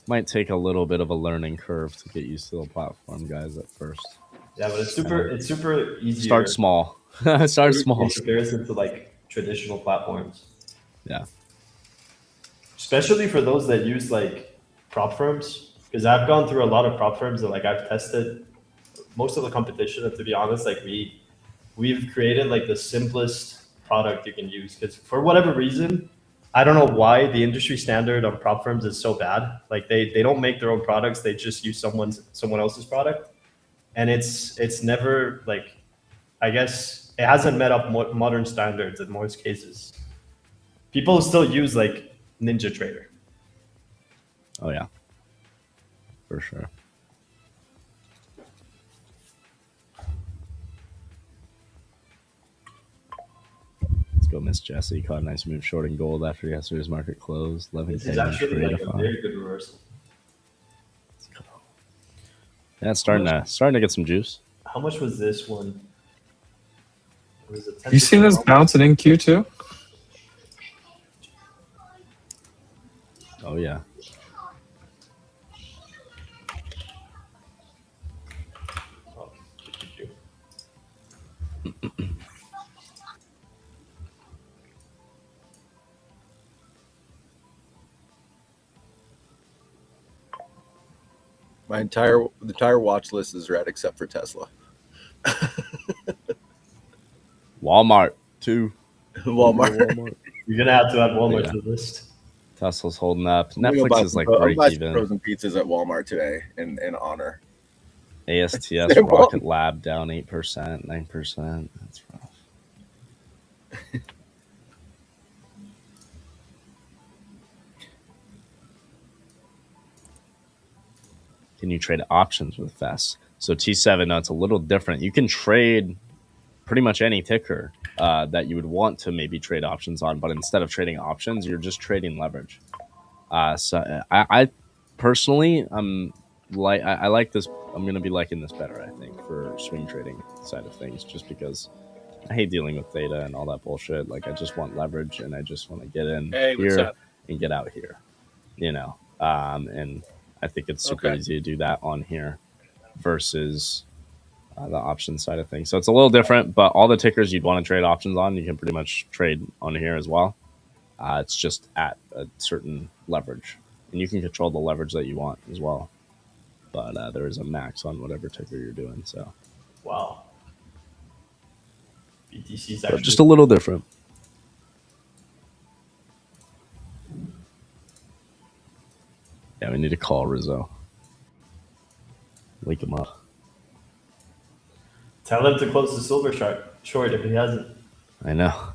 Might take a little bit of a learning curve to get used to the platform, guys, at first. Yeah, but it's super easy. Start small. Start small. In comparison to like traditional platforms. Yeah. Especially for those that use like prop firms, because I've gone through a lot of prop firms that like I've tested most of the competition, and to be honest, like we've created like the simplest product you can use, because for whatever reason, I don't know why the industry standard on prop firms is so bad. Like they don't make their own products; they just use someone else's product, and it's never like, I guess it hasn't met up modern standards in most cases. People still use like NinjaTrader. Oh yeah, for sure. Go Miss Jessie caught a nice move shorting gold after yesterday's market close. 11K. This is actually like a very good reversal. Yeah, it's starting to get some juice. How much was this one? Was it You seen this bouncing in Q too? Oh yeah. The entire watch list is red except for Tesla. Walmart too. Walmart. You're gonna have to add Walmart to the list. Tesla's holding up. I'm gonna go buy Netflix is like I'm gonna break buy some even. frozen pizzas at Walmart today in honor. ASTS They're Rocket wrong. Lab down 8%, 9%. That's rough. Can you trade options with VES? So T7, no, it's a little different. You can trade pretty much any ticker that you would want to maybe trade options on, but instead of trading options, you're just trading leverage. So I personally, I like this. I'm gonna be liking this better, I think, for swing trading side of things, just because I hate dealing with data and all that bullshit. Like, I just want leverage, and I just want to get in here and get out here, and I think it's super easy to do that on here versus the option side of things. So it's a little different, but all the tickers you'd want to trade options on, you can pretty much trade on here as well. It's just at a certain leverage, and you can control the leverage that you want as well. But there is a max on whatever ticker you're doing. So, wow, BTC is actually just a little different. Yeah, we need to call Rizzo. Wake him up. Tell him to close the silver short if he hasn't. I know.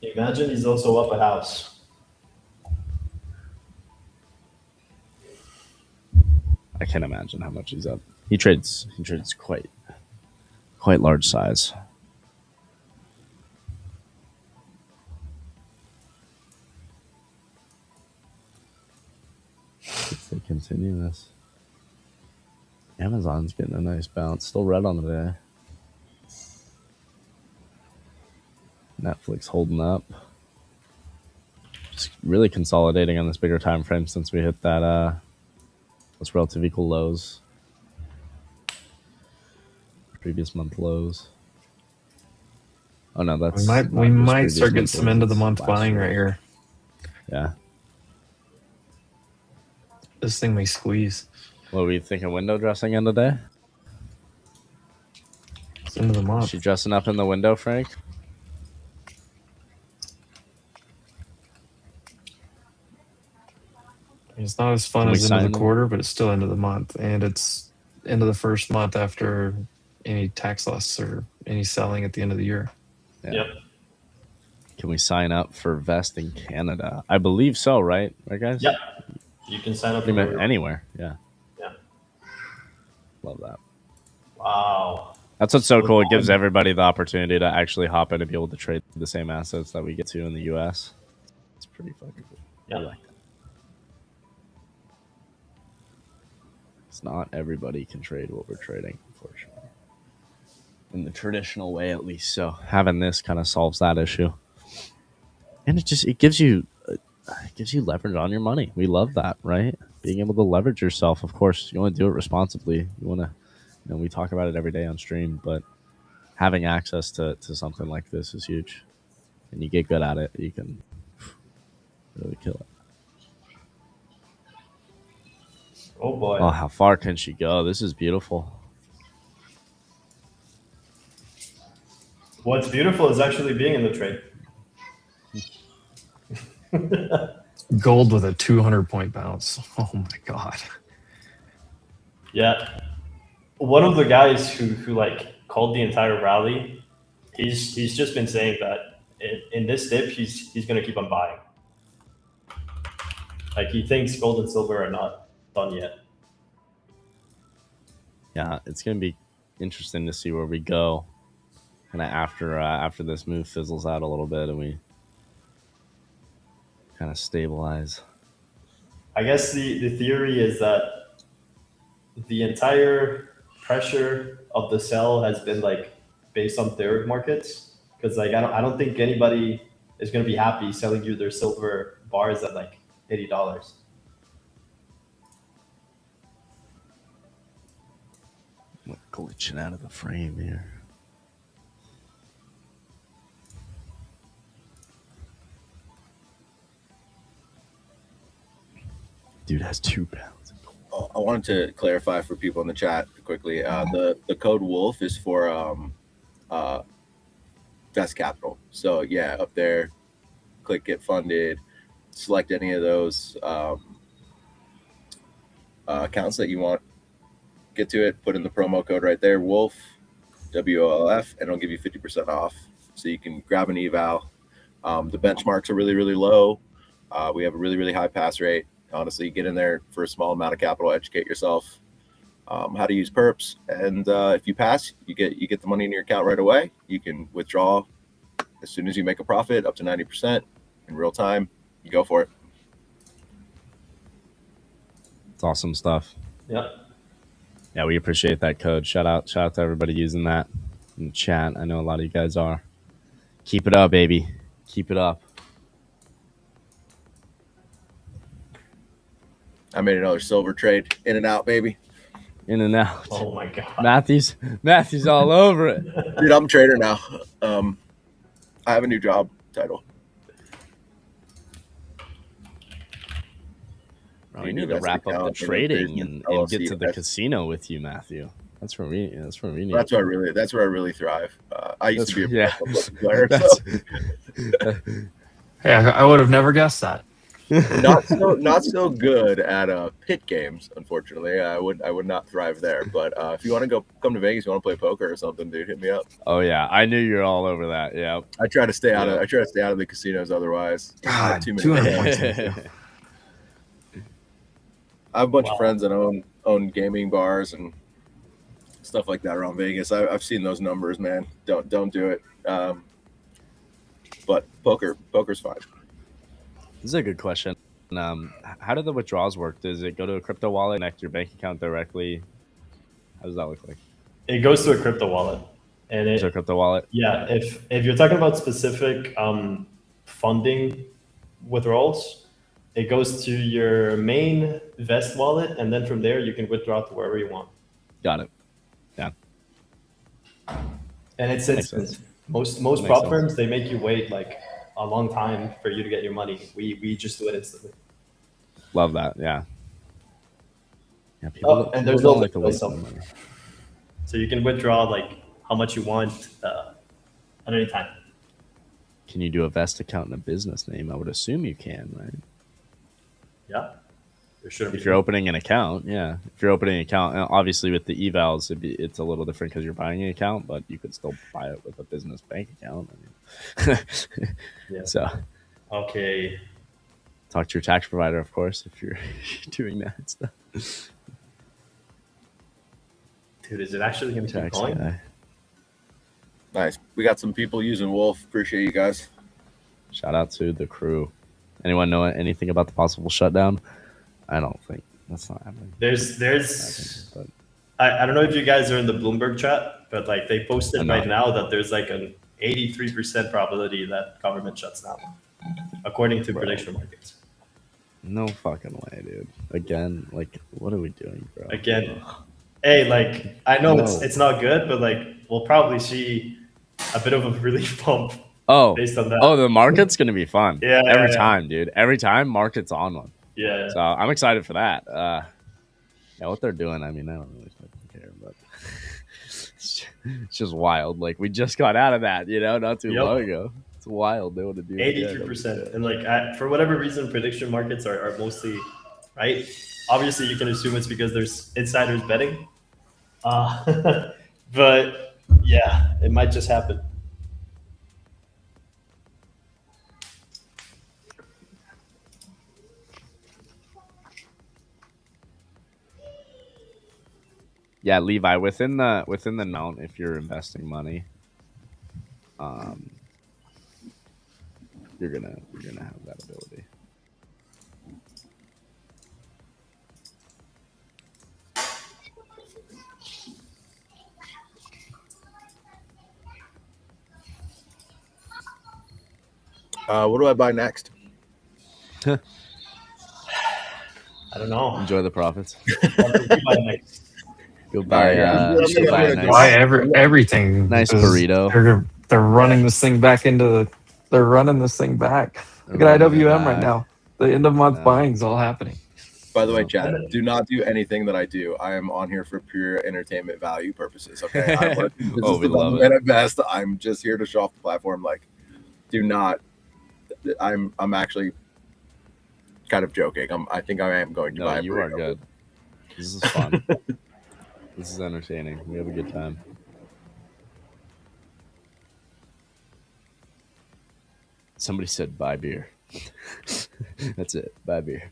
Imagine he's also up a house. I can't imagine how much he's up. He trades quite large size. If they continue this, Amazon's getting a nice bounce. Still red on the day. Netflix holding up. Just really consolidating on this bigger time frame since we hit that those relative equal lows. Previous month lows. Oh no, that's we might start getting some end of the month buying right here. Yeah. This thing may squeeze. What were you thinking? Window dressing in the day? It's end of the month. Is she dressing up in the window, Frank? It's not as fun as end of the quarter, but it's still end of the month, and it's end of the first month after any tax loss or any selling at the end of the year. Yeah. Yep. Can we sign up for Vest in Canada? I believe so, right? Right, guys? Yep. You can sign up anywhere. Yeah. Yeah. Love that. Wow. That's what's so cool. It gives everybody the opportunity to actually hop in and be able to trade the same assets that we get to in the US. It's pretty fucking cool. Yeah. I like that. It's not everybody can trade what we're trading, unfortunately. In the traditional way, at least. So having this kind of solves that issue. And it gives you leverage on your money. We love that, right? Being able to leverage yourself. Of course, you want to do it responsibly. You want to, we talk about it every day on stream, but having access to something like this is huge. And you get good at it, you can really kill it. Oh boy. Oh, how far can she go? This is beautiful. What's beautiful is actually being in the trade. Gold with a 200-point bounce. Oh my god. Yeah. One of the guys who like called the entire rally, he's just been saying that in this dip he's gonna keep on buying. Like, he thinks gold and silver are not done yet. Yeah, it's gonna be interesting to see where we go, kind of after this move fizzles out a little bit and we kind of stabilize. I guess the theory is that the entire pressure of the sell has been like based on theoretic markets, because like I don't think anybody is gonna be happy selling you their silver bars at like $80. What, glitching out of the frame here. Dude has 2 pounds. I wanted to clarify for people in the chat quickly. The code WOLF is for Vest Capital. So yeah, up there, click get funded, select any of those accounts that you want, get to it, put in the promo code right there, Wolf, WOLF, and it'll give you 50% off. So you can grab an eval. The benchmarks are really, really low. We have a really, really high pass rate. Honestly, get in there for a small amount of capital, educate yourself how to use perps, and if you pass, you get the money in your account right away. You can withdraw as soon as you make a profit, up to 90% in real time. You go for it. It's awesome stuff. Yeah. Yeah, we appreciate that code. Shout out to everybody using that in the chat. I know a lot of you guys are. Keep it up, baby. Keep it up. I made another silver trade. In and out, baby. In and out. Oh my god. Matthew's all over it. Dude, I'm a trader now. I have a new job title. We need to wrap up the trading and get to the casino with you, Matthew. That's where we need. That's where I really thrive. I used to be a player. Hey, I would have never guessed that. not so good at pit games, unfortunately. I would not thrive there. But if you want to come to Vegas, you want to play poker or something, dude, hit me up. Oh yeah, I knew you're all over that. Yeah, I try to stay out of the casinos. Otherwise, God, too many points. I have a bunch of friends that own gaming bars and stuff like that around Vegas. I've seen those numbers, man. Don't do it. But poker's fine. This is a good question. How do the withdrawals work? Does it go to a crypto wallet, connect your bank account directly? How does that look like? It goes to a crypto wallet, and it's a crypto wallet. Yeah, if you're talking about specific funding withdrawals, it goes to your main Vest wallet, and then from there you can withdraw to wherever you want. Got it. Yeah. And it's most prop firms, they make you wait like a long time for you to get your money. We just do it instantly. Love that. Yeah. Yeah. People, and there's no like to waste money. So you can withdraw like how much you want at any time. Can you do a Vest account in a business name? I would assume you can, right? Yeah. If you're opening an account, yeah. If you're opening an account, obviously with the evals, it's a little different because you're buying an account, but you could still buy it with a business bank account. I mean, yeah. So, okay. Talk to your tax provider, of course, if you're doing that stuff. Dude, is it actually going to keep going? Nice. We got some people using Wolf. Appreciate you guys. Shout out to the crew. Anyone know anything about the possible shutdown? I don't think that's not happening. I don't know if you guys are in the Bloomberg chat, but like they posted right now that there's like an 83% probability that government shuts down, according to prediction markets. No fucking way, dude. Again, like, what are we doing, bro? Again, hey, like I know it's not good, but like we'll probably see a bit of a relief pump. Based on that. Oh, the market's gonna be fun. Yeah, every time, dude. Every time, market's on one. Yeah. So I'm excited for that. Yeah, what they're doing, I mean, I don't really fucking care, but it's just wild. Like we just got out of that, not too long ago. It's wild. They want to do 83%, and like for whatever reason, prediction markets are mostly right. Obviously, you can assume it's because there's insiders betting, but yeah, it might just happen. Yeah, Levi, within the amount, if you're investing money, you're gonna have that ability. What do I buy next? I don't know. Enjoy the profits. Go buy, buy everything. Nice burrito. They're running this thing back They're running this thing back. Look at IWM right now. The end of month buying is all happening. By the way, Chad, do not do anything that I do. I am on here for pure entertainment value purposes. Okay, I work in business development at best. I'm just here to show off the platform. Like, do not. I'm actually kind of joking. I think I am going to buy. You are good. This is fun. This is entertaining. We have a good time. Somebody said buy beer. That's it. Buy beer.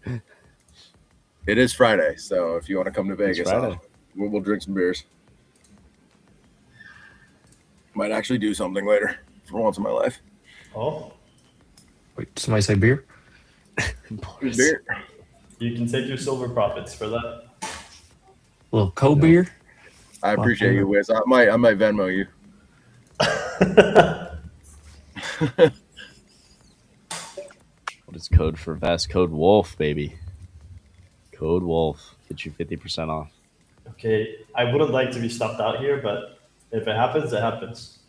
It is Friday, so if you want to come to Vegas, we'll drink some beers. Might actually do something later for once in my life. Oh. Wait, somebody say beer? Beer. You can take your silver profits for that. A little cold beer. I appreciate you, Wiz. I might Venmo you. What is code for vest? Code Wolf, baby. Code Wolf. Get you 50% off. Okay, I wouldn't like to be stopped out here, but if it happens, it happens.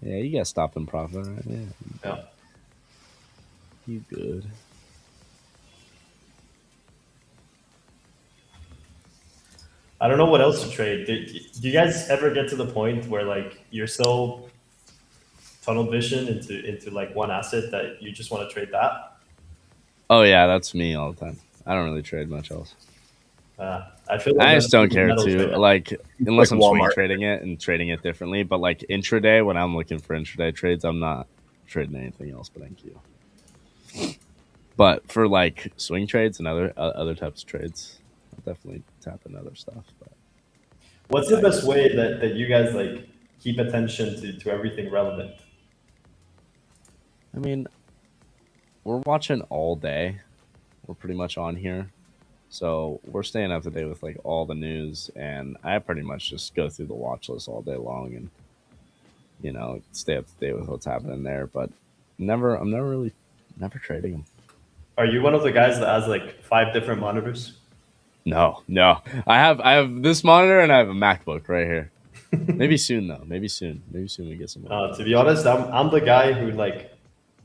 Yeah, you got stop and profit, right? Yeah. You good. I don't know what else to trade. Do you guys ever get to the point where like you're so tunnel vision into like one asset that you just want to trade that? Oh yeah, that's me all the time. I don't really trade much else. I feel like I just don't care to trade. like unless Like I'm swing Walmart. trading it and trading it differently. But like intraday, when I'm looking for intraday trades, I'm not trading anything else but NQ. But for like swing trades and other types of trades, I'll definitely tap into other stuff. But What's the best way that you guys like keep attention to everything relevant? I mean, we're watching all day. We're pretty much on here. So we're staying up to date with like all the news, and I pretty much just go through the watch list all day long and, you know, stay up to date with what's happening there. But I'm never trading them. Are you one of the guys that has like 5 different monitors? No. I have this monitor and I have a MacBook right here. Maybe soon though. Maybe soon we get some. To be honest, I'm the guy who like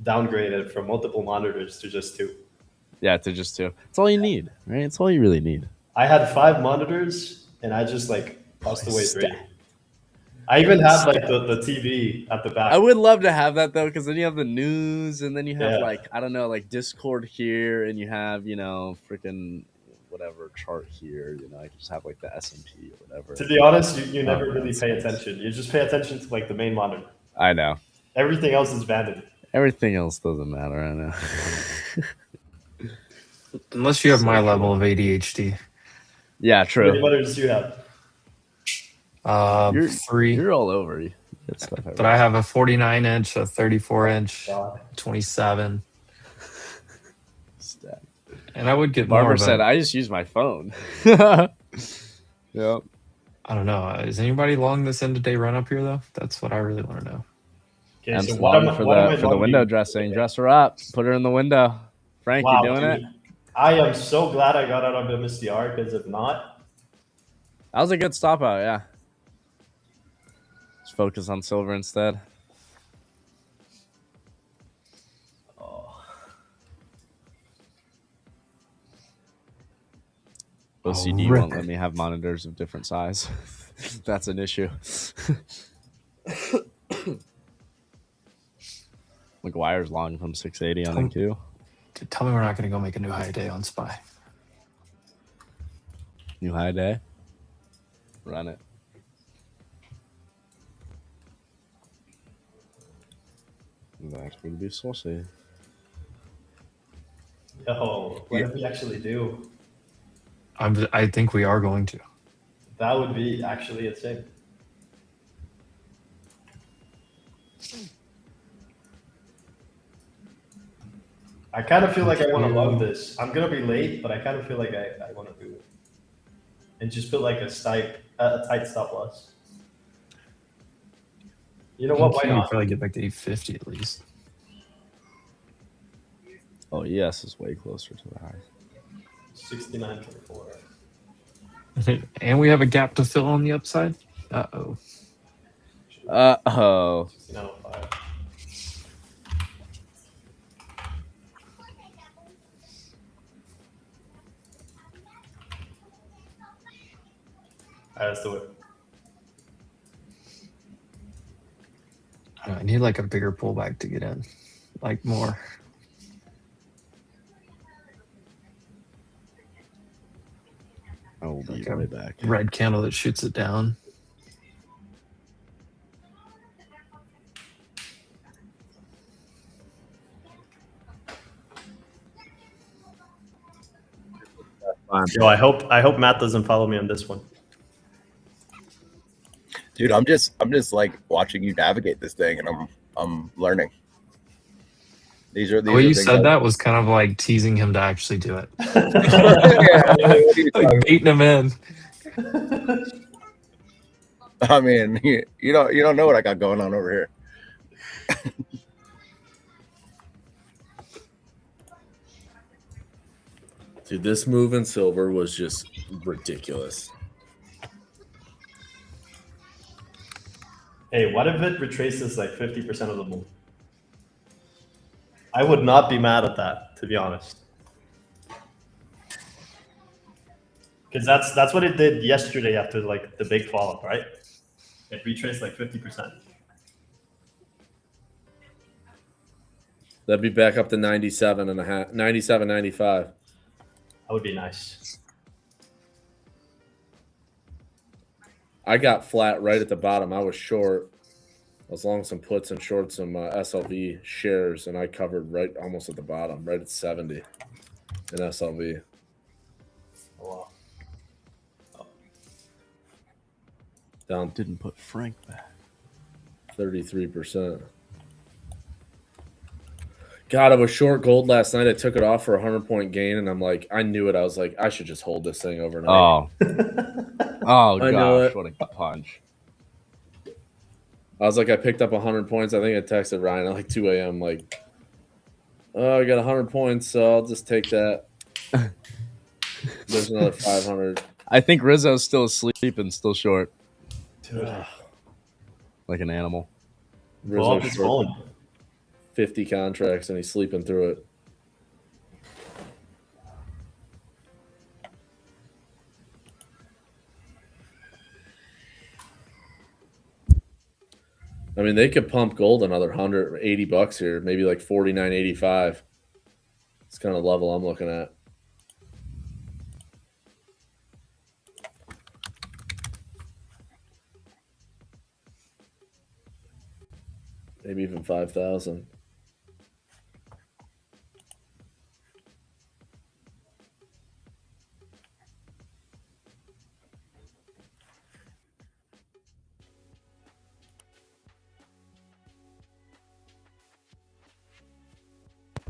downgraded from multiple monitors to just 2. Yeah, to just 2. It's all you need, right? It's all you really need. I had 5 monitors and I just like tossed away 3. I even have like the TV at the back. I would love to have that though, because then you have the news, and then you have like, I don't know, like Discord here, and you have, you know, freaking whatever chart here. You know, I just have like the S&P or whatever. To be honest, you never really pay attention. You just pay attention to like the main monitor. I know. Everything else is vanity. Everything else doesn't matter. I know. Unless you have my level of ADHD. Yeah, true. How many monitors do you have? 3. You're all over. You get stuff But I have a 49-inch, a 34-inch, 27. And I would get more. Barbara said, "I just use my phone." Yep. I don't know. Is anybody long this end of day run up here though? That's what I really want to know. Okay, I'm so for the window dressing. Dress her up. Put her in the window. Frank, Wow, you doing dude. it? I am so glad I got out of MSTR, because if not, That was a good stop out. Yeah. Just focus on silver instead. OCD won't let me have monitors of different size. That's an issue. McGuire's long from 680 on NQ. Tell me we're not going to go make a new high day on SPY. New high day? Run it. That's going to be saucy. yo, what if we actually do? I think we are going to. That would be actually insane. I kind of feel like I want to love this. I'm gonna be late, but I kind of feel like I want to do it, and just put like a tight stop loss. You know what? Why not? Probably get back to 850 at least. Oh yes, it's way closer to the high. 69.24. And we have a gap to fill on the upside. Uh-oh. Uh-oh. 69.05. let's do it. I need like a bigger pullback to get in, like more. I will be Like right back. Red candle that shoots it down. Yo, I hope Matt doesn't follow me on this one. Dude, I'm just like watching you navigate this thing, and I'm learning. These are The way you things said that was kind of like teasing him to actually do it. Yeah, like baiting him in. I mean, you don't know what I got going on over here. Dude, this move in silver was just ridiculous. Hey, what if it retraces like 50% of the move? I would not be mad at that, to be honest. Because that's what it did yesterday after like the big fall up, right? It retraced like 50%. That'd be back up to 97 and a half, 97, 95. That would be nice. I got flat right at the bottom. I was short. I was long some puts and short some SLV shares, and I covered right almost at the bottom, right at 70 in SLV. Oh, wow. Oh. Down. Didn't put Frank back. 33%. God, I was short gold last night. I took it off for a 100-point gain, and I'm like, I knew it. I was like, I should just hold this thing overnight. Oh, oh I know gosh, it. what a punch! I was like, I picked up 100 points. I think I texted Ryan at like 2 a.m. like, oh, I got 100 points, so I'll just take that. There's another 500. I think Rizzo's still asleep and still short. Dude. Like an animal. Rizzo's short 50 contracts, and he's sleeping through it. I mean, they could pump gold another $180 here, maybe like 49.85. It's kind of level I'm looking at. Maybe even 5,000.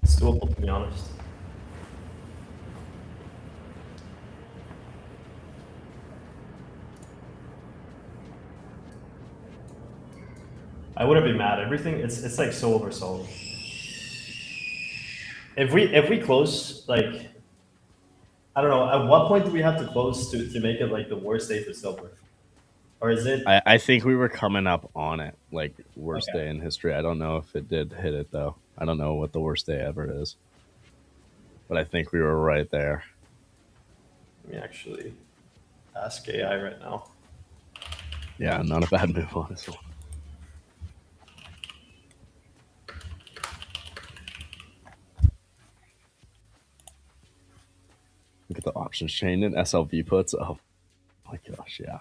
It's doable, to be honest. I wouldn't be mad. Everything it's like so oversold. If we close, like, I don't know, at what point do we have to close to make it like the worst day for silver? Or is it? I think we were coming up on it, like worst day in history. I don't know if it did hit it though. I don't know what the worst day ever is, but I think we were right there. Let me actually ask AI right now. Yeah, not a bad move on this one. Look at the options chain and SLV puts. Oh my gosh, yeah.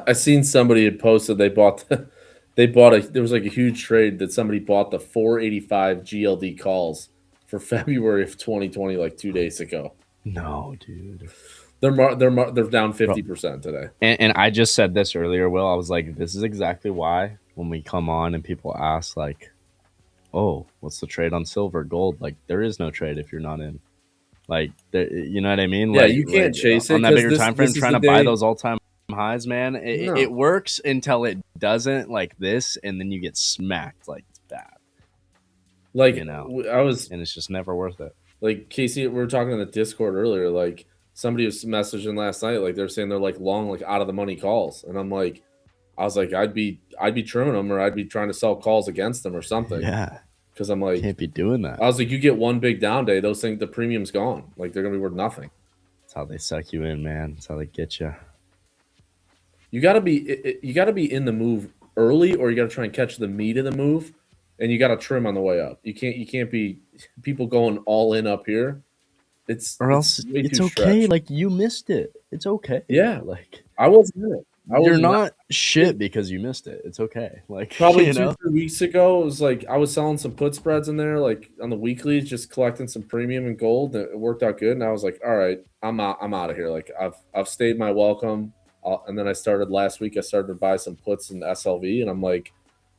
I seen somebody had posted there was like a huge trade that somebody bought the 485 GLD calls for February of 2020 like 2 days ago. No, dude. They're down 50% today. And I just said this earlier, Will. I was like, this is exactly why when we come on and people ask like, oh, what's the trade on silver, gold? Like, there is no trade if you're not in. Like, you know what I mean? Yeah, like, you can't chase it on that bigger time frame. Trying to buy those all-time highs, man. It works until it doesn't, like this, and then you get smacked. Like, it's bad. Like, you know, and it's just never worth it. Like Casey, we were talking in the Discord earlier. Like, somebody was messaging last night. Like, they're saying they're like long, like out of the money calls, and I'm like, I was like, I'd be trimming them, or I'd be trying to sell calls against them or something. Yeah. Because I'm like, can't be doing that. I was like, you get one big down day, those things, the premium's gone. Like, they're gonna be worth nothing. how they suck you in, man. That's how they get you. You gotta be in the move early, or you gotta try and catch the meat of the move, and you gotta trim on the way up. You can't be people going all in up here. It's way it's too okay. stretched. Like, you missed it. It's okay. Yeah, like I wasn't in it. You're not shit because you missed it. It's okay. Like, Probably you 2-3 weeks ago, it was like I was selling some put spreads in there, like on the weeklies, just collecting some premium and gold. And it worked out good, and I was like, all right, I'm out of here. Like I've stayed my welcome. And then I started last week. I started to buy some puts in SLV, and I'm like,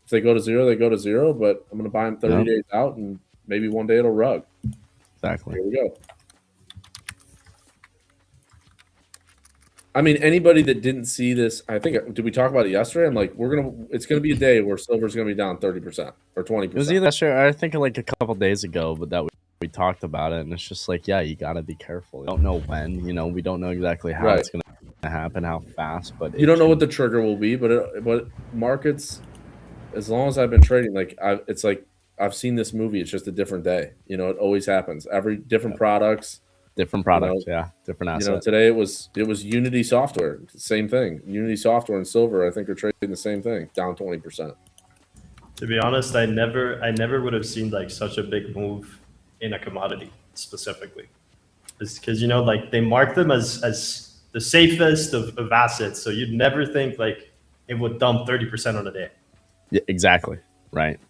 if they go to zero, they go to zero. But I'm going to buy them 30 days out, and maybe one day it'll rug. Exactly. Here we go. I mean, anybody that didn't see this, I think, did we talk about it yesterday? I'm like, it's gonna be a day where silver's gonna be down 30% or 20%. It was either yesterday, I think, like a couple days ago, but that we talked about it, and it's just like, yeah, you gotta be careful. You don't know when, we don't know exactly how it's gonna happen, how fast, but you don't know what the trigger will be. But markets, as long as I've been trading, it's like I've seen this movie. It's just a different day. It always happens. Every different products. Different products, different assets. Today it was Unity Software, same thing. Unity Software and silver, I think, are trading the same thing, down 20%. To be honest, I never would have seen like such a big move in a commodity specifically, because like they mark them as the safest of assets, so you'd never think like it would dump 30% on a day. Yeah, exactly. Right.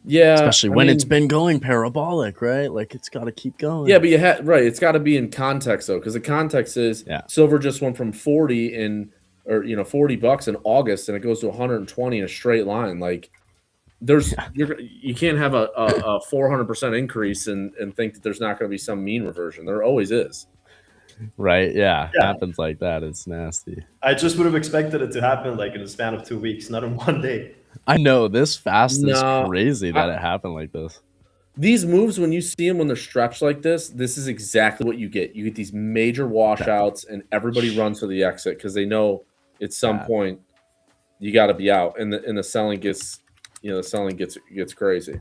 Yeah, especially when it's been going parabolic, right? Like, it's got to keep going. Yeah, but it's got to be in context though, because the context is silver just went from 40 $40 in August, and it goes to 120 in a straight line. Like, you can't have a 400% increase and think that there's not going to be some mean reversion. There always is. Right? Yeah, it happens like that. It's nasty. I just would have expected it to happen like in the span of 2 weeks, not in one day. I know, this fast is crazy that it happened like this. These moves, when you see them when they're stretched like this is exactly what you get. You get these major washouts, and everybody runs for the exit because they know at some point you got to be out, and the selling gets gets crazy.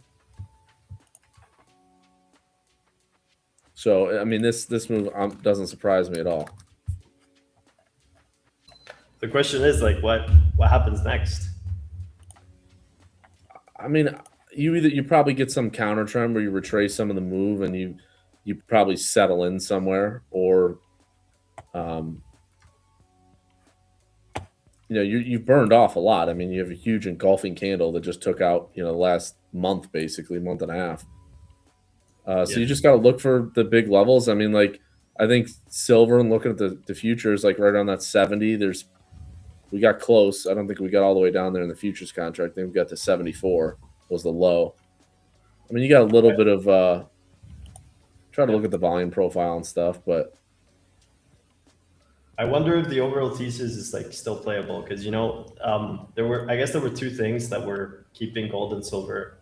So I mean, this move doesn't surprise me at all. The question is like, what happens next? I mean, you probably get some counter trend where you retrace some of the move, and you probably settle in somewhere, or you've burned off a lot. I mean, you have a huge engulfing candle that just took out the last month, basically month and a half. So you just got to look for the big levels. I mean, like, I think silver, and looking at the futures, like right around that 70, we got close. I don't think we got all the way down there in the futures contract. I think we got to 74 was the low. I mean, you got a little bit of try to look at the volume profile and stuff, but I wonder if the overall thesis is like still playable, because there were two things that were keeping gold and silver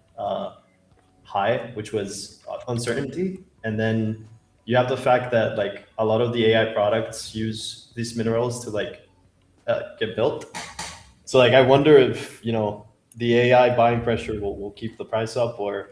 high, which was uncertainty, and then you have the fact that like a lot of the AI products use these minerals to like get built. So like I wonder if the AI buying pressure will keep the price up, or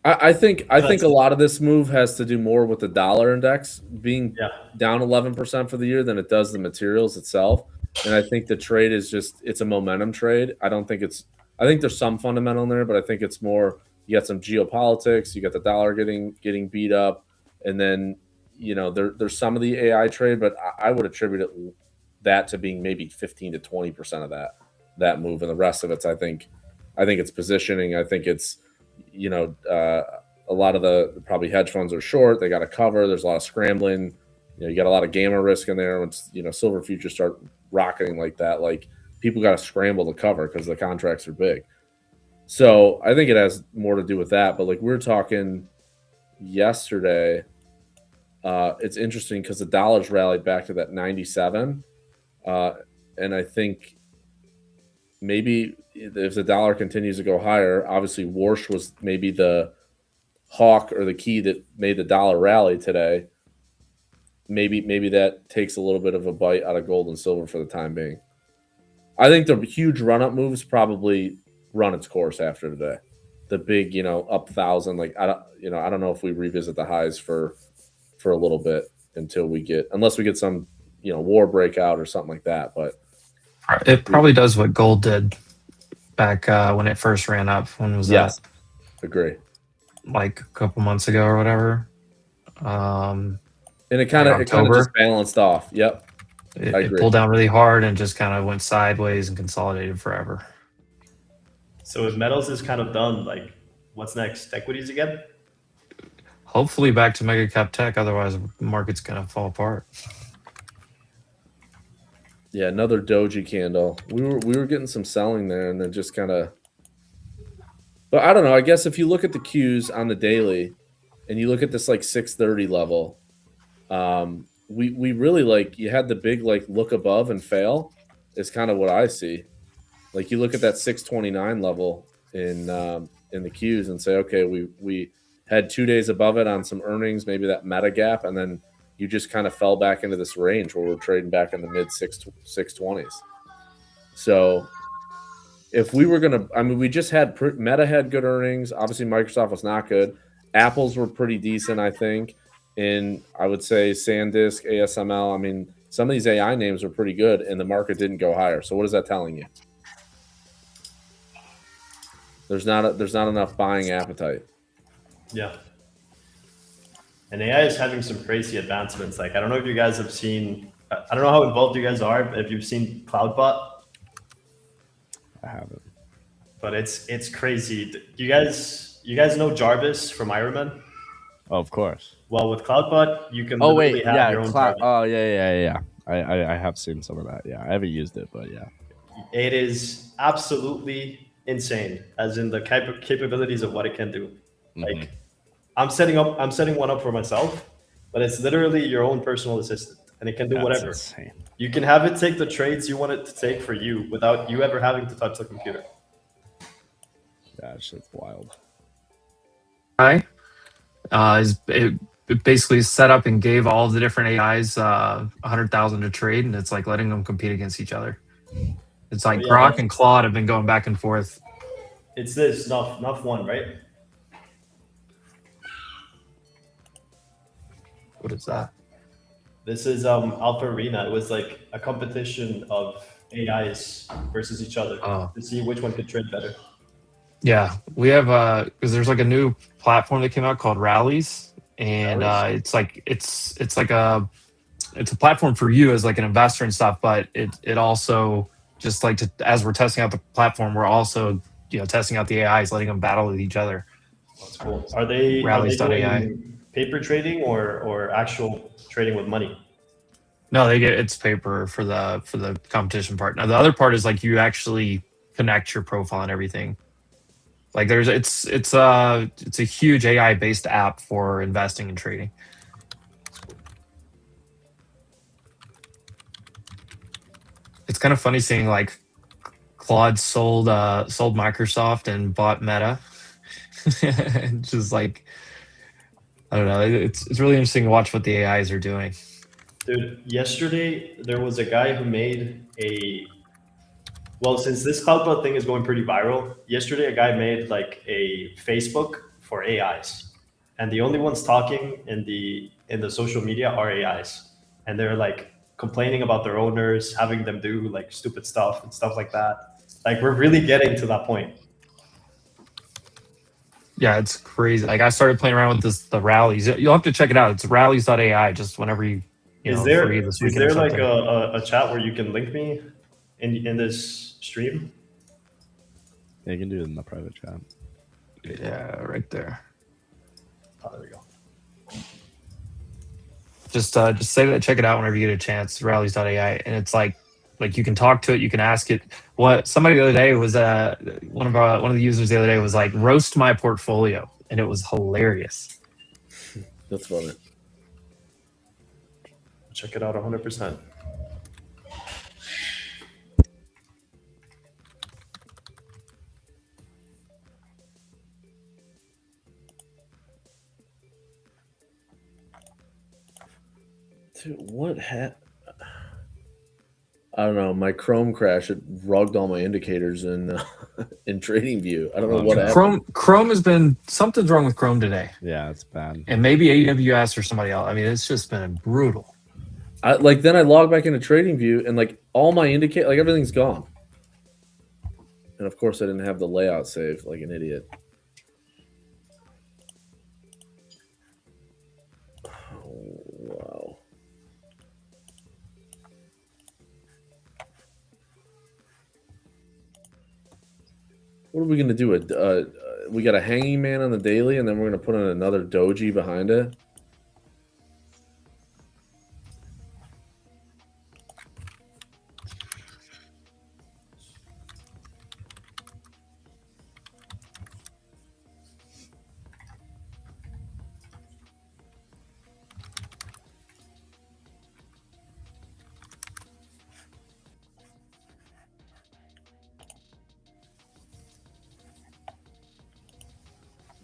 I think a lot of this move has to do more with the dollar index being down 11% for the year than it does the materials itself. And I think the trade is it's a momentum trade. I think there's some fundamental in there, but I think it's more, you got some geopolitics, you got the dollar getting beat up, and then there's some of the AI trade, but I would attribute that to being maybe 15 to 20% of that move, and the rest of it's I think it's positioning. I think it's a lot of the probably hedge funds are short. They got to cover. There's a lot of scrambling. You got a lot of gamma risk in there. Once silver futures start rocketing like that, like, people got to scramble to cover because the contracts are big. So I think it has more to do with that. But like we were talking yesterday, it's interesting because the dollar's rallied back to that 97, and I think maybe if the dollar continues to go higher, obviously Warsh was maybe the hawk or the key that made the dollar rally today. Maybe that takes a little bit of a bite out of gold and silver for the time being. I think the huge run-up moves probably run its course after today. The big, up 1,000. Like I don't know if we revisit the highs for a little bit. until unless we get some, war breakout or something like that. But it probably does what gold did back when it first ran up. When was that? Agree. Like a couple months ago or whatever. And it kind of just balanced off. Yep. It pulled down really hard and just kind of went sideways and consolidated forever. So if metals is kind of done, like what's next? Equities again? Hopefully back to mega cap tech. Otherwise, the market's gonna fall apart. Yeah, another doji candle. We were getting some selling there, and then just kind of. But I don't know. I guess if you look at the Qs on the daily, and you look at this like 630 level, we really like you had the big like look above and fail, is kind of what I see. Like you look at that 629 level in the Qs and say, okay, we had 2 days above it on some earnings, maybe that meta gap, and then you just kind of fell back into this range where we're trading back in the mid 620s. So if we were going to, we just had Meta had good earnings. Obviously, Microsoft was not good. Apple's were pretty decent, I think. And I would say SanDisk, ASML. Some of these AI names were pretty good, and the market didn't go higher. So what is that telling you? There's not enough buying appetite. Yeah. And AI is having some crazy advancements. Like, I don't know if you guys have seen, I don't know how involved you guys are, but if you've seen CloudBot. I haven't. But it's crazy. You guys know Jarvis from Iron Man? Oh, of course. Well, with CloudBot, you can literally have your own Jarvis. Oh, yeah. I have seen some of that. Yeah, I haven't used it, but yeah. It is absolutely insane, as in the capabilities of what it can do. Like, I'm setting one up for myself, but it's literally your own personal assistant, and it can do whatever. Insane. You can have it take the trades you want it to take for you without you ever having to touch the computer. That shit's wild. It basically set up and gave all of the different AIs 100,000 to trade, and it's like letting them compete against each other. It's like Grok and Claude have been going back and forth. It's this Nuff one, right? What is that? This is Alpha Arena. It was like a competition of AIs versus each other to see which one could trade better. Yeah, we have because there's like a new platform that came out called Rallies, and it's a platform for you as like an investor and stuff. But it also just like as we're testing out the platform, we're also testing out the AIs, letting them battle with each other. That's cool. Are they doing paper trading or actual trading with money? No, it's paper for the competition part. Now the other part is like you actually connect your profile and everything. Like it's a huge AI based app for investing and trading. It's kind of funny seeing like Claude sold Microsoft and bought Meta. Just like, I don't know. It's really interesting to watch what the AIs are doing. Dude, yesterday there was a guy who made since this CloudBot thing is going pretty viral, yesterday a guy made like a Facebook for AIs. And the only ones talking in the social media are AIs. And they're like complaining about their owners, having them do like stupid stuff and stuff like that. Like we're really getting to that point. Yeah, it's crazy. Like I started playing around with the rallies. You'll have to check it out. It's rallies.ai just whenever you is know, there free this is weekend there or like something. a chat where you can link me in this stream? Yeah, you can do it in the private chat. Yeah, right there. Oh, there we go. Just say that, check it out whenever you get a chance. Rallies.ai, and it's like you can talk to it, you can ask it. What somebody the other day was one of the users the other day was like, roast my portfolio, and it was hilarious. That's funny. Check it out 100%. Dude, what I don't know. My Chrome crashed. It rugged all my indicators in in TradingView. I don't know what happened. Chrome has been something's wrong with Chrome today. Yeah, it's bad. And maybe AWS or somebody else. I mean, it's just been brutal. Then I log back into TradingView and like all my indicate like everything's gone. And of course I didn't have the layout saved like an idiot. Oh, wow. What are we gonna do? We got a hanging man on the daily, and then we're gonna put in another doji behind it.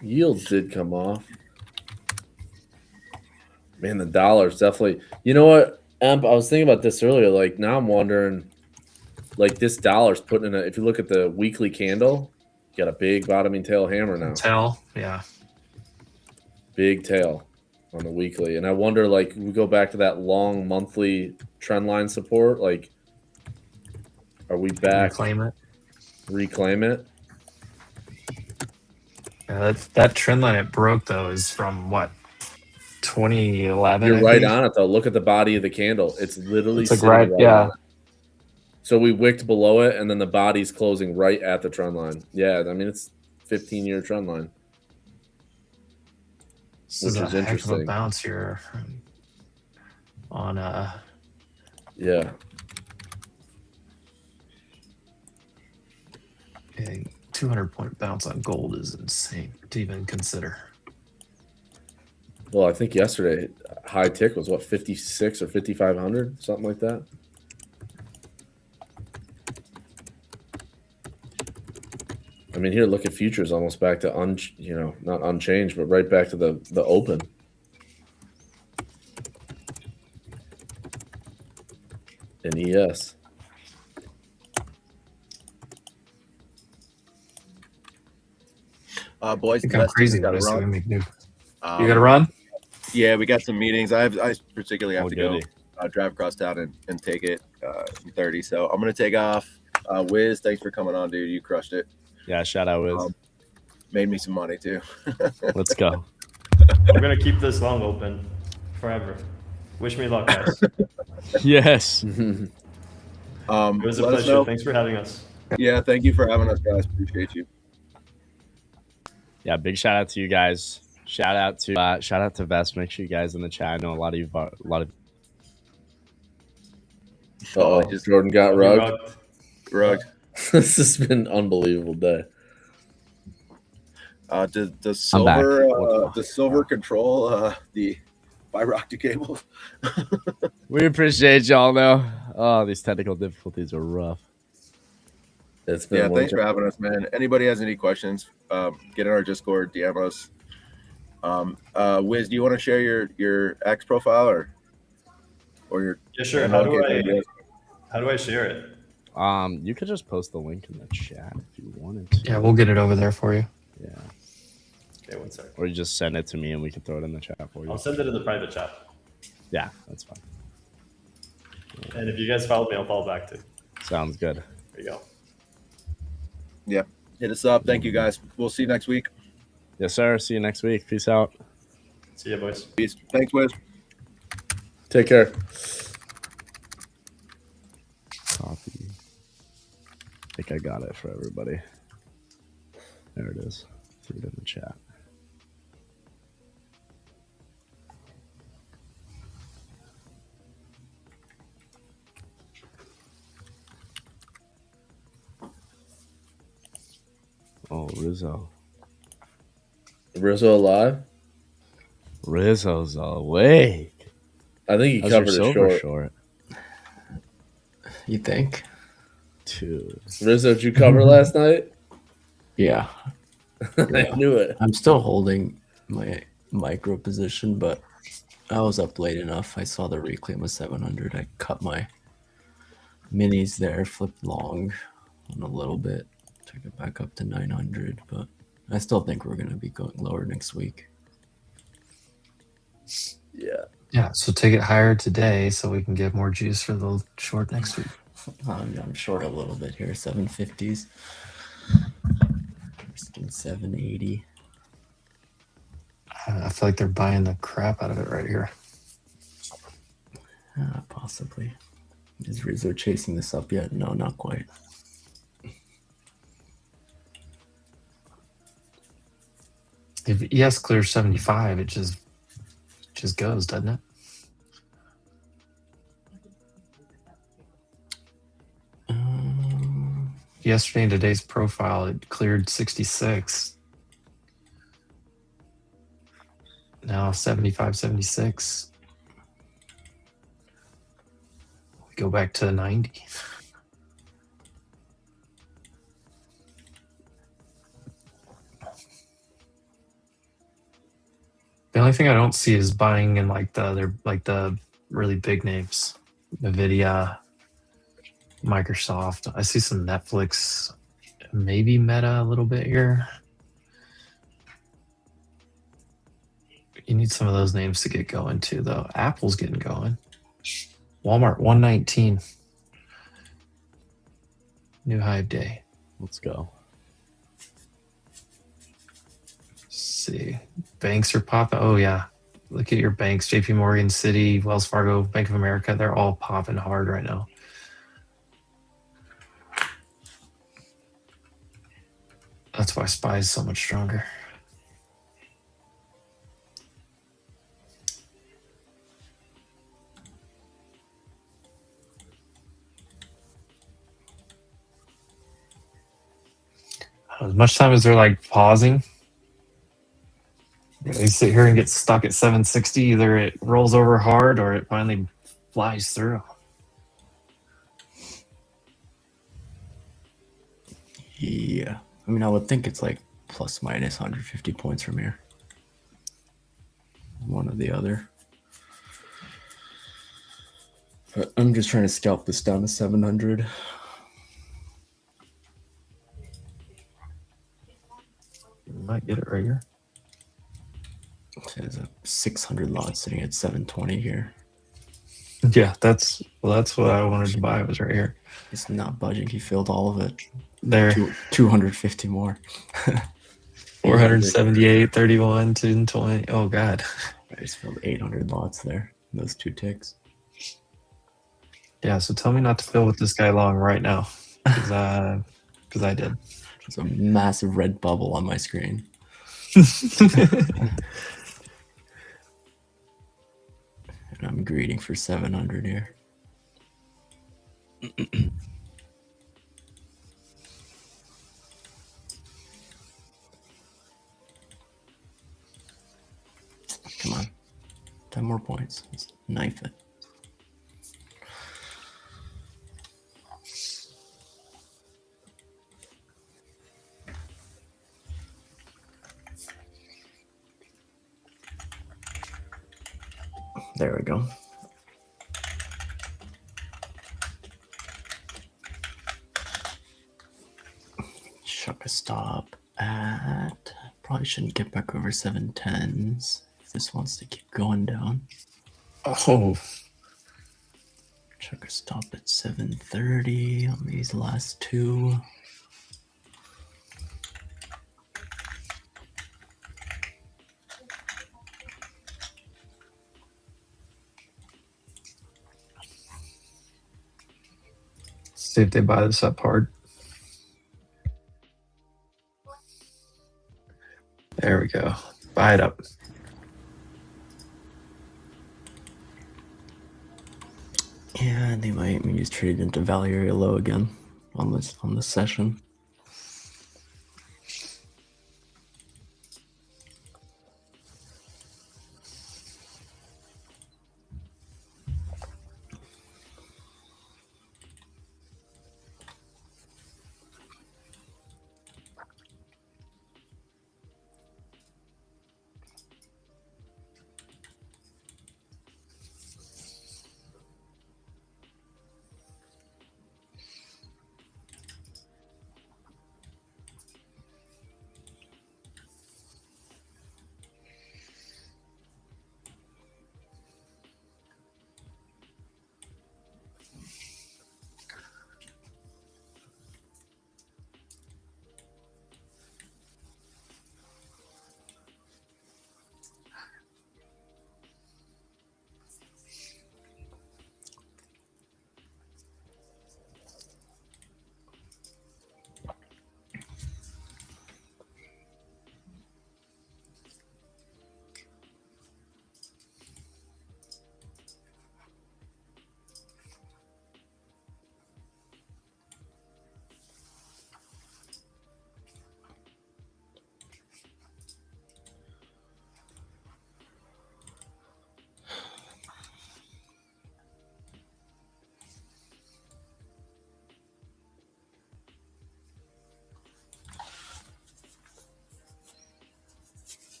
Yields did come off. Man, the dollar's definitely. You know what, Emp? I was thinking about this earlier. Like now, I'm wondering, like this dollar's putting in a. If you look at the weekly candle, you got a big bottoming tail hammer now. Tail, yeah. Big tail on the weekly, and I wonder, like, we go back to that long monthly trend line support. Like, are we back? Reclaim it. Yeah, that trend line it broke though is from what 2011. You're right on it though. Look at the body of the candle. It's literally It's like right, on yeah. it. So we wicked below it, and then the body's closing right at the trend line. Yeah, I mean it's 15-year trend line, This is a heck of a bounce here on yeah. 200-point bounce on gold is insane to even consider. Well, I think yesterday high tick was what 56 or 5,500, something like that. I mean, here look at futures almost back to not unchanged, but right back to the open. In ES. Boys, Kind of crazy got that to run. you got to run? Yeah, we got some meetings. I particularly have to goody. go drive across town and take it in 30. So I'm gonna take off. Wiz, thanks for coming on, dude. You crushed it. Yeah, shout out Wiz. Made me some money too. Let's go. We're gonna keep this long open forever. Wish me luck, guys. Yes. It was a Let us pleasure. know. Thanks for having us. Yeah, thank you for having us, guys. Appreciate you. Yeah, big shout out to you guys. Shout out to Vest. Make sure you guys in the chat. I know a lot of. Oh, Jordan got rugged. Rugged. This has been an unbelievable day. Does silver control the fiber optic cable? We appreciate y'all though. Oh, these technical difficulties are rough. It's been Thanks for having us, man. Anybody has any questions, get in our Discord, DM us. Wiz, do you want to share your X profile or your? Yeah, sure. How do I share it? You could just post the link in the chat if you wanted to. Yeah, we'll get it over there for you. Yeah. Okay, one second. Or you just send it to me and we can throw it in the chat for you. I'll send it in the private chat. Yeah, that's fine. And if you guys follow me, I'll follow back too. Sounds good. There you go. Yeah, hit us up. Thank you, guys. We'll see you next week. Yes, sir. See you next week. Peace out. See you, boys. Peace. Thanks, Wiz. Take care. Coffee. I think I got it for everybody. There it is. Threw it in the chat. Oh, Rizzo. Rizzo alive? Rizzo's awake. I think he How's covered your it silver short. You think? Dude. Rizzo, did you cover last night? Yeah. I knew it. I'm still holding my micro position, but I was up late enough. I saw the reclaim of 700. I cut my Minis there, flipped long on a little bit. Took it back up to 900, but I still think we're going to be going lower next week. Yeah. Yeah, so take it higher today so we can get more juice for the short next week. I'm short a little bit here, 750s. Risking 780. I feel like they're buying the crap out of it right here. Possibly. Is Rizzo chasing this up yet? No, not quite. If ES clears 75, it just goes, doesn't it? Yesterday in today's profile, it cleared 66. Now 75, 76. We go back to 90. The only thing I don't see is buying in like the really big names, Nvidia, Microsoft. I see some Netflix, maybe Meta a little bit here. You need some of those names to get going too, though. Apple's getting going. Walmart 119. New high of day. Let's go. See, banks are popping. Oh yeah, look at your banks: JP Morgan, Citi, Wells Fargo, Bank of America. They're all popping hard right now. That's why SPY is so much stronger. As much time as they're like pausing, they sit here and get stuck at 760. Either it rolls over hard or it finally flies through. Yeah. I mean, I would think it's like plus minus 150 points from here. One or the other. But I'm just trying to scalp this down to 700. You might get it right here. There's a 600 lot sitting at 720 here. Yeah, that's what I wanted to buy. Was right here. It's not budging. He filled all of it. There. 250 more. 478, 31, 220. Oh God. I just filled 800 lots there. Those two ticks. Yeah, so tell me not to fill with this guy long right now, because I did. There's a massive red bubble on my screen. And I'm greeting for 700 here. Come on. 10 more points. Let's knife it. There we go. Chuck a stop at, probably shouldn't get back over 710s if this wants to keep going down. Oh. Chuck a stop at 730 on these last two. See if they buy this up hard. There we go. Buy it up. Yeah, they might use trade into value area low again on this session.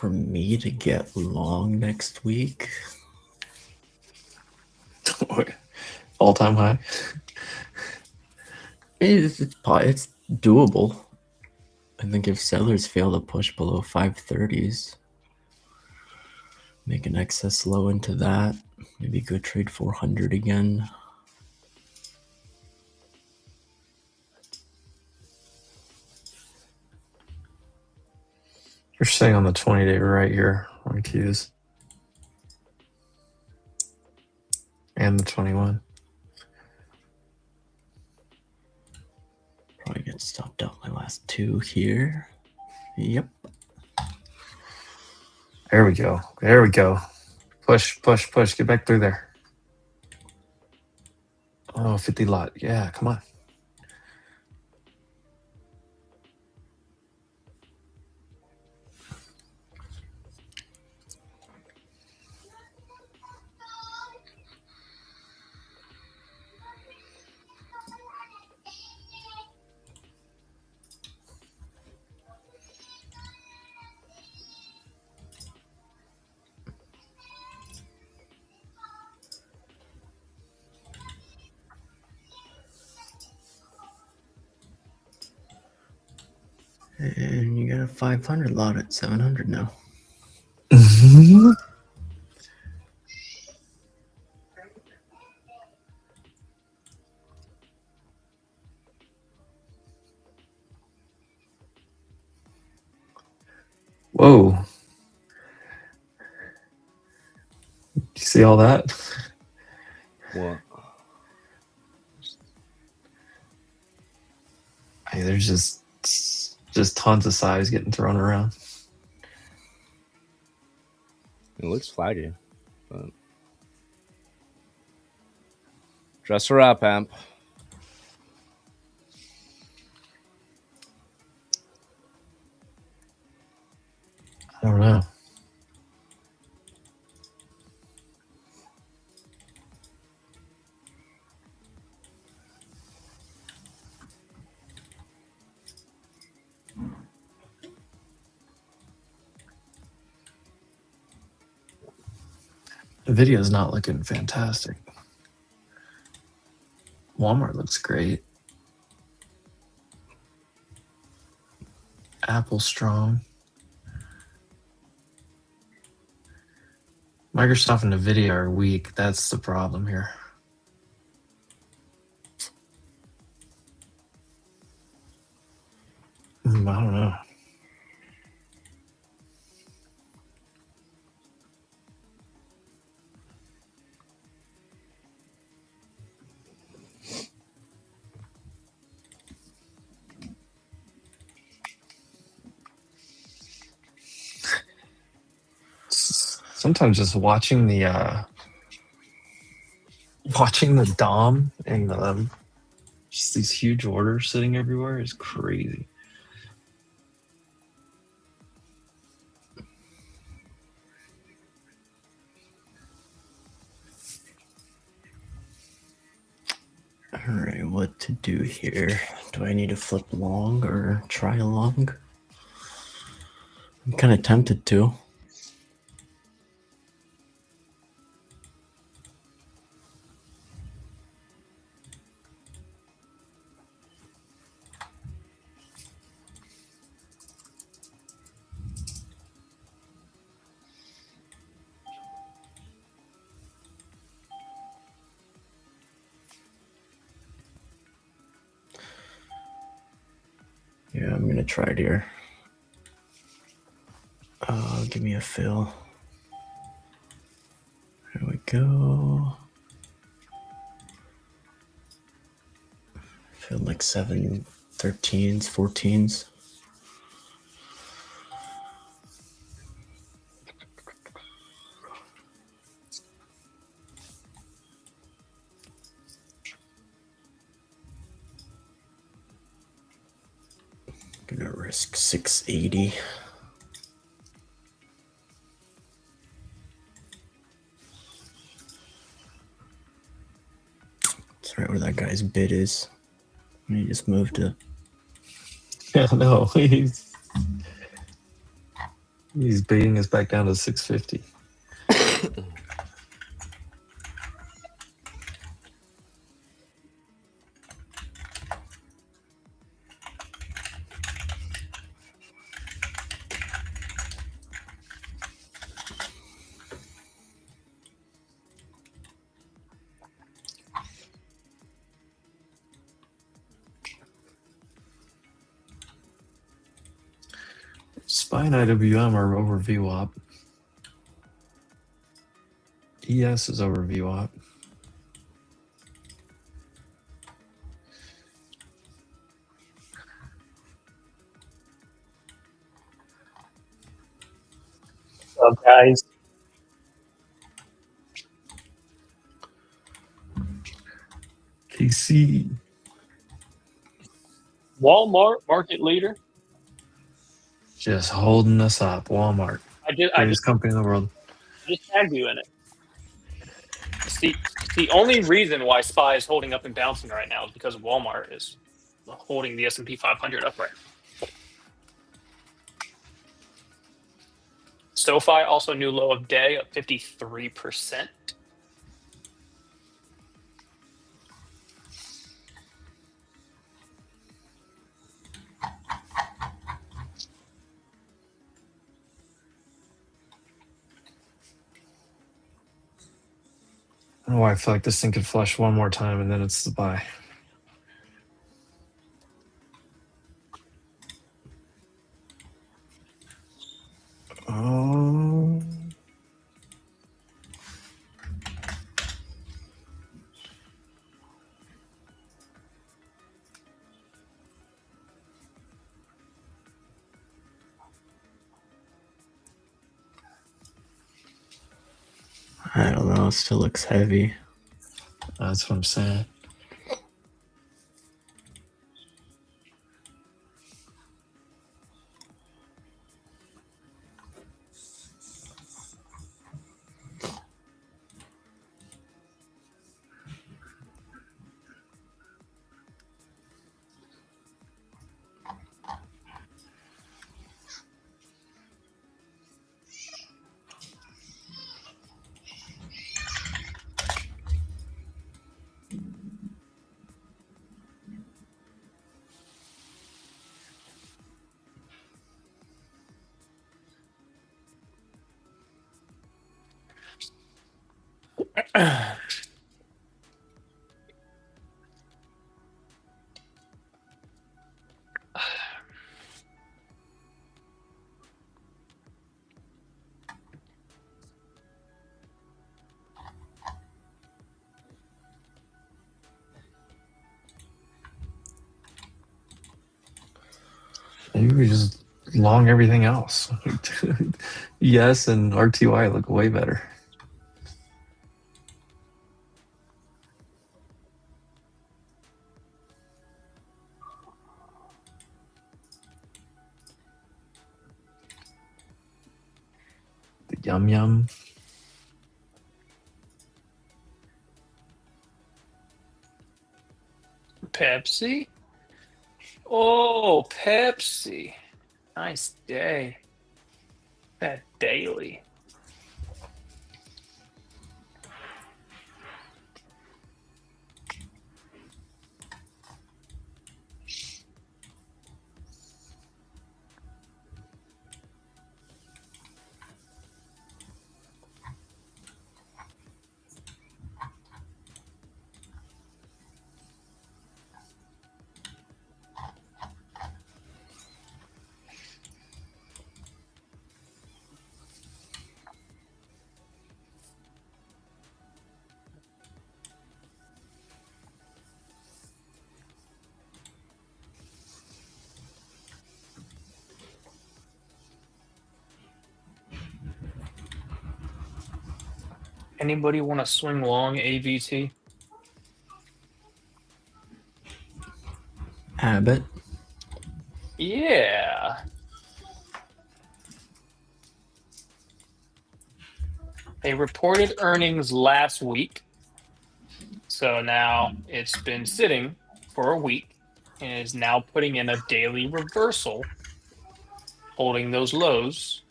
For me to get long next week, all-time high. it's doable. I think if sellers fail to push below 530s, make an excess low into that, maybe go trade 400 again. You're staying on the 20-day right here on Qs. And the 21. Probably get stopped out my last two here. Yep. There we go. There we go. Push, push, push. Get back through there. Oh, 50 lot. Yeah, come on. And you got a 500 lot at 700 now. Whoa. You see all that? What? Hey, there's just tons of size getting thrown around. It looks flaggy, but dress her up, amp. I don't know. The video is not looking fantastic. Walmart looks great. Apple strong. Microsoft and NVIDIA are weak. That's the problem here. I don't know. Sometimes just watching the DOM and just these huge orders sitting everywhere is crazy. All right, what to do here? Do I need to flip long or try long? I'm kind of tempted to. Yeah, I'm gonna try it here. Give me a fill. There we go. Feel like 7, 13s, 14s. Gonna risk 680. That's right where that guy's bid is. And he just moved to. Yeah, no, he's. He's baiting us back down to 650. SPY and IWM are over VWAP. ES is over VWAP. What's up, guys? KC. Walmart, market leader. Just holding us up. Walmart. Greatest company in the world. I just tagged you in it. The only reason why SPY is holding up and bouncing right now is because Walmart is holding the S&P 500 upright. SoFi also new low of day of 53%. I don't know why I feel like this thing could flush one more time and then it's the buy. Oh. I don't know. It still looks heavy. That's what I'm saying. Maybe we just long everything else. Yes, and RTY look way better. The yum yum. Pepsi? Oh, Pepsi. Nice day. That daily. Anybody want to swing long AVT? Abbott. Yeah. They reported earnings last week. So now it's been sitting for a week and is now putting in a daily reversal, holding those lows.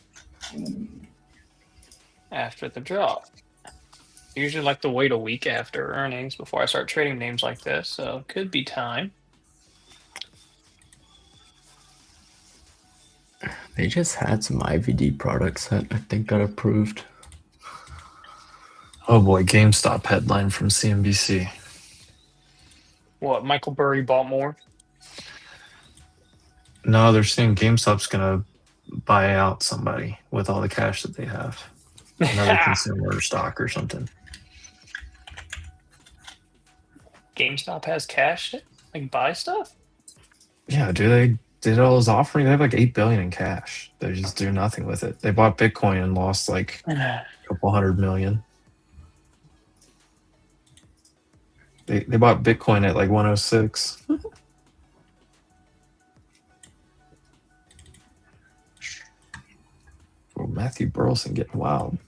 after the drop. Usually like to wait a week after earnings before I start trading names like this, so could be time. They just had some IVD products that I think got approved. Oh boy, GameStop headline from CNBC. What, Michael Burry bought more? No, they're saying GameStop's gonna buy out somebody with all the cash that they have. Another consumer stock or something. GameStop has cash, like buy stuff? Yeah, they did all those offerings. They have like $8 billion in cash. They just do nothing with it. They bought Bitcoin and lost like a couple $100 million. They bought Bitcoin at like 106. Well, Matthew Burleson getting wild.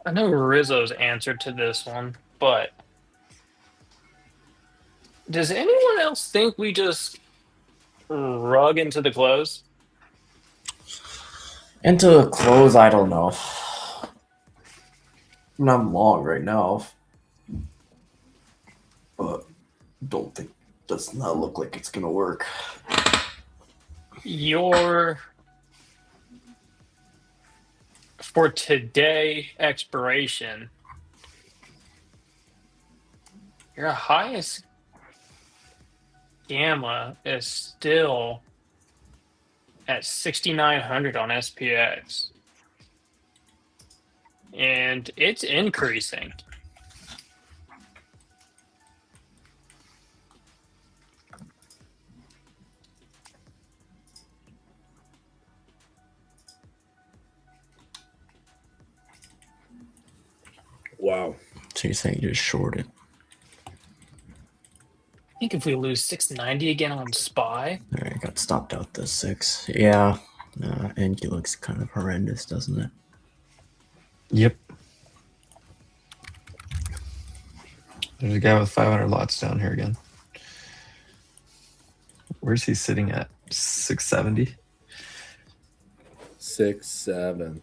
I know Rizzo's answer to this one, but does anyone else think we just rug into the close? Into the close, I don't know. I'm long right now, but don't think does not look like it's gonna work. For today expiration, your highest gamma is still at 6,900 on SPX. And it's increasing. Wow. So you're saying just short it? I think if we lose 690 again on SPY. All right, got stopped out the 6. Yeah. And it looks kind of horrendous, doesn't it? Yep. There's a guy with 500 lots down here again. Where's he sitting at? 670? 6, 7.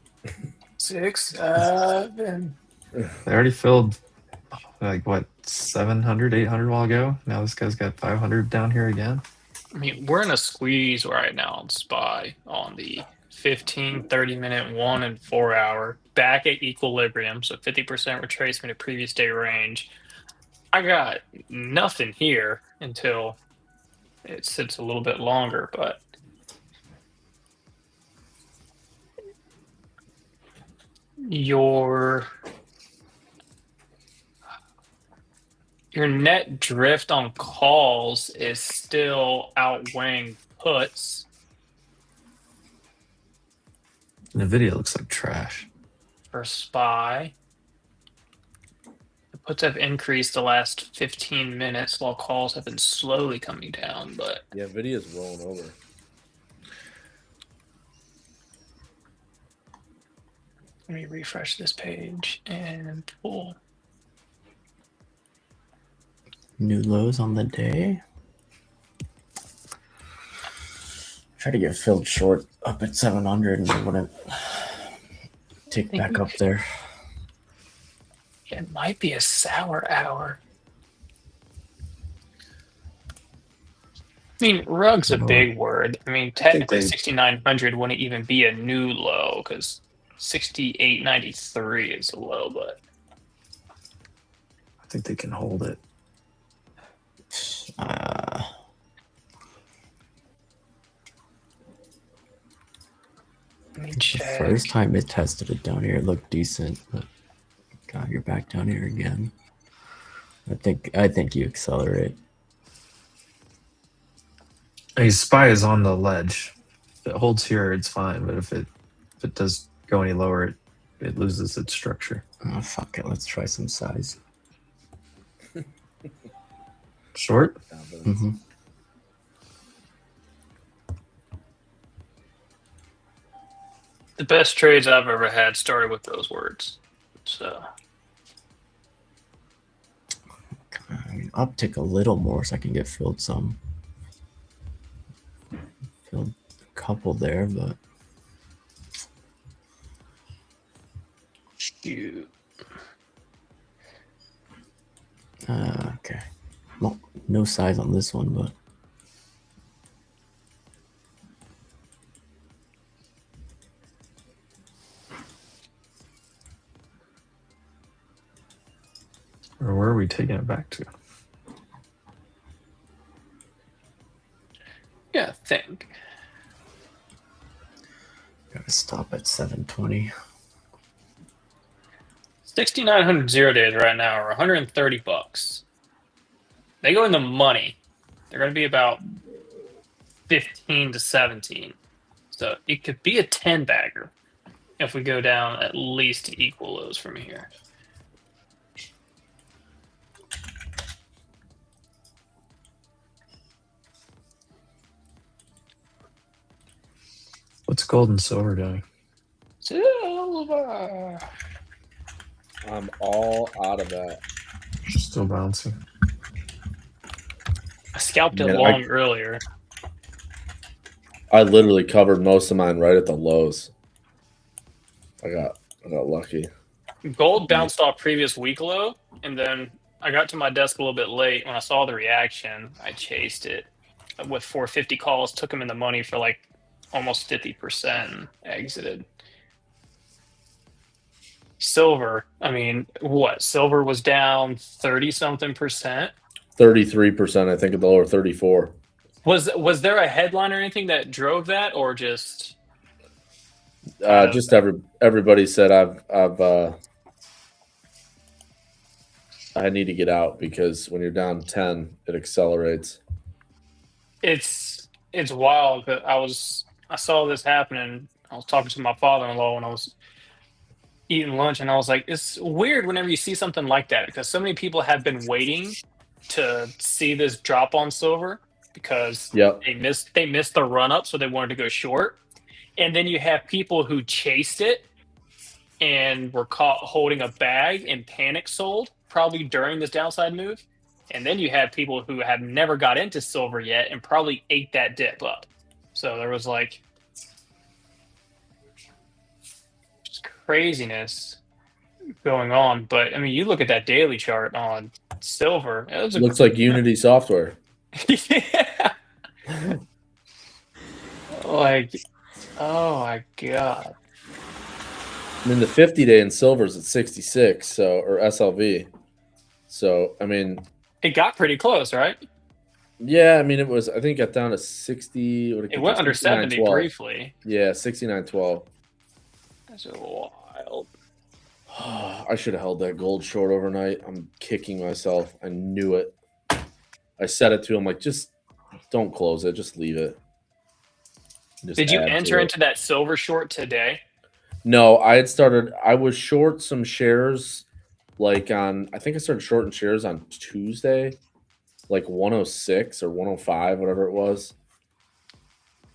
6, 7. They already filled like what 700, 800 while ago. Now this guy's got 500 down here again. I mean, we're in a squeeze right now on SPY on the 15, 30-minute, 1 and 4 hour, back at equilibrium, so 50% retracement of previous day range. I got nothing here until it sits a little bit longer, but your net drift on calls is still outweighing puts. NVIDIA looks like trash. For SPY. The puts have increased the last 15 minutes while calls have been slowly coming down, but yeah, NVIDIA's rolling over. let me refresh this page and pull. New lows on the day. Try to get filled short up at 700 and it wouldn't tick back up there. It might be a sour hour. I mean, rug's a big word. I mean, technically 6,900 wouldn't even be a new low because 6,893 is a low, but I think they can hold it. let me check. First time it tested it down here, it looked decent, but God, you're back down here again. I think you accelerate. Hey, SPY is on the ledge. If it holds here, it's fine. But if it does go any lower, it loses its structure. Oh, fuck it. Let's try some size. Short? Mm-hmm. The best trades I've ever had started with those words. So I mean, uptick a little more so I can get filled some. Filled a couple there, but shoot. Okay. Well, no size on this one, but Or where are we taking it back to? Yeah, I think. gotta stop at 720. 6,900 0 days right now are $130. They go in the money. They're going to be about 15 to 17. So it could be a 10 bagger if we go down at least to equal lows from here. What's gold and silver doing? Silver. I'm all out of that. Still bouncing. I scalped it Man, long earlier. I literally covered most of mine right at the lows. I got lucky. Gold bounced off previous week low, and then I got to my desk a little bit late. When I saw the reaction, I chased it with 450 calls, took them in the money for like almost 50% and exited. Silver, I mean, what? Silver was down 30-something%. 33%, I think, at the lower 34. Was there a headline or anything that drove that, or just? Just everybody said I need to get out because when you're down 10, it accelerates. It's wild. But I saw this happening. I was talking to my father-in-law when I was eating lunch, and I was like, it's weird whenever you see something like that because so many people have been waiting to see this drop on silver because they missed the run up, so they wanted to go short. And then you have people who chased it and were caught holding a bag and panic sold probably during this downside move. And then you have people who have never got into silver yet and probably ate that dip up. So there was like just craziness going on. But I mean, you look at that daily chart on silver. It looks like Unity software. Yeah. Like, oh my God. I mean, the 50-day in silver is at 66, so or SLV. So, I mean, it got pretty close, right? Yeah, I mean, it was. I think it got down to 60. It went under 70 briefly. Yeah, 69.12. That's wild. I should have held that gold short overnight. I'm kicking myself. I knew it. I said it to him like, just don't close it. Just leave it. Just Did you enter into that silver short today? No, I was short some shares like on, I think I started shorting shares on Tuesday, like 106 or 105, whatever it was,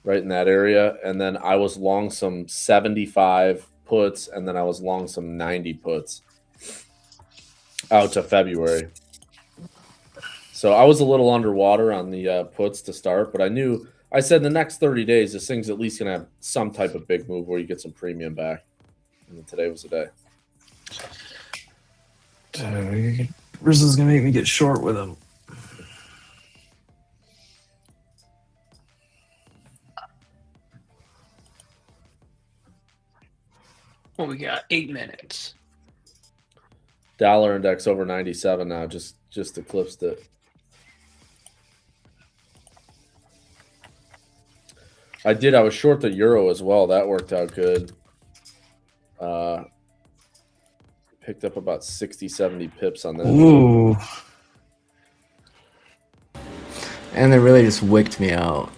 right in that area. And then I was long some 75 puts, and then I was long some 90 puts out to February. So I was a little underwater on the puts to start, but I said in the next 30 days, this thing's at least going to have some type of big move where you get some premium back. And then today was the day. Rizzo's going to make me get short with him. Well, we got 8 minutes. Dollar index over 97 now, just eclipsed it. I was short the euro as well. That worked out good. Picked up about 60, 70 pips on that. Ooh. And they really just wicked me out.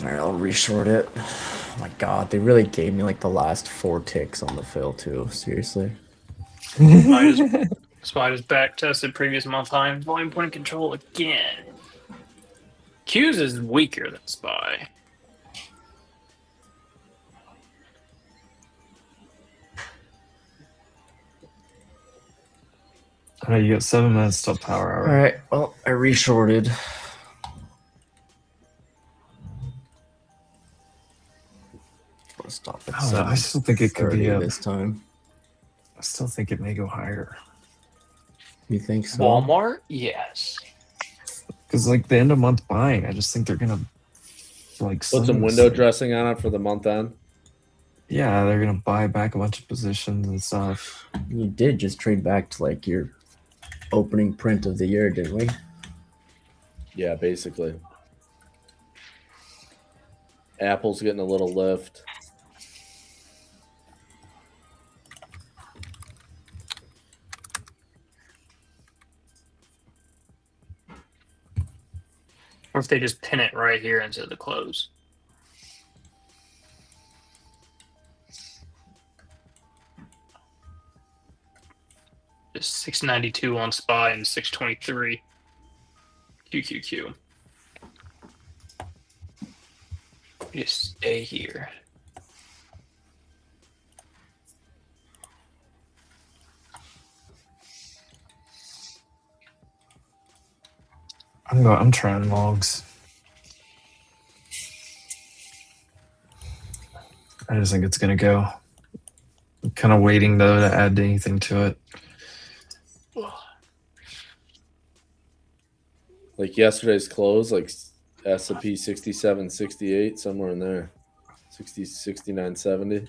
All right, I'll reshort it. Oh my god, they really gave me like the last 4 ticks on the fill too. Seriously. SPY just back tested previous month high and volume point control again. Q's is weaker than SPY. All right, you got 7 minutes till power hour. All right, well, I reshorted. I'll stop at I don't know, I still think it could be 7:30 up. this time. I still think it may go higher. You think so? Walmart? Yes. Because like the end of month buying, I just think they're gonna like Put some window dressing on it for the month end. Yeah, they're gonna buy back a bunch of positions and stuff. You did just trade back to like your opening print of the year, didn't we? Yeah, basically. Apple's getting a little lift. Or if they just pin it right here into the close. Just 692 on SPY and 623 QQQ. Just stay here. I'm trying logs. I just think it's gonna go. I'm kind of waiting though to add anything to it. Like yesterday's close, like S&P 67, 68, somewhere in there. 60, 69, 70.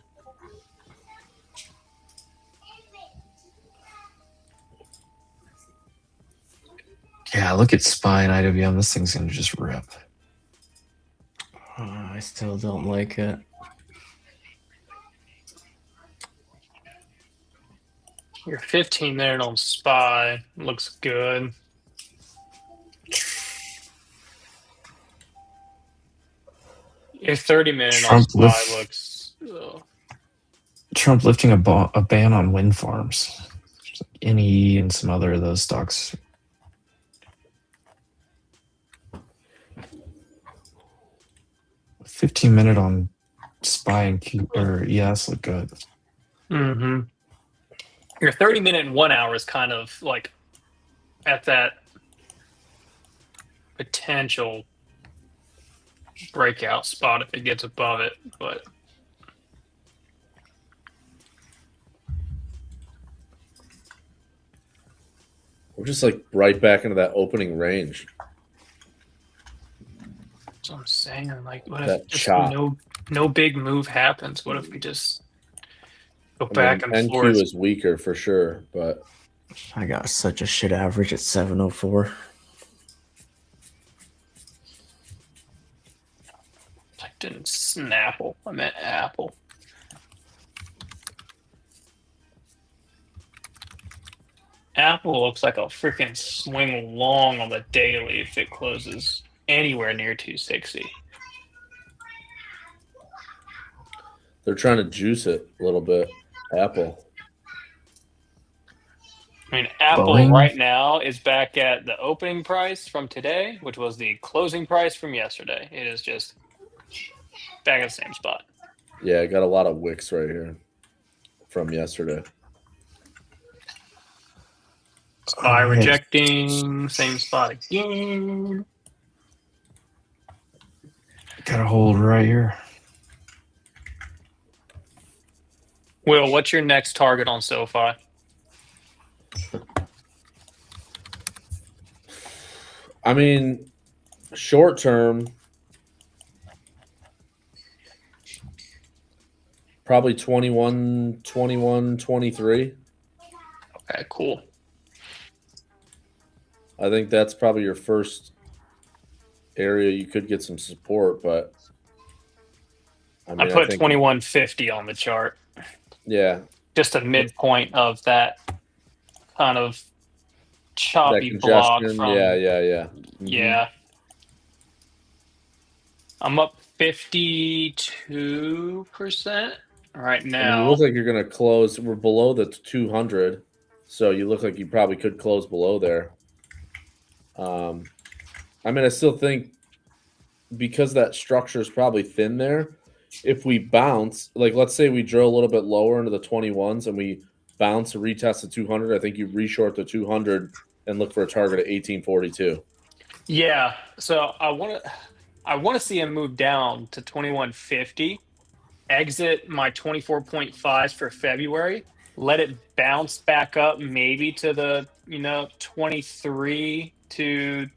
Yeah, look at SPY and IWM. This thing's gonna just rip. I still don't like it. Your 15-minute on SPY looks good. Your 30-minute on SPY looks... Trump lifting a ban on wind farms. NE and some other of those stocks. $15-minute on SPY and Q or ES look good. Mm-hmm. Your 30-minute and 1 hour is kind of like at that potential breakout spot if it gets above it, but We're just like right back into that opening range. that's what I'm saying. Like, what That if just chop. no big move happens? What if we just go I back mean, and NQ forth? is weaker for sure, but I got such a shit average at 704. I didn't Snapple. I meant Apple. Apple looks like a freaking swing long on the daily if it closes anywhere near 260. they're trying to juice it a little bit. Apple. I mean, Apple Boeing. right now is back at the opening price from today, which was the closing price from yesterday. It is just back at the same spot. Yeah, I got a lot of wicks right here from yesterday. SPY rejecting, same spot again. Got a hold right here. Will, what's your next target on SoFi? I mean, short term, probably 21, 23. Okay, cool. I think that's probably your first area you could get some support, but I mean, put think, 2150 on the chart. Yeah. Just a midpoint of that kind of choppy that block congestion. from Yeah. Mhm. yeah. I'm up 52% right And you now. look like you're going to close. We're below the 200, so you look like you probably could close below there. I mean, I still think because that structure is probably thin there, if we bounce, like let's say we drill a little bit lower into the 21s and we bounce and retest the 200, I think you reshort the 200 and look for a target at 1842. Yeah, so I want to see him move down to 2150, exit my 24.5s for February, let it bounce back up maybe to the 23 to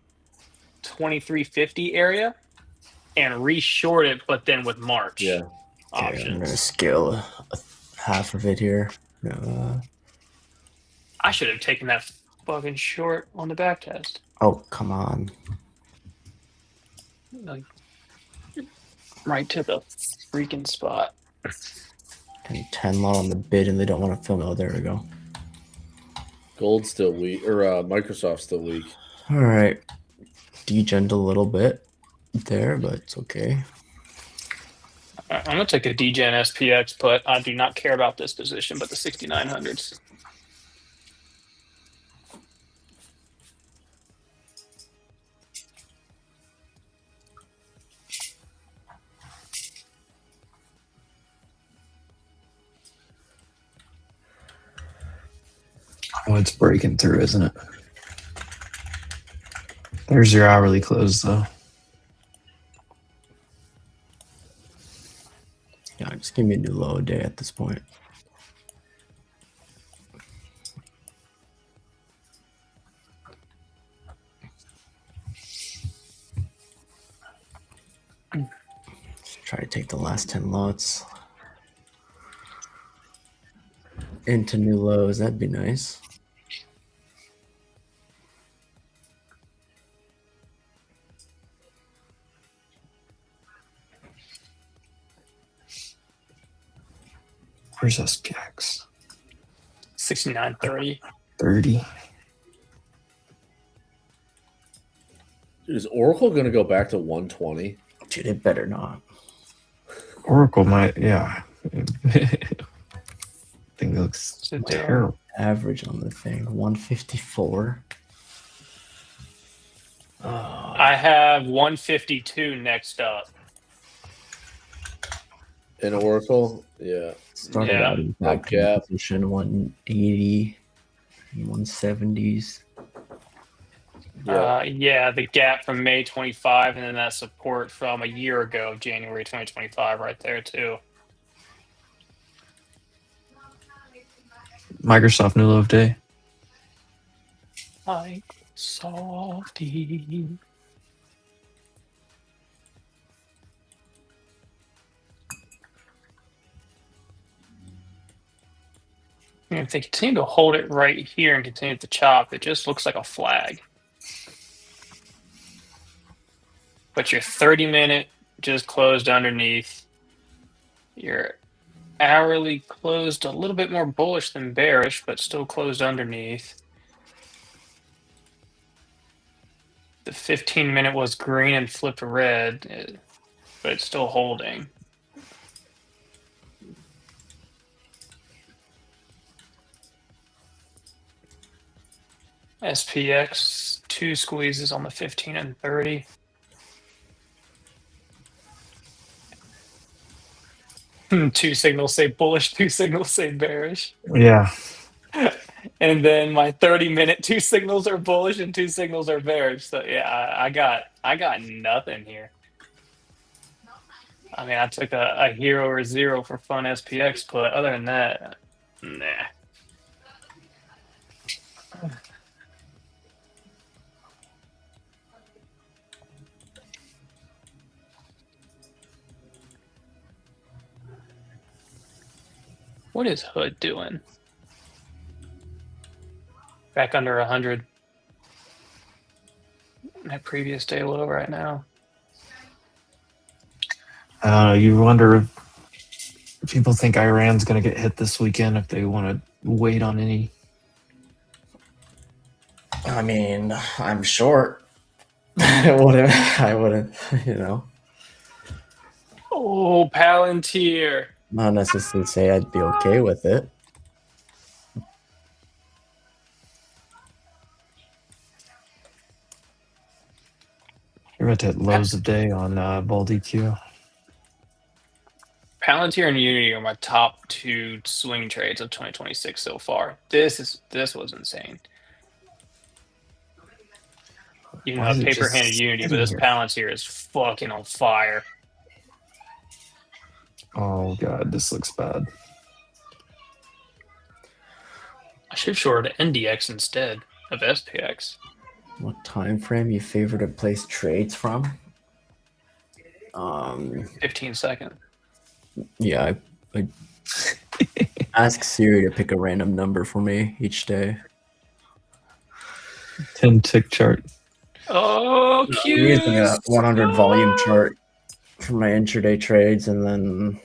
2350 area, and reshort it, but then with March options. I'm gonna scale half of it here. I should have taken that fucking short on the back test. Oh, come on. Like, right to the freaking spot. And 10 lot on the bid, and they don't want to film. Oh, there we go. Gold's still weak, or Microsoft's still weak. All right. Degened a little bit there, but it's okay. I'm going to take a DGen SPX put. I do not care about this position, but the 6900s. Oh, it's breaking through, isn't it? There's your hourly close, though. Yeah, just give me a new low day at this point. Just try to take the last 10 lots into new lows. That'd be nice. Where's SPX? 6930. 30. Dude, is Oracle going to go back to 120? Dude, it better not. Oracle might, yeah. Thing looks terrible. Average on the thing, 154. I have 152 next up. In Oracle? Yeah. Started out in back position 180, 170s. Yeah, the gap from May 25, and then that support from a year ago, January 2025, right there too. Microsoft new low of day. Microsoft. And if they continue to hold it right here and continue to chop, it just looks like a flag. But your 30-minute just closed underneath. Your hourly closed a little bit more bullish than bearish, but still closed underneath. The 15-minute was green and flipped red, but it's still holding. SPX, 2 squeezes on the 15 and 30. Two signals say bullish, 2 signals say bearish. Yeah. And then my 30-minute, 2 signals are bullish and 2 signals are bearish. So yeah, I got nothing here. I mean, I took a hero or zero for fun SPX put. Other than that, nah. What is Hood doing? Back under 100. That previous day low right now. You wonder if people think Iran's going to get hit this weekend, if they want to wait on any. I mean, I'm short. I wouldn't, you know. Oh, Palantir. Not necessarily say I'd be okay with it. You're at lows of day on Bold EQ. Palantir and Unity are my top 2 swing trades of 2026 so far. This was insane. You know, paper-handed Unity, but this Palantir is fucking on fire. Oh god, this looks bad. I should have shorted NDX instead of SPX. What time frame you favor to place trades from? 15 second. Yeah, I ask Siri to pick a random number for me each day. 10 tick chart. Oh, cute. I'm using a 100 volume chart for my intraday trades, and then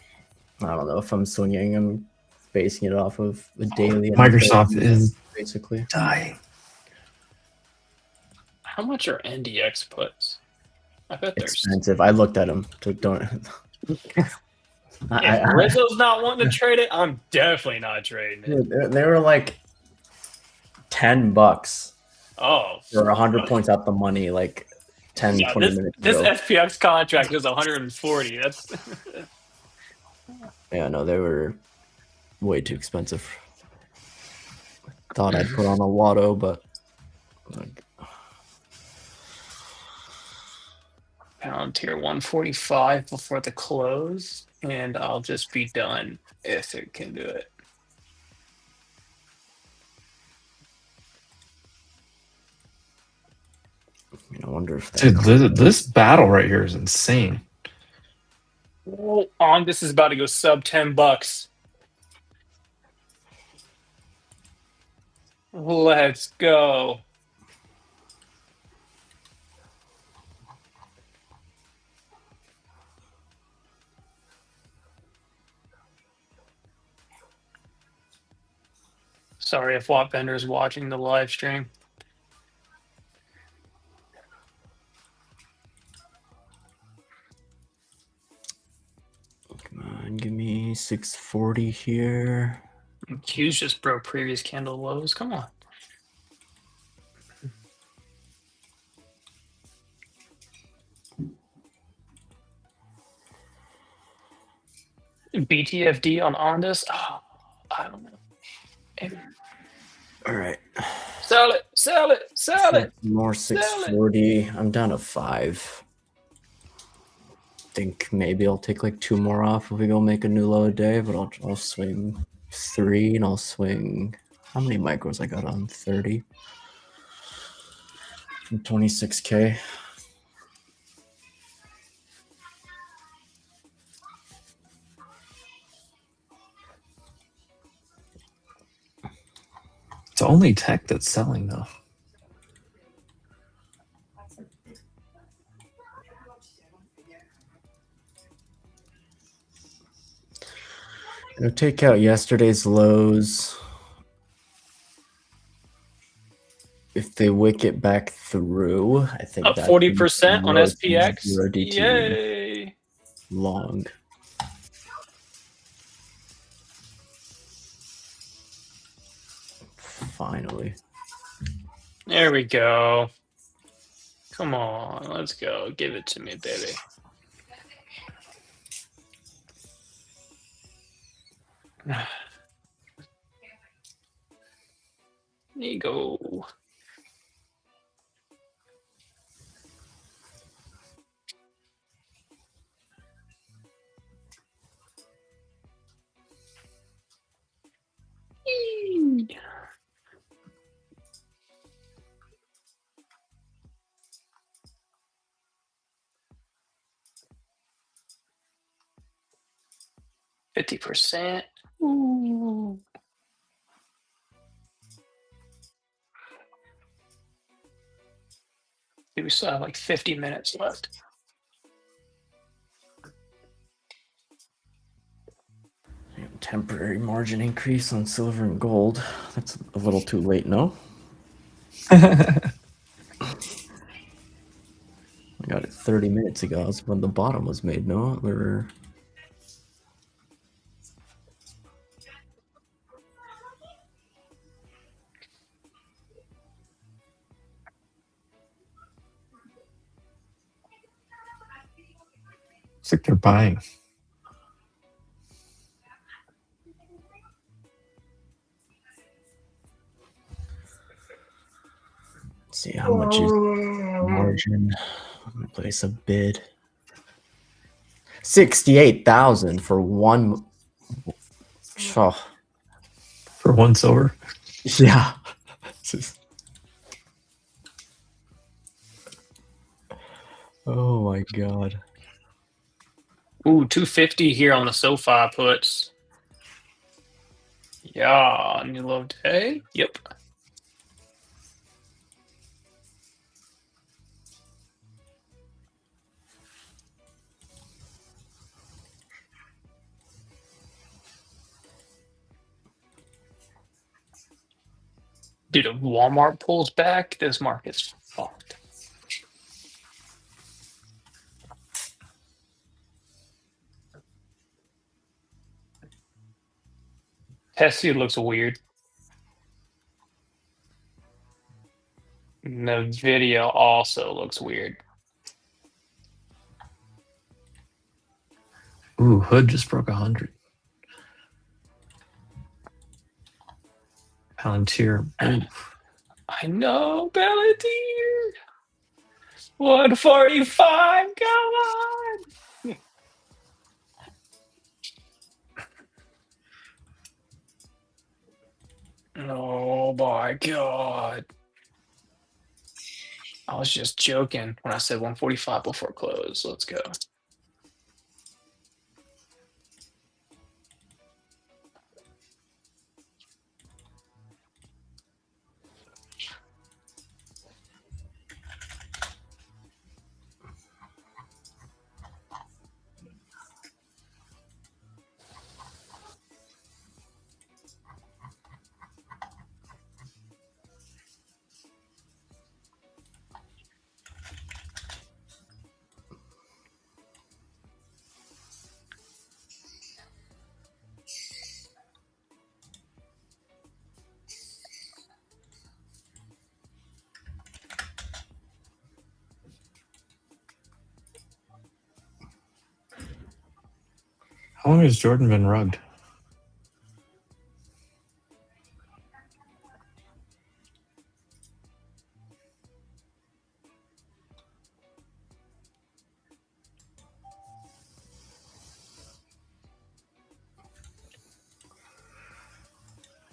I don't know if I'm swinging. I'm basing it off of the daily. Microsoft is basically dying. How much are NDX puts? I bet they're expensive. I looked at them. So don't. If Rizzo's not wanting to trade it, I'm definitely not trading it. Dude, they were like $10. Oh. For 100 points out the money, like 10, 20 minutes this ago. SPX contract is 140. That's Yeah, no, they were way too expensive. Thought I'd put on a lotto, but like, Palantir 145 before the close, and I'll just be done if it can do it. I wonder if Dude, this battle right here is insane. Oh, on this is about to go sub $10. Let's go. Sorry if Watt Bender's watching the live stream. Come on, give me 640 here. Q's just broke previous candle lows. Come on. BTFD on this? Oh, I don't know. Maybe. All right. Sell it, sell it, sell it. More 640. I'm down to 5. Think maybe I'll take like 2 more off if we go make a new low a day, but I'll swing 3 and I'll swing. How many micros I got on? 30 from 26K. It's only tech that's selling though. Take out yesterday's lows. If they wick it back through, I think up 40% on SPX. Yay! Long. Finally. There we go. Come on, let's go. Give it to me, baby. There you go. Eee. %. Ooh. We still have like 50 minutes left. Temporary margin increase on silver and gold. That's a little too late, no? I got it 30 minutes ago. That's when the bottom was made, no? Or... Looks like they're buying. Let's see how much is margin. I'm gonna place a bid. 68,000 for one. Oh. For one silver. Yeah. Oh my god. Ooh, 250 here on the SoFi puts. Yeah, new low day. Yep. Dude, if Walmart pulls back, this market's fucked. Tessie looks weird. And the video also looks weird. Ooh, Hood just broke 100. Palantir. Oof. I know, Palantir. 145, come on. Oh my god. I was just joking when I said 145 before close. Let's go. How long has Jordan been rugged?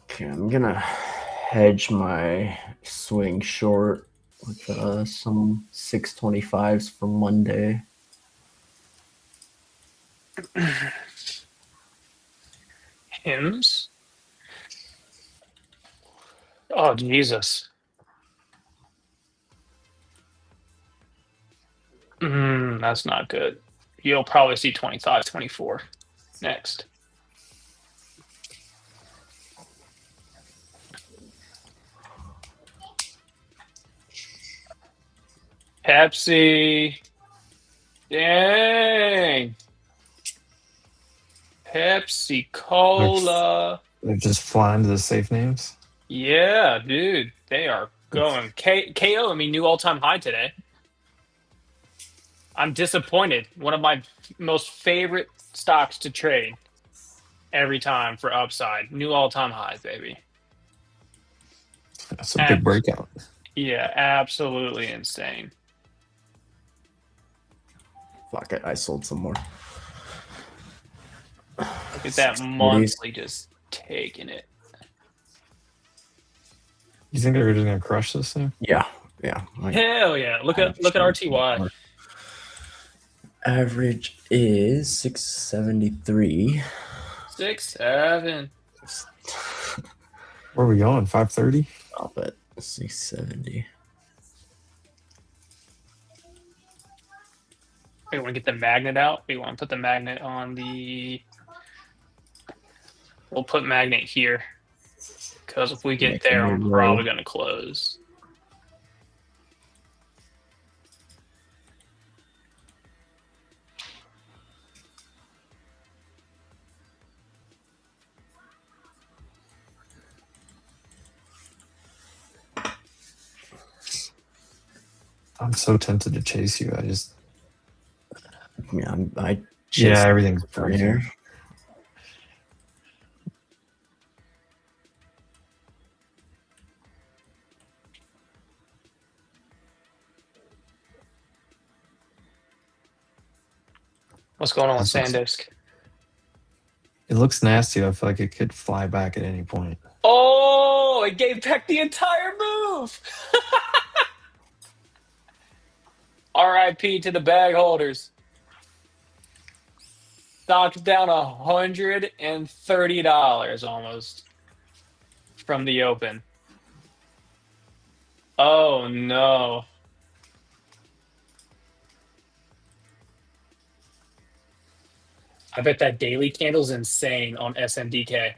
Okay, I'm gonna hedge my swing short with some 625s for Monday. Hymns? Oh, Jesus. That's not good. You'll probably see 25, 24 next. Pepsi. Dang. Pepsi Cola. They're just flying to the safe names. Yeah, dude. They are going. KO, I mean, new all-time high today. I'm disappointed. One of my most favorite stocks to trade every time for upside. New all-time highs, baby. That's a big breakout. Yeah, absolutely insane. Fuck it, I sold some more. Look at that monthly just taking it. You think they're just gonna crush this thing? Yeah. Hell yeah! Look at RTY. Average is 673. 6.7. Where are we going? 530? Stop it. 670. We want to get the magnet out. We want to put the magnet on the. We'll put magnet here, because if we get there, I'm probably going to close. I'm so tempted to chase you. I just. Yeah, everything's right here. What's going on with SanDisk? It looks nasty. I feel like it could fly back at any point. Oh, it gave back the entire move. RIP to the bag holders. Stock's down $130 almost from the open. Oh no. I bet that daily candle's insane on SMDK.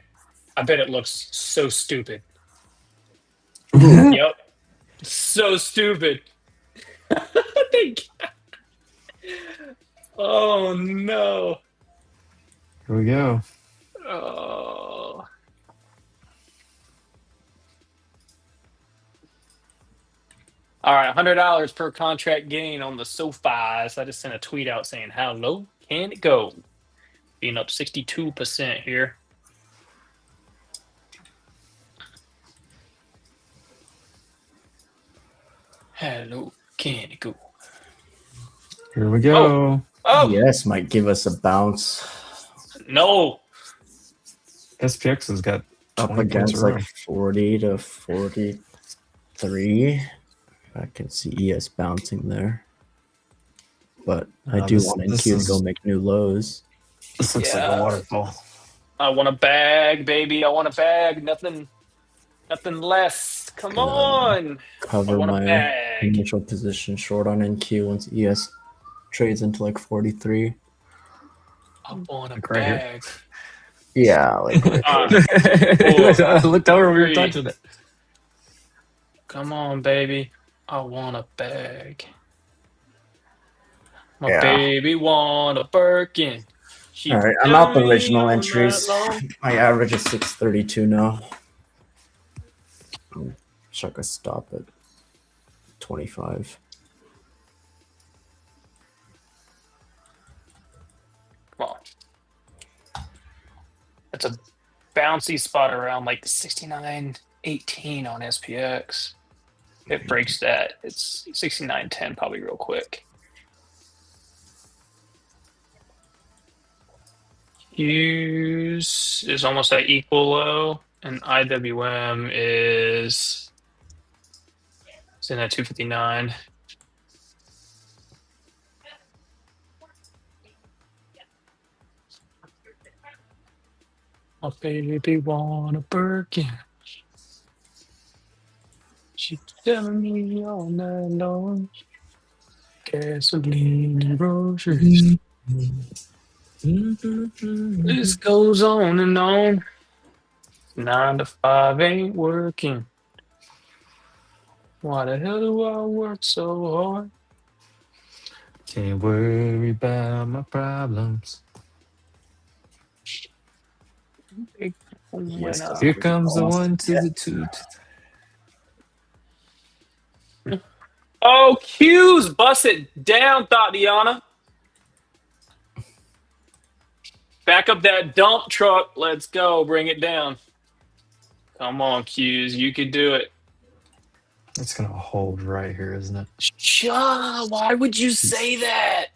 I bet it looks so stupid. Yep. So stupid. Oh no. Here we go. Oh. All right, $100 per contract gain on the SoFi. So I just sent a tweet out saying, how low can it go? Being up 62% here. How low can it go? Here we go. Oh. Yes, might give us a bounce. No. SPX has got Up against like 40 to 43. I can see ES bouncing there. But I do want NQ to go make new lows. This looks like a waterfall. I want a bag, baby. I want a bag. Nothing less. Come on. Cover my initial position short on NQ once ES trades into like 43. I want a bag. Yeah, like I looked over, we were touching it. Come on, baby. I want a bag. My baby want a Birkin. All right, I'm out the original entries. My average is 632 now. Chuck a stop at 25. Come on. That's a bouncy spot around like 69.18 on SPX. It breaks that. It's 69.10 probably real quick. Hughes is almost at equal low, and IWM is in at 259. My baby want a Birkin. She's telling me all night long. Gasoline and groceries. This goes on and on. 9 to 5 ain't working. Why the hell do I work so hard? Can't worry about my problems. Here comes the 1 to the 2 to Oh, Q's bust it down, Tatiana. Back up that dump truck. Let's go. Bring it down. Come on, Q's. You could do it. It's going to hold right here, isn't it? Shaw, why would you say that?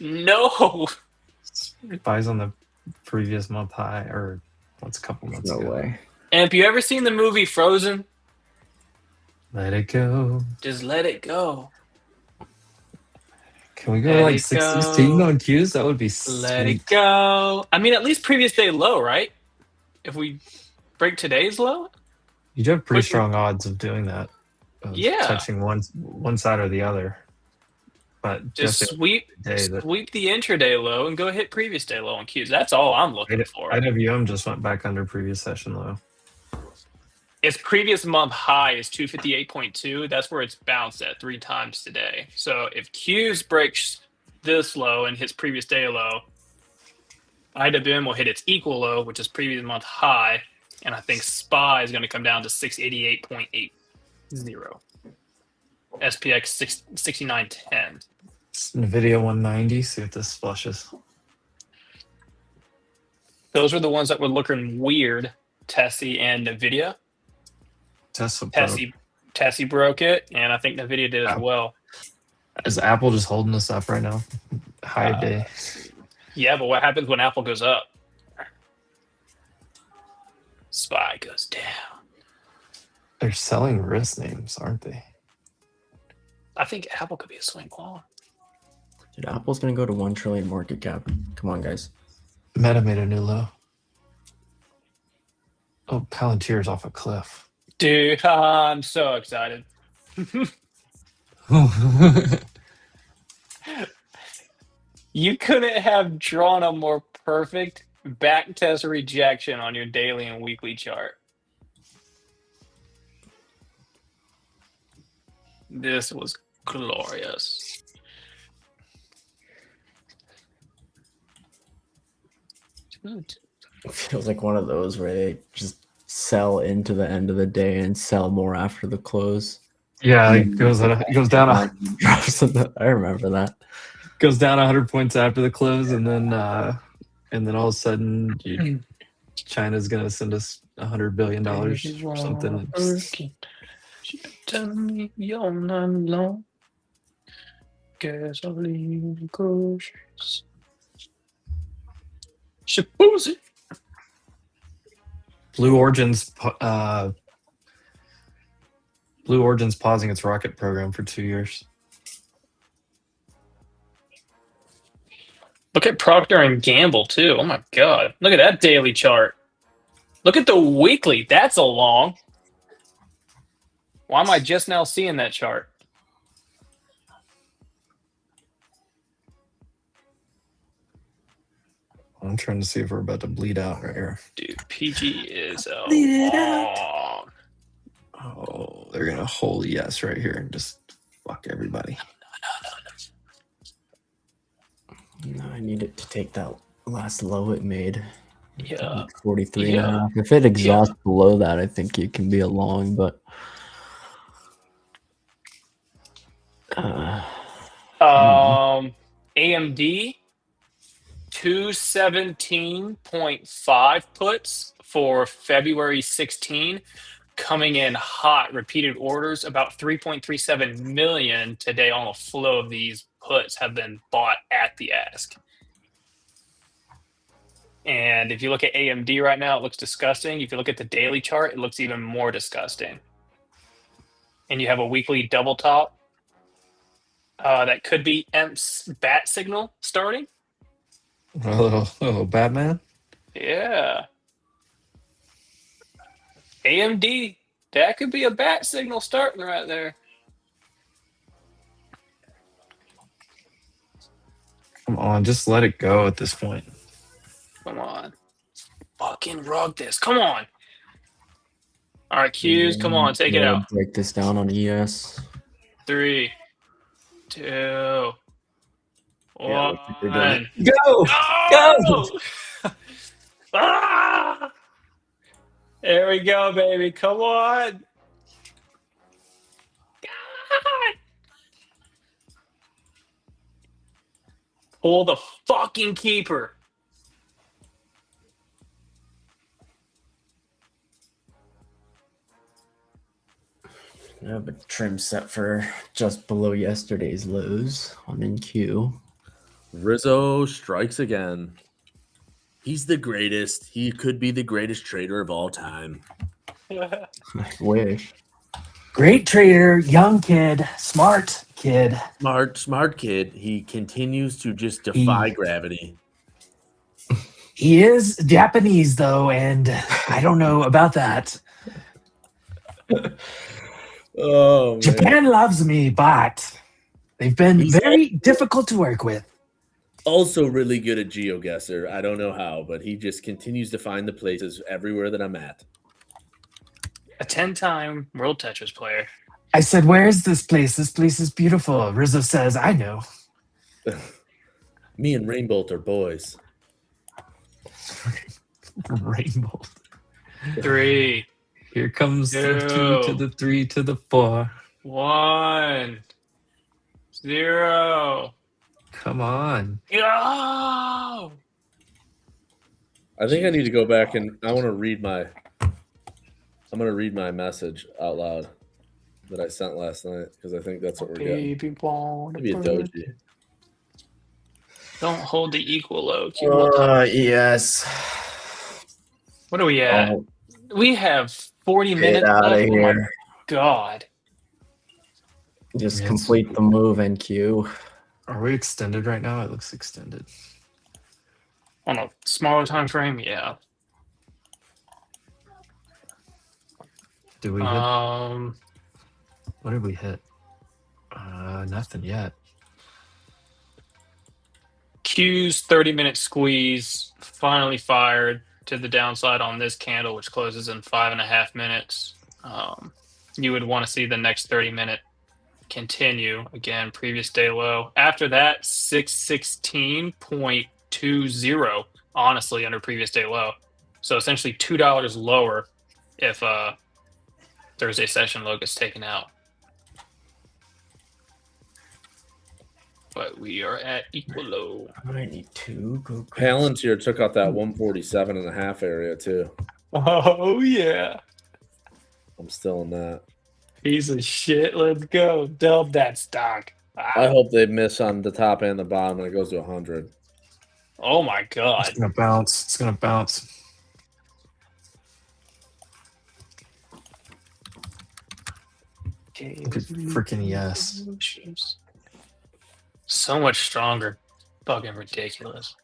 No. Buys on the previous month high, or what's a couple months ago. No way. And have you ever seen the movie Frozen? Let it go. Just let it go. Can we go to like 616 on Q's? That would be sweet. Let it go. I mean, at least previous day low, right? If we break today's low? You do have pretty strong odds of doing that. Yeah. Touching one side or the other. But just sweep the intraday low and go hit previous day low on Q's. That's all I'm looking for. IWM just went back under previous session low. Its previous month high is 258.2. That's where it's bounced at 3 times today. So if Q's breaks this low and hits previous day low, IWM will hit its equal low, which is previous month high. And I think SPY is going to come down to 688.80. SPX 6910. It's NVIDIA 190. See if this flushes. Those are the ones that were looking weird. Tessie and NVIDIA. Tessie broke it, and I think NVIDIA did as well. Is Apple just holding us up right now? High day. Yeah, but what happens when Apple goes up? SPY goes down. They're selling risk names, aren't they? I think Apple could be a swing long. Dude, Apple's gonna go to 1 trillion market cap. Come on, guys. Meta made a new low. Oh, Palantir's off a cliff. Dude, I'm so excited. You couldn't have drawn a more perfect back test rejection on your daily and weekly chart. This was glorious. It feels like one of those where they just sell into the end of the day and sell more after the close. Yeah, it goes down. I remember that. Goes down 100 points after the close, and then all of a sudden, China's gonna send us $100 billion or something. Tell me you're not alone. Gasoline groceries. Shabuzi. Blue Origin's pausing its rocket program for 2 years. Look at Procter and Gamble too. Oh my god! Look at that daily chart. Look at the weekly. That's a long. Why am I just now seeing that chart? I'm trying to see if we're about to bleed out right here. Dude, PG is a Bleed it long. Oh, they're gonna hold yes right here and just fuck everybody. No, I need it to take that last low it made. Yeah. 43 and a half. If it exhausts below that, I think it can be a long, but AMD 217.5 puts for February 16, coming in hot. Repeated orders, about 3.37 million today on a flow of these puts have been bought at the ask. And if you look at AMD right now, it looks disgusting. If you look at the daily chart, it looks even more disgusting. And you have a weekly double top. That could be EMP's bat signal starting. Oh, Batman? Yeah. AMD, that could be a bat signal starting right there. Come on, just let it go at this point. Come on. Fucking rug this. Come on. All right, Q's, come on, take it out. Break this down on ES. 3, 2, 1. Go! Go! Ah! There we go, baby. Come on. God. Pull the fucking keeper. I have a trim set for just below yesterday's lows on NQ. Rizzo strikes again. He's the greatest. He could be the greatest trader of all time. I wish. Great trader, young kid, smart kid. Smart kid. He continues to just defy gravity. He is Japanese, though, and I don't know about that. Oh, man. Japan loves me, but they've been very difficult to work with. Also really good at Geoguessr. I don't know how, but he just continues to find the places everywhere that I'm at. A 10-time World Tetris player. I said, where is this place? This place is beautiful. Rizzo says, I know. Me and Rainbolt are boys. Rainbow. 3. Here comes the 2 to the 3 to the 4. 1, 0. Come on. Go! I think I need to go back and I want to read my. I'm gonna read my message out loud that I sent last night because I think that's what we're getting. Baby born. Maybe a doji. Don't hold the equal low. Yes. What are we at? Oh, We have 40 get minutes outta left. Oh my here. god. Just Yes. complete the move, NQ. Are we extended right now? It looks extended. On a smaller time frame, yeah. Do we hit? Um, What did we hit? Nothing yet. Q's 30-minute squeeze finally fired to the downside on this candle, which closes in 5.5 minutes. You would want to see the next 30-minute continue. Again, previous day low. After that, 616.20, honestly, under previous day low. So essentially $2 lower if Thursday session low gets taken out. But we are at equal low. I need to go. Palantir took out that 147.5 area too. Oh yeah. I'm still in that. Piece of shit. Let's go. Dub that stock. I hope they miss on the top and the bottom and it goes to 100. Oh my god. It's gonna bounce. It's gonna bounce. Freaking yes. So much stronger. Fucking ridiculous.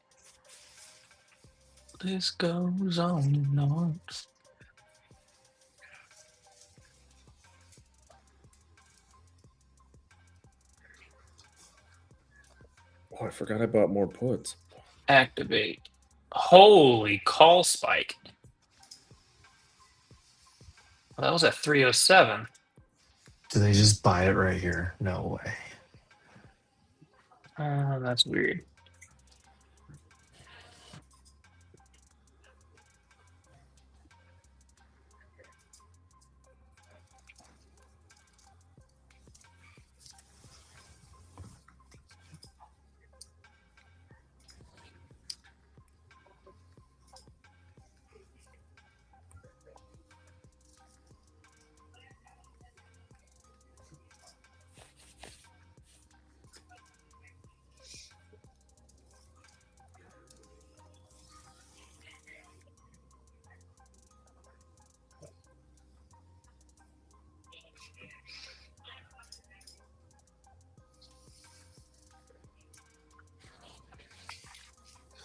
This goes on and on. Oh, I forgot I bought more puts. Activate. Holy call spike. Well, that was at 307. Do they just buy it right here? No way. That's weird.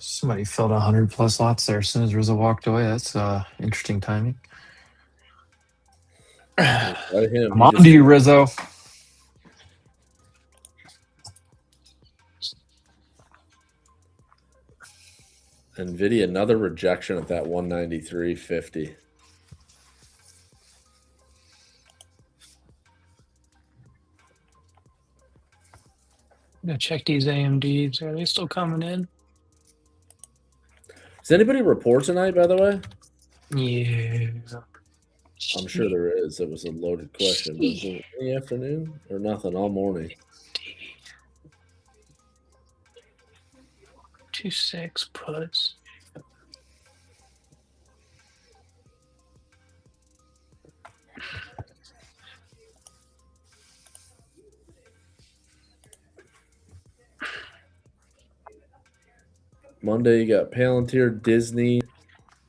Somebody filled 100+ lots there as soon as Rizzo walked away. That's interesting timing. Come on to you, Rizzo. NVIDIA, another rejection at that 193.50. I'm gonna check these AMDs. Are they still coming in? Does anybody report tonight, by the way? Yeah. I'm sure there is. It was a loaded question. But is it in the afternoon or nothing all morning? 2.6 puts. Monday, you got Palantir, Disney,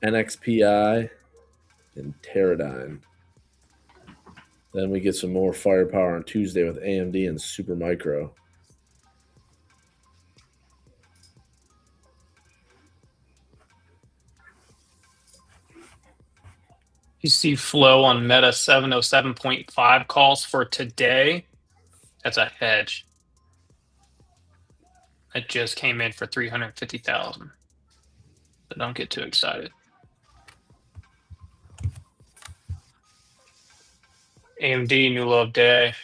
NXPI, and Teradyne. Then we get some more firepower on Tuesday with AMD and Supermicro. You see flow on Meta 707.5 calls for today. That's a hedge. It just came in for 350,000. So don't get too excited. AMD new low of day.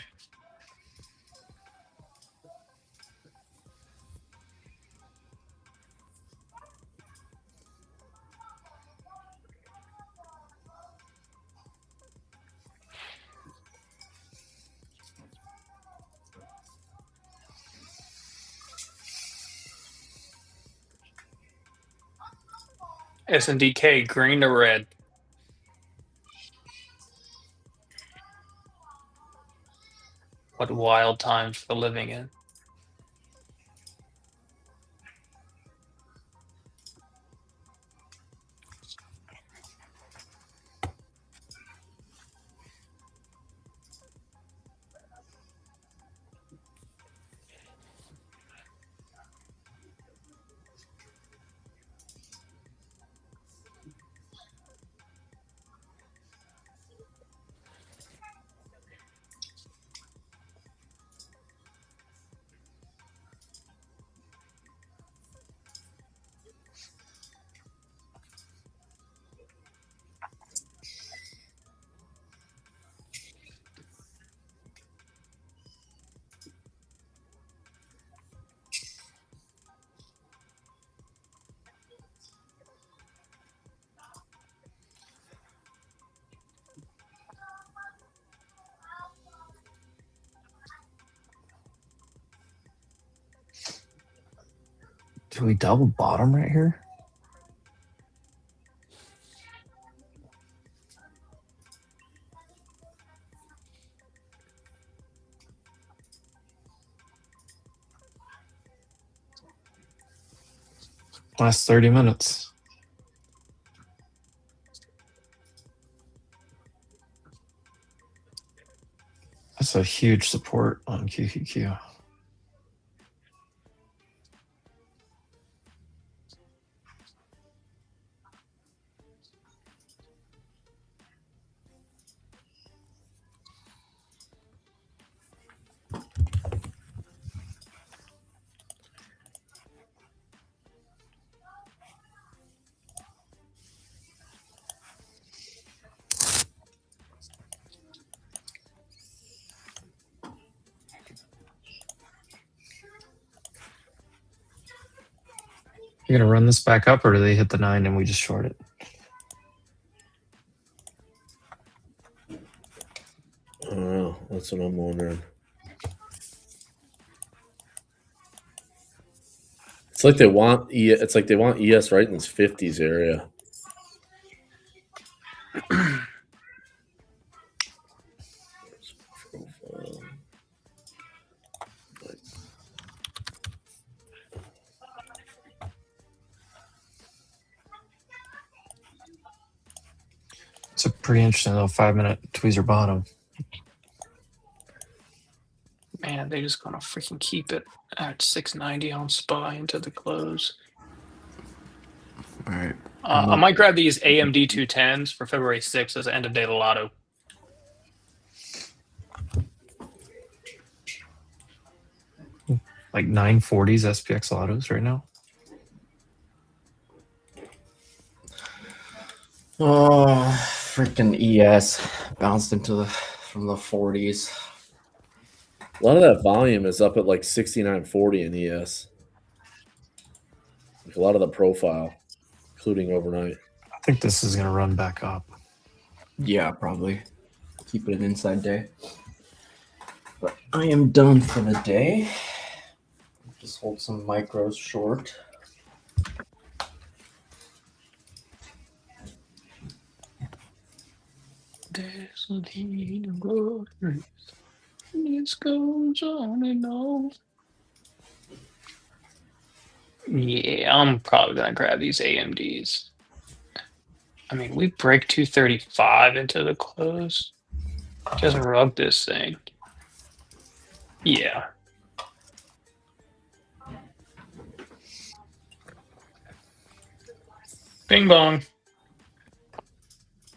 S&DK, green to red. What wild times for living in. Do we double bottom right here? Last 30 minutes. That's a huge support on QQQ. You're gonna run this back up, or do they hit the 9 and we just short it? I don't know. That's what I'm wondering. It's like they want It's like they want ES right in this 50s area. It's a pretty interesting little 5-minute tweezer bottom. Man, they just gonna freaking keep it at 690 on SPY into the close. All right. I might grab these AMD 210s for February 6th as an end of day lotto. Like 940s SPX lottos right now. Oh, freaking ES bounced into from the 40s. A lot of that volume is up at like 69.40 in ES. Like a lot of the profile, including overnight. I think this is going to run back up. Yeah, probably. Keep it an inside day. But I am done for the day. Just hold some micros short. There's a heat of glory. This goes on and on. Yeah, I'm probably gonna grab these AMDs. I mean, we break 235 into the close. Just rug this thing. Yeah. Bing bong.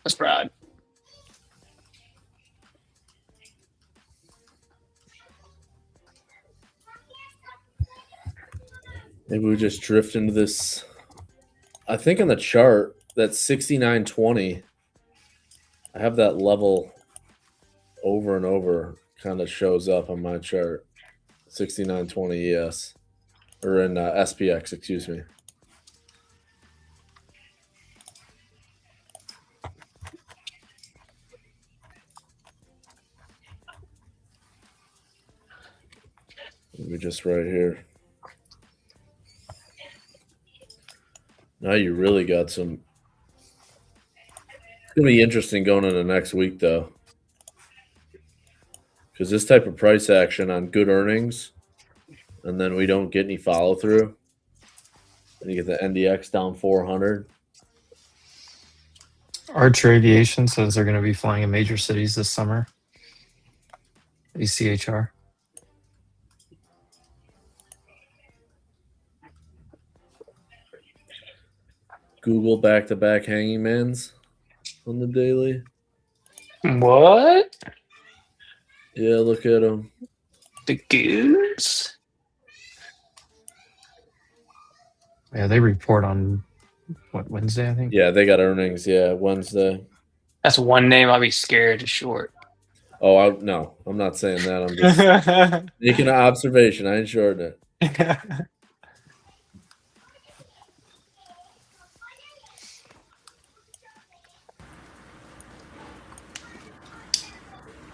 Let's ride. Maybe we just drift into this. I think on the chart, that 69.20, I have that level over and over kind of shows up on my chart. 69.20 ES. Or in SPX, excuse me. Maybe just right here. Now you really got some. It's gonna be interesting going into next week though, because this type of price action on good earnings, and then we don't get any follow through, and you get the NDX down 400. Archer Aviation says they're going to be flying in major cities this summer. ECHR. Google back-to-back hanging mans on the daily. What? Yeah, look at them. The goose? Yeah, they report on what, Wednesday, I think? Yeah, they got earnings. Yeah, Wednesday. That's one name I'd be scared to short. Oh, no, I'm not saying that. I'm just making an observation. I ain't shorting it.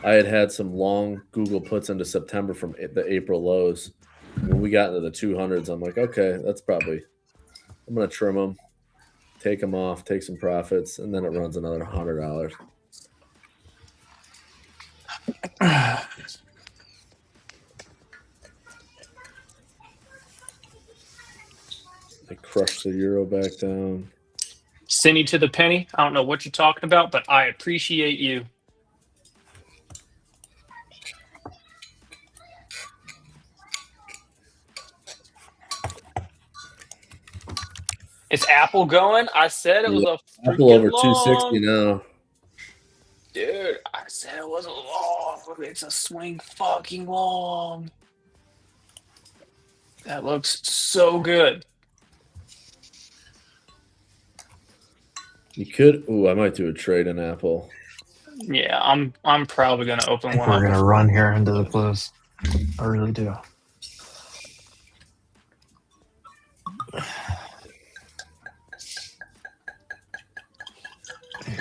I had some long Google puts into September from the April lows. When we got into the 200s, I'm like, okay, that's probably, I'm going to trim them, take them off, take some profits, and then it runs another $100. They crushed the euro back down. Send you to the penny. I don't know what you're talking about, but I appreciate you. Is Apple going? I said it was a Apple over long. 260 now. Dude, I said it was a long. It's a swing fucking long. That looks so good. You could. Ooh, I might do a trade in Apple. Yeah, I'm probably gonna open one. We're going to run here into the close. I really do.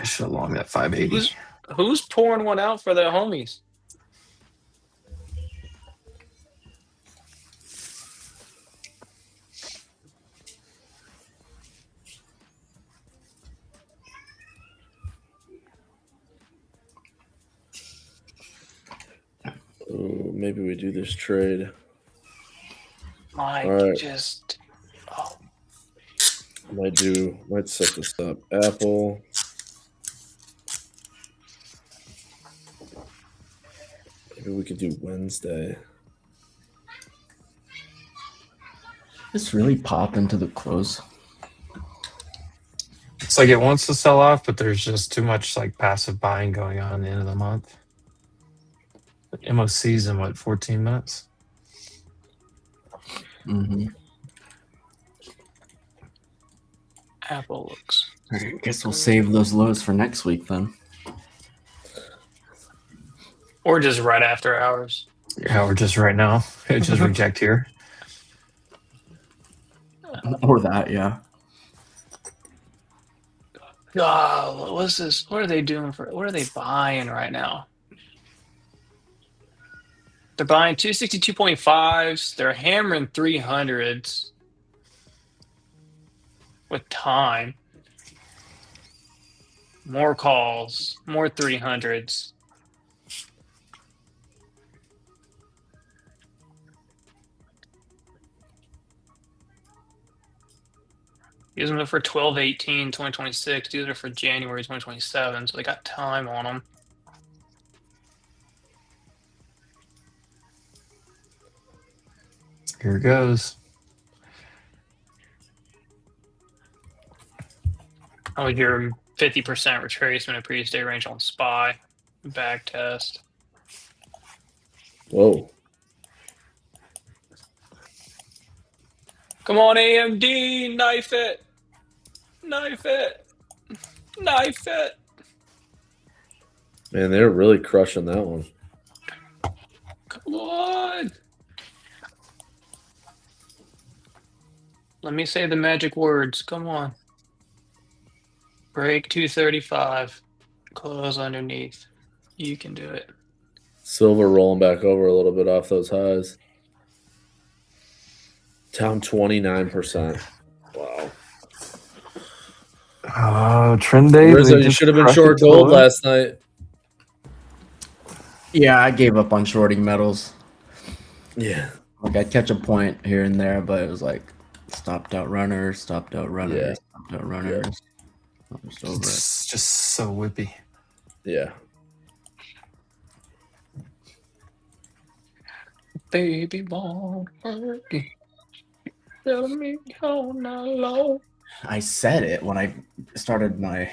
Should long that 580. Who's pouring one out for their homies? Ooh, maybe we do this trade. Mike, All right. just Might set this up. Apple. Maybe we could do Wednesday. This really pop into the close. It's like it wants to sell off, but there's just too much like passive buying going on at the end of the month. MOC's in what, 14 minutes? Mm-hmm. Apple looks. I guess we'll save those lows for next week then. Or just right after hours. Yeah, or just right now. Just reject here. Or that, yeah. Oh, what's this? What are they doing for? What are they buying right now? They're buying 262.5s. They're hammering 300s with time. More calls, more 300s. These are for 12/18/2026. These are for January 2027. So they got time on them. Here it goes. How was your 50% retracement of previous day range on SPY? Back test. Whoa. Come on, AMD, knife it. Knife it. Knife it. Man, they're really crushing that one. Come on. Let me say the magic words. Come on. Break 235. Close underneath. You can do it. Silver rolling back over a little bit off those highs. Down 29%. Wow. Oh, trend day. Rizzo, you should have been short gold last night. Yeah, I gave up on shorting metals. Yeah. Like I'd catch a point here and there, but it was like stopped out runners, stopped out runners, Yeah. stopped out runners. I'm just over it. It's just so whippy. Yeah. Baby won't hurt me. Tell me how not low. I said it when I started my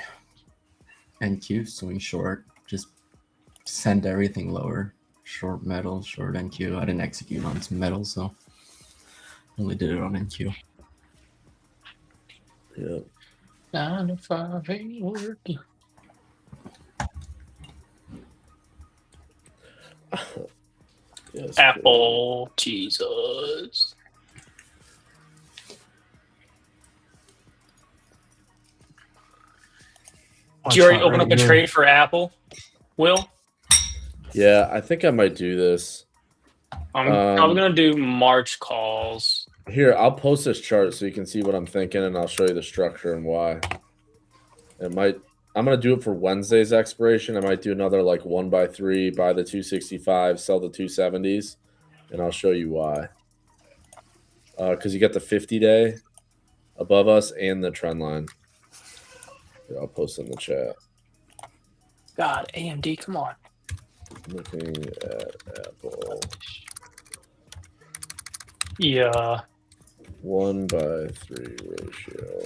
NQ swing short. Just send everything lower. Short metal, short NQ. I didn't execute on some metal, so only did it on NQ. Yeah. 9 to 5 ain't working. Yes, Apple Jesus. Did you already open up a trade for Apple, Will? Yeah, I think I might do this. I'm probably gonna do March calls. Here, I'll post this chart so you can see what I'm thinking, and I'll show you the structure and why. It might. I'm gonna do it for Wednesday's expiration. I might do another like 1x3, buy the 265, sell the 270s, and I'll show you why. Because you get the 50-day above us and the trend line. Here, I'll post in the chat. God, AMD, come on. Looking at Apple. Yeah. 1/3 ratio.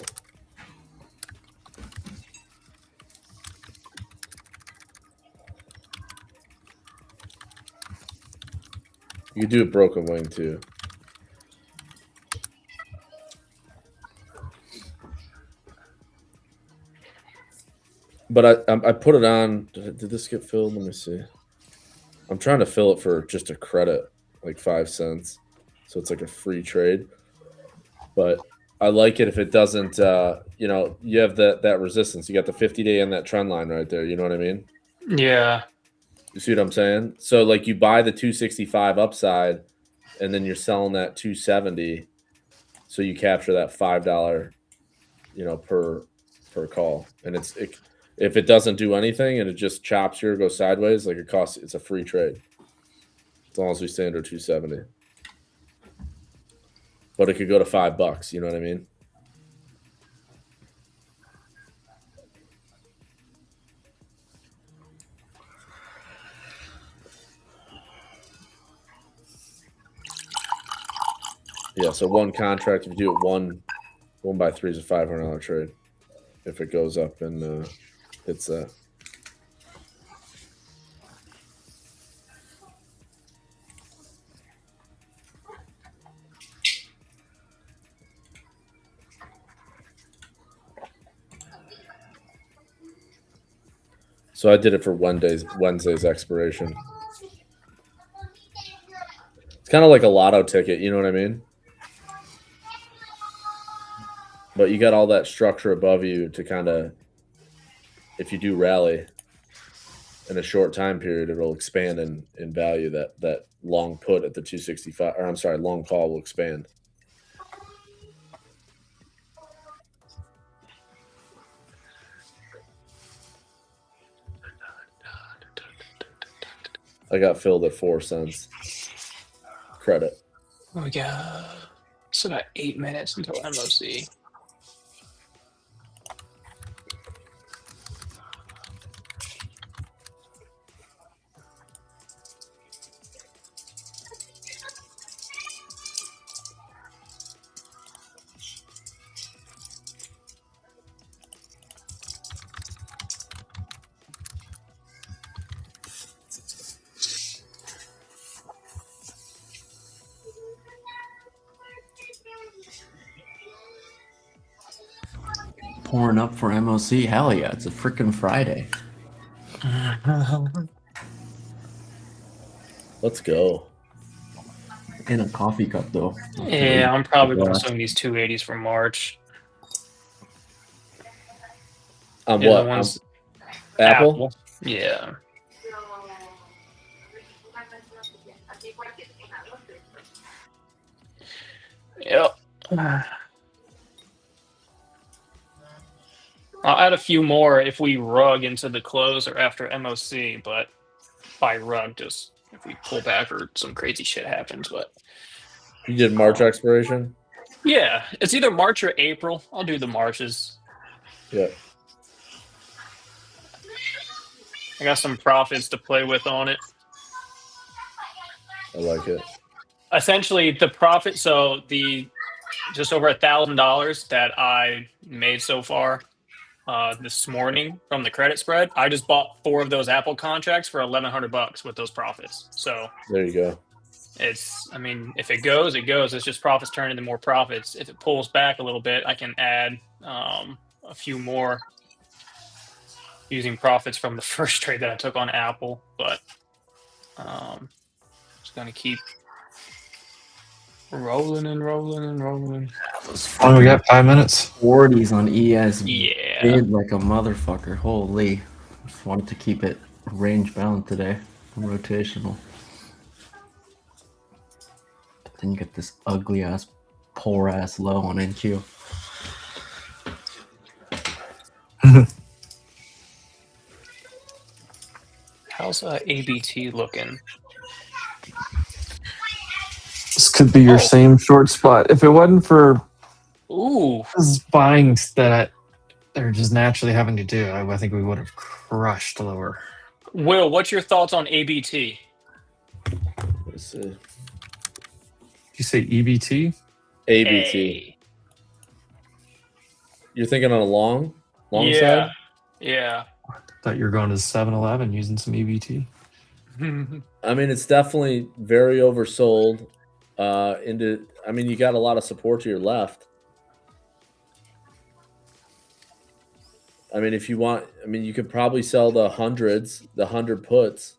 You could do a broken wing too. But I put it on. Did this get filled? Let me see. I'm trying to fill it for just a credit, like 5 cents. So it's like a free trade. But I like it if it doesn't, you know, you have that resistance. You got the 50-day and that trend line right there. You know what I mean? Yeah. You see what I'm saying? So like you buy the 265 upside and then you're selling that 270. So you capture that $5, you know, per call. And if it doesn't do anything and it just chops here, goes sideways, like it's a free trade. As long as we stay under 270. But it could go to $5, you know what I mean? Yeah, so one contract, if you do it 1/3 is a $500 trade. If it goes up and hits that. So I did it for Wednesday's expiration. It's kind of like a lotto ticket, you know what I mean? But you got all that structure above you to kind of, if you do rally in a short time period, it'll expand in value. That long put at the 265, or I'm sorry, long call will expand. I got filled at 4 cents. Credit. We got it's about 8 minutes until MOC. Pouring up for MOC. Hell yeah, it's a freaking Friday. Let's go. In a coffee cup though. Yeah, I'm probably going to swing these 280s for March. On Yeah, what? the ones- Apple? Yeah. Yep. I'll add a few more if we rug into the close or after MOC, but by rug, just if we pull back or some crazy shit happens. But you did March expiration? Yeah, it's either March or April. I'll do the Marches. Yeah. I got some profits to play with on it. I like it. Essentially, the profit, so the just over $1,000 that I made so far this morning from the credit spread, I just bought 4 of those Apple contracts for $1,100 with those profits. So there you go. It's, I mean, if it goes, it goes. It's just profits turn into more profits. If it pulls back a little bit, I can add a few more using profits from the first trade that I took on Apple. But just going to keep rolling and rolling and rolling. Oh, we got 5 minutes. 40s on ES. Yeah. Bid like a motherfucker. Holy. Just wanted to keep it range bound today. Rotational. But then you get this ugly ass, poor ass low on NQ. How's ABT looking? This could be your same short spot. If it wasn't for this buying that they're just naturally having to do, I think we would have crushed lower. Will, what's your thoughts on ABT? Let's see. Did you say EBT? ABT. You're thinking on a long side? Yeah. Thought you were going to 7-Eleven using some EBT. I mean, it's definitely very oversold. I mean, you got a lot of support to your left. I mean, if you want, I mean, you could probably sell the 100 puts,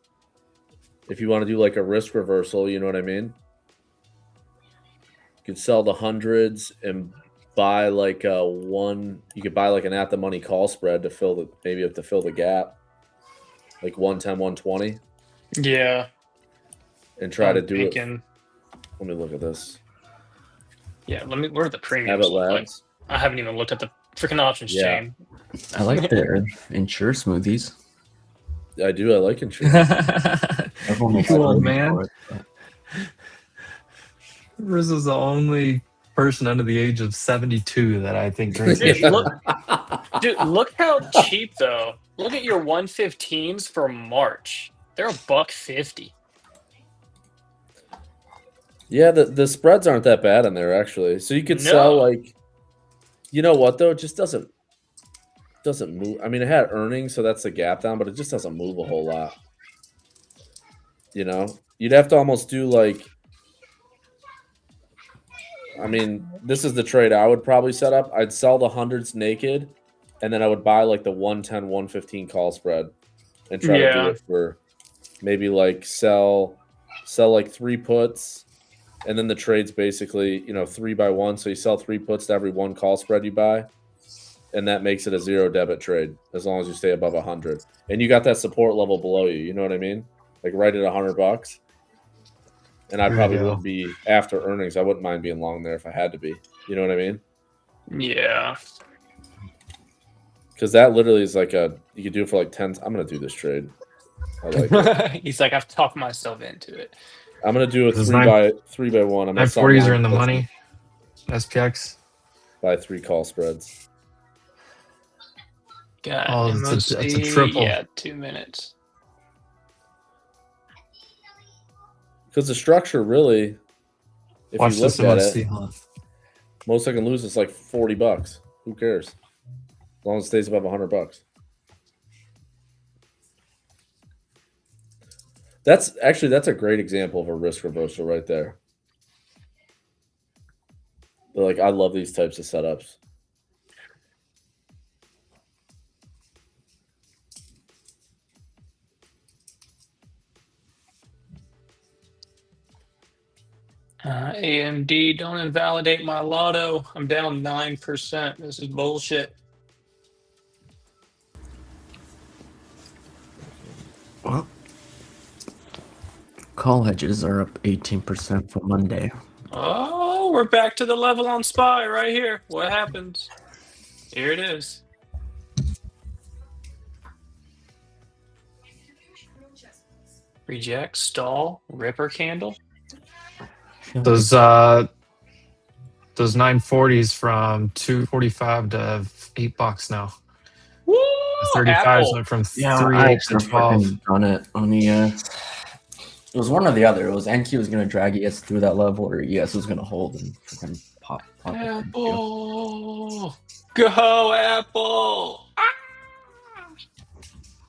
if you want to do like a risk reversal. You know what I mean? You could sell the 100s and buy like you could buy like an at the money call spread to fill the gap, like 110, 120. Yeah. And try to do it. Let me look at this. Yeah, where are the premiums? Like? I haven't even looked at the freaking options chain. I like their insure smoothies. I do. I like insure. Everyone makes cool, it man. for it, but... Riz is the only person under the age of 72 that I think drinks Dude, look how cheap though. Look at your 115s for March. They're $1.50. Yeah, the spreads aren't that bad in there actually. So you could sell like, you know what though? It just doesn't move. I mean, it had earnings, so that's the gap down, but it just doesn't move a whole lot. You know, you'd have to almost do like, I mean, this is the trade I would probably set up. I'd sell the 100s naked, and then I would buy like the 110, 115 call spread and try to do it for maybe like sell like 3 puts. And then the trade's basically, 3-by-1. So you sell 3 puts to every 1 call spread you buy. And that makes it a 0 debit trade as long as you stay above 100. And you got that support level below you. You know what I mean? Like right at $100. And I probably would be after earnings. I wouldn't mind being long there if I had to be. You know what I mean? Yeah. Because that literally is like you could do it for like 10. I'm going to do this trade. I like it. He's like, I've talked myself into it. I'm gonna do a 3-by-1. I'm 940s are in the money. SPX. Buy 3 call spreads. Got it's a triple. Yeah, 2 minutes. Because the structure really, if Watch you look this at MOC, it, huh? most I can lose is like $40. Who cares? As long as it stays above $100. That's a great example of a risk reversal right there. Like, I love these types of setups. AMD, don't invalidate my lotto. I'm down 9%. This is bullshit. Well, call hedges are up 18% for Monday. Oh, we're back to the level on SPY right here. What happens? Here it is. Reject, stall, ripper candle. Those 940s from 245 to $8 now. Woo! The 35s Apple. went from Yeah, 3.8 to 12. done it on ES. It was one or the other. It was NQ was gonna drag ES through that level, or ES was gonna hold and freaking pop. Apple. Go Apple. Ah!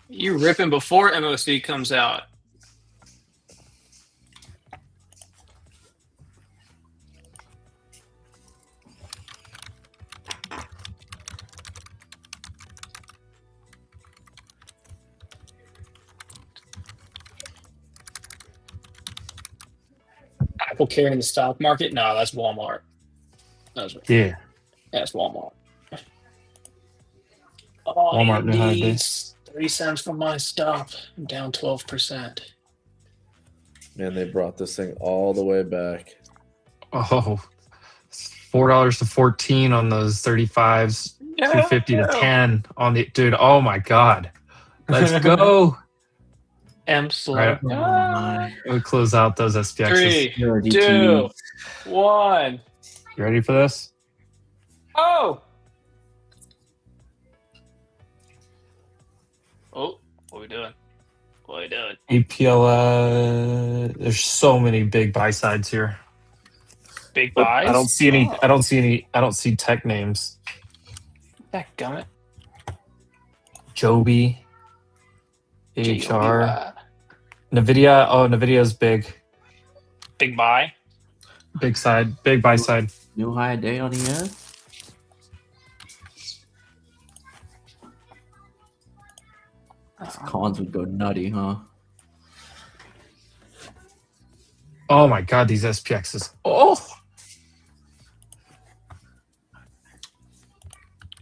You ripping before MOC comes out. Apple carrying the stock market? No, that's Walmart. Yeah. That's Walmart. Oh, Walmart knew how to do. needs 30 cents from my stop. I'm down 12%. Man, they brought this thing all the way back. Oh, $4 to 14 on those 35s. 250 to 10 on the dude. Oh my God. Let's go. M slow. Right. We'll close out those SPXs. 3, 2, 1. You ready for this? Oh. Oh, what are we doing? What are we doing? APL. There's so many big buy sides here. Big But buys? I don't see any. I don't see tech names. Dadgummit. Joby. HR. Nvidia. Oh, Nvidia's big. Big buy. Big side. Big buy side. New high day on ES. Cons would go nutty, huh? Oh my God, these SPXs. Oh.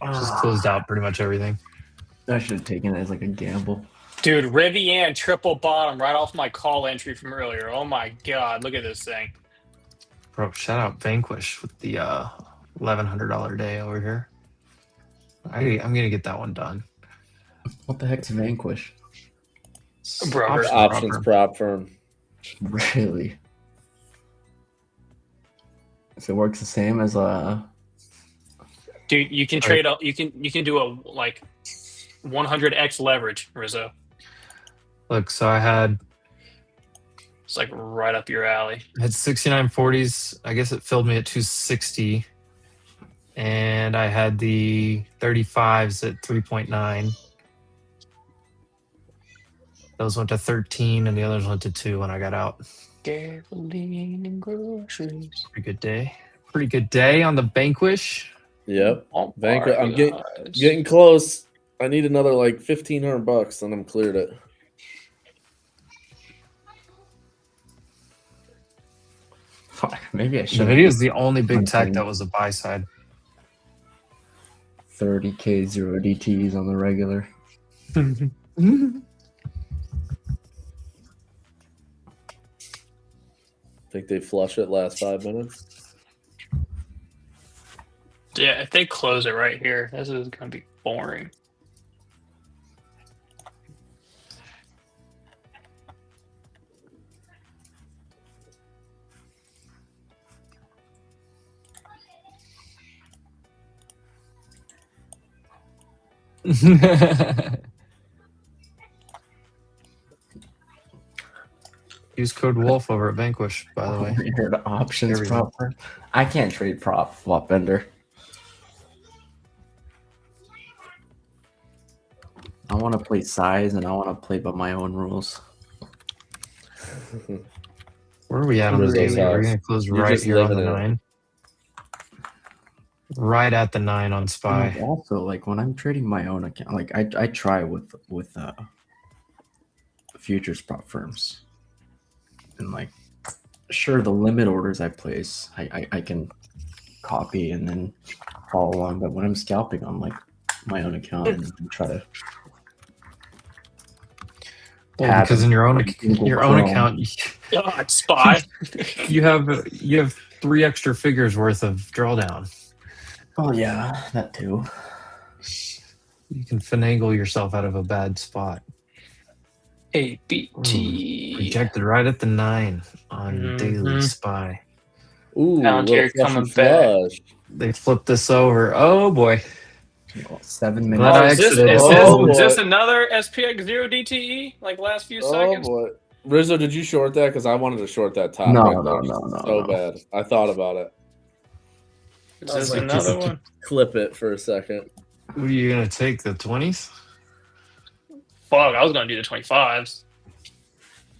Just closed out pretty much everything. I should have taken it as like a gamble. Dude, Rivian triple bottom right off my call entry from earlier. Oh my God, look at this thing. Bro, shout out Vanquish with the $1,100 day over here. I'm gonna get that one done. What the heck's Vanquish? Options prop firm. Really? So it works the same as Dude, you can trade up. You can do a like 100x leverage, Rizzo. Look, so I had It's like right up your alley. I had 6940s. I guess it filled me at 260. And I had the 35s at 3.9. Those went to 13 and the others went to 2 when I got out. Gasoline and groceries. Pretty good day. Pretty good day on the Vanquish. Yep. Oh, Vanquish. I'm getting close. I need another like $1,500 and I'm cleared it. Fuck, maybe I should. NVIDIA is the only big tech that was a buy side. 30K 0 DTs on the regular. Think they flush it last 5 minutes? Yeah, if they close it right here, this is going to be boring. Use code Wolf over at Vanquish, by the way. You're the options proper. I can't trade prop flop vendor. I want to play size and I want to play by my own rules. Where are we at on the daily? We're going to close right here on the 9. Right at the 9 on SPY. Also, like when I'm trading my own account, like I try with futures prop firms, and like sure the limit orders I place, I can copy and then follow along. But when I'm scalping on like my own account and try to, well, because in your own account, God, SPY. you have 3 extra figures worth of drawdown. Oh yeah, that too. You can finagle yourself out of a bad spot. ABT. Rejected right at the 9 on Daily Spy. Ooh, Palantir little coming flush. They flipped this over. Oh boy. 7 Glad minutes. I Is this, exited. is this another SPX 0 DTE? Like last few seconds? Boy. Rizzo, did you short that? Because I wanted to short that top No, right no, there no, so no. bad. I thought about it. Is this another one? Clip it for a second. What are you gonna take? The 20s? Fuck, I was gonna do the 25s.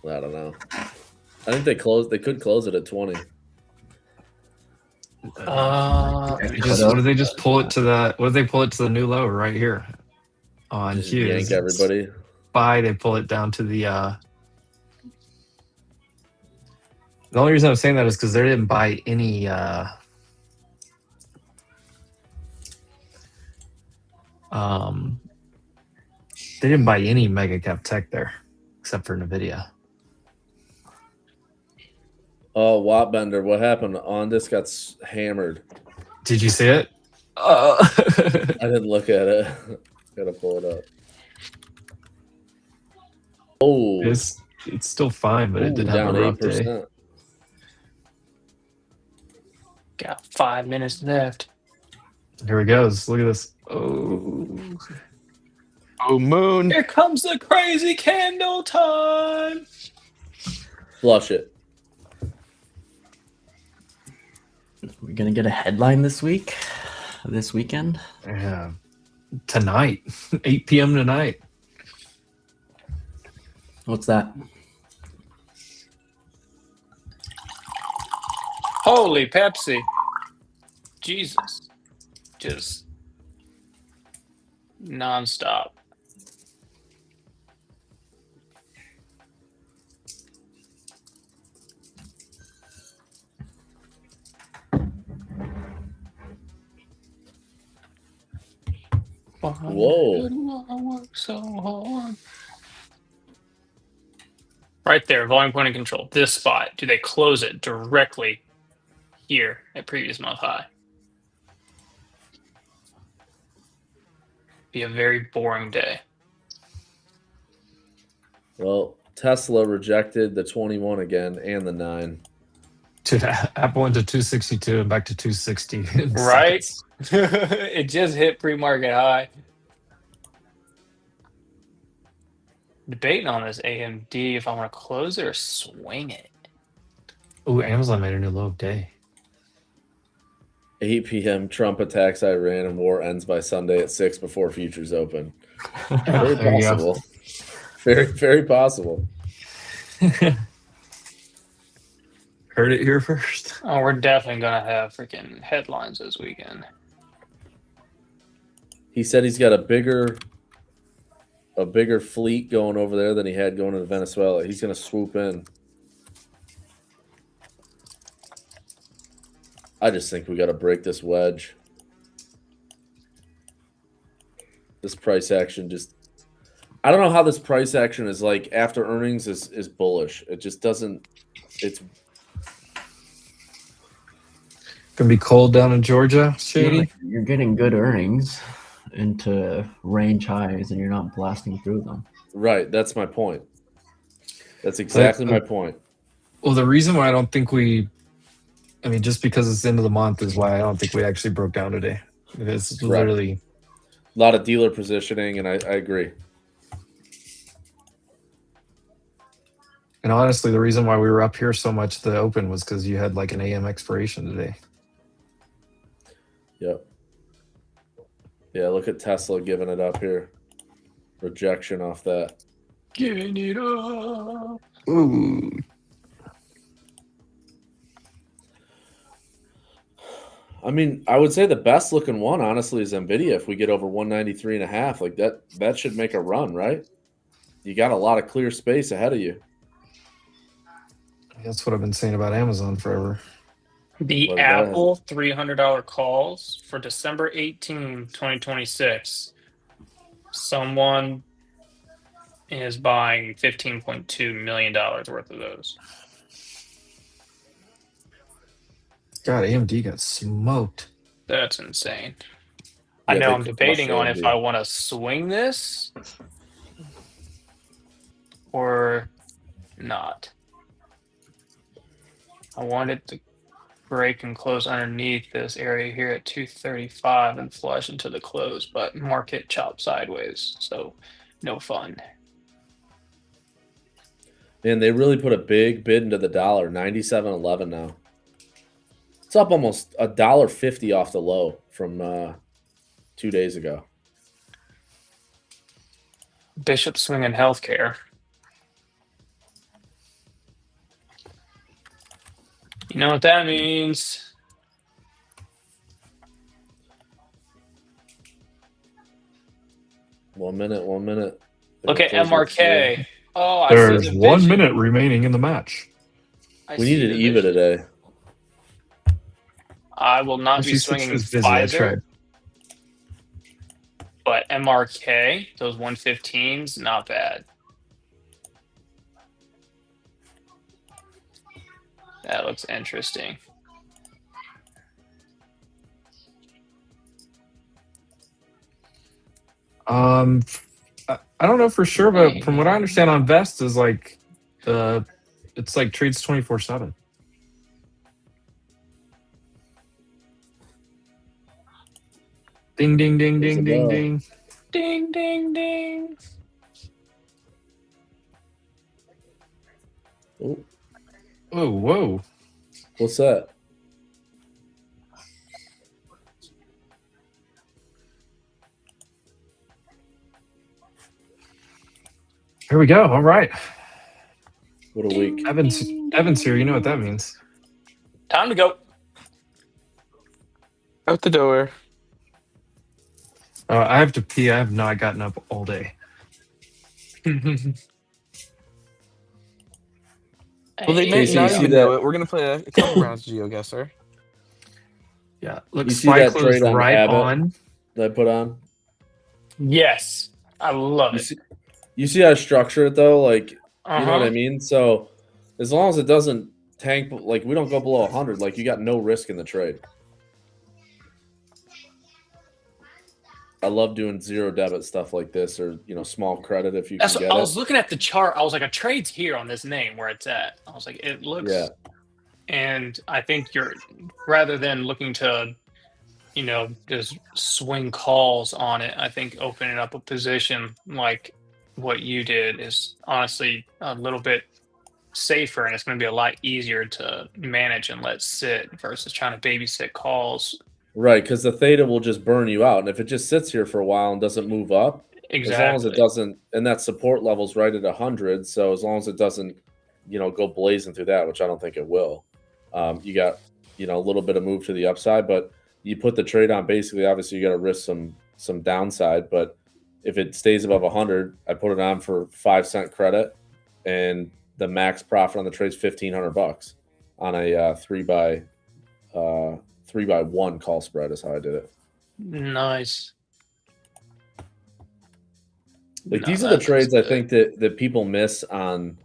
I don't know. I think they could close it at 20. What do they just pull it to the? What do they pull it to the new low right here on Just Q? yank everybody. Buy. They pull it down to the. The only reason I'm saying that is because they didn't buy any. They didn't buy any mega cap tech there, except for Nvidia. Oh, Wattbender, what happened? Ondis got hammered. Did you see it? I didn't look at it. Gotta pull it up. Oh, it's still fine, but it did have down a rough day. 8%. Got 5 minutes left. Here he goes. Look at this. Oh, moon. Here comes the crazy candle time. Flush it. We're gonna get a headline this weekend. Yeah, tonight, 8 p.m. tonight. What's that? Holy Pepsi. Jesus. Just nonstop. Whoa. So hard. Right there, volume point and control. This spot. Do they close it directly here at previous month high? Be a very boring day. Well, Tesla rejected the 21 again and the 9. Dude, Apple went to 262 and back to 260. Right? It just hit pre-market high. Debating on this AMD if I want to close it or swing it. Oh, Amazon made a new low of day. 8 p.m. Trump attacks Iran and war ends by Sunday at 6 before futures open. Very There you go. possible. Very, very possible. Heard it here first. Oh, we're definitely going to have freaking headlines this weekend. He said he's got a bigger fleet going over there than he had going to Venezuela. He's going to swoop in. I just think we got to break this wedge. This price action just... I don't know how this price action is like after earnings is bullish. It just doesn't... It's... Gonna be cold down in Georgia, Shady? You're getting good earnings into range highs and you're not blasting through them. Right, that's my point. That's exactly my point. Well, the reason why I don't think just because it's the end of the month is why I don't think we actually broke down today. It's literally a lot of dealer positioning, and I agree. And honestly, the reason why we were up here so much the open was because you had like an AM expiration today. Yep. Yeah, look at Tesla giving it up here. Rejection off that. Giving it up. Ooh. I mean, I would say the best looking one, honestly, is Nvidia. If we get over 193.5, like that should make a run, right? You got a lot of clear space ahead of you. That's what I've been saying about Amazon forever. The Apple $300 calls for December 18, 2026. Someone is buying $15.2 million worth of those. God, AMD got smoked. That's insane. Yeah, I know they I'm debating crushed on if AMD. I want to swing this or not. I want it to break and close underneath this area here at 235 and flush into the close, but market chop sideways, so no fun. Man, they really put a big bid into the dollar. 97.11 now. It's up almost $1.50 off the low from 2 days ago. Bishop swinging healthcare. You know what that means? One minute. Look at MRK. Oh, I There's see the 1 vision. minute remaining in the match. We need an EVA today. I will not be swinging Pfizer, but MRK, those 115s, not bad. That looks interesting. I don't know for sure, but from what I understand on Vest is like it's like trades 24/7. Ding ding ding ding ding ding. Ding ding ding. Oh. Oh, whoa. What's that? Here we go. All right. What a week. Evan's here. You know what that means. Time to go. Out the door. I have to pee. I have not gotten up all day. Well, they may not even know it. We're going to play a couple rounds of Geoguessr. Yeah. You Looks see SPY that closed trade on right Abbott on. that I put on? Yes. I love it. You see how I structure it though? Like, you know what Uh-huh. I mean? So as long as it doesn't tank, like we don't go below 100, like you got no risk in the trade. I love doing zero debit stuff like this, or small credit if you That's can what, get I it. was looking at the chart. I was like, a trade's here on this name where it's at. I was like, it looks. Yeah. And I think you're rather than looking to, just swing calls on it. I think opening up a position like what you did is honestly a little bit safer, and it's going to be a lot easier to manage and let sit versus trying to babysit calls. Right, because the theta will just burn you out, and if it just sits here for a while and doesn't move up, as long as it Exactly. doesn't, and that support level's right at 100, so as long as it doesn't, go blazing through that, which I don't think it will, you got, a little bit of move to the upside, but you put the trade on basically. Obviously, you got to risk some downside, but if it stays above 100, I put it on for 5-cent credit, and the max profit on the trade's $1,500 on a 3x1 call spread is how I did it. Nice. Like No, these are the that trades looks I think that people miss on,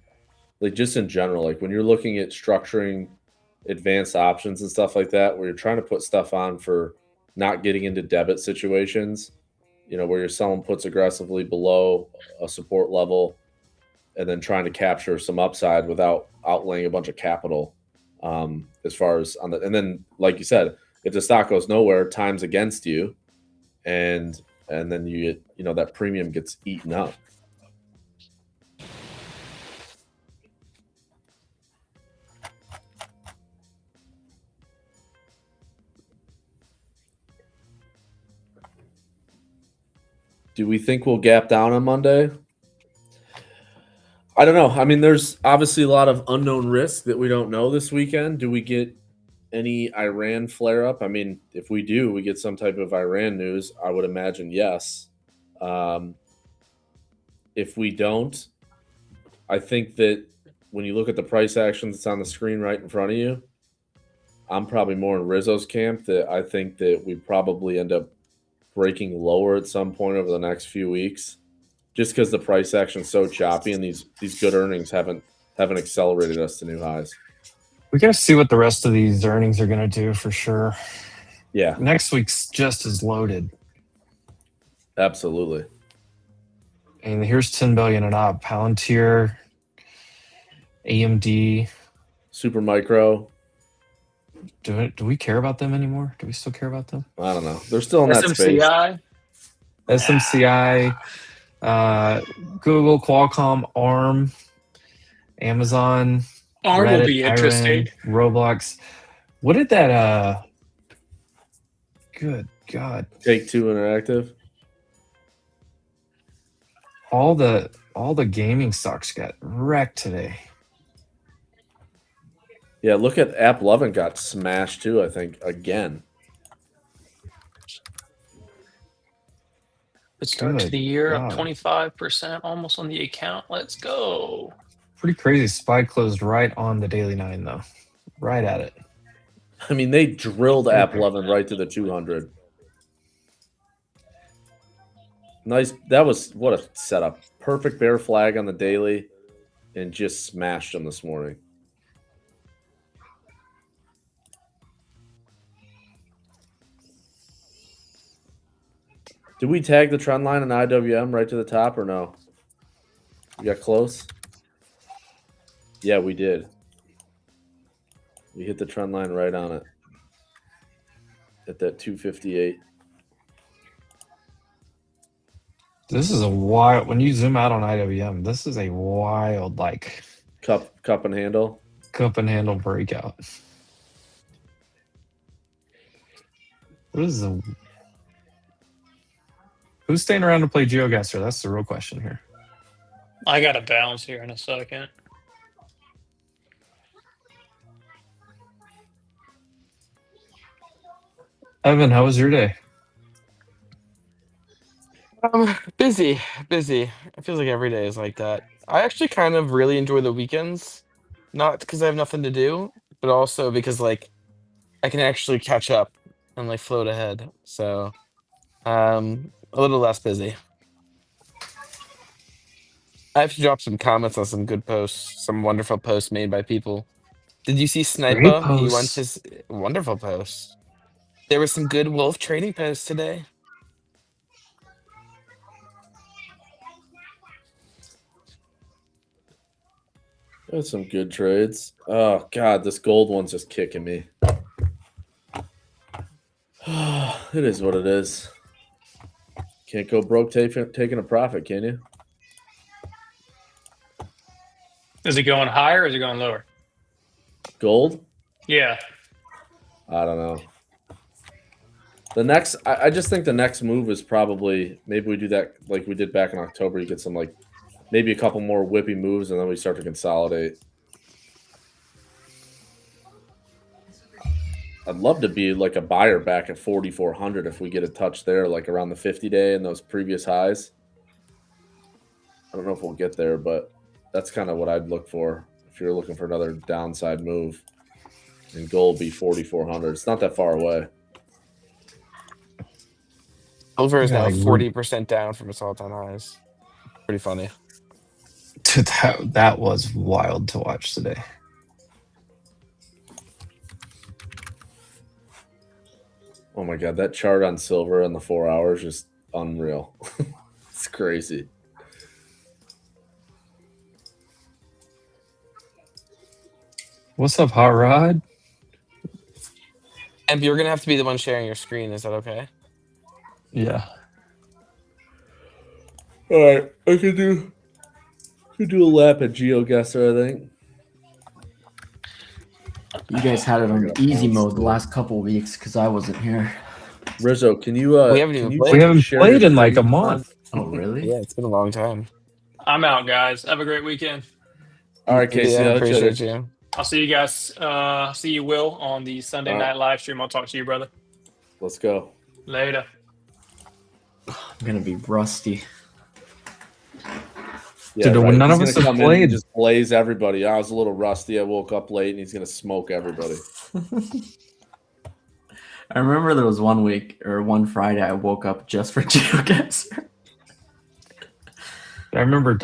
like just in general, like when you're looking at structuring advanced options and stuff like that, where you're trying to put stuff on for not getting into debit situations, where you're selling puts aggressively below a support level and then trying to capture some upside without outlaying a bunch of capital. As far as and then like you said, if the stock goes nowhere, time's against you, and then you get, that premium gets eaten up. Do we think we'll gap down on Monday? I don't know. I mean, there's obviously a lot of unknown risk that we don't know this weekend. Do we get any Iran flare up? I mean, if we do, we get some type of Iran news, I would imagine yes. If we don't, I think that when you look at the price action that's on the screen right in front of you, I'm probably more in Rizzo's camp, that I think that we probably end up breaking lower at some point over the next few weeks, just because the price action's so choppy and these good earnings haven't accelerated us to new highs. We got to see what the rest of these earnings are going to do for sure. Yeah. Next week's just as loaded. Absolutely. And here's 10 billion and up. Palantir, AMD, Supermicro. Do we care about them anymore? Do we still care about them? I don't know. They're still in that space. SMCI, Google, Qualcomm, ARM, Amazon, ARM Reddit, will be interesting. Roblox. What did that? Good God! Take-Two Interactive. All the gaming stocks got wrecked today. Yeah, look at AppLovin got smashed too, I think, again. The start to the year up 25%, almost on the account. Let's go. Pretty crazy. SPY closed right on the daily 9 though, right at it. I mean, they drilled AppLovin right to the 200. Nice. That was what a setup. Perfect bear flag on the daily, and just smashed them this morning. Did we tag the trend line in IWM right to the top or no? We got close? Yeah, we did. We hit the trend line right on it. At that 258. This is a wild, when you zoom out on IWM, this is a wild, like cup and handle breakout. What is the, who's staying around to play Geoguessr? That's the real question here. I got to bounce here in a second. Evan, how was your day? Busy. It feels like every day is like that. I actually kind of really enjoy the weekends, not because I have nothing to do, but also because like I can actually catch up and like float ahead. So, a little less busy. I have to drop some comments on some good posts, some wonderful posts made by people. Did you see Sniper? He went his wonderful post. There were some good wolf trading posts today. That's some good trades. Oh, God, this gold one's just kicking me. It is what it is. Can't go broke taking a profit, can you? Is it going higher or is it going lower? Gold? Yeah. I don't know. The next, I just think the next move is probably, maybe we do that like we did back in October. You get some like, maybe a couple more whippy moves and then we start to consolidate. I'd love to be like a buyer back at 4,400 if we get a touch there, like around the 50-day and those previous highs. I don't know if we'll get there, but that's kind of what I'd look for if you're looking for another downside move. And gold be 4,400. It's not that far away. Silver is Yeah, now like 40% down from its all-time highs. Pretty funny. Dude, that was wild to watch today. Oh my God, that chart on silver in the 4 hours is unreal. It's crazy. What's up, Hot Rod? And you're gonna have to be the one sharing your screen. Is that okay? Yeah. All right, I could do a lap at Geoguessr, I think. You guys had it on easy mode the last couple of weeks because I wasn't here. Rizzo, can you? We haven't even played. We haven't played in like a month. Oh, really? Yeah, it's been a long time. I'm out, guys. Have a great weekend. All right, Casey. Yeah, appreciate you. I'll see you guys. See you, Will, on the Sunday night live stream. I'll talk to you, brother. Let's go. Later. I'm gonna be rusty. Yeah, Dude, right. none He's of us gonna have come in and played. just blaze everybody. I was a little rusty. I woke up late, and he's gonna smoke everybody. I remember there was one week or one Friday I woke up just for Geoguessr. I remember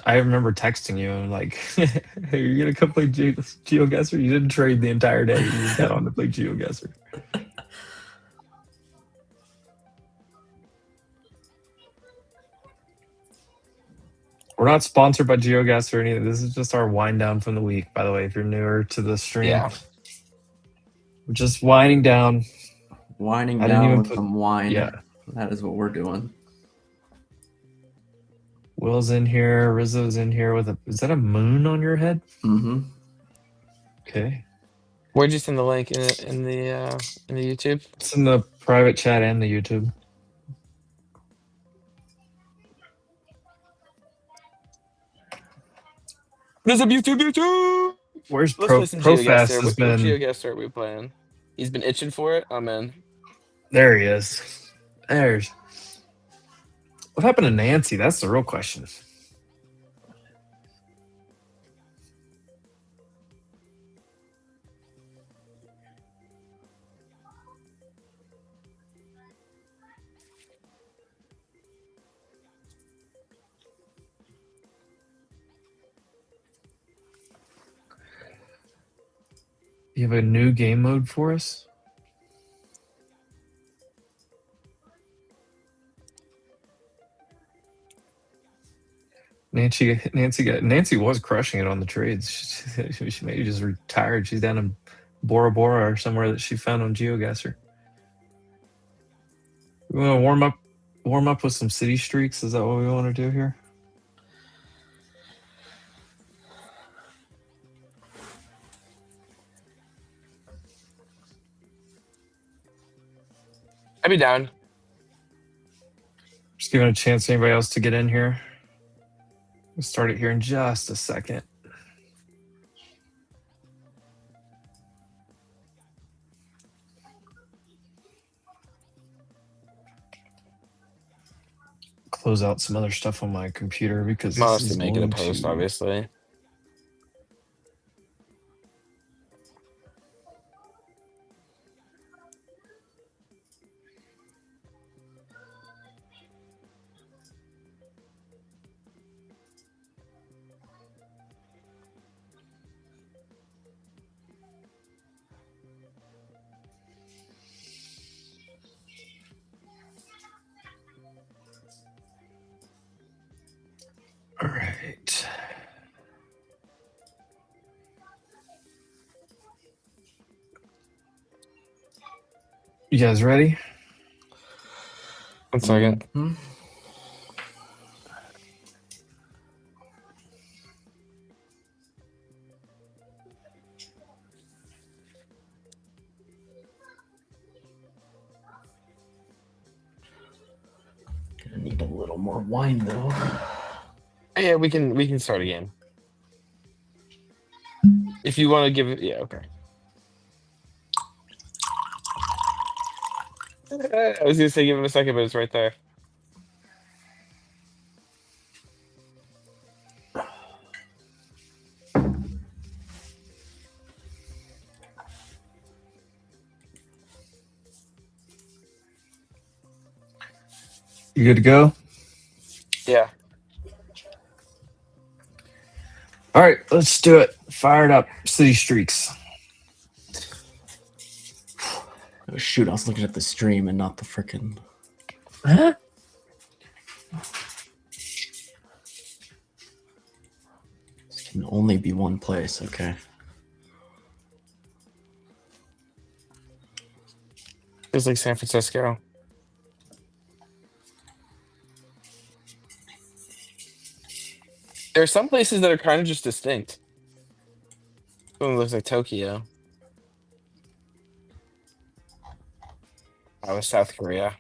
texting you and like, hey, you're gonna come play Geoguessr? You didn't trade the entire day. You just got on to play Geoguessr. We're not sponsored by Geoguessr or anything. This is just our wind down from the week, by the way, if you're newer to the stream. Yeah. We're just winding down. Winding I didn't down even with some wine. Yeah. That is what we're doing. Will's in here. Rizzo's in here with a. Is that a moon on your head? Mm-hmm. Okay. Where'd you send the link in the YouTube? It's in the private chat and the YouTube. There's a YouTube. Where's Let's Pro play some Profast Geoguessr. has What been? Geoguessr are we playing? He's been itching for it. I'm in. There he is. There's. What happened to Nancy? That's the real question. You have a new game mode for us? Nancy was crushing it on the trades. She maybe just retired. She's down in Bora Bora or somewhere that she found on Geoguessr. We want to warm up with some city streaks. Is that what we want to do here? I'd be down. Just giving a chance to anybody else to get in here. We'll start it here in just a second. Close out some other stuff on my computer because Must this is make it a going post, to... obviously. All right. You guys ready? 1 second. Mm-hmm. Gonna need a little more wine though. Yeah, we can start again. If you want to give it, yeah, okay. I was gonna say give him a second, but it's right there. You good to go? Yeah. All right, let's do it. Fire it up. City streaks. Oh, shoot, I was looking at the stream and not the frickin'. Huh? This can only be one place, okay. Feels like San Francisco. There are some places that are kind of just distinct. One looks like Tokyo. That was South Korea.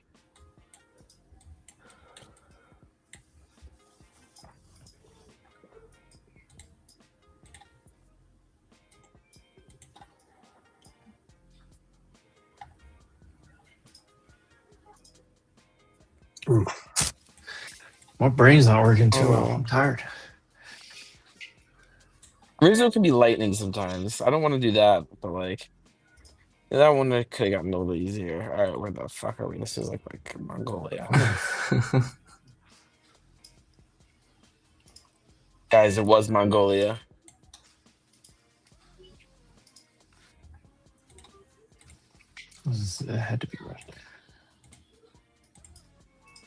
Ooh. My brain's not working too well. I'm tired. Rizzo can be lightning sometimes. I don't want to do that, but like that one could have gotten a little easier. All right, where the fuck are we? This is like Mongolia. Guys, it was Mongolia. It had to be right.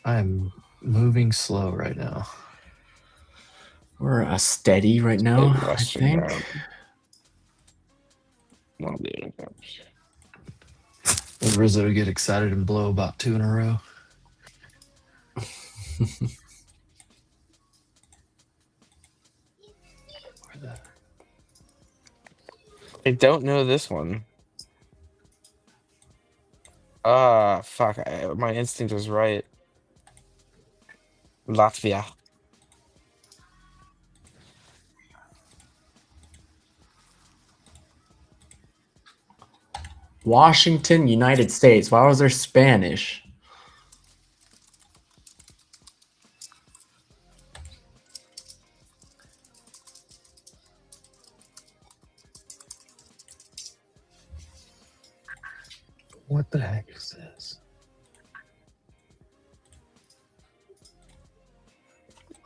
I'm moving slow right now. We're a steady right now, I think. Rizzo to get excited and blow about 2 in a row. I don't know this one. Ah, fuck. My instinct was right. Latvia. Washington, United States. Why was there Spanish? What the heck is this?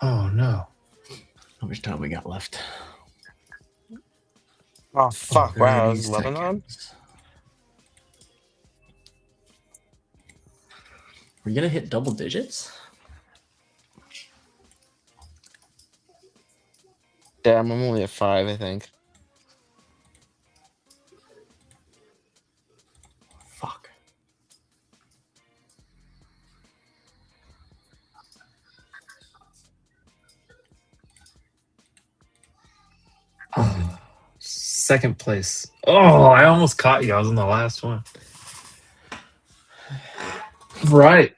Oh no. How much time we got left? Oh fuck! Wow, it was 30 Lebanon. We're gonna hit double digits? Damn, I'm only at 5, I think. Fuck. Second place. Oh, I almost caught you. I was in the last one. Right.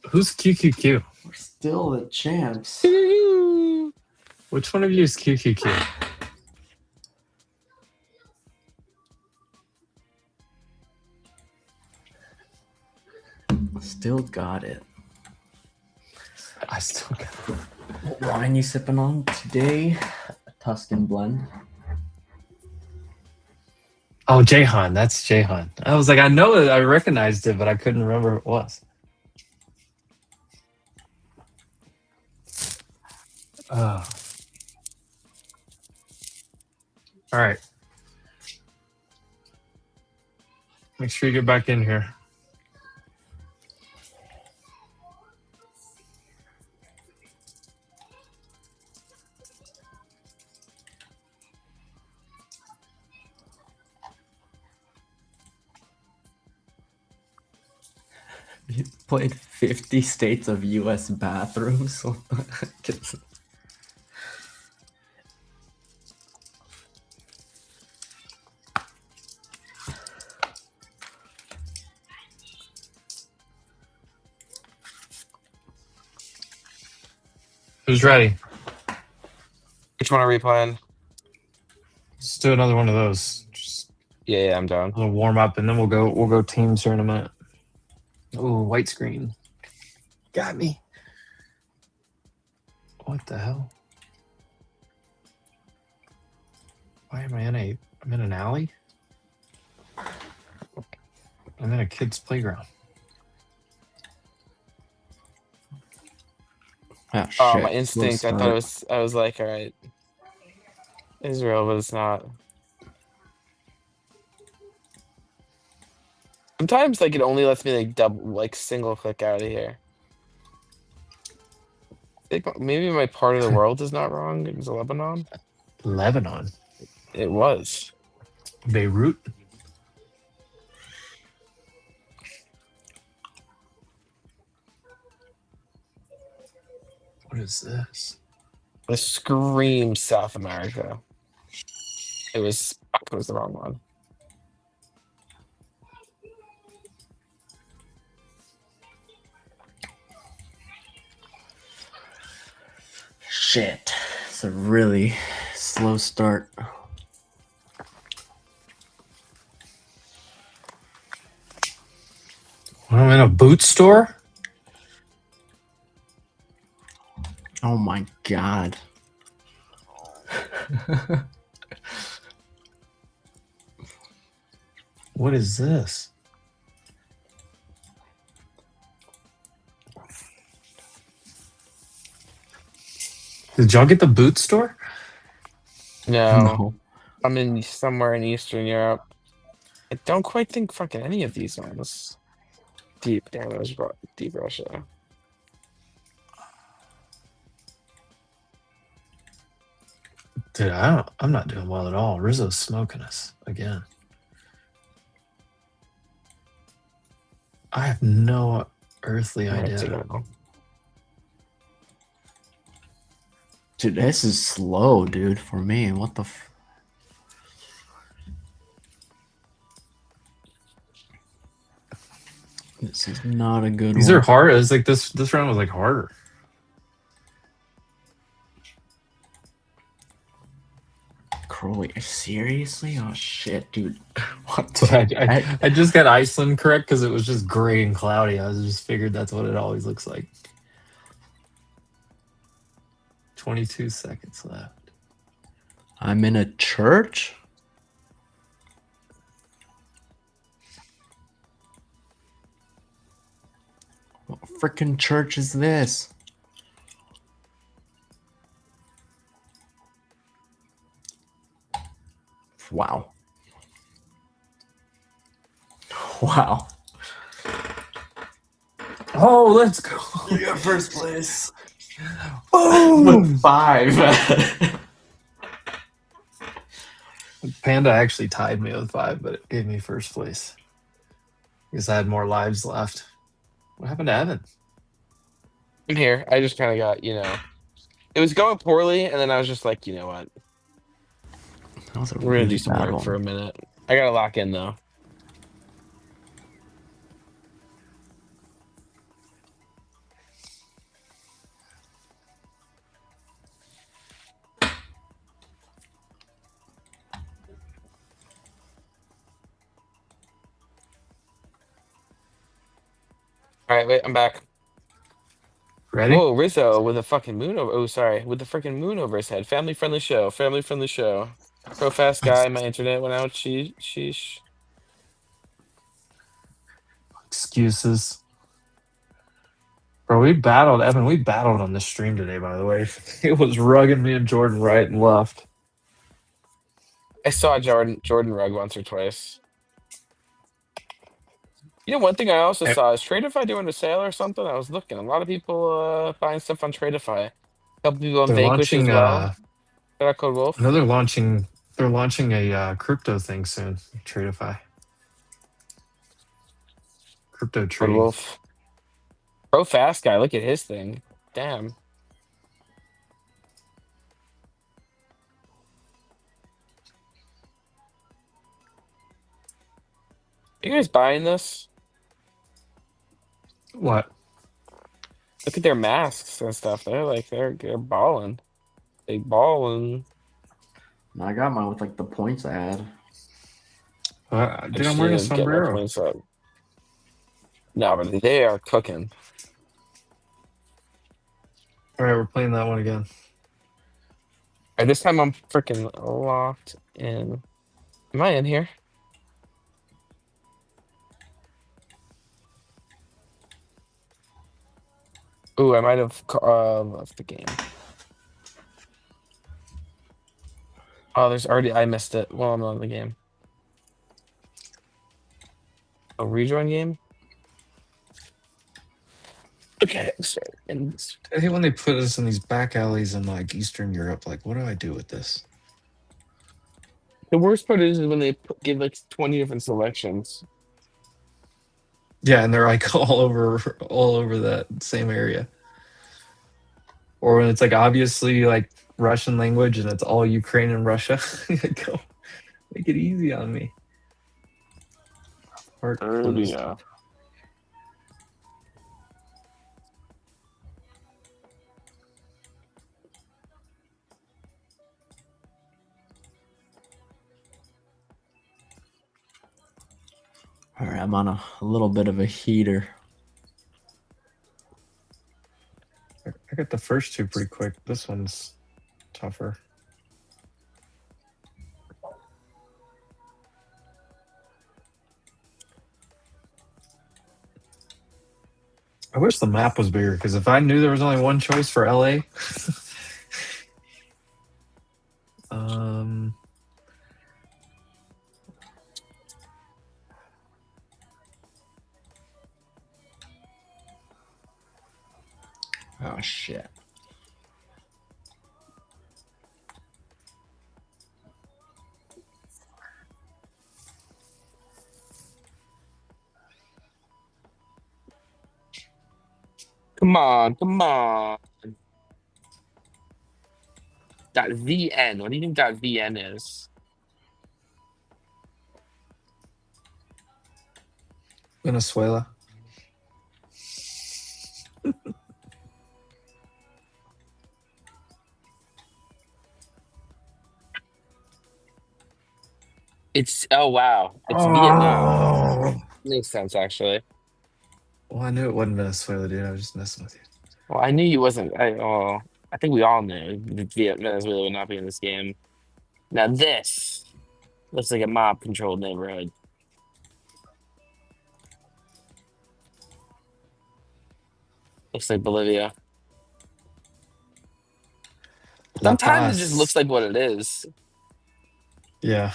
Who's QQQ? We're still the champs. Which one of you is QQQ? Still got it. I still got it. What wine you sipping on today? A Tuscan blend. Oh, Jahan. That's Jahan. I was like, I know it. I recognized it, but I couldn't remember who it was. Oh. All right. Make sure you get back in here. You played 50 states of U.S. bathrooms. What the heck is it? Who's ready? Which one are we playing? Let's do another one of those. Just yeah, I'm down. We'll warm up and then we'll go teams here in a minute. Oh, white screen. Got me. What the hell? Why am I I'm in an alley? I'm in a kid's playground. Ah, Oh, shit. my instinct. I thought it was. I was like, all right, Israel, but it's not. Sometimes, like, it only lets me like single click out of here. I think maybe my part of the world is not wrong. It was Lebanon. Lebanon. It was Beirut. What is this? The Scream South America. It was the wrong one. Shit. It's a really slow start. I'm in a boot store? Oh my god. What is this? Did y'all get the boot store? No. I'm in somewhere in Eastern Europe. I don't quite think fucking any of these ones. Deep, damn, that was deep Russia. Dude, I'm not doing well at all. Rizzo's smoking us again. I have no earthly idea. Dude, this is slow, dude, for me. What the This is not a good These one. are hard. It's like this round was like harder. Crowley, seriously? Oh shit, dude. What So the I just got Iceland correct because it was just gray and cloudy. I just figured that's what it always looks like. 22 seconds left. I'm in a church? What freaking church is this? Wow. Wow. Oh, let's go. You got first place. Boom! With 5. Panda actually tied me with 5, but it gave me first place. Because I had more lives left. What happened to Evan? I'm here. I just kind of got, it was going poorly, and then I was just like, you know what? That was a We're gonna do really some bad work one. for a minute. I gotta lock in though. All right, wait, I'm back. Ready? Whoa, Rizzo with a fucking moon over. Oh, sorry, with the freaking moon over his head. Family friendly show. Family friendly show. Pro fast guy. My internet went out. Sheesh. Excuses. Bro, we battled, Evan. We battled on this stream today, by the way. It was rugging me and Jordan right and left. I saw Jordan rug once or twice. One thing I also saw is Tradify doing a sale or something. I was looking. A lot of people buying stuff on Tradify. A couple people on They're Vanquish as launching well. Shout out Code Wolf. they're launching a crypto thing soon. Tradify. Crypto Code trading. Wolf. Pro fast guy. Look at his thing. Damn. You guys buying this? What? Look at their masks and stuff. They're balling. They balling. I got mine with like the points I had. Dude, I'm wearing a Get my sombrero. points up. No, but they are cooking. All right, we're playing that one again. All right, this time I'm freaking locked in. Am I in here? Ooh, I might have left the game. Oh, I missed it. Well, I'm on the game. A rejoin game? Okay, sorry. I hate when they put us in these back alleys in like Eastern Europe. Like, what do I do with this? The worst part is when they give like 20 different selections. Yeah, and they're like all over that same area. Or when it's like obviously like Russian language and it's all Ukraine and Russia. Go make it easy on me. Heart closed. Yeah. All right, I'm on a little bit of a heater. I got the first two pretty quick. This one's tougher. I wish the map was bigger because if I knew there was only one choice for LA, Oh shit. Come on, come on. .vn. What do you think .vn is? Venezuela. It's wow. It's Vietnam. Makes sense actually. Well, I knew it wasn't Venezuela, dude. I was just messing with you. Well, I knew you wasn't. I think we all knew that Venezuela would not be in this game. Now this looks like a mob-controlled neighborhood. Looks like Bolivia. Sometimes it just looks like what it is. Yeah.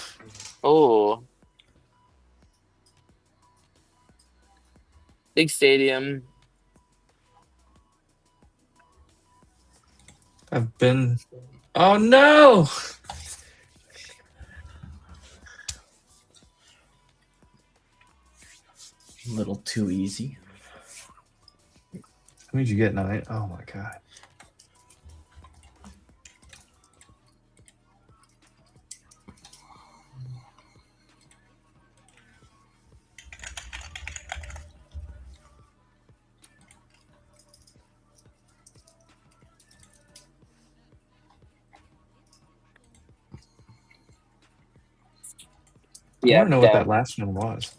Oh. Big stadium. I've been. Oh no! A little too easy. How many did you get, 9? Oh my god. I Yeah, want to know what that last one was.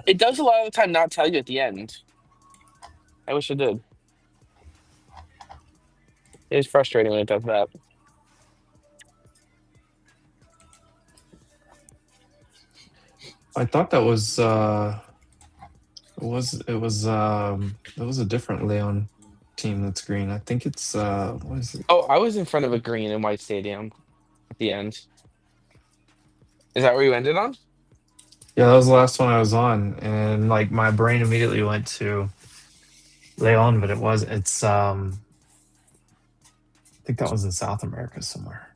It does a lot of the time not tell you at the end. I wish it did. It is frustrating when it does that. I thought that was it was a different Leon team that's green. I think it's what is it? Oh, I was in front of a green and white stadium at the end. Is that where you ended on? Yeah, that was the last one I was on, and like my brain immediately went to Leon, but it's I think that was in South America somewhere.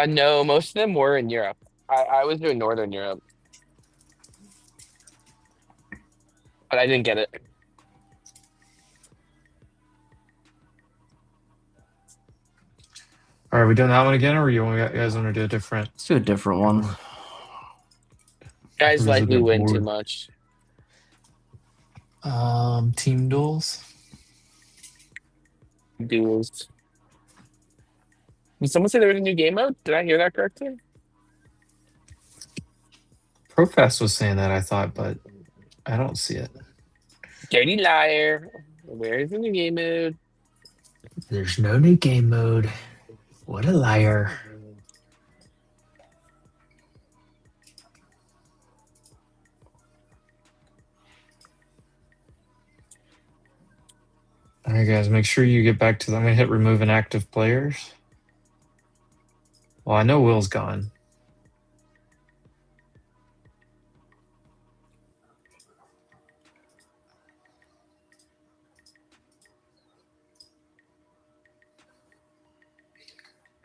No, most of them were in Europe. I was doing Northern Europe. But I didn't get it. All right, are we doing that one again, or you guys want to do a different? Let's do a different one. Guys like we win too much. Team duels. Duels. Did someone say there was a new game mode? Did I hear that correctly? Profast was saying that, I thought, but I don't see it. Dirty liar. Where's the new game mode? There's no new game mode. What a liar. All right, guys, make sure you get back to them. I'm going to hit remove inactive players. Well, I know Will's gone.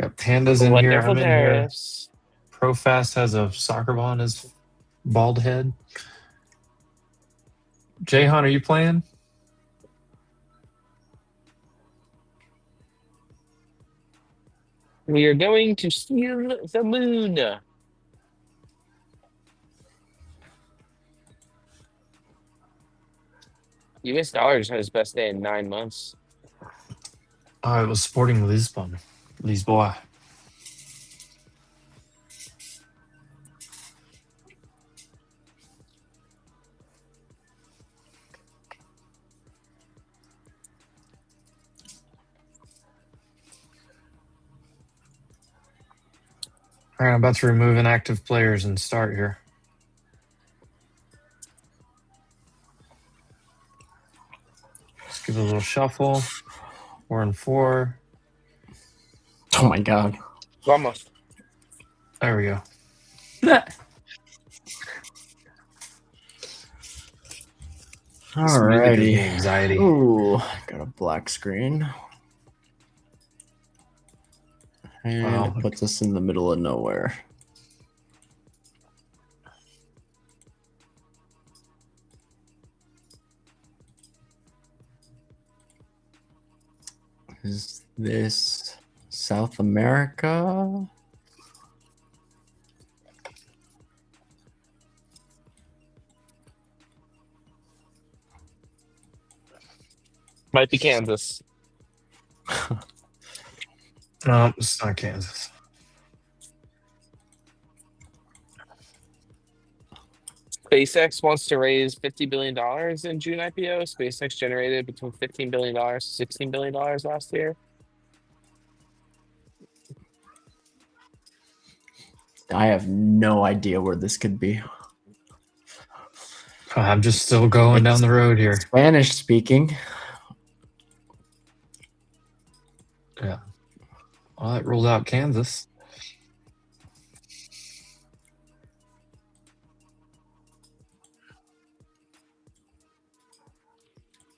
Got Panda's in here. I'm in here. Profast has a soccer ball on his bald head. Jayhan, are you playing? We are going to steal the moon. US dollar just had his best day in 9 months. Oh, it was Sporting Lisbon. Lisboa. All right, I'm about to remove inactive players and start here. Just give it a little shuffle. 4 and 4. Oh my god. Almost. There we go. Alrighty. Anxiety. Ooh, got a black screen. And it puts us in the middle of nowhere. this South America. Might be Kansas. No, it's not Kansas. SpaceX wants to raise $50 billion in June IPO. SpaceX generated between $15 billion to $16 billion last year. I have no idea where this could be. I'm just still going down the road here. Spanish speaking. Yeah. Well, that ruled out Kansas.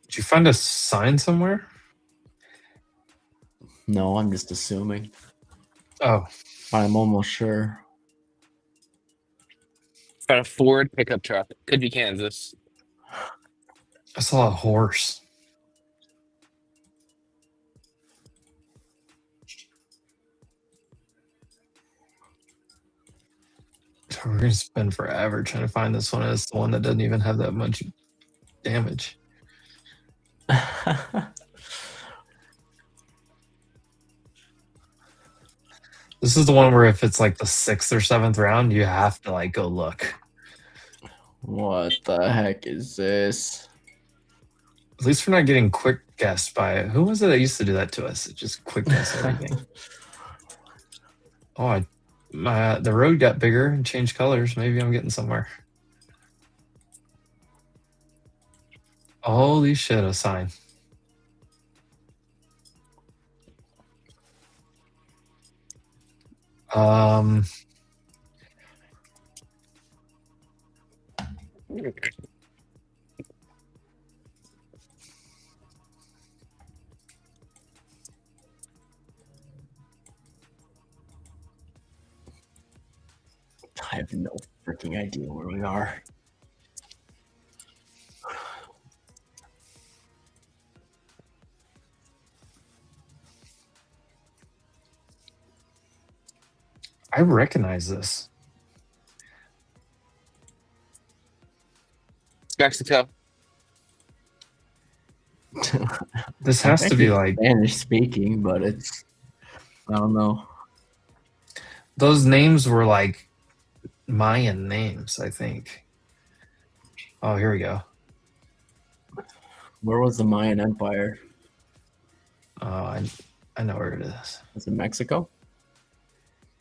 Did you find a sign somewhere? No, I'm just assuming. Oh. I'm almost sure. Got a Ford pickup truck. Could be Kansas. I saw a horse. We're gonna spend forever trying to find this one. It's the one that doesn't even have that much damage. This is the one where if it's like the 6th or 7th round, you have to like go look. What the heck is this? At least we're not getting quick guessed by who was it that used to do that to us? It just quick guess everything. Oh, the road got bigger and changed colors. Maybe I'm getting somewhere. Holy shit, a sign. I have no freaking idea where we are. I recognize this. Mexico. This has to be like Spanish speaking, but it's, I don't know. Those names were like Mayan names, I think. Oh, here we go. Where was the Mayan Empire? Oh, I know where it is. Is it Mexico?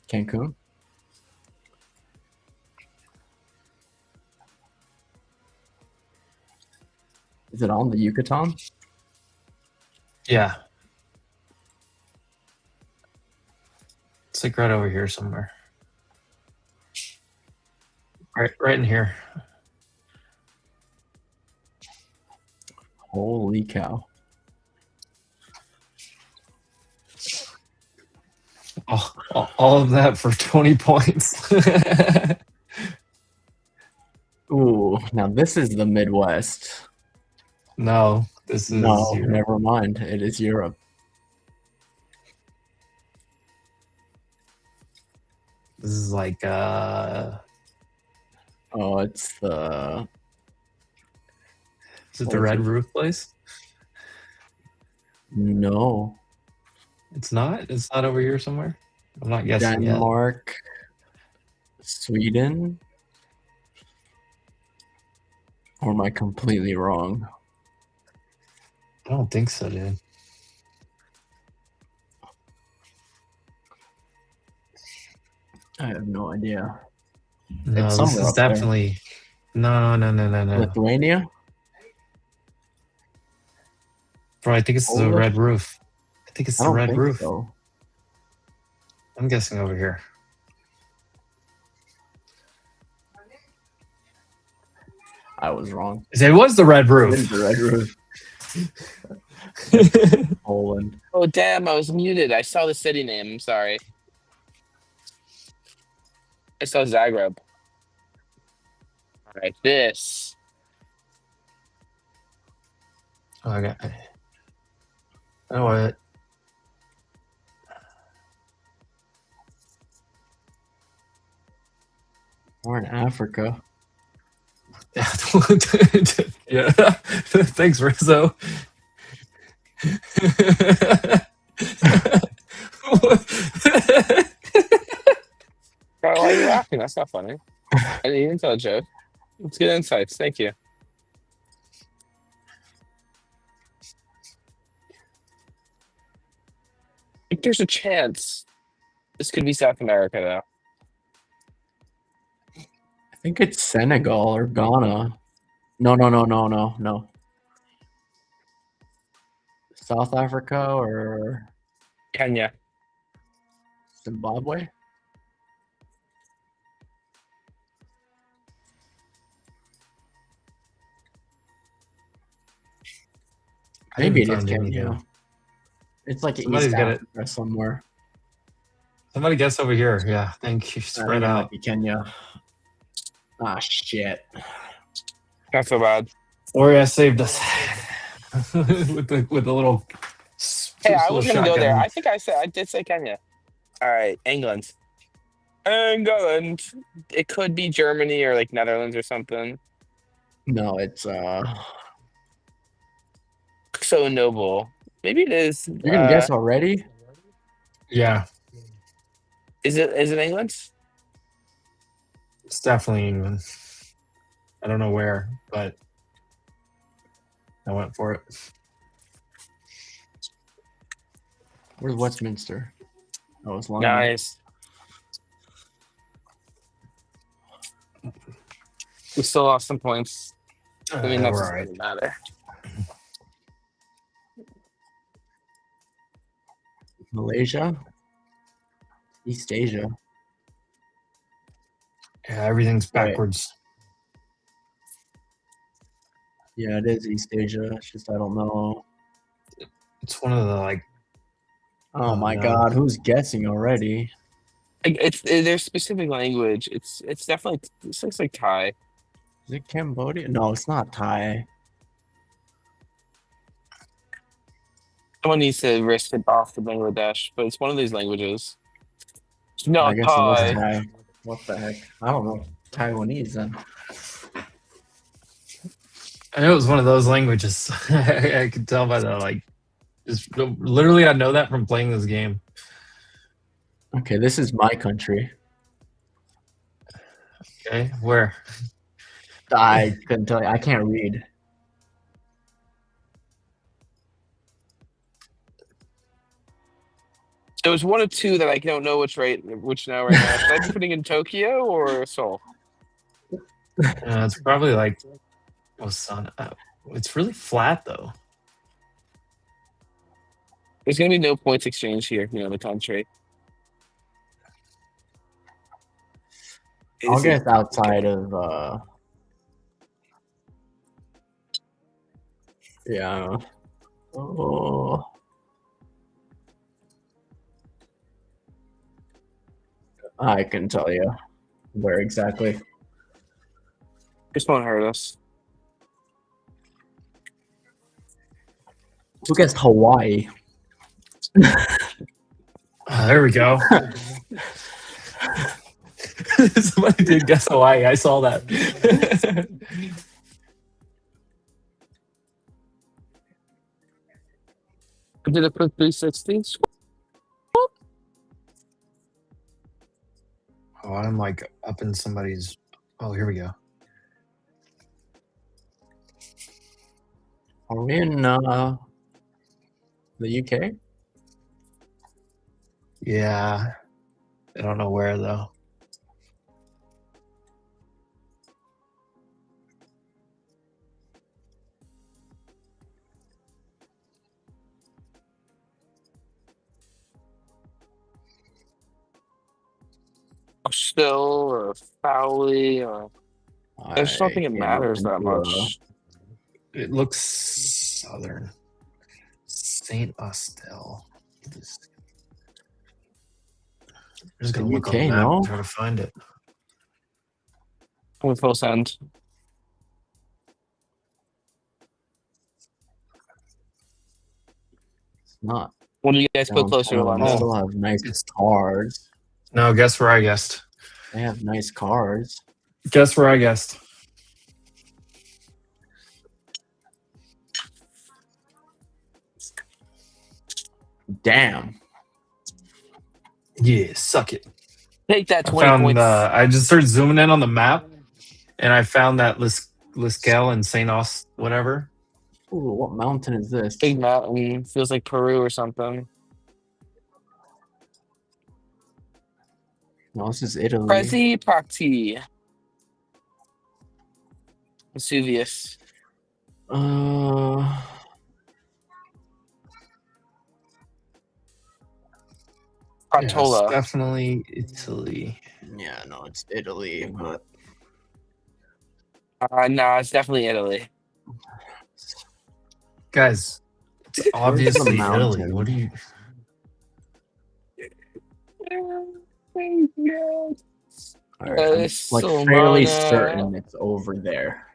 Cancun? Is it on the Yucatan? Yeah. It's like right over here somewhere. Right in here. Holy cow. All of that for 20 points. Ooh, now this is the Midwest. No, this is no, Europe. Never mind. It is Europe. This is like oh, it's the Is it the Red Roof place? No. It's not? It's not over here somewhere? I'm not guessing Denmark, Sweden? Or am I completely wrong? I don't think so, dude. I have no idea. No, this is definitely no. Lithuania? Bro, I think it's the Red Roof. I think it's the Red Roof. So. I'm guessing over here. I was wrong. It was the Red Roof. It is the Red Roof. Poland. Oh, damn, I was muted. I saw the city name. I'm sorry. I saw Zagreb. All right, this. Okay. You know what? Or in Africa. Yeah. Thanks, Rizzo. Why are you laughing? That's not funny. I didn't tell a joke. It's good insights. Thank you. I think there's a chance this could be South America, though. I think it's Senegal or Ghana. No. South Africa or Kenya. Zimbabwe? Maybe it is Kenya. It's like Somebody's East got it. Africa somewhere. Somebody guess over here. Yeah, thank you. Spread It out. might be Kenya. Ah, shit. Not so bad. Oria saved us with the little. Hey, I little was gonna go shotgun. there. I did say Kenya. All right, England. England. It could be Germany or like Netherlands or something. No, it's So noble. Maybe it is. You're gonna guess already? Yeah, Is it England? it's definitely England. I don't know where, but I went for it. Where's Westminster? Oh, it's London. Nice. We still lost some points. I mean, that we're doesn't all right. really matter. Malaysia? East Asia. Yeah, everything's backwards. Yeah, it is East Asia. It's just I don't know. It's one of the like. Oh my god, who's guessing already? It's their specific language. It's definitely this looks like Thai. Is it Cambodia? No, it's not Thai. Someone needs to risk it off to Bangladesh, but it's one of these languages. It's not I guess it was Thai. Thai. What the heck? I don't know. Taiwanese then. I know it was one of those languages. I could tell by the like. Just literally, I know that from playing this game. Okay, this is my country. Okay, where? I couldn't tell you. I can't read. There was one or two that I don't know which now right now. Should I be putting in Tokyo or Seoul? It's probably like Osana. It's really flat though. There's gonna be no points exchange here, the country. I'll guess outside of yeah. Oh. I can tell you where exactly. This won't hurt us. Who guessed Hawaii? There we go. Somebody did guess Hawaii. I saw that. Did it put 360? Oh, I'm like up in somebody's. Oh, here we go. Are we in the UK? Yeah, I don't know where though. Still or Fowley or I just don't think it matters that much. It looks southern. Saint Austell. I'm just gonna look on the map and try to find it. With full send. It's not. What do you guys put closer to They London? still have nice cars. No, guess where I guessed. They have nice cars. Guess where I guessed. Damn. Yeah, suck it. Take that I 20 found. points. I just started zooming in on the map, and I found that Liskel and Saint Aust, whatever. Ooh, what mountain is this? Big mountain. Feels like Peru or something. No, this is Italy. Prezi Prati. Vesuvius. Yeah, it's Pratola. definitely Italy. Yeah, no, it's Italy, but No, it's definitely Italy. Guys, it's where's the obviously Italy. mountain? What do you? All right, I'm like fairly certain it's over there.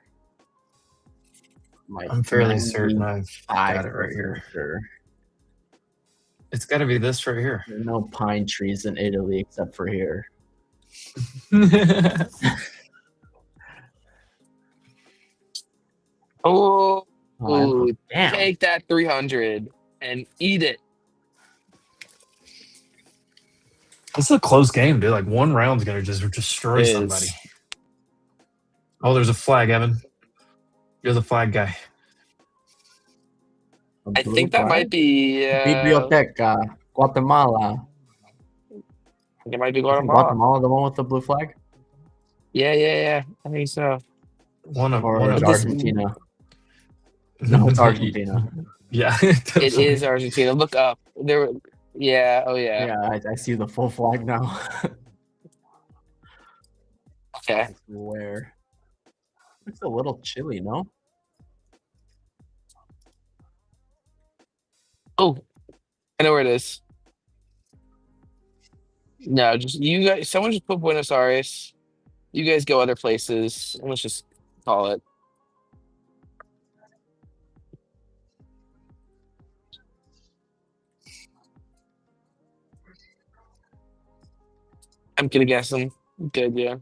Like I'm fairly certain I've got it right here. Sure. It's got to be this right here. There are no pine trees in Italy except for here. Oh, damn. take that 300 and eat it. This is a close game, dude. Like one round's gonna just destroy somebody. Oh, there's a flag, Evan. You're the flag guy. I think that might be Biblioteca, Guatemala. It might be Isn't Guatemala. Guatemala the one with the blue flag? Yeah. I think so. Or is Argentina? No, it's Argentina. Yeah, it is Argentina. Look up. Yeah. Oh yeah. Yeah, I see the full flag now. Okay. Where? It's a little chilly, no? Oh, I know where it is. No, just you guys. Someone just put Buenos Aires. You guys go other places. And let's just call it. I'm gonna guess them. Good, yeah.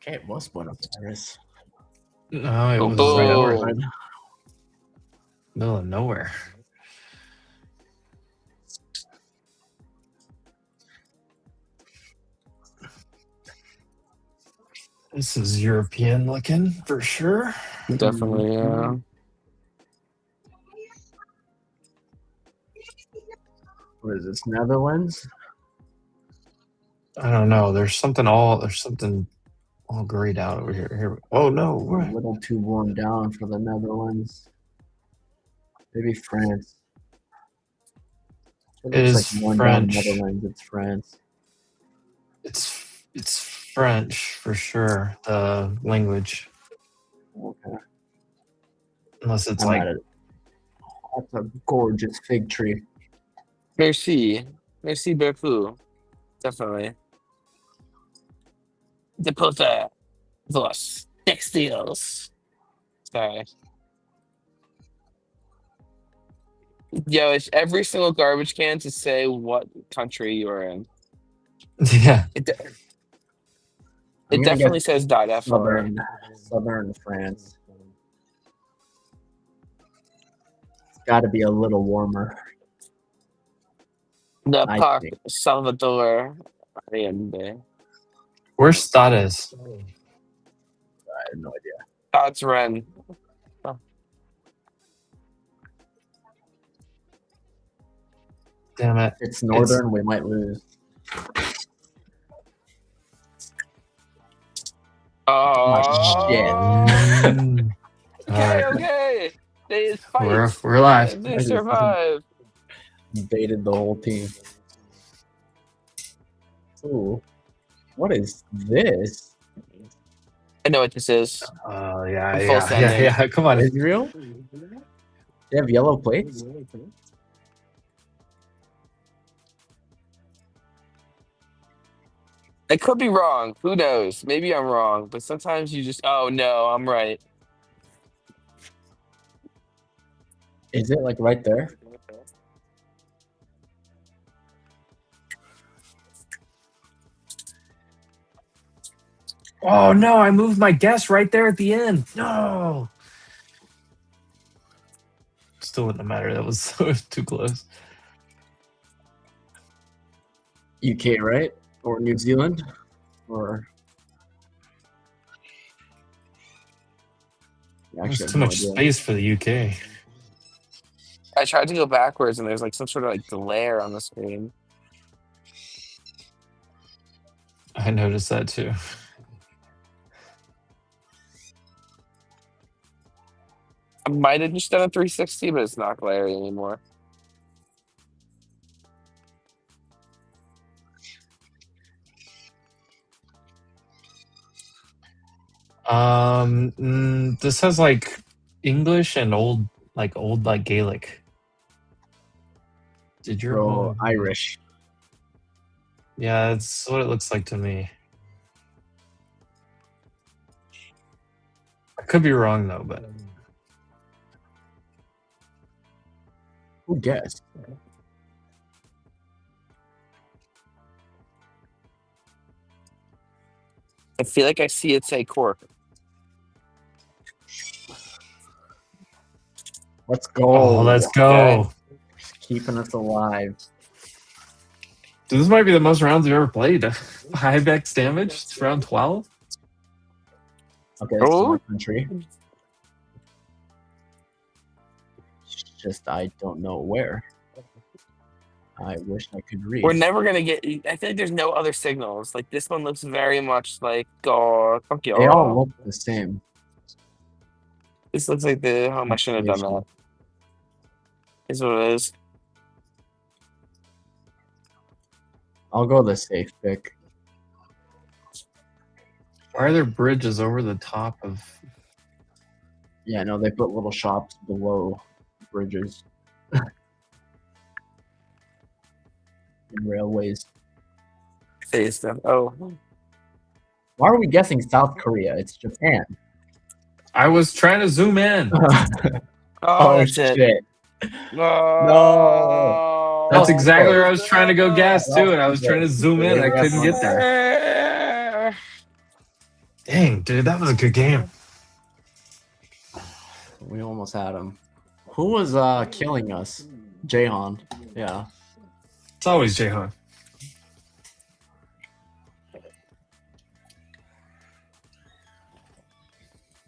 Okay, it was Buenos Aires. No, it was boom. Middle of nowhere. This is European looking for sure. Definitely, yeah. What is this, Netherlands? I don't know. There's something all grayed out over here. Oh no, A little too worn down for the Netherlands. Maybe France. It is like worn French. Down Netherlands. It's France. It's French for sure. The language, Okay. unless it's I'm like at it. That's a gorgeous fig tree. Merci beaucoup. Definitely. Depoter vos textiles. Sorry. Yo, it's every single garbage can to say what country you're in. Yeah. It I'm gonna definitely guess says .fr. Southern France. It's got to be a little warmer. The I Park think. Salvador Allende. Where's Stades? I have no idea. God's Ren. Oh. Damn it. If it's northern, we might lose. Oh, shit. Okay. They fight. We're alive. And they survive. Baited the whole team. Ooh. What is this? I know what this is. Yeah, I'm full sending. yeah. Come on. Israel? They have yellow plates? I could be wrong. Who knows? Maybe I'm wrong. But sometimes you just, oh no, I'm right. Is it like right there? Oh no, I moved my guess right there at the end. No. Still wouldn't have mattered. That was too close. UK, right? Or New Zealand? Or There's too much space for the UK. I tried to go backwards and there's like some sort of like glare on the screen. I noticed that too. I might have just done a 360, but it's not glaring anymore. This has like English and old Gaelic. Did your Irish? Yeah, that's what it looks like to me. I could be wrong though, but who guessed? I feel like I see it say Cork. Let's go. Oh, let's go. Okay. Keeping us alive. Dude, this might be the most rounds I've ever played. 5x damage? It's round 12? Okay, that's my country. It's just I don't know where. I wish I could read. We're never gonna get. I feel like there's no other signals. Like this one looks very much like God. Fuck you. They all look the same. This looks like the. Oh, I shouldn't have done that. Is what it is. I'll go the safe pick. Why are there bridges over the top of? Yeah, no, they put little shops below bridges. And railways. Oh. Why are we guessing South Korea? It's Japan. I was trying to zoom in. Oh shit. No. That's exactly where I was trying to go gas too, and I was trying to zoom in. I couldn't get there. Dang, dude, that was a good game. We almost had him. Who was killing us? Jahan. Yeah. It's always Jahan.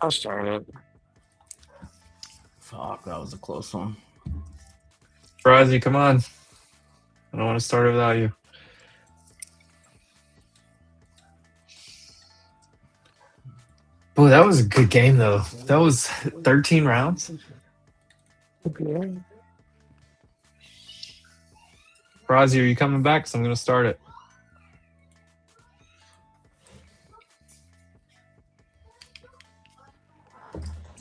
I'll start it. Fuck, that was a close one. Frazzy, come on. I don't want to start it without you. Boy, that was a good game, though. That was 13 rounds. Okay. Frazzy, are you coming back? So I'm going to start it.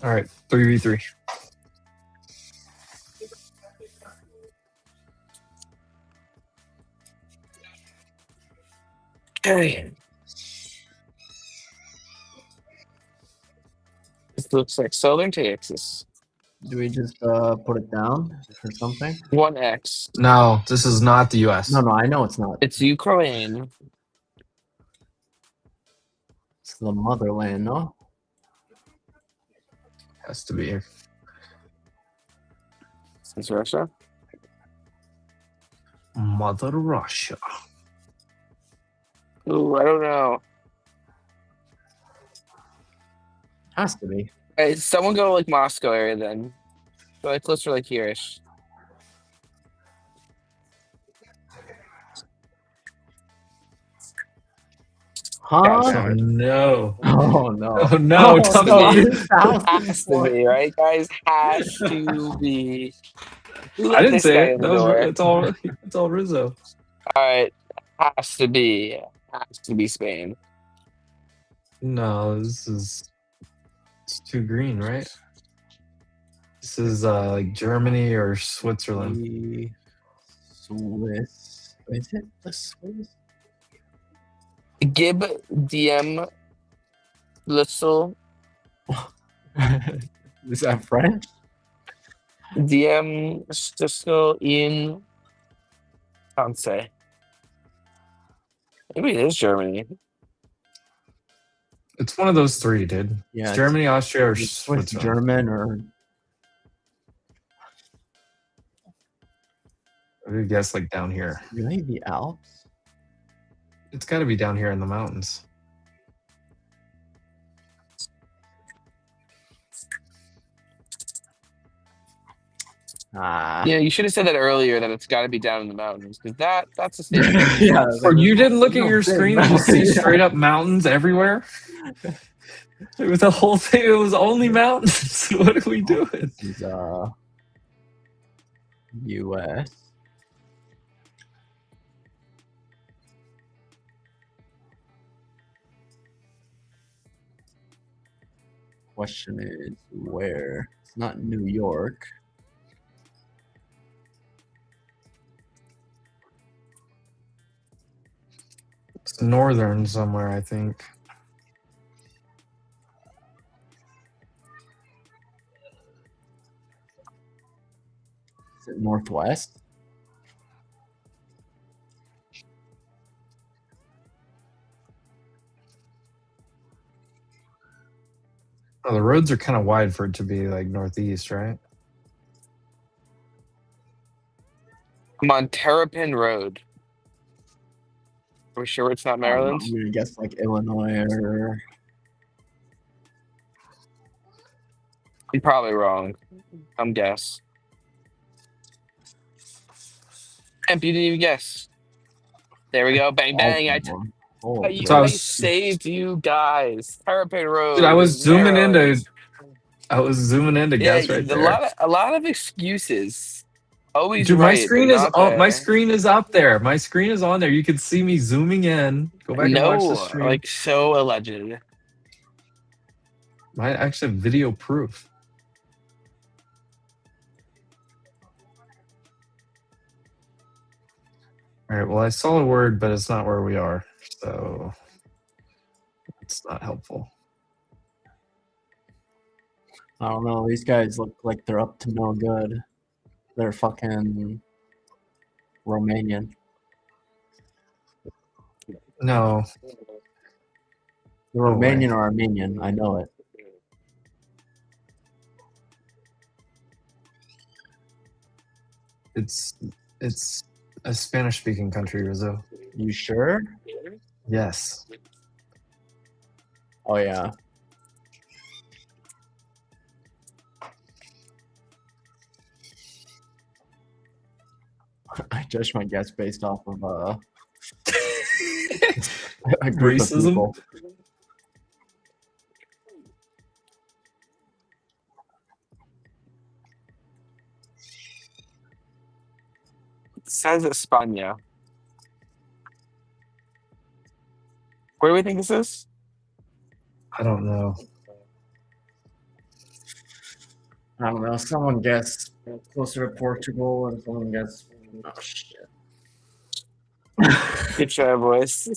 All right, 3v3. Okay. This looks like Southern Texas. Do we just put it down or something? 1x. No, this is not the U.S. No, I know it's not. It's Ukraine. It's the motherland, no? Has to be. It's Russia. Mother Russia. Ooh, I don't know. Has to be. Hey, someone go like Moscow area then. Go like closer like here-ish. Huh? Oh, no. Oh, no. Oh, no. Has to be, right, guys? Has to be. I didn't say it. It's all Rizzo. All right. Has to be. Has to be Spain. No, it's too green, right? This is like Germany or Switzerland. Swiss. Is it the Swiss? Gib DM Little. Is that French? DM Cisco in Francais. Maybe it is Germany. It's one of those three, dude. Yeah, It's it's Germany, Austria, or Swiss, Switzerland. German, or I would guess like down here. really the Alps. It's got to be down here in the mountains. Yeah, you should have said that earlier. That it's got to be down in the mountains because that's a statement. Yeah, Or you didn't look at your big screen and just see mountain. straight up mountains everywhere? It was the whole thing. It was only mountains. What are we doing? This is U.S. Question is where? It's not New York. It's northern somewhere, I think. Is it Northwest? Oh, the roads are kind of wide for it to be like northeast, right? I'm on Terrapin Road. Are we sure it's not Maryland? I'm gonna guess like Illinois or. I'm probably wrong. I'm guess. Temp, you didn't even guess. There we go. Bang bang. I saved you guys. Terrapin Road. Dude, I was zooming in Maryland. to guess right there. A lot of excuses. Always Dude, right, my screen is not up. there. My screen is up there. My screen is on there. You can see me zooming in. Go back and watch the stream. Like so alleged. Might actually have video proof. All right. Well, I saw a word, but it's not where we are, so it's not helpful. I don't know. These guys look like they're up to no good. They're fucking Romanian. No. They're Romanian or Armenian. I know it. It's a Spanish-speaking country, Rizzo. You sure? Yes. Oh yeah. I judge my guess based off of a group of Racism? people. It says España. Where do we think this is? I don't know. I don't know. Someone guessed closer to Portugal, and someone guessed. Oh shit! Good try, boys.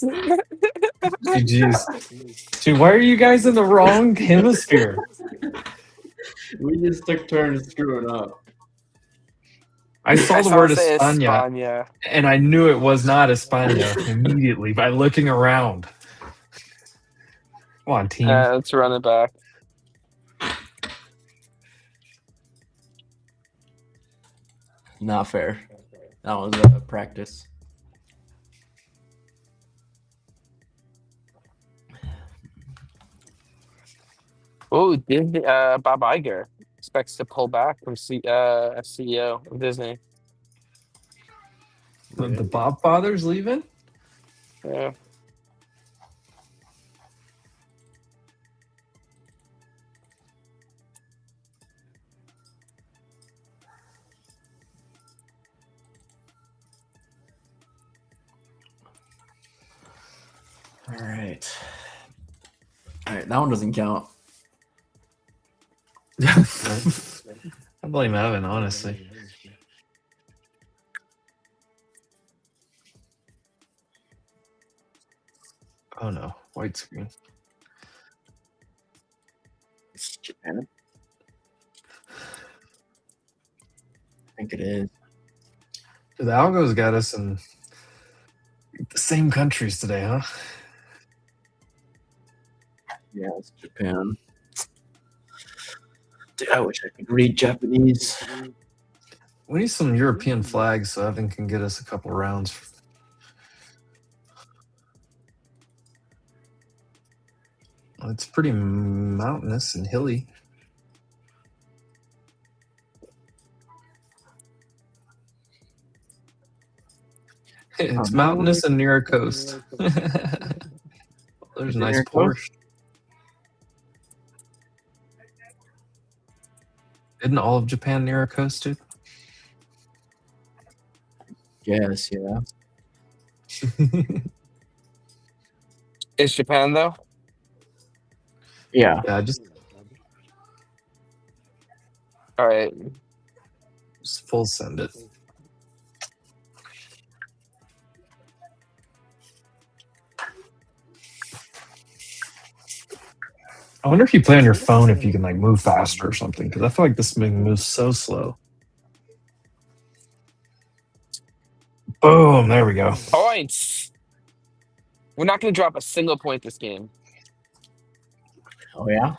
Jeez. Dude, why are you guys in the wrong hemisphere? We just took turns screwing up. I saw the word say España, and I knew it was not España immediately by looking around. Come on, team. Let's run it back. Not fair. That was a practice. Oh, Disney, Bob Iger expects to pull back from as CEO of Disney. The Bob Father's leaving? Yeah. All right. All right, that one doesn't count. I blame Evan, honestly. Oh no, white screen. It's Japan. I think it is. The algos got us in the same countries today, huh? Yeah, it's Japan. Dude, I wish I could read Japanese. We need some European flags so Evan can get us a couple rounds. It's pretty mountainous and hilly. It's mountainous and near a coast. There's a nice Porsche. Isn't all of Japan near a coast, dude? Yes, yeah. Is Japan though? Yeah. Yeah, just all right. Just full send it. I wonder if you play on your phone if you can like move faster or something, because I feel like this thing moves so slow. Boom! There we go. Points. We're not going to drop a single point this game. Oh yeah.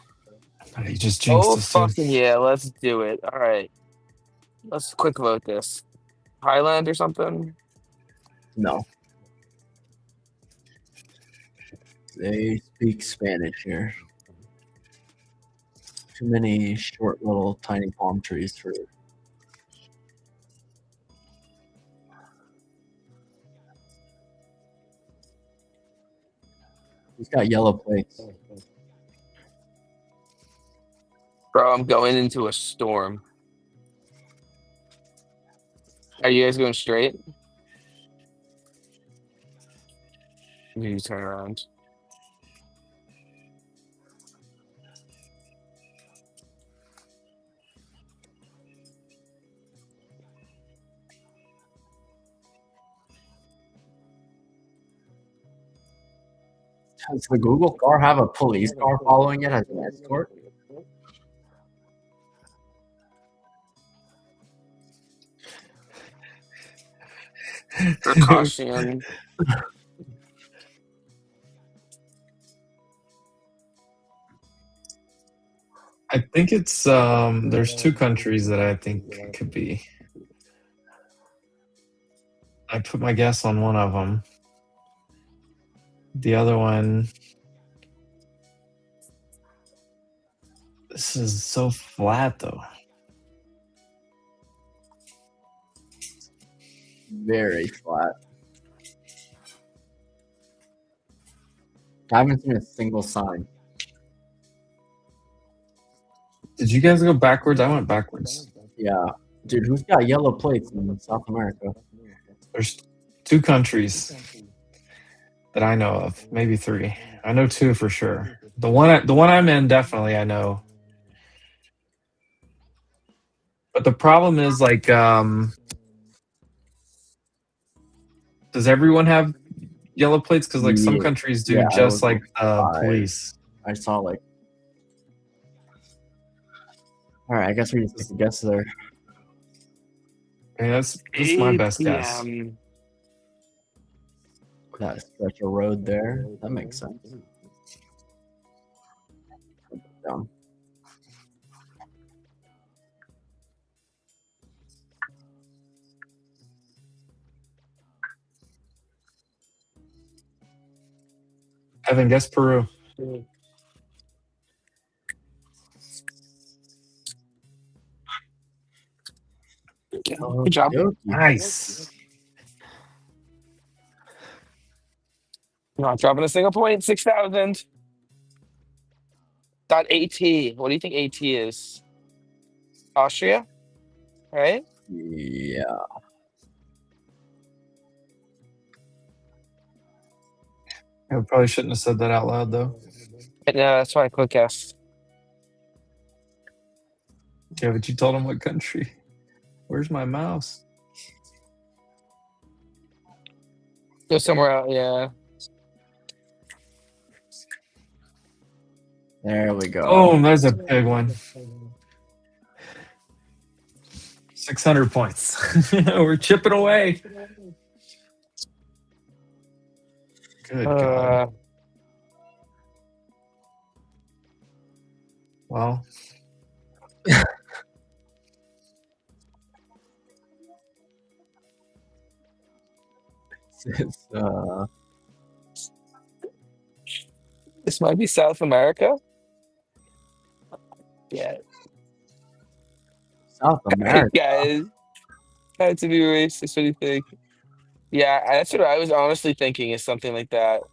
You just jinxed us, dude. Fucking yeah! Let's do it. All right. Let's quick vote this. Thailand or something? No. They speak Spanish here. Too many short little tiny palm trees for He's got yellow plates. Bro, I'm going into a storm. Are you guys going straight? You turn around. Does the Google car have a police car following it as an escort? Precaution. I think it's there's two countries that I think it could be. I put my guess on one of them. The other one, this is so flat though. Very flat. I haven't seen a single sign. Did you guys go backwards? I went backwards. Yeah. Dude, who's got yellow plates in South America? There's two countries that I know of, maybe three. I know two for sure. The one I'm in, definitely I know. But the problem is like, does everyone have yellow plates? Because like some countries do, just like police. I saw like. All right, I guess we just take a guess there. Yeah, that's my best guess. That stretch of road there. That makes sense. Down. Evan, guess Peru. Good job. Nice. Not dropping a single point. 6,000. .at. What do you think AT is? Austria? Right? Yeah. I probably shouldn't have said that out loud though. No, that's why I quick guessed. Yeah, but you told him what country. Where's my mouse? Go somewhere out, yeah. There we go. Oh, there's a big one. 600 points. We're chipping away. Good God. Well, It's, This might be South America. Yeah. South America. Guys, had to be racist. What do you think? Yeah, that's what I was honestly thinking is something like that.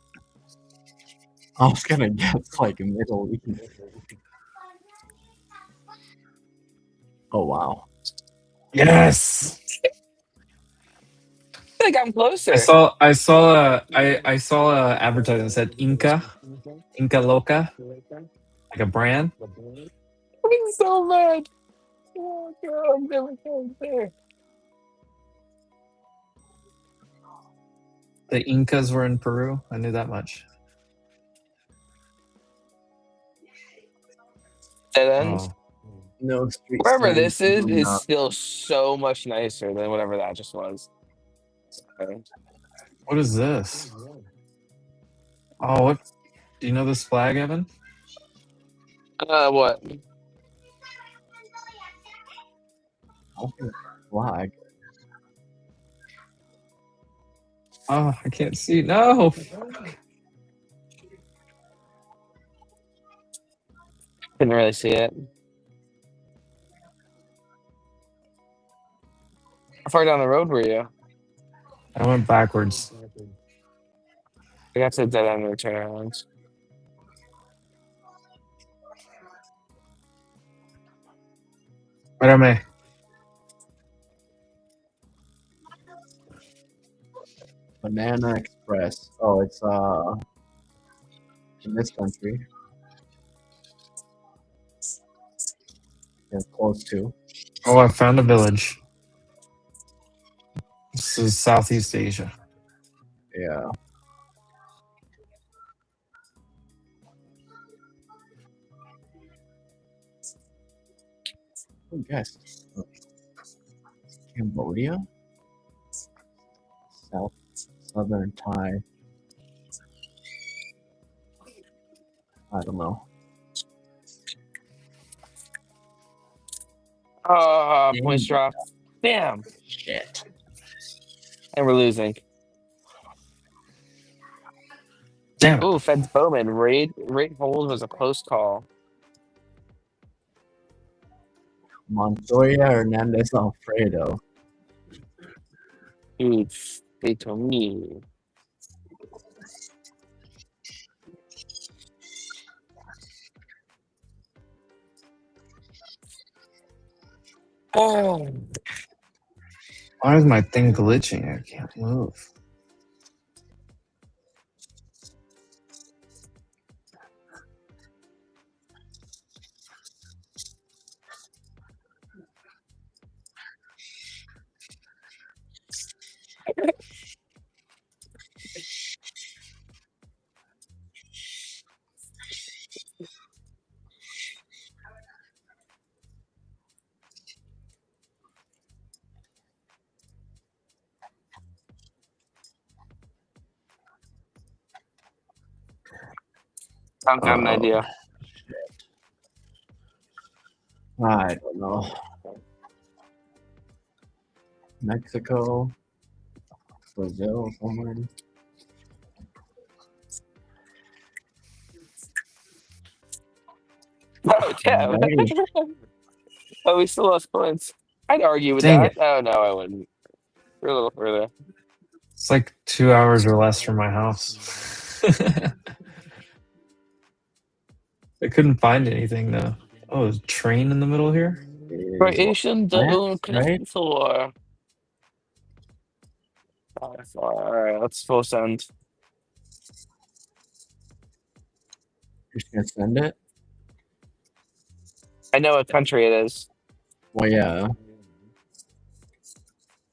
I was gonna guess like Middle East. Oh wow. yes. I think I'm closer. I saw a advertisement that said Inca Loca, like a brand. I'm so mad. Oh god, I'm never going there. The Incas were in Peru. I knew that much. Dead end. Oh. No street. Wherever signs, this is no nothing. still so much nicer than whatever that just was. Okay. What is this? Oh, what? Do you know this flag, Evan? What? Flag. Oh, I can't see. No. Couldn't really see it. How far down the road were you? I went backwards. I got to dead end return around. Espérame. Banana Express. Oh, it's in this country. It's close to. Oh, I found a village. This is Southeast Asia. Yeah. Oh, guess. Cambodia? Southern Thai. I don't know. Points drop. Damn. Shit. And we're losing. Damn. Ooh, Feds Bowman. Rate hold was a close call. Montoya Hernandez Alfredo. Dude, they told me. Oh. Why is my thing glitching? I can't move. I don't have an idea. I don't know. Mexico, Brazil, somewhere. Oh, damn. Oh, we still lost points. I'd argue with Dang that. it. Oh, no, I wouldn't. We're a little further. It's like 2 hours or less from my house. I couldn't find anything though. Oh, there's a train in the middle here? Croatian de France, right? Kniffelor. Alright, let's full send. You're just gonna send it? I know what country it is. Well, yeah.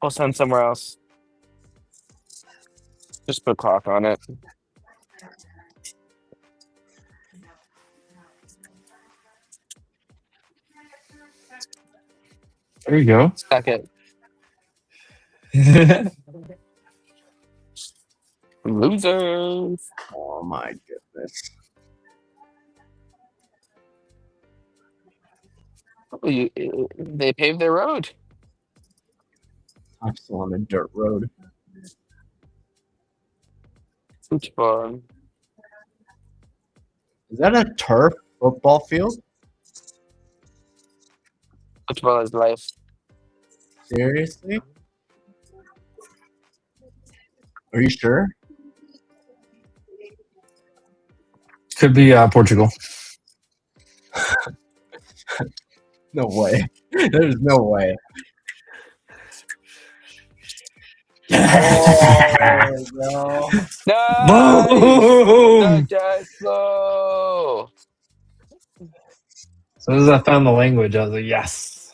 We'll send somewhere else. Just put clock on it. There you go. Stack it. Losers. Oh my goodness. They paved their road. I'm still on a dirt road. Football. Is that a turf football field? Football is life. Seriously? Are you sure? Could be Portugal. No way. There's no way. Oh, no. Nice! Boom! Nice flow! As soon as I found the language, I was like, yes.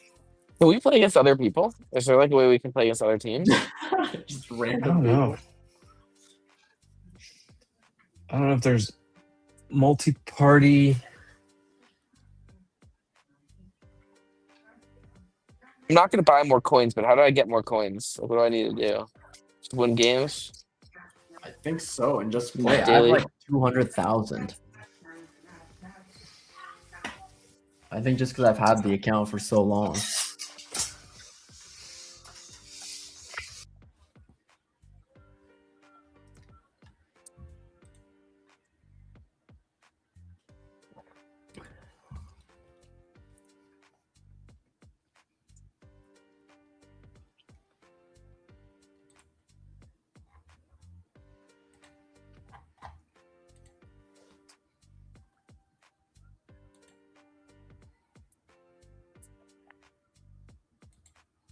Can we play against other people? Is there like a way we can play against other teams? Just I random don't know. I don't know if there's multi-party. I'm not going to buy more coins, but how do I get more coins? Like, what do I need to do? Just win games? I think so, and just play. I have Daily. like 200,000. I think just because I've had the account for so long.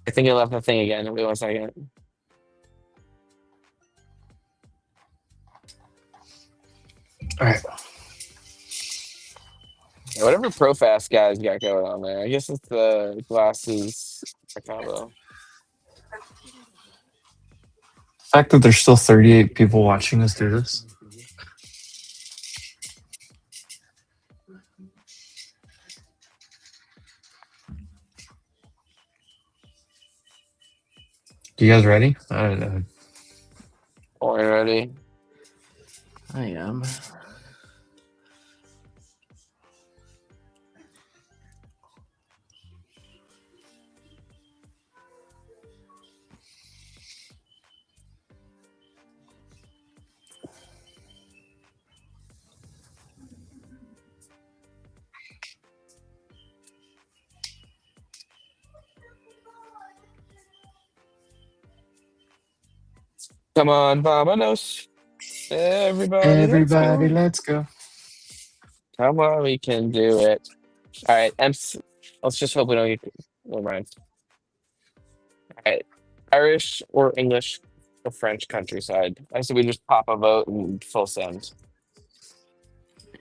I think I left the thing again. Wait 1 second. All right. Yeah, whatever ProFast guys got going on there. I guess it's the glasses combo. The fact that there's still 38 people watching us do this. You guys ready? I don't know. Already. I am. Come on, vamonos. Everybody, Let's go. Come on, we can do it. All right, let's just hope we don't get never mind. All right, Irish or English or French countryside. I said we just pop a vote and full send.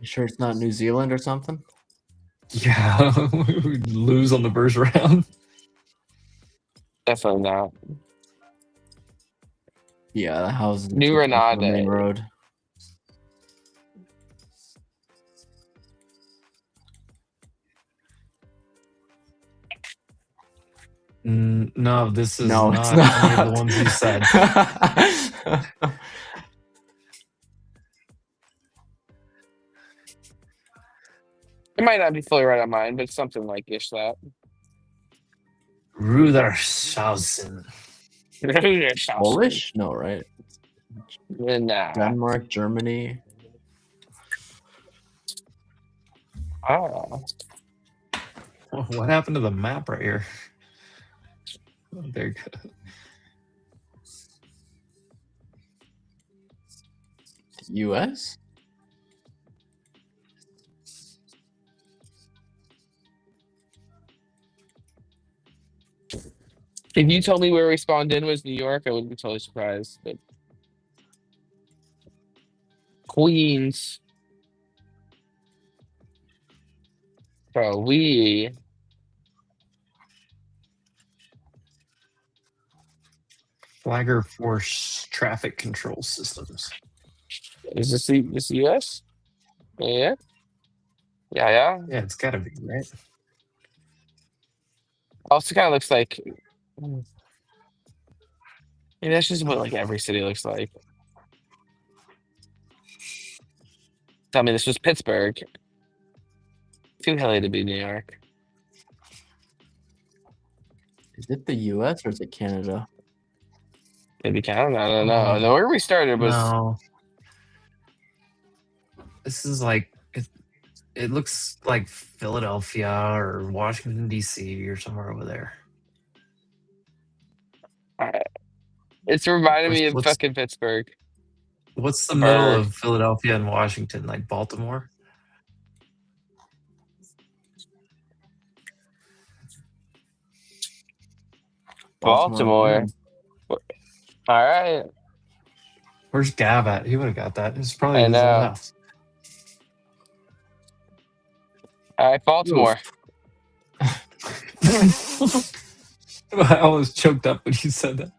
You sure it's not New Zealand or something? Yeah, we would lose on the first round. Definitely not. Yeah, the house is New main Renate. road. No, this is No, not, it's any of not. the ones you said. It might not be fully right on mine, but something like ish that. Rudershausen. Polish? No, right? Nah. Denmark, Germany. Oh. What happened to the map right here? Oh, there you go. US? If you told me where we spawned in was New York, I would be totally surprised. But Queens. So we Flagger Force Traffic Control Systems. is this US? Yeah. Yeah. Yeah, it's gotta be, right? Also kind of looks like that's just what like every city looks like. Tell me this was Pittsburgh. Too hilly to be New York. Is it the U.S. or is it Canada? Maybe Canada. I don't know. The where we started was No. This is like it looks like Philadelphia or Washington D.C. or somewhere over there. it's reminding me of What's fucking Pittsburgh. what's the middle of Philadelphia and Washington? Like Baltimore? Baltimore. All right. Where's Gav at? He would have got that. It's probably I his old know. house. All right, Baltimore. I almost choked up when you said that.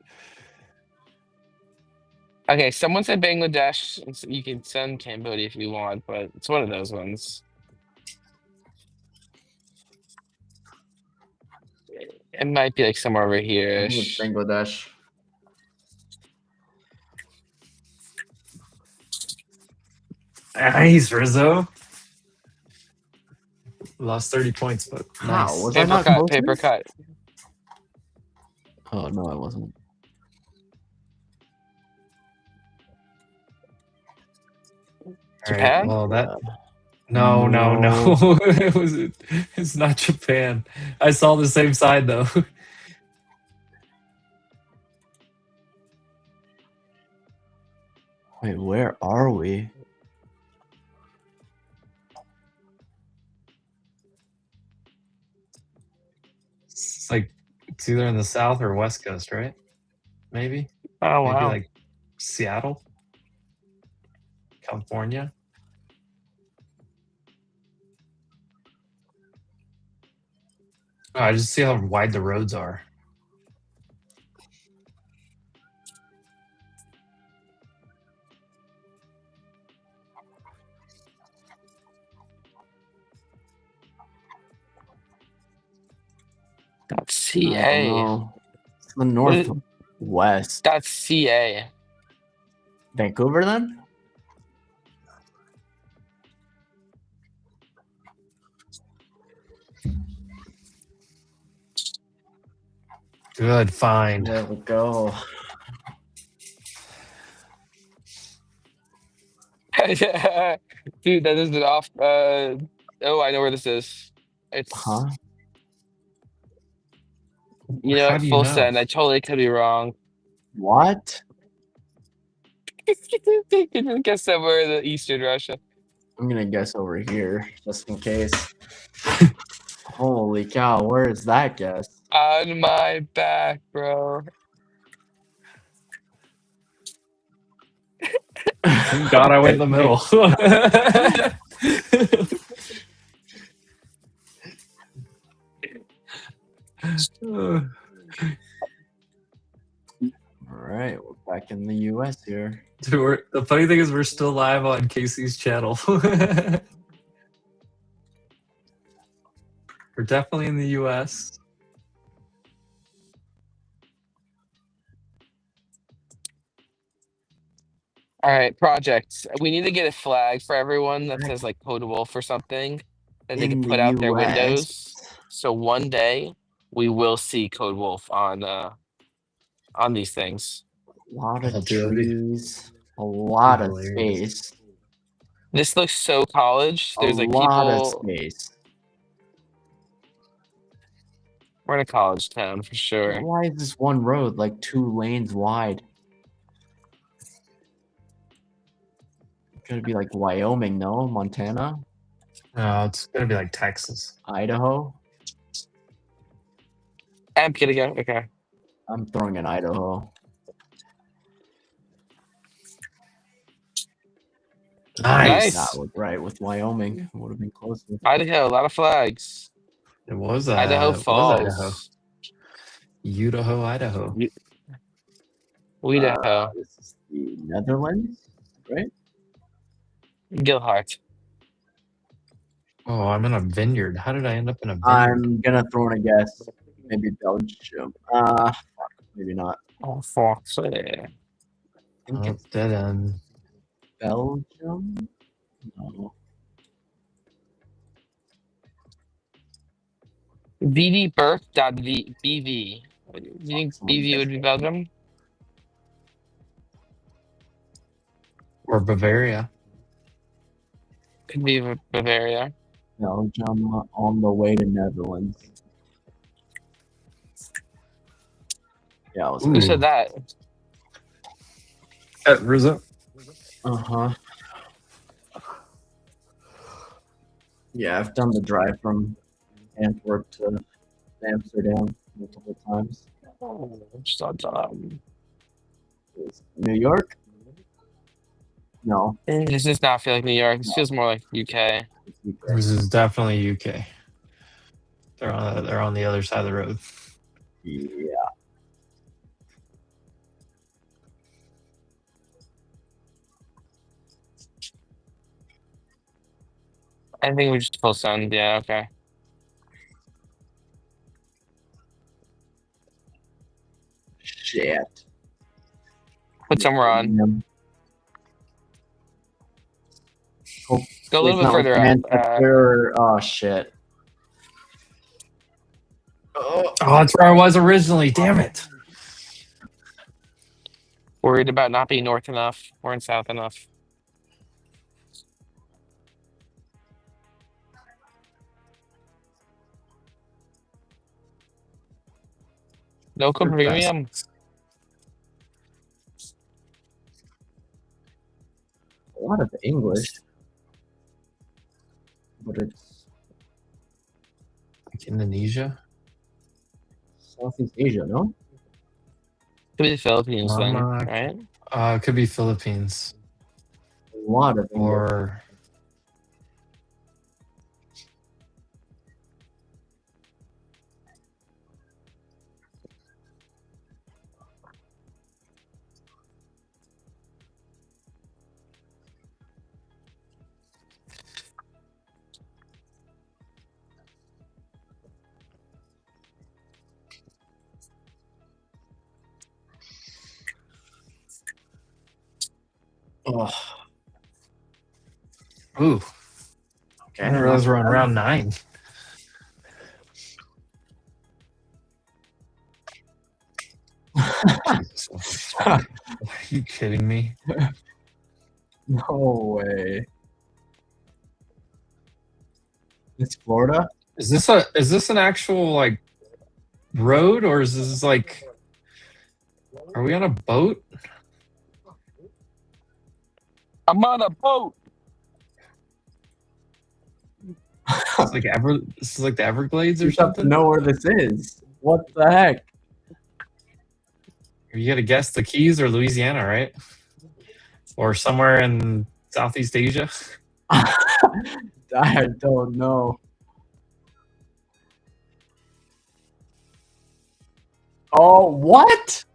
Okay, someone said Bangladesh. You can send Cambodia if you want, but it's one of those ones. It might be like somewhere over here. Bangladesh. Nice, Rizzo. Lost 30 points, but How? nice. Was I not close? Paper cut. Oh no, I wasn't. Japan? Well, that no. It's not Japan. I saw the same side though. Wait, where are we? It's like it's either in the South or West Coast, right? Maybe. Oh Maybe wow. like Seattle, California. Oh, I just see how wide the roads are. That's I don't CA. know. It's the northwest. That's CA. Vancouver then? Good find. There we go. Dude, that isn't off. Oh, I know where this is. It's you know How what? do you Full know? send. I totally could be wrong. What? Guess somewhere in the Eastern Russia. I'm gonna guess over here, just in case. Holy cow, where is that guess? On my back, bro. Thank God I went in the middle. All right, we're back in the U.S. here. Dude, the funny thing is we're still live on Casey's channel. We're definitely in the US. All right, projects. We need to get a flag for everyone that says like Code Wolf or something that they In can the put out their US. windows. So one day we will see Code Wolf on these things. A lot of dude, that'd be- trees, a lot of hilarious. space, This looks so college. There's a like lot of people. space. We're in a college town for sure. Why is this one road like 2 lanes wide? Gonna be like Wyoming, no? Montana? No, it's gonna be like Texas. Idaho? I'm gonna go. Okay. I'm throwing in Idaho. Nice. That was right with Wyoming. Would have been closer. Idaho, a lot of flags. It was Idaho it was Falls. Idaho. Idaho, Idaho. Idaho. This is the Netherlands, right? Gilhart. Oh, I'm in a vineyard. How did I end up in a vineyard? I'm gonna throw in a guess. Maybe Belgium. Maybe not. Oh, fuck. I think it's dead end. Belgium. No. VDBirth.BV. Do you think BV would be Belgium? Or Bavaria. Could be Bavaria. Belgium on the way to Netherlands. Yeah, Who said that? Rizzo. Uh-huh. Yeah, I've done the drive from Antwerp to Amsterdam multiple times. New York? No. This does not feel like New York. This feels more like UK. This is definitely UK. They're on the other side of the road. Yeah. I think we just full send. Yeah, okay. Shit. Put somewhere on. Go a little bit further up. Oh, shit. Oh, that's where I was originally. Damn it. Worried about not being north enough or in south enough. Local premium. A lot of English. But it's like Indonesia? Southeast Asia, no? Could be the Philippines then, right? Could be Philippines. A lot of English. Or oh. Ooh. Okay. I didn't realize we're on round 9. Are you kidding me? No way. It's Florida? Is this an actual like road, or is this like, are we on a boat? I'm on a boat. This is like the Everglades or You have something? to know where this is. What the heck? You got to guess the Keys or Louisiana, right? Or somewhere in Southeast Asia? I don't know. Oh, what?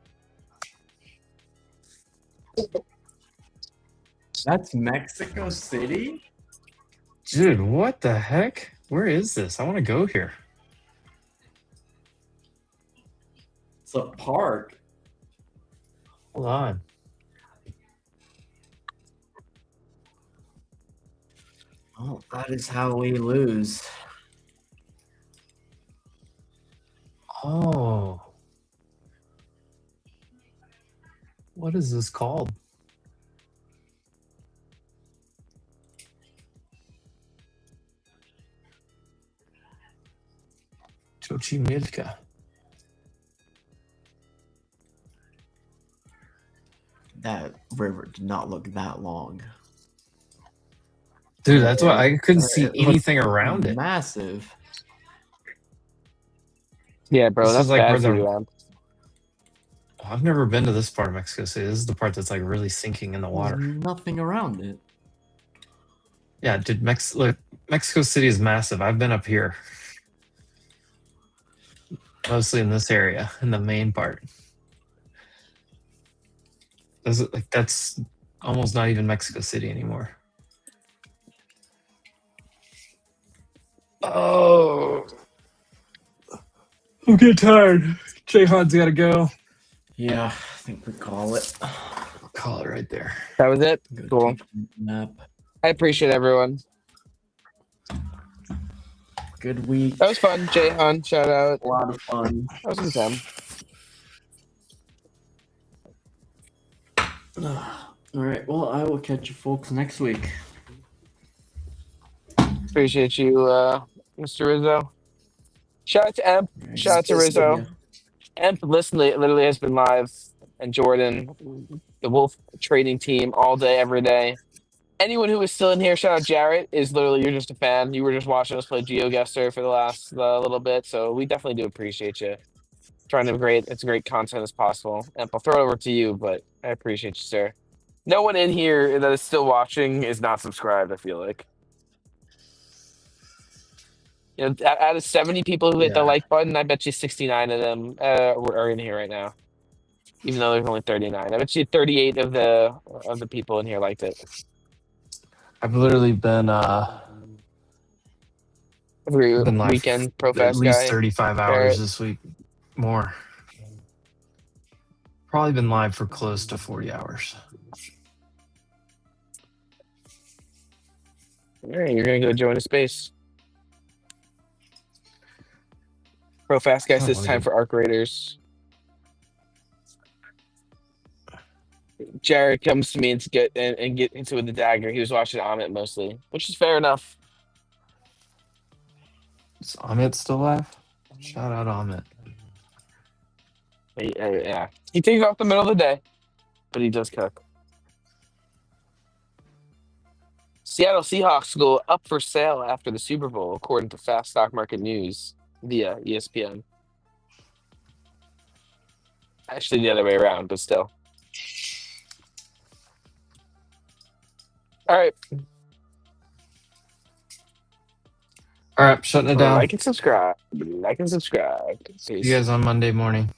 That's Mexico City? Dude, what the heck? Where is this? I want to go here. It's a park. Hold on. Oh, that is how we lose. Oh. What is this called? Xochimilca. That river did not look that long. Dude, that's why I couldn't see anything around it. Massive. Yeah, bro, This that's is like bad where for the- you. I've never been to this part of Mexico City. This is the part that's like really sinking in the water. There's nothing around it. Yeah, dude, look, Mexico City is massive. I've been up here. Mostly in this area, in the main part. That's almost not even Mexico City anymore. Oh. I'm getting tired. Jay Hod's got to go. Yeah, I think we call it. I'll call it right there. That was it? Cool. Map. I appreciate everyone. Good week. That was fun. Jayhan, shout out. A lot of fun. That was a good time. All right. Well, I will catch you folks next week. Appreciate you, Mr. Rizzo. Shout out to Emp. Right, Shout out to nice seeing Rizzo. Emp literally has been live, and Jordan, the Wolf trading team, all day, every day. Anyone who is still in here, shout out Jarrett, is literally, you're just a fan. You were just watching us play Geoguessr for the last little bit, so we definitely do appreciate you. Trying to have as great content as possible. Emp, I'll throw it over to you, but I appreciate you, sir. No one in here that is still watching is not subscribed, I feel like. You know, out of 70 people who hit the like button, I bet you 69 of them are in here right now. Even though there's only 39. I bet you 38 of the people in here liked it. I've literally been every like weekend ProFast at least guy. 35 hours this week. More. Probably been live for close to 40 hours. All right, you're gonna go join a space. ProFast guy says time for Arc Raiders. Jared comes to me and get into with the dagger. He was watching Amit mostly, which is fair enough. Is Amit still live? Shout out Amit. Yeah, he takes off the middle of the day, but he does cook. Seattle Seahawks go up for sale after the Super Bowl, according to Fast Stock Market News via ESPN. Actually, the other way around, but still. All right. All right, shutting it down. Like and subscribe. Like and subscribe. See you guys on Monday morning.